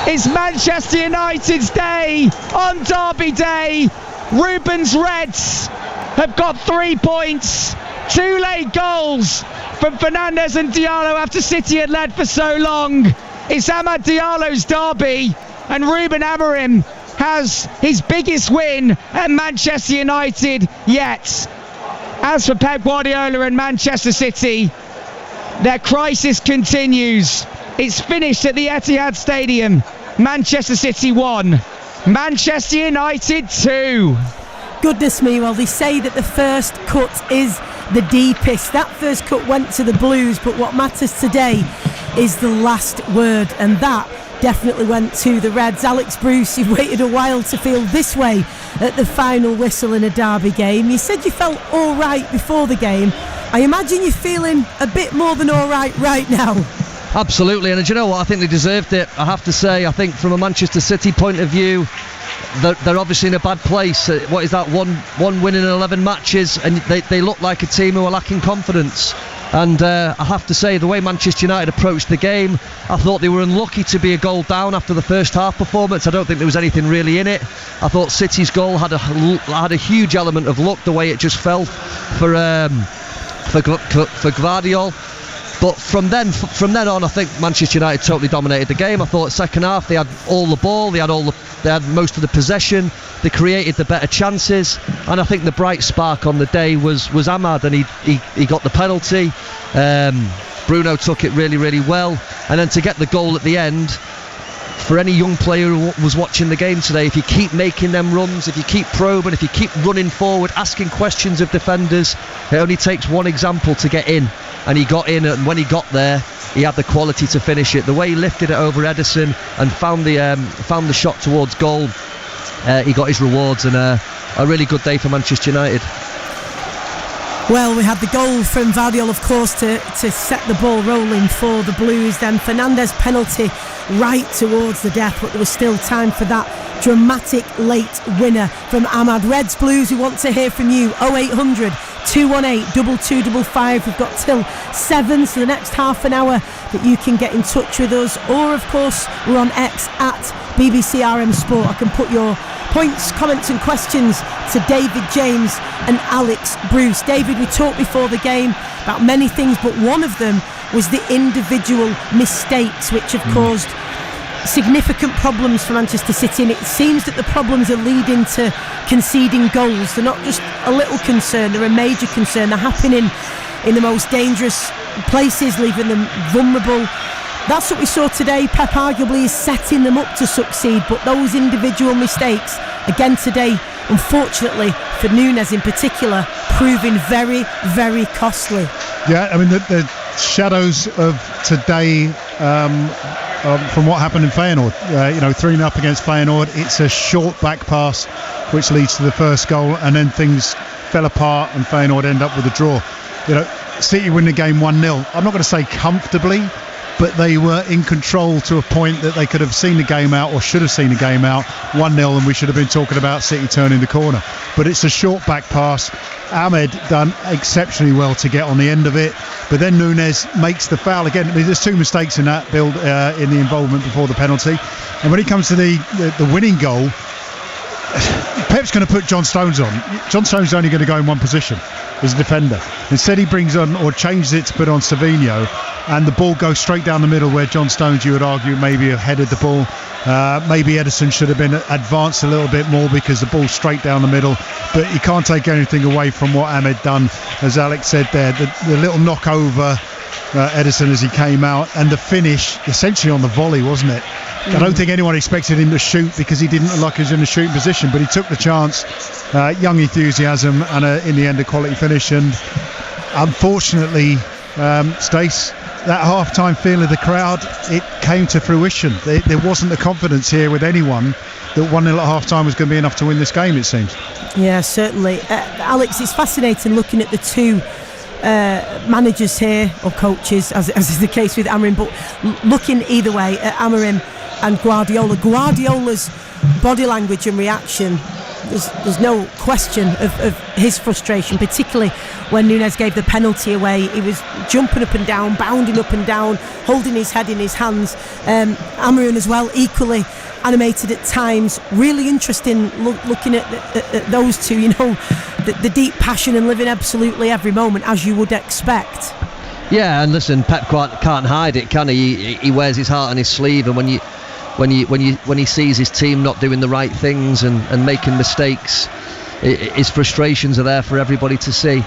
It's Manchester United's day on Derby Day. Ruben's Reds have got 3 points. 2 late goals from Fernandes and Diallo after City had led for so long. It's Amad Diallo's derby, and Ruben Amorim has his biggest win at Manchester United yet. As for Pep Guardiola and Manchester City, their crisis continues. It's finished at the Etihad Stadium. Manchester City 1, Manchester United 2. Goodness me, well, they say that the first cut is the deepest. That first cut went to the Blues, but what matters today is the last word, and that definitely went to the Reds. Alex Bruce, you've waited a while to feel this way at the final whistle in a derby game. You said you felt all right before the game. I imagine you're feeling a bit more than all right now. Absolutely, and do you know what? I think they deserved it. I have to say, I think from a Manchester City point of view, they're obviously in a bad place. What is that, one win in 11 matches, and they look like a team who are lacking confidence. And I have to say, the way Manchester United approached the game, I thought they were unlucky to be a goal down after the first half performance. I don't think there was anything really in it. I thought City's goal had a huge element of luck, the way it just fell for Gvardiol. But from then on, I think Manchester United totally dominated the game. I thought second half they had all the ball, they had most of the possession, they created the better chances, and I think the bright spark on the day was Amad, and he got the penalty. Bruno took it really, really well, and then to get the goal at the end. For any young player who was watching the game today, if you keep making them runs, if you keep probing, if you keep running forward, asking questions of defenders, it only takes one example to get in. And he got in, and when he got there, he had the quality to finish it. The way he lifted it over Ederson and found the shot towards goal, he got his rewards, and a really good day for Manchester United. Well, we had the goal from Vardiol, of course, to set the ball rolling for the Blues. Then Fernandes penalty right towards the death, but there was still time for that dramatic late winner from Amad. Reds, Blues, we want to hear from you. 0800 218 2255. We've got till 7, so the next half an hour that you can get in touch with us. Or of course we're on X at BBC RM Sport. I can put your points, comments and questions to David James and Alex Bruce. David, we talked before the game about many things, but one of them was the individual mistakes which have caused significant problems for Manchester City, and it seems that the problems are leading to conceding goals. They're not just a little concern, they're a major concern. They're happening in the most dangerous places, leaving them vulnerable. That's what we saw today. Pep arguably is setting them up to succeed, but those individual mistakes, again today, unfortunately for Núñez in particular, proving very, very costly. Yeah, I mean the shadows of today from what happened in Feyenoord, 3-0 up against Feyenoord. It's a short back pass which leads to the first goal, and then things fell apart and Feyenoord end up with a draw. City win the game 1-0. I'm not going to say comfortably, but they were in control to a point that they could have seen the game out, or should have seen the game out 1-0, and we should have been talking about City turning the corner. But it's a short back pass. Ahmed done exceptionally well to get on the end of it, but then Núñez makes the foul again. I mean, there's 2 mistakes in that build in the involvement before the penalty, and when it comes to the winning goal, Pep's going to put John Stones on. John Stones is only going to go in one position as a defender. Instead he brings on, or changes it to put on Savinho, and the ball goes straight down the middle where John Stones, you would argue, maybe have headed the ball. Maybe Ederson should have been advanced a little bit more because the ball's straight down the middle, but you can't take anything away from what Ahmed done, as Alex said there, the little knock over Ederson as he came out, and the finish essentially on the volley, wasn't it? I don't think anyone expected him to shoot because he didn't look like he was in a shooting position, but he took the chance. Young enthusiasm, and in the end a quality finish. And unfortunately, Stace, that half-time feel of the crowd, it came to fruition. There wasn't the confidence here with anyone that 1-0 at half-time was going to be enough to win this game, it seems. Yeah, certainly. Alex, it's fascinating looking at the two managers here, or coaches, as is the case with Amorim, but looking either way at Amorim and Guardiola's body language and reaction, there's no question of his frustration, particularly when Núñez gave the penalty away. He was jumping up and down, bounding up and down, holding his head in his hands. Amorim as well, equally animated at times. Really interesting looking at those two, the deep passion and living absolutely every moment, as you would expect. Yeah, and listen, Pep can't hide it, can he? He wears his heart on his sleeve, and when he sees his team not doing the right things and making mistakes, his frustrations are there for everybody to see.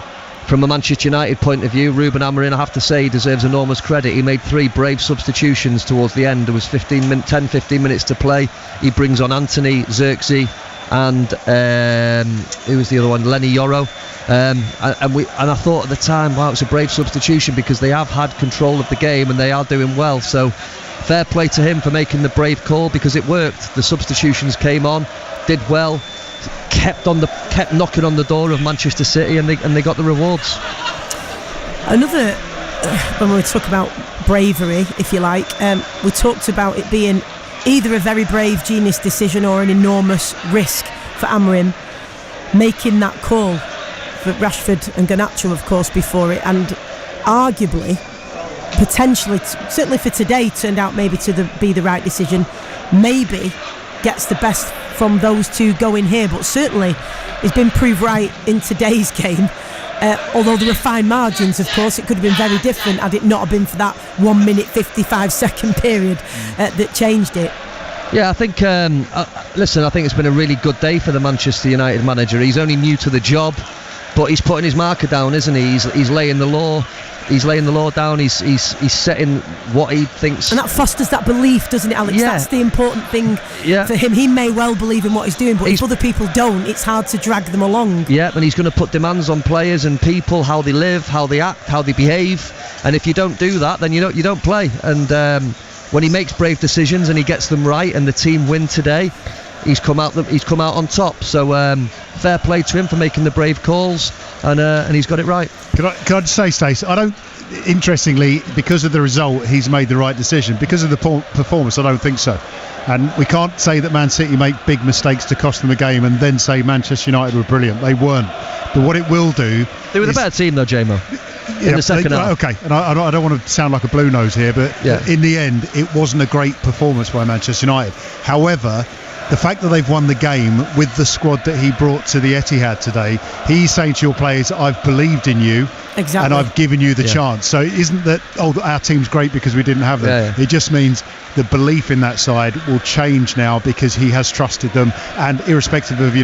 From a Manchester United point of view, Ruben Amorim, I have to say, deserves enormous credit. He made 3 brave substitutions towards the end. There was 10-15 minutes to play. He brings on Anthony, Xerxes, and who was the other one? Lenny Yoro. And I thought at the time, wow, it's a brave substitution, because they have had control of the game and they are doing well. So fair play to him for making the brave call, because it worked. The substitutions came on, did well, kept knocking on the door of Manchester City, and they got the rewards. Another, when we talk about bravery, if you like, we talked about it being either a very brave, genius decision or an enormous risk for Amorim, making that call for Rashford and Garnacho, of course, before it, and arguably, potentially, certainly for today, turned out maybe to be the right decision. Maybe gets the best from those two going here, but certainly it's been proved right in today's game. Although there were fine margins, of course, it could have been very different had it not been for that 1 minute 55 second period that changed it. Yeah, I think listen, I think it's been a really good day for the Manchester United manager. He's only new to the job, but he's putting his marker down, isn't he? He's laying the law. He's laying the law down. He's setting what he thinks, and that fosters that belief, doesn't it, Alex? Yeah. That's the important thing for him. He may well believe in what he's doing, but if other people don't, it's hard to drag them along. Yeah, and he's going to put demands on players and people, how they live, how they act, how they behave. And if you don't do that, then you don't play. And when he makes brave decisions and he gets them right, and the team win today, he's come out on top. So fair play to him for making the brave calls, and he's got it right. Can I just say, Stacey, interestingly, because of the result, he's made the right decision. Because of the performance, I don't think so. And we can't say that Man City make big mistakes to cost them a game and then say Manchester United were brilliant. They weren't. But what it will do... They were the better team though, J-Mo, in the second half. Okay, and I don't want to sound like a blue nose here, but in the end, it wasn't a great performance by Manchester United. However, the fact that they've won the game with the squad that he brought to the Etihad today, he's saying to your players, I've believed in you, and I've given you the chance. So it isn't that, our team's great because we didn't have them. It just means the belief in that side will change now because he has trusted them, and irrespective of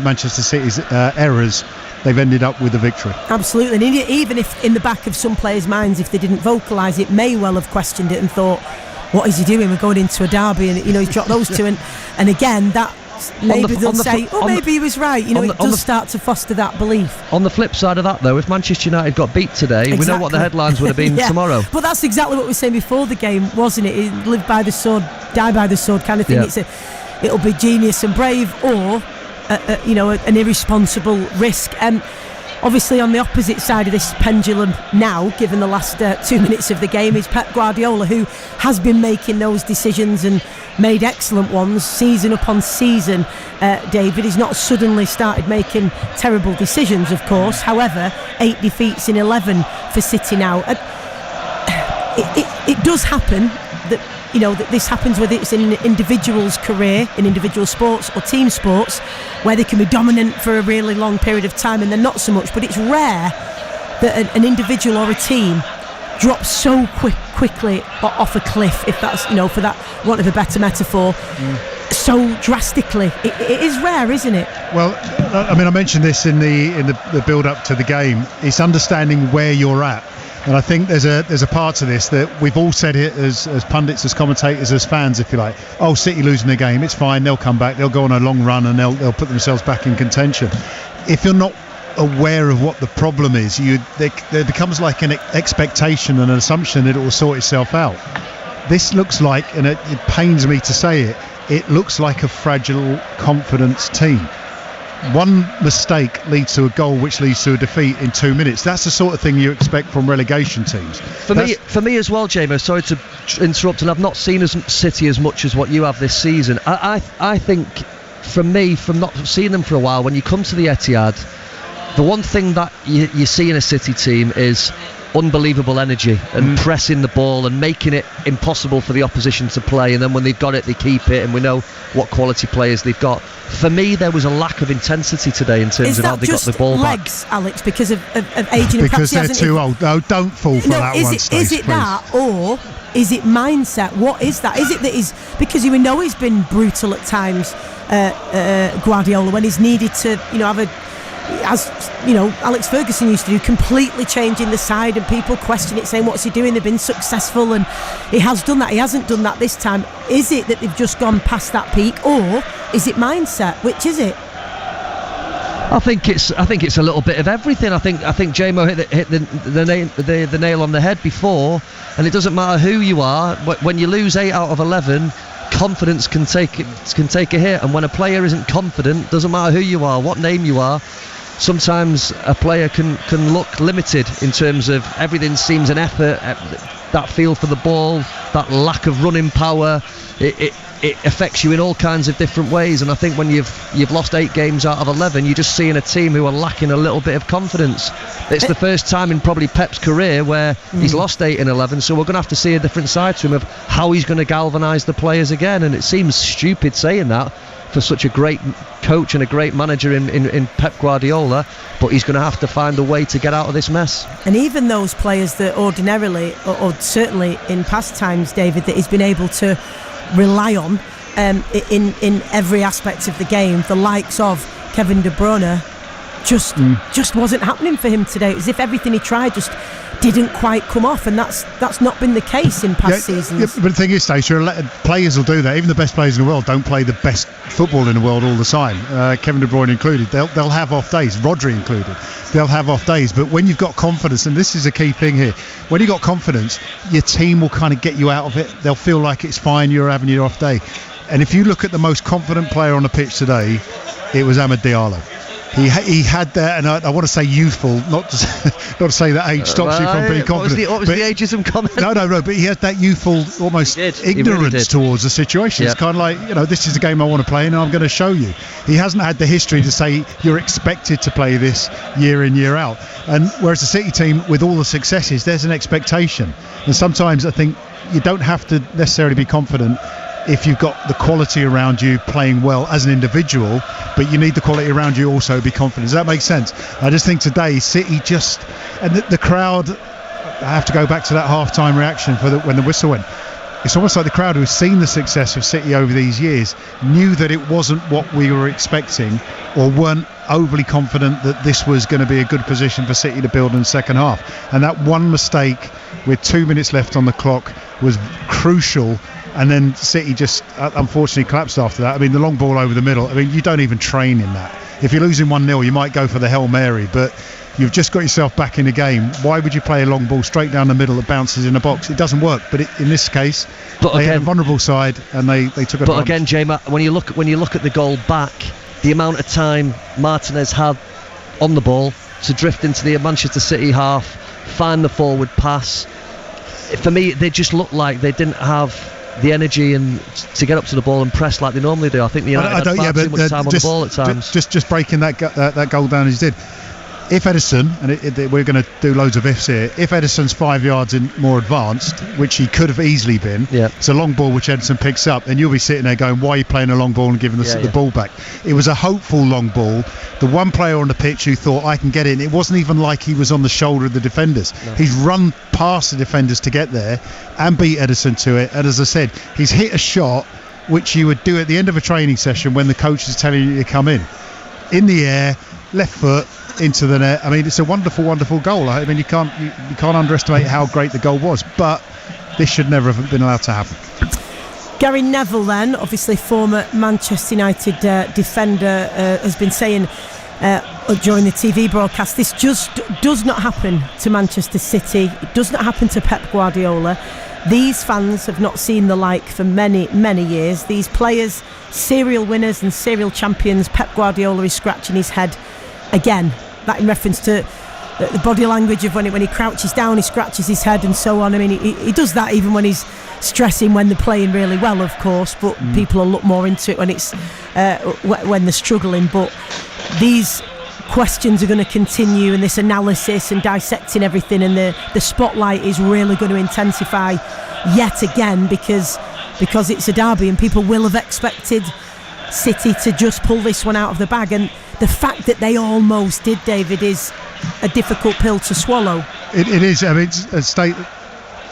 Manchester City's errors, they've ended up with a victory. Absolutely, and even if in the back of some players' minds, if they didn't vocalise it, may well have questioned it and thought, what is he doing? We're going into a derby, and he's dropped those two, and again that maybe they'll say, maybe he was right. It does start to foster that belief. On the flip side of that, though, if Manchester United got beat today, we know what the headlines would have been tomorrow. But that's exactly what we were saying before the game, wasn't it? Live by the sword, die by the sword kind of thing. It'll be genius and brave, or an irresponsible risk. Obviously, on the opposite side of this pendulum now, given the last 2 minutes of the game, is Pep Guardiola, who has been making those decisions and made excellent ones season upon season. David, he's not suddenly started making terrible decisions, of course. However, 8 defeats in 11 for City now. It does happen that that this happens, whether it's in an individual's career, in individual sports or team sports, where they can be dominant for a really long period of time and then not so much. But it's rare that an individual or a team drops so quickly off a cliff, if that's, for that want of a better metaphor, so drastically. It is rare, isn't it? Well, I mean, I mentioned this in the build-up to the game. It's understanding where you're at. And I think there's a part to this that we've all said it as pundits, as commentators, as fans, if you like. Oh, City losing the game, it's fine. They'll come back. They'll go on a long run and they'll put themselves back in contention. If you're not aware of what the problem is, there becomes like an expectation and an assumption that it will sort itself out. This looks like, and it pains me to say it looks like a fragile confidence team. One mistake leads to a goal, which leads to a defeat in 2 minutes. That's the sort of thing you expect from relegation teams. For me as well, J-Mo, sorry to interrupt, and I've not seen City as much as what you have this season. I think, from not seeing them for a while, when you come to the Etihad, the one thing that you see in a City team is unbelievable energy and pressing the ball and making it impossible for the opposition to play, and then when they've got it, they keep it, and we know what quality players they've got. For me, there was a lack of intensity today in terms of how they got the ball back. Is that just legs, Alex, because of aging? Because they're too old. No, don't fall for that one, Stacey, is it that, or is it mindset? What is that? Is it that he's, because we know he's been brutal at times, Guardiola, when he's needed to, have a, as Alex Ferguson used to do, completely changing the side, and people question it, saying, what's he doing? They've been successful, and he has done that. He hasn't done that this time. Is it that they've just gone past that peak, or is it mindset? Which is it? I think it's a little bit of everything. I think J-Mo hit the nail on the head before, and it doesn't matter who you are. When you lose 8 out of 11, confidence can take a hit, and when a player isn't confident, doesn't matter who you are, what name you are, sometimes a player can look limited in terms of everything seems an effort, that feel for the ball, that lack of running power, it affects you in all kinds of different ways. And I think when you've lost 8 games out of 11, you're just seeing a team who are lacking a little bit of confidence. It's the first time in probably Pep's career where he's lost 8 in 11, so we're going to have to see a different side to him of how he's going to galvanise the players again. And it seems stupid saying that for such a great coach and a great manager in Pep Guardiola, but he's going to have to find a way to get out of this mess. And even those players that ordinarily, or certainly in past times, David, that he's been able to rely on in every aspect of the game, the likes of Kevin De Bruyne, just wasn't happening for him today. It was as if everything he tried just didn't quite come off, and that's not been the case in past seasons. Yeah, but the thing is, Stacey, players will do that. Even the best players in the world don't play the best football in the world all the time. Kevin De Bruyne included. They'll have off days. Rodri included. They'll have off days. But when you've got confidence, and this is a key thing here, when you've got confidence, your team will kind of get you out of it. They'll feel like it's fine. You're having your off day. And if you look at the most confident player on the pitch today, it was Amad Diallo. He had that, and I want to say youthful, not to say that age stops you from being confident. What was the ageism comment? No, but he had that youthful, almost ignorance towards the situation. Yep. It's kind of like, this is a game I want to play, and I'm going to show you. He hasn't had the history to say you're expected to play this year in, year out. And whereas the City team, with all the successes, there's an expectation. And sometimes I think you don't have to necessarily be confident if you've got the quality around you playing well as an individual, but you need the quality around you also to be confident. Does that make sense? I just think today City and the crowd, I have to go back to that half-time reaction when the whistle went. It's almost like the crowd who's seen the success of City over these years knew that it wasn't what we were expecting, or weren't overly confident that this was going to be a good position for City to build in the second half. And that one mistake with 2 minutes left on the clock was crucial. And then City just unfortunately collapsed after that. I mean, the long ball over the middle, you don't even train in that. If you're losing 1-0, you might go for the Hail Mary, but you've just got yourself back in the game. Why would you play a long ball straight down the middle that bounces in the box? It doesn't work. But in this case, they had a vulnerable side, and they took advantage. But again, Jay, when you look at the goal back, the amount of time Martinez had on the ball to drift into the Manchester City half, find the forward pass, for me, they just looked like they didn't have the energy and to get up to the ball and press like they normally do. I think the United had far too much time on the ball at times. Just breaking that goal down as he did. If Edison, and we're going to do loads of ifs here, if Edison's 5 yards more advanced, which he could have easily been, it's a long ball which Edison picks up, and you'll be sitting there going, why are you playing a long ball and giving the ball back? It was a hopeful long ball. The one player on the pitch who thought, I can get in, it wasn't even like he was on the shoulder of the defenders. No. He's run past the defenders to get there and beat Edison to it. And as I said, he's hit a shot which you would do at the end of a training session when the coach is telling you to come in the air, left foot, into the net. I mean, it's a wonderful, wonderful goal. I mean, you can't underestimate how great the goal was, but this should never have been allowed to happen. Gary Neville then, obviously former Manchester United defender, has been saying during the TV broadcast, this just does not happen to Manchester City. It does not happen to Pep Guardiola. These fans have not seen the like for many, many years. These players, serial winners and serial champions, Pep Guardiola is scratching his head again. That in reference to the body language of when he crouches down, he scratches his head and so on. I mean, he does that even when he's stressing when they're playing really well, of course, but people will look more into it when it's when they're struggling. But these questions are going to continue, and this analysis and dissecting everything, and the spotlight is really going to intensify yet again because it's a derby, and people will have expected City to just pull this one out of the bag, and the fact that they almost did, David, is a difficult pill to swallow. It is. I mean, it's a state.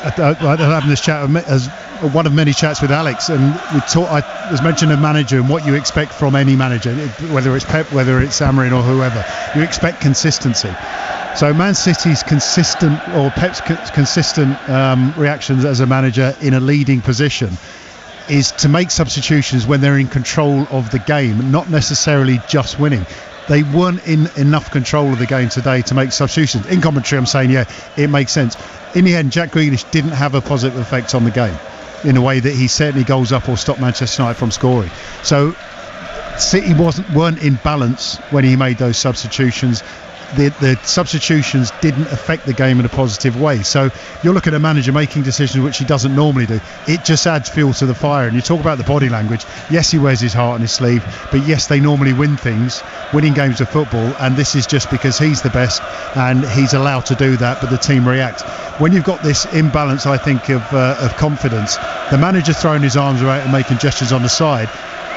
I'm having this chat as one of many chats with Alex, and I was mentioning a manager and what you expect from any manager, whether it's Pep, whether it's Amorim or whoever. You expect consistency. So Man City's consistent, or Pep's consistent reactions as a manager in a leading position, is to make substitutions when they're in control of the game, not necessarily just winning. They weren't in enough control of the game today to make substitutions. In commentary, I'm saying, it makes sense. In the end, Jack Grealish didn't have a positive effect on the game in a way that he certainly goals up or stopped Manchester United from scoring. So City weren't in balance when he made those substitutions. The substitutions didn't affect the game in a positive way. So you're looking at a manager making decisions which he doesn't normally do. It just adds fuel to the fire. And you talk about the body language. Yes, he wears his heart on his sleeve, but yes, they normally win winning games of football, and this is just because he's the best and he's allowed to do that, but the team react. When you've got this imbalance, I think, of confidence, the manager throwing his arms around and making gestures on the side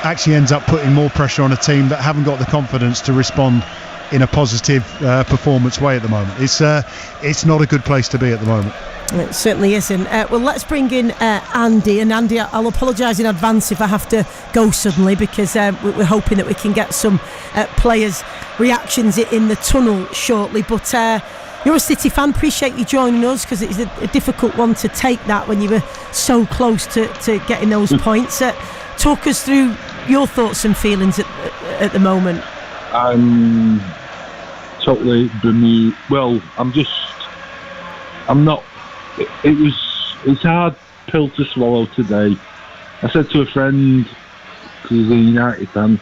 actually ends up putting more pressure on a team that haven't got the confidence to respond in a positive performance way at the moment. It's not a good place to be at the moment. It certainly isn't. Well, let's bring in Andy. And Andy, I'll apologise in advance if I have to go suddenly, because we're hoping that we can get some players' reactions in the tunnel shortly. But you're a City fan. Appreciate you joining us, because it's a difficult one to take that when you were so close to getting those points. Talk us through your thoughts and feelings at the moment. I'm totally bemused. Well, it's a hard pill to swallow today. I said to a friend because as a United fan,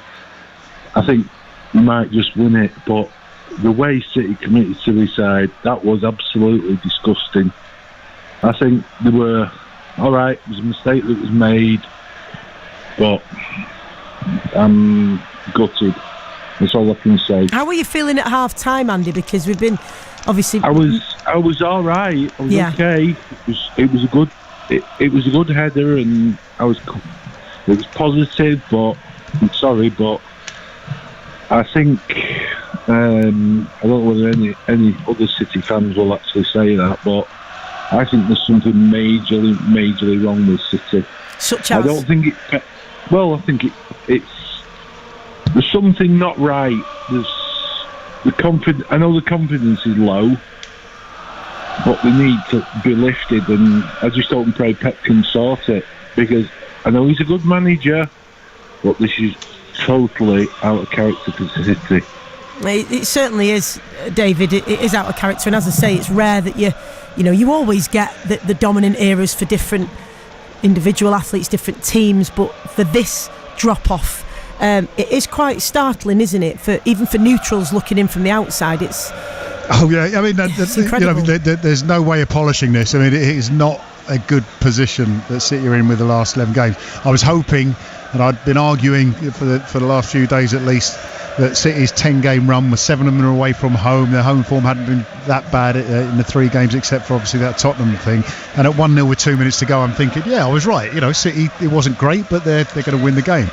I think we might just win it, but the way City committed suicide, that was absolutely disgusting. I think they were alright, it was a mistake that was made, but I'm gutted. That's all I can say. How were you feeling at half time, Andy? Because we've been obviously. I was alright. I was okay. It was a good header, and it was positive. But I'm sorry, but I think I don't know whether any other City fans will actually say that, but I think there's something majorly wrong with City. Such as? I don't think it. Well, I think it's. There's something not right. I know the confidence is low, but they need to be lifted, and I just hope and pray Pep can sort it, because I know he's a good manager, but this is totally out of character for City. It certainly is, David. It is out of character, and as I say, it's rare that you always get the dominant eras for different individual athletes, different teams, but for this drop off, it is quite startling, isn't it? Even for neutrals looking in from the outside, it's. Oh yeah, I mean, incredible. There's no way of polishing this. I mean, it is not a good position that City are in with the last 11 games. I was hoping, and I'd been arguing for the last few days at least, that City's 10-game run was 7 of them away from home. Their home form hadn't been that bad in the 3 games, except for obviously that Tottenham thing. And at 1-0 with 2 minutes to go, I'm thinking, yeah, I was right. City, it wasn't great, but they're going to win the game.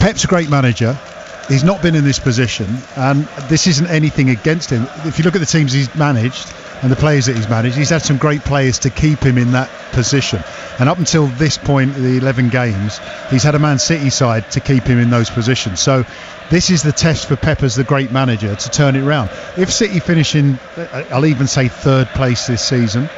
Pep's a great manager. He's not been in this position, and this isn't anything against him. If you look at the teams he's managed and the players that he's managed, he's had some great players to keep him in that position. And up until this point, the 11 games, he's had a Man City side to keep him in those positions. So this is the test for Pep as the great manager to turn it around. If City finish in, I'll even say 3rd place this season,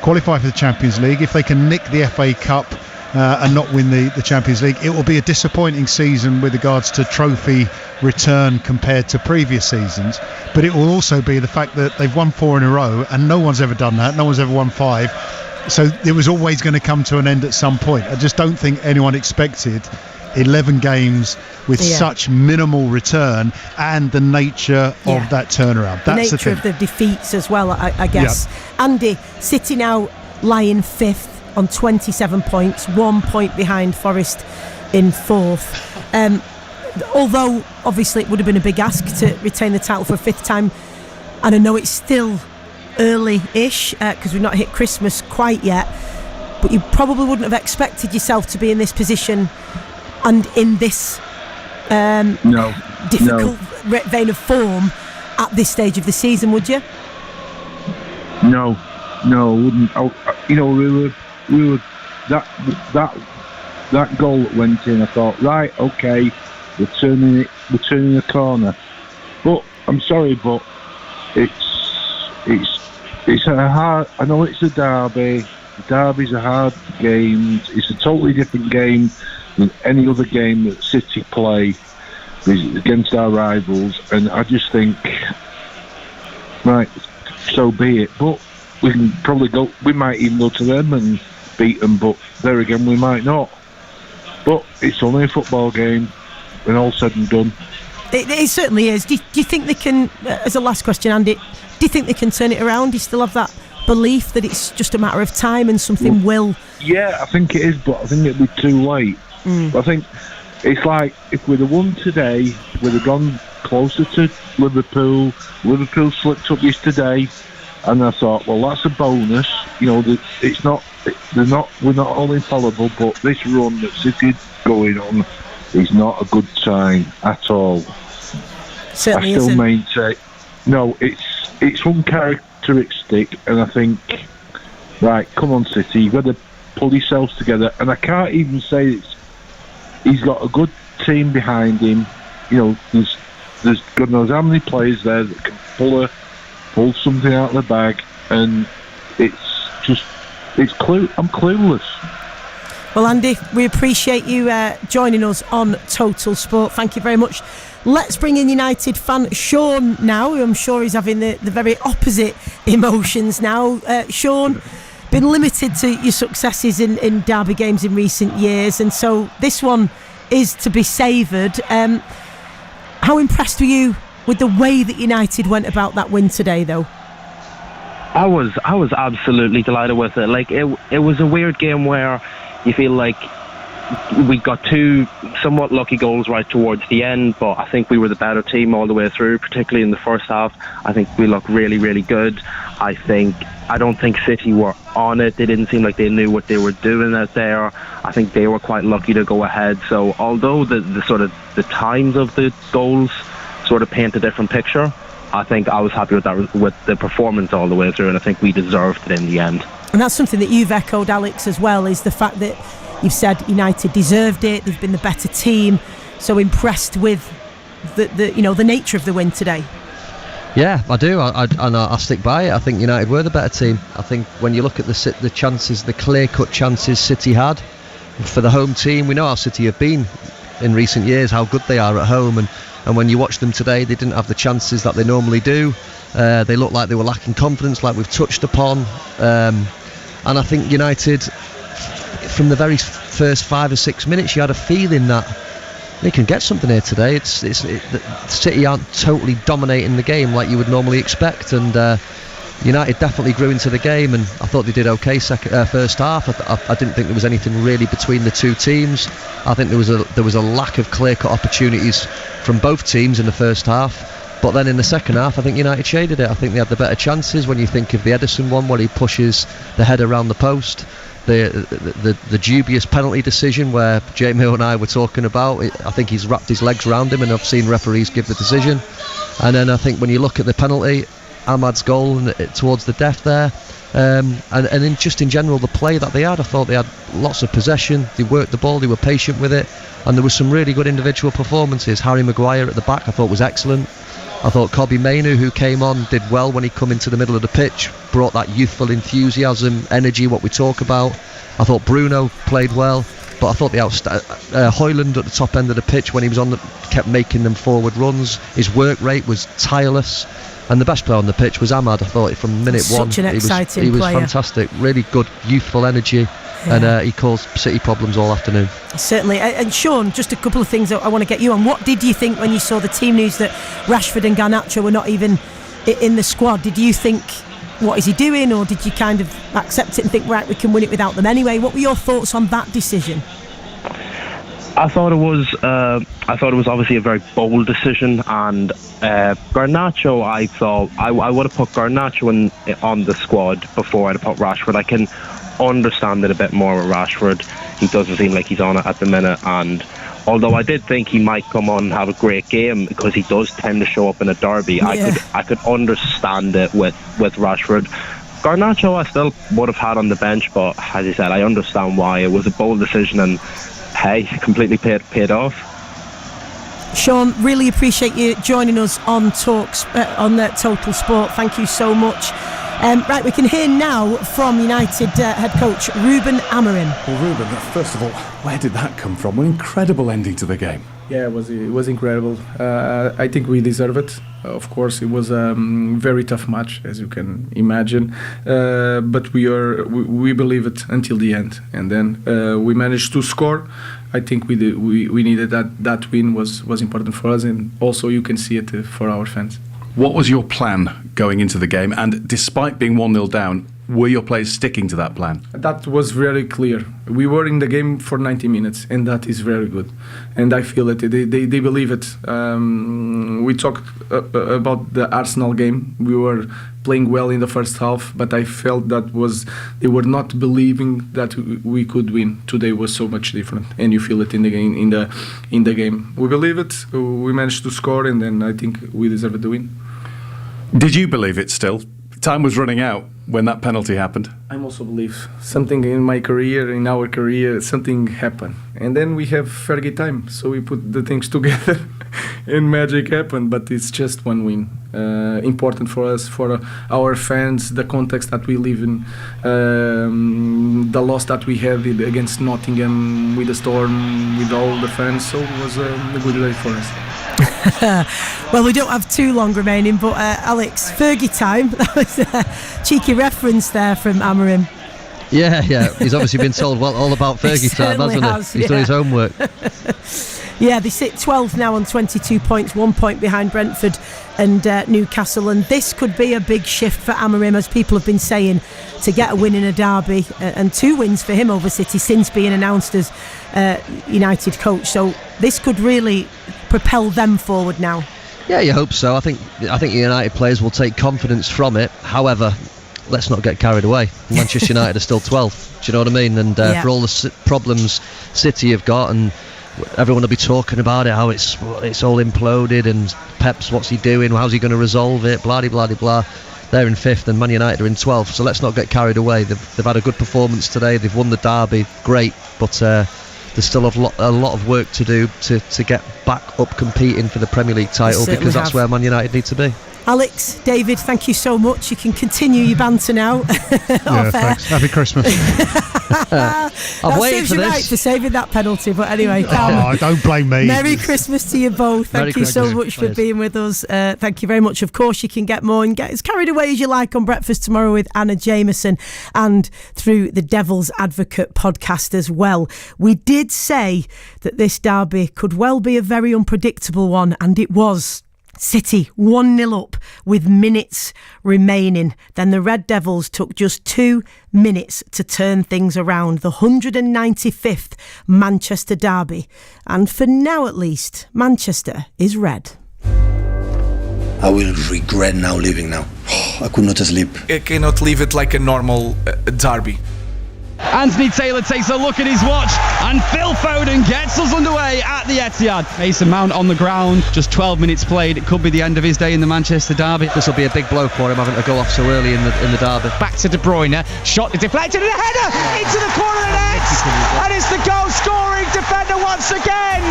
qualify for the Champions League, if they can nick the FA Cup and not win the Champions League, it will be a disappointing season with regards to trophy return compared to previous seasons. But it will also be the fact that they've won 4 in a row, and no one's ever done that. No one's ever won 5. So it was always going to come to an end at some point. I just don't think anyone expected 11 games with such minimal return and the nature of that turnaround. That's the nature of the defeats as well, I guess. Yeah. Andy, City now lying 5th on 27 points, 1 point behind Forest in 4th. Although obviously it would have been a big ask to retain the title for a 5th time, and I know it's still early-ish because we've not hit Christmas quite yet, but you probably wouldn't have expected yourself to be in this position and in this difficult vein of form at this stage of the season, would you? No, I wouldn't. We were that goal that went in. I thought, right, okay, we're turning the corner. But I'm sorry, but it's a hard. I know it's a derby. The derby's a hard game. It's a totally different game than any other game that City play against our rivals. And I just think, right, so be it. But we can probably go. We might even go to them and beat them, but there again we might not. But it's only a football game, when all said and done. It certainly is. Do you think they can, as a last question, Andy, do you think they can turn it around? Do you still have that belief that it's just a matter of time and something will? Yeah, I think it is, but I think it'll be too late. I think it's like, if we'd have won today, we'd have gone closer to Liverpool. Liverpool slipped up yesterday, and I thought, well, that's a bonus. It's not. We're not only infallible, but this run that City's going on is not a good sign at all. Certainly I still isn't. maintain. No, it's uncharacteristic, and I think, right, come on, City, you've got to pull yourselves together. And I can't even say he's got a good team behind him. There's God knows how many players there that can pull something out of the bag, and I'm clueless. Well, Andy, we appreciate you joining us on Total Sport. Thank you very much. Let's bring in United fan Sean now, who I'm sure is having the very opposite emotions now. Sean, been limited to your successes in derby games in recent years, and so this one is to be savoured. How impressed were you with the way that United went about that win today, though? I was absolutely delighted with it. Like it was a weird game where you feel like we got two somewhat lucky goals right towards the end, but I think we were the better team all the way through, particularly in the first half. I think we looked really, really good. I don't think City were on it. They didn't seem like they knew what they were doing out there. I think they were quite lucky to go ahead. So although the sort of the times of the goals sort of paint a different picture, I think I was happy with that, with the performance all the way through, and I think we deserved it in the end. And that's something that you've echoed, Alex, as well, is the fact that you've said United deserved it. They've been the better team. So impressed with the nature of the win today. Yeah, I do. I stick by it. I think United were the better team. I think when you look at the chances, the clear-cut chances City had for the home team, we know how City have been in recent years, how good they are at home, and when you watch them today, they didn't have the chances that they normally do. They looked like they were lacking confidence, like we've touched upon. And I think United, from the very first 5 or 6 minutes, you had a feeling that they can get something here today. City aren't totally dominating the game like you would normally expect, and United definitely grew into the game, and I thought they did okay first half. I didn't think there was anything really between the two teams. I think there was a lack of clear-cut opportunities from both teams in the first half, but then in the second half I think United shaded it. I think they had the better chances. When you think of the Ederson one where he pushes the head around the post, the dubious penalty decision where Jamie and I were talking about, I think he's wrapped his legs around him, and I've seen referees give the decision. And then I think when you look at the penalty, Ahmad's goal towards the death there, and just in general the play that they had, I thought they had lots of possession, they worked the ball, they were patient with it, and there were some really good individual performances. Harry Maguire at the back I thought was excellent. I thought Kobbie Mainoo, who came on, did well when he come into the middle of the pitch, brought that youthful enthusiasm, energy, what we talk about. I thought Bruno played well, but I thought Højlund at the top end of the pitch when he was on, kept making them forward runs. His work rate was tireless, and the best player on the pitch was Ahmad. I thought from minute one he was player. Fantastic, really good youthful energy. Yeah. And he caused City problems all afternoon. Certainly. And Sean, just a couple of things I want to get you on. What did you think when you saw the team news that Rashford and Garnacho were not even in the squad? Did you think, what is he doing, or did you kind of accept it and think, right, we can win it without them anyway? What were your thoughts on that decision? I thought it was obviously a very bold decision, and Garnacho, I thought I would have put Garnacho on the squad before I'd have put Rashford. I can understand it a bit more with Rashford. He doesn't seem like he's on it at the minute, and although I did think he might come on and have a great game because he does tend to show up in a derby, yeah. I could understand it with Rashford. Garnacho I still would have had on the bench, but as you said, I understand why. It was a bold decision, and hey, completely paid off. Sean, really appreciate you joining us on Talks on the Total Sport. Thank you so much. Right, we can hear now from United head coach Ruben Amorim. Well, Ruben, first of all, where did that come from? An incredible ending to the game. Yeah, it was incredible. I think we deserve it. Of course, it was a very tough match, as you can imagine. But we believe it until the end, and then we managed to score. I think we needed that win was important for us, and also you can see it for our fans. What was your plan going into the game? And despite being 1-0 down, were your players sticking to that plan? That was very clear. We were in the game for 90 minutes, and that is very good. And I feel that they believe it. We talked about the Arsenal game. We were playing well in the first half, but I felt they were not believing that we could win. Today was so much different, and you feel it in the game. In the game, we believe it. We managed to score, and then I think we deserved the win. Did you believe it still? Time was running out when that penalty happened. I also believe something in my career, in our career, something happened. And then we have Fergie time, so we put the things together and magic happened. But it's just one win. Important for us, for our fans, the context that we live in, the loss that we had against Nottingham with the storm, with all the fans. So it was a good day for us. Well, we don't have too long remaining, but Alex, Fergie time. That was a cheeky reference there from Amorim. Yeah. He's obviously been told all about Fergie time, hasn't he? He's done his homework. Yeah, they sit 12th now on 22 points, 1 point behind Brentford and Newcastle, and this could be a big shift for Amorim, as people have been saying, to get a win in a derby, and 2 wins for him over City since being announced as United coach. So this could really propel them forward now. Yeah, you hope so. I think United players will take confidence from it. However, let's not get carried away. Manchester United are still 12th. Do you know what I mean? And for all the problems City have got, and everyone will be talking about it, how it's all imploded, and Pep's, what's he doing, how's he going to resolve it, blah blah blah blah. They're in 5th and Man United are in 12th, so let's not get carried away. They've had a good performance today, they've won the derby, great, but there's still a lot of work to do to get back up competing for the Premier League title, because that's where Man United need to be. Alex, David, thank you so much. You can continue your banter now. Yeah, thanks. Happy Christmas. I've waited for this. Right for saving that penalty, but anyway. Don't blame me. Merry Christmas to you both. Thank you so much for being with us. Thank you very much. Of course, you can get more and get as carried away as you like on Breakfast Tomorrow with Anna Jameson, and through the Devil's Advocate podcast as well. We did say that this derby could well be a very unpredictable one, and it was. City 1-0 up with minutes remaining. Then the Red Devils took just 2 minutes to turn things around. The 195th Manchester derby. And for now at least, Manchester is red. I will regret now leaving now. I could not sleep. I cannot leave it like a normal derby. Anthony Taylor takes a look at his watch, and Phil Foden gets us underway at the Etihad. Mason Mount on the ground, just 12 minutes played. It could be the end of his day in the Manchester derby. This will be a big blow for him, having to go off so early in the derby. Back to De Bruyne, shot deflected, and a header into the corner of the net, and it's the goal-scoring defender once again,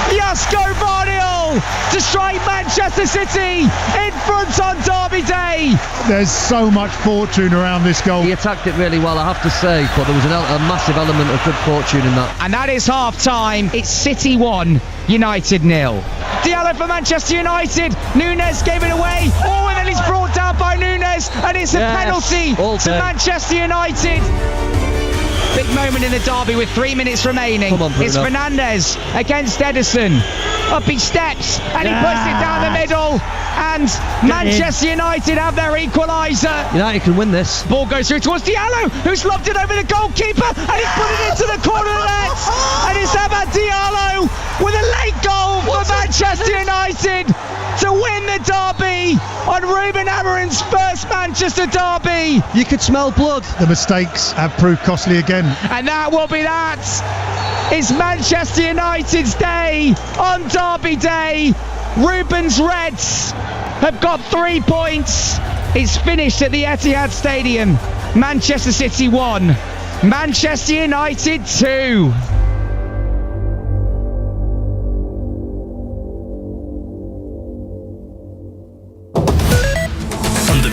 Josko Vardiol, to strike Manchester City in front on derby day. There's so much fortune around this goal. He attacked it really well, I have to say, but there was a massive element of good fortune in that. And that is half-time. It's City 1, United 0. Diallo for Manchester United. Nunes gave it away. Oh, and then he's brought down by Nunes, and it's a penalty to Manchester United. Big moment in the derby with 3 minutes remaining. It's Fernandes against Ederson. Up he steps, and he puts it down the middle, and Manchester United have their equaliser. United can win this. Ball goes through towards Diallo, who's lobbed it over the goalkeeper, and he's put it into the corner of the net. And it's Amad Diallo with a late goal for Manchester United to win the derby on Ruben Amorim's first Manchester derby. You could smell blood. The mistakes have proved costly again. And that will be that. It's Manchester United's day on derby day. Ruben's Reds have got 3 points. It's finished at the Etihad Stadium. Manchester City 1, Manchester United 2.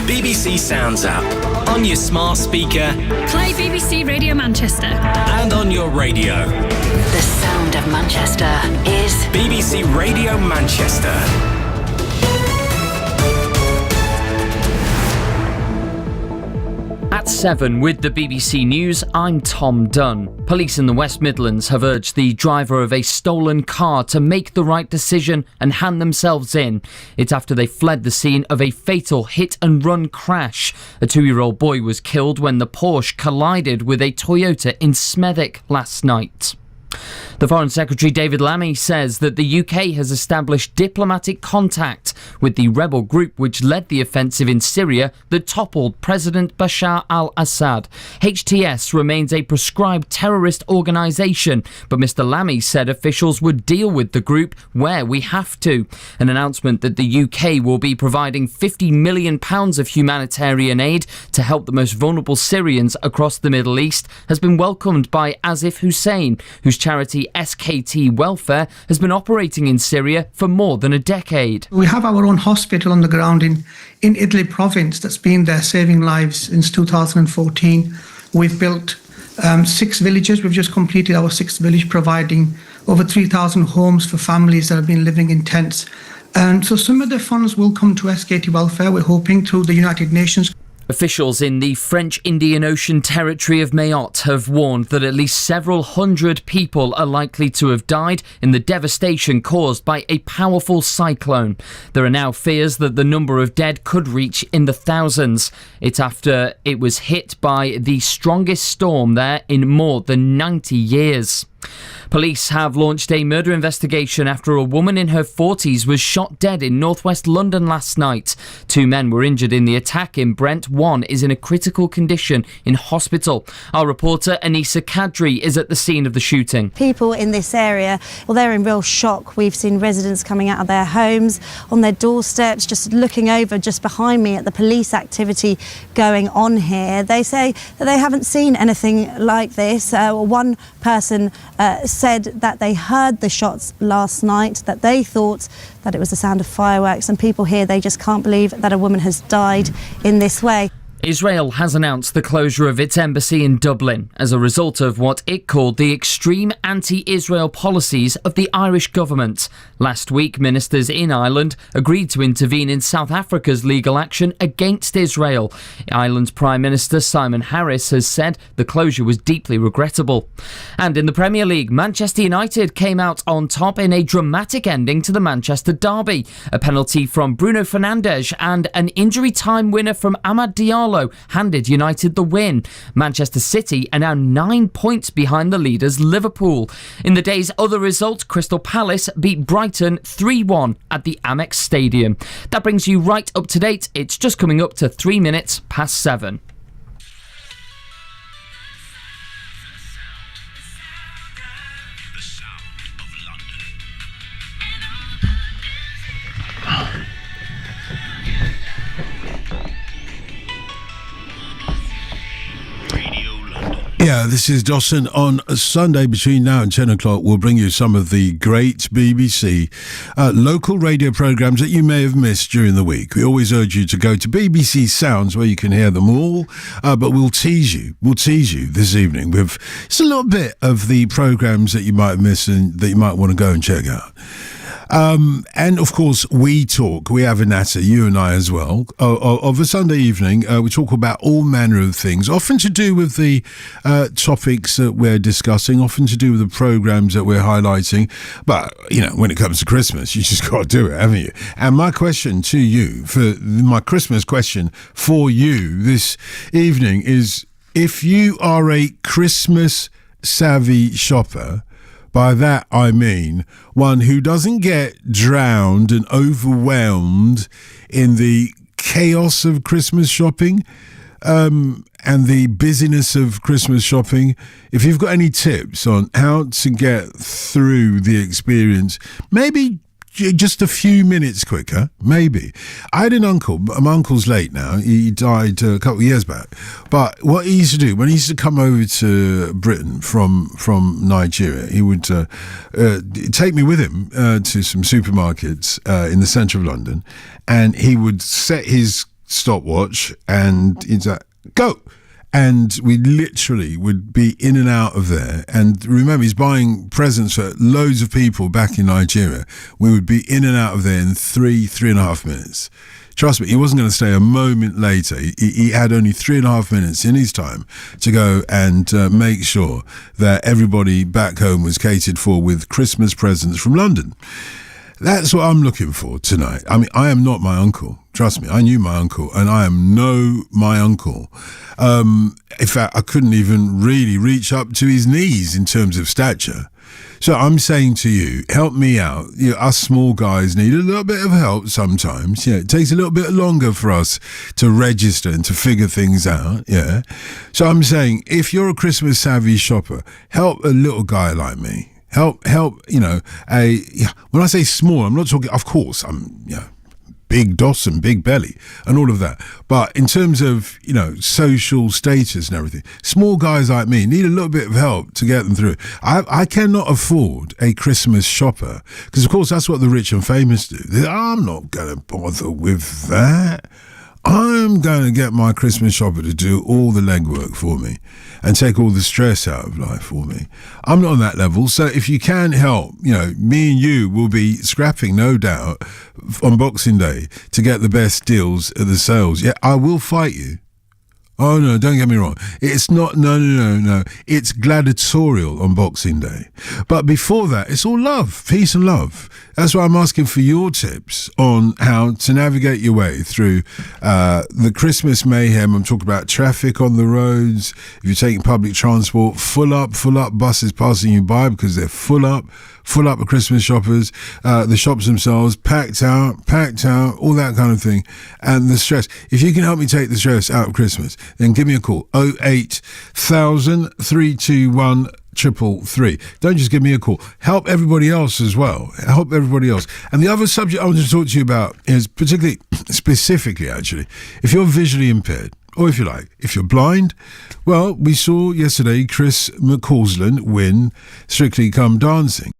BBC Sounds app, on your smart speaker, Play BBC Radio Manchester, and on your radio. The sound of Manchester is BBC Radio Manchester. At 7 with the BBC News, I'm Tom Dunn. Police in the West Midlands have urged the driver of a stolen car to make the right decision and hand themselves in. It's after they fled the scene of a fatal hit-and-run crash. A 2-year-old boy was killed when the Porsche collided with a Toyota in Smethwick last night. The Foreign Secretary David Lammy says that the UK has established diplomatic contact with the rebel group which led the offensive in Syria that toppled President Bashar al-Assad. HTS remains a proscribed terrorist organisation, but Mr Lammy said officials would deal with the group where we have to. An announcement that the UK will be providing £50 million of humanitarian aid to help the most vulnerable Syrians across the Middle East has been welcomed by Asif Hussein, whose charity SKT Welfare has been operating in Syria for more than a decade. We have our own hospital on the ground in Idlib province that's been there saving lives since 2014. We've built 6 villages. We've just completed our 6th village, providing over 3,000 homes for families that have been living in tents. And so some of the funds will come to SKT Welfare, we're hoping, through the United Nations. Officials in the French Indian Ocean territory of Mayotte have warned that at least several hundred people are likely to have died in the devastation caused by a powerful cyclone. There are now fears that the number of dead could reach in the thousands. It's after it was hit by the strongest storm there in more than 90 years. Police have launched a murder investigation after a woman in her 40s was shot dead in northwest London last night. 2 men were injured in the attack in Brent. One is in a critical condition in hospital. Our reporter Anissa Kadri is at the scene of the shooting. People in this area, well, they're in real shock. We've seen residents coming out of their homes, on their doorsteps, just looking over just behind me at the police activity going on here. They say that they haven't seen anything like this. One person said that they heard the shots last night, that they thought that it was the sound of fireworks, and people here, they just can't believe that a woman has died in this way. Israel has announced the closure of its embassy in Dublin as a result of what it called the extreme anti-Israel policies of the Irish government. Last week, ministers in Ireland agreed to intervene in South Africa's legal action against Israel. Ireland's Prime Minister Simon Harris has said the closure was deeply regrettable. And in the Premier League, Manchester United came out on top in a dramatic ending to the Manchester derby. A penalty from Bruno Fernandes and an injury time winner from Amad Diallo handed United the win. Manchester City are now 9 points behind the leaders Liverpool. In the day's other result, Crystal Palace beat Brighton 3-1 at the Amex Stadium. That brings you right up to date. It's just coming up to 3 minutes past 7. Yeah, this is Dawson. On a Sunday between now and 10 o'clock, we'll bring you some of the great BBC local radio programmes that you may have missed during the week. We always urge you to go to BBC Sounds where you can hear them all, but we'll tease you this evening with just a little bit of the programmes that you might have missed and that you might want to go and check out. And of course, we have a natter, you and I as well, of a Sunday evening. We talk about all manner of things, often to do with the topics that we're discussing, often to do with the programmes that we're highlighting. But, when it comes to Christmas, you just got to do it, haven't you? And my question to you, my Christmas question for you this evening is, if you are a Christmas savvy shopper, by that I mean one who doesn't get drowned and overwhelmed in the chaos of Christmas shopping and the busyness of Christmas shopping. If you've got any tips on how to get through the experience, maybe just a few minutes quicker, maybe. I had an uncle, my uncle's late now, he died a couple of years back, but what he used to do, when he used to come over to Britain from Nigeria, he would take me with him to some supermarkets in the centre of London, and he would set his stopwatch and he'd say, go! And we literally would be in and out of there. And remember, he's buying presents for loads of people back in Nigeria. We would be in and out of there in 3.5 minutes. Trust me, he wasn't going to stay a moment later. He had only 3.5 minutes in his time to go and make sure that everybody back home was catered for with Christmas presents from London. That's what I'm looking for tonight. I mean, I am not my uncle. Trust me, I knew my uncle, and I am my uncle. In fact, I couldn't even really reach up to his knees in terms of stature. So I'm saying to you, help me out. Us small guys need a little bit of help sometimes. It takes a little bit longer for us to register and to figure things out. Yeah. So I'm saying, if you're a Christmas savvy shopper, help a little guy like me. Help, when I say small, I'm not talking, of course, I'm, big Dawson, big belly and all of that. But in terms of, social status and everything, small guys like me need a little bit of help to get them through. I cannot afford a Christmas shopper because, of course, that's what the rich and famous do. I'm not going to bother with that. I'm going to get my Christmas shopper to do all the legwork for me and take all the stress out of life for me. I'm not on that level. So if you can help, me and you will be scrapping, no doubt, on Boxing Day to get the best deals at the sales. Yeah, I will fight you. Oh no, don't get me wrong. It's not, no. It's gladiatorial on Boxing Day. But before that, it's all love, peace and love. That's why I'm asking for your tips on how to navigate your way through the Christmas mayhem. I'm talking about traffic on the roads. If you're taking public transport, full up buses passing you by because they're full up of Christmas shoppers. The shops themselves packed out, all that kind of thing. And the stress. If you can help me take the stress out of Christmas, then give me a call. 08000 321 333. Don't just give me a call. Help everybody else as well. Help everybody else. And the other subject I want to talk to you about is specifically, actually, if you're visually impaired, or if you're blind. Well, we saw yesterday Chris McCausland win Strictly Come Dancing.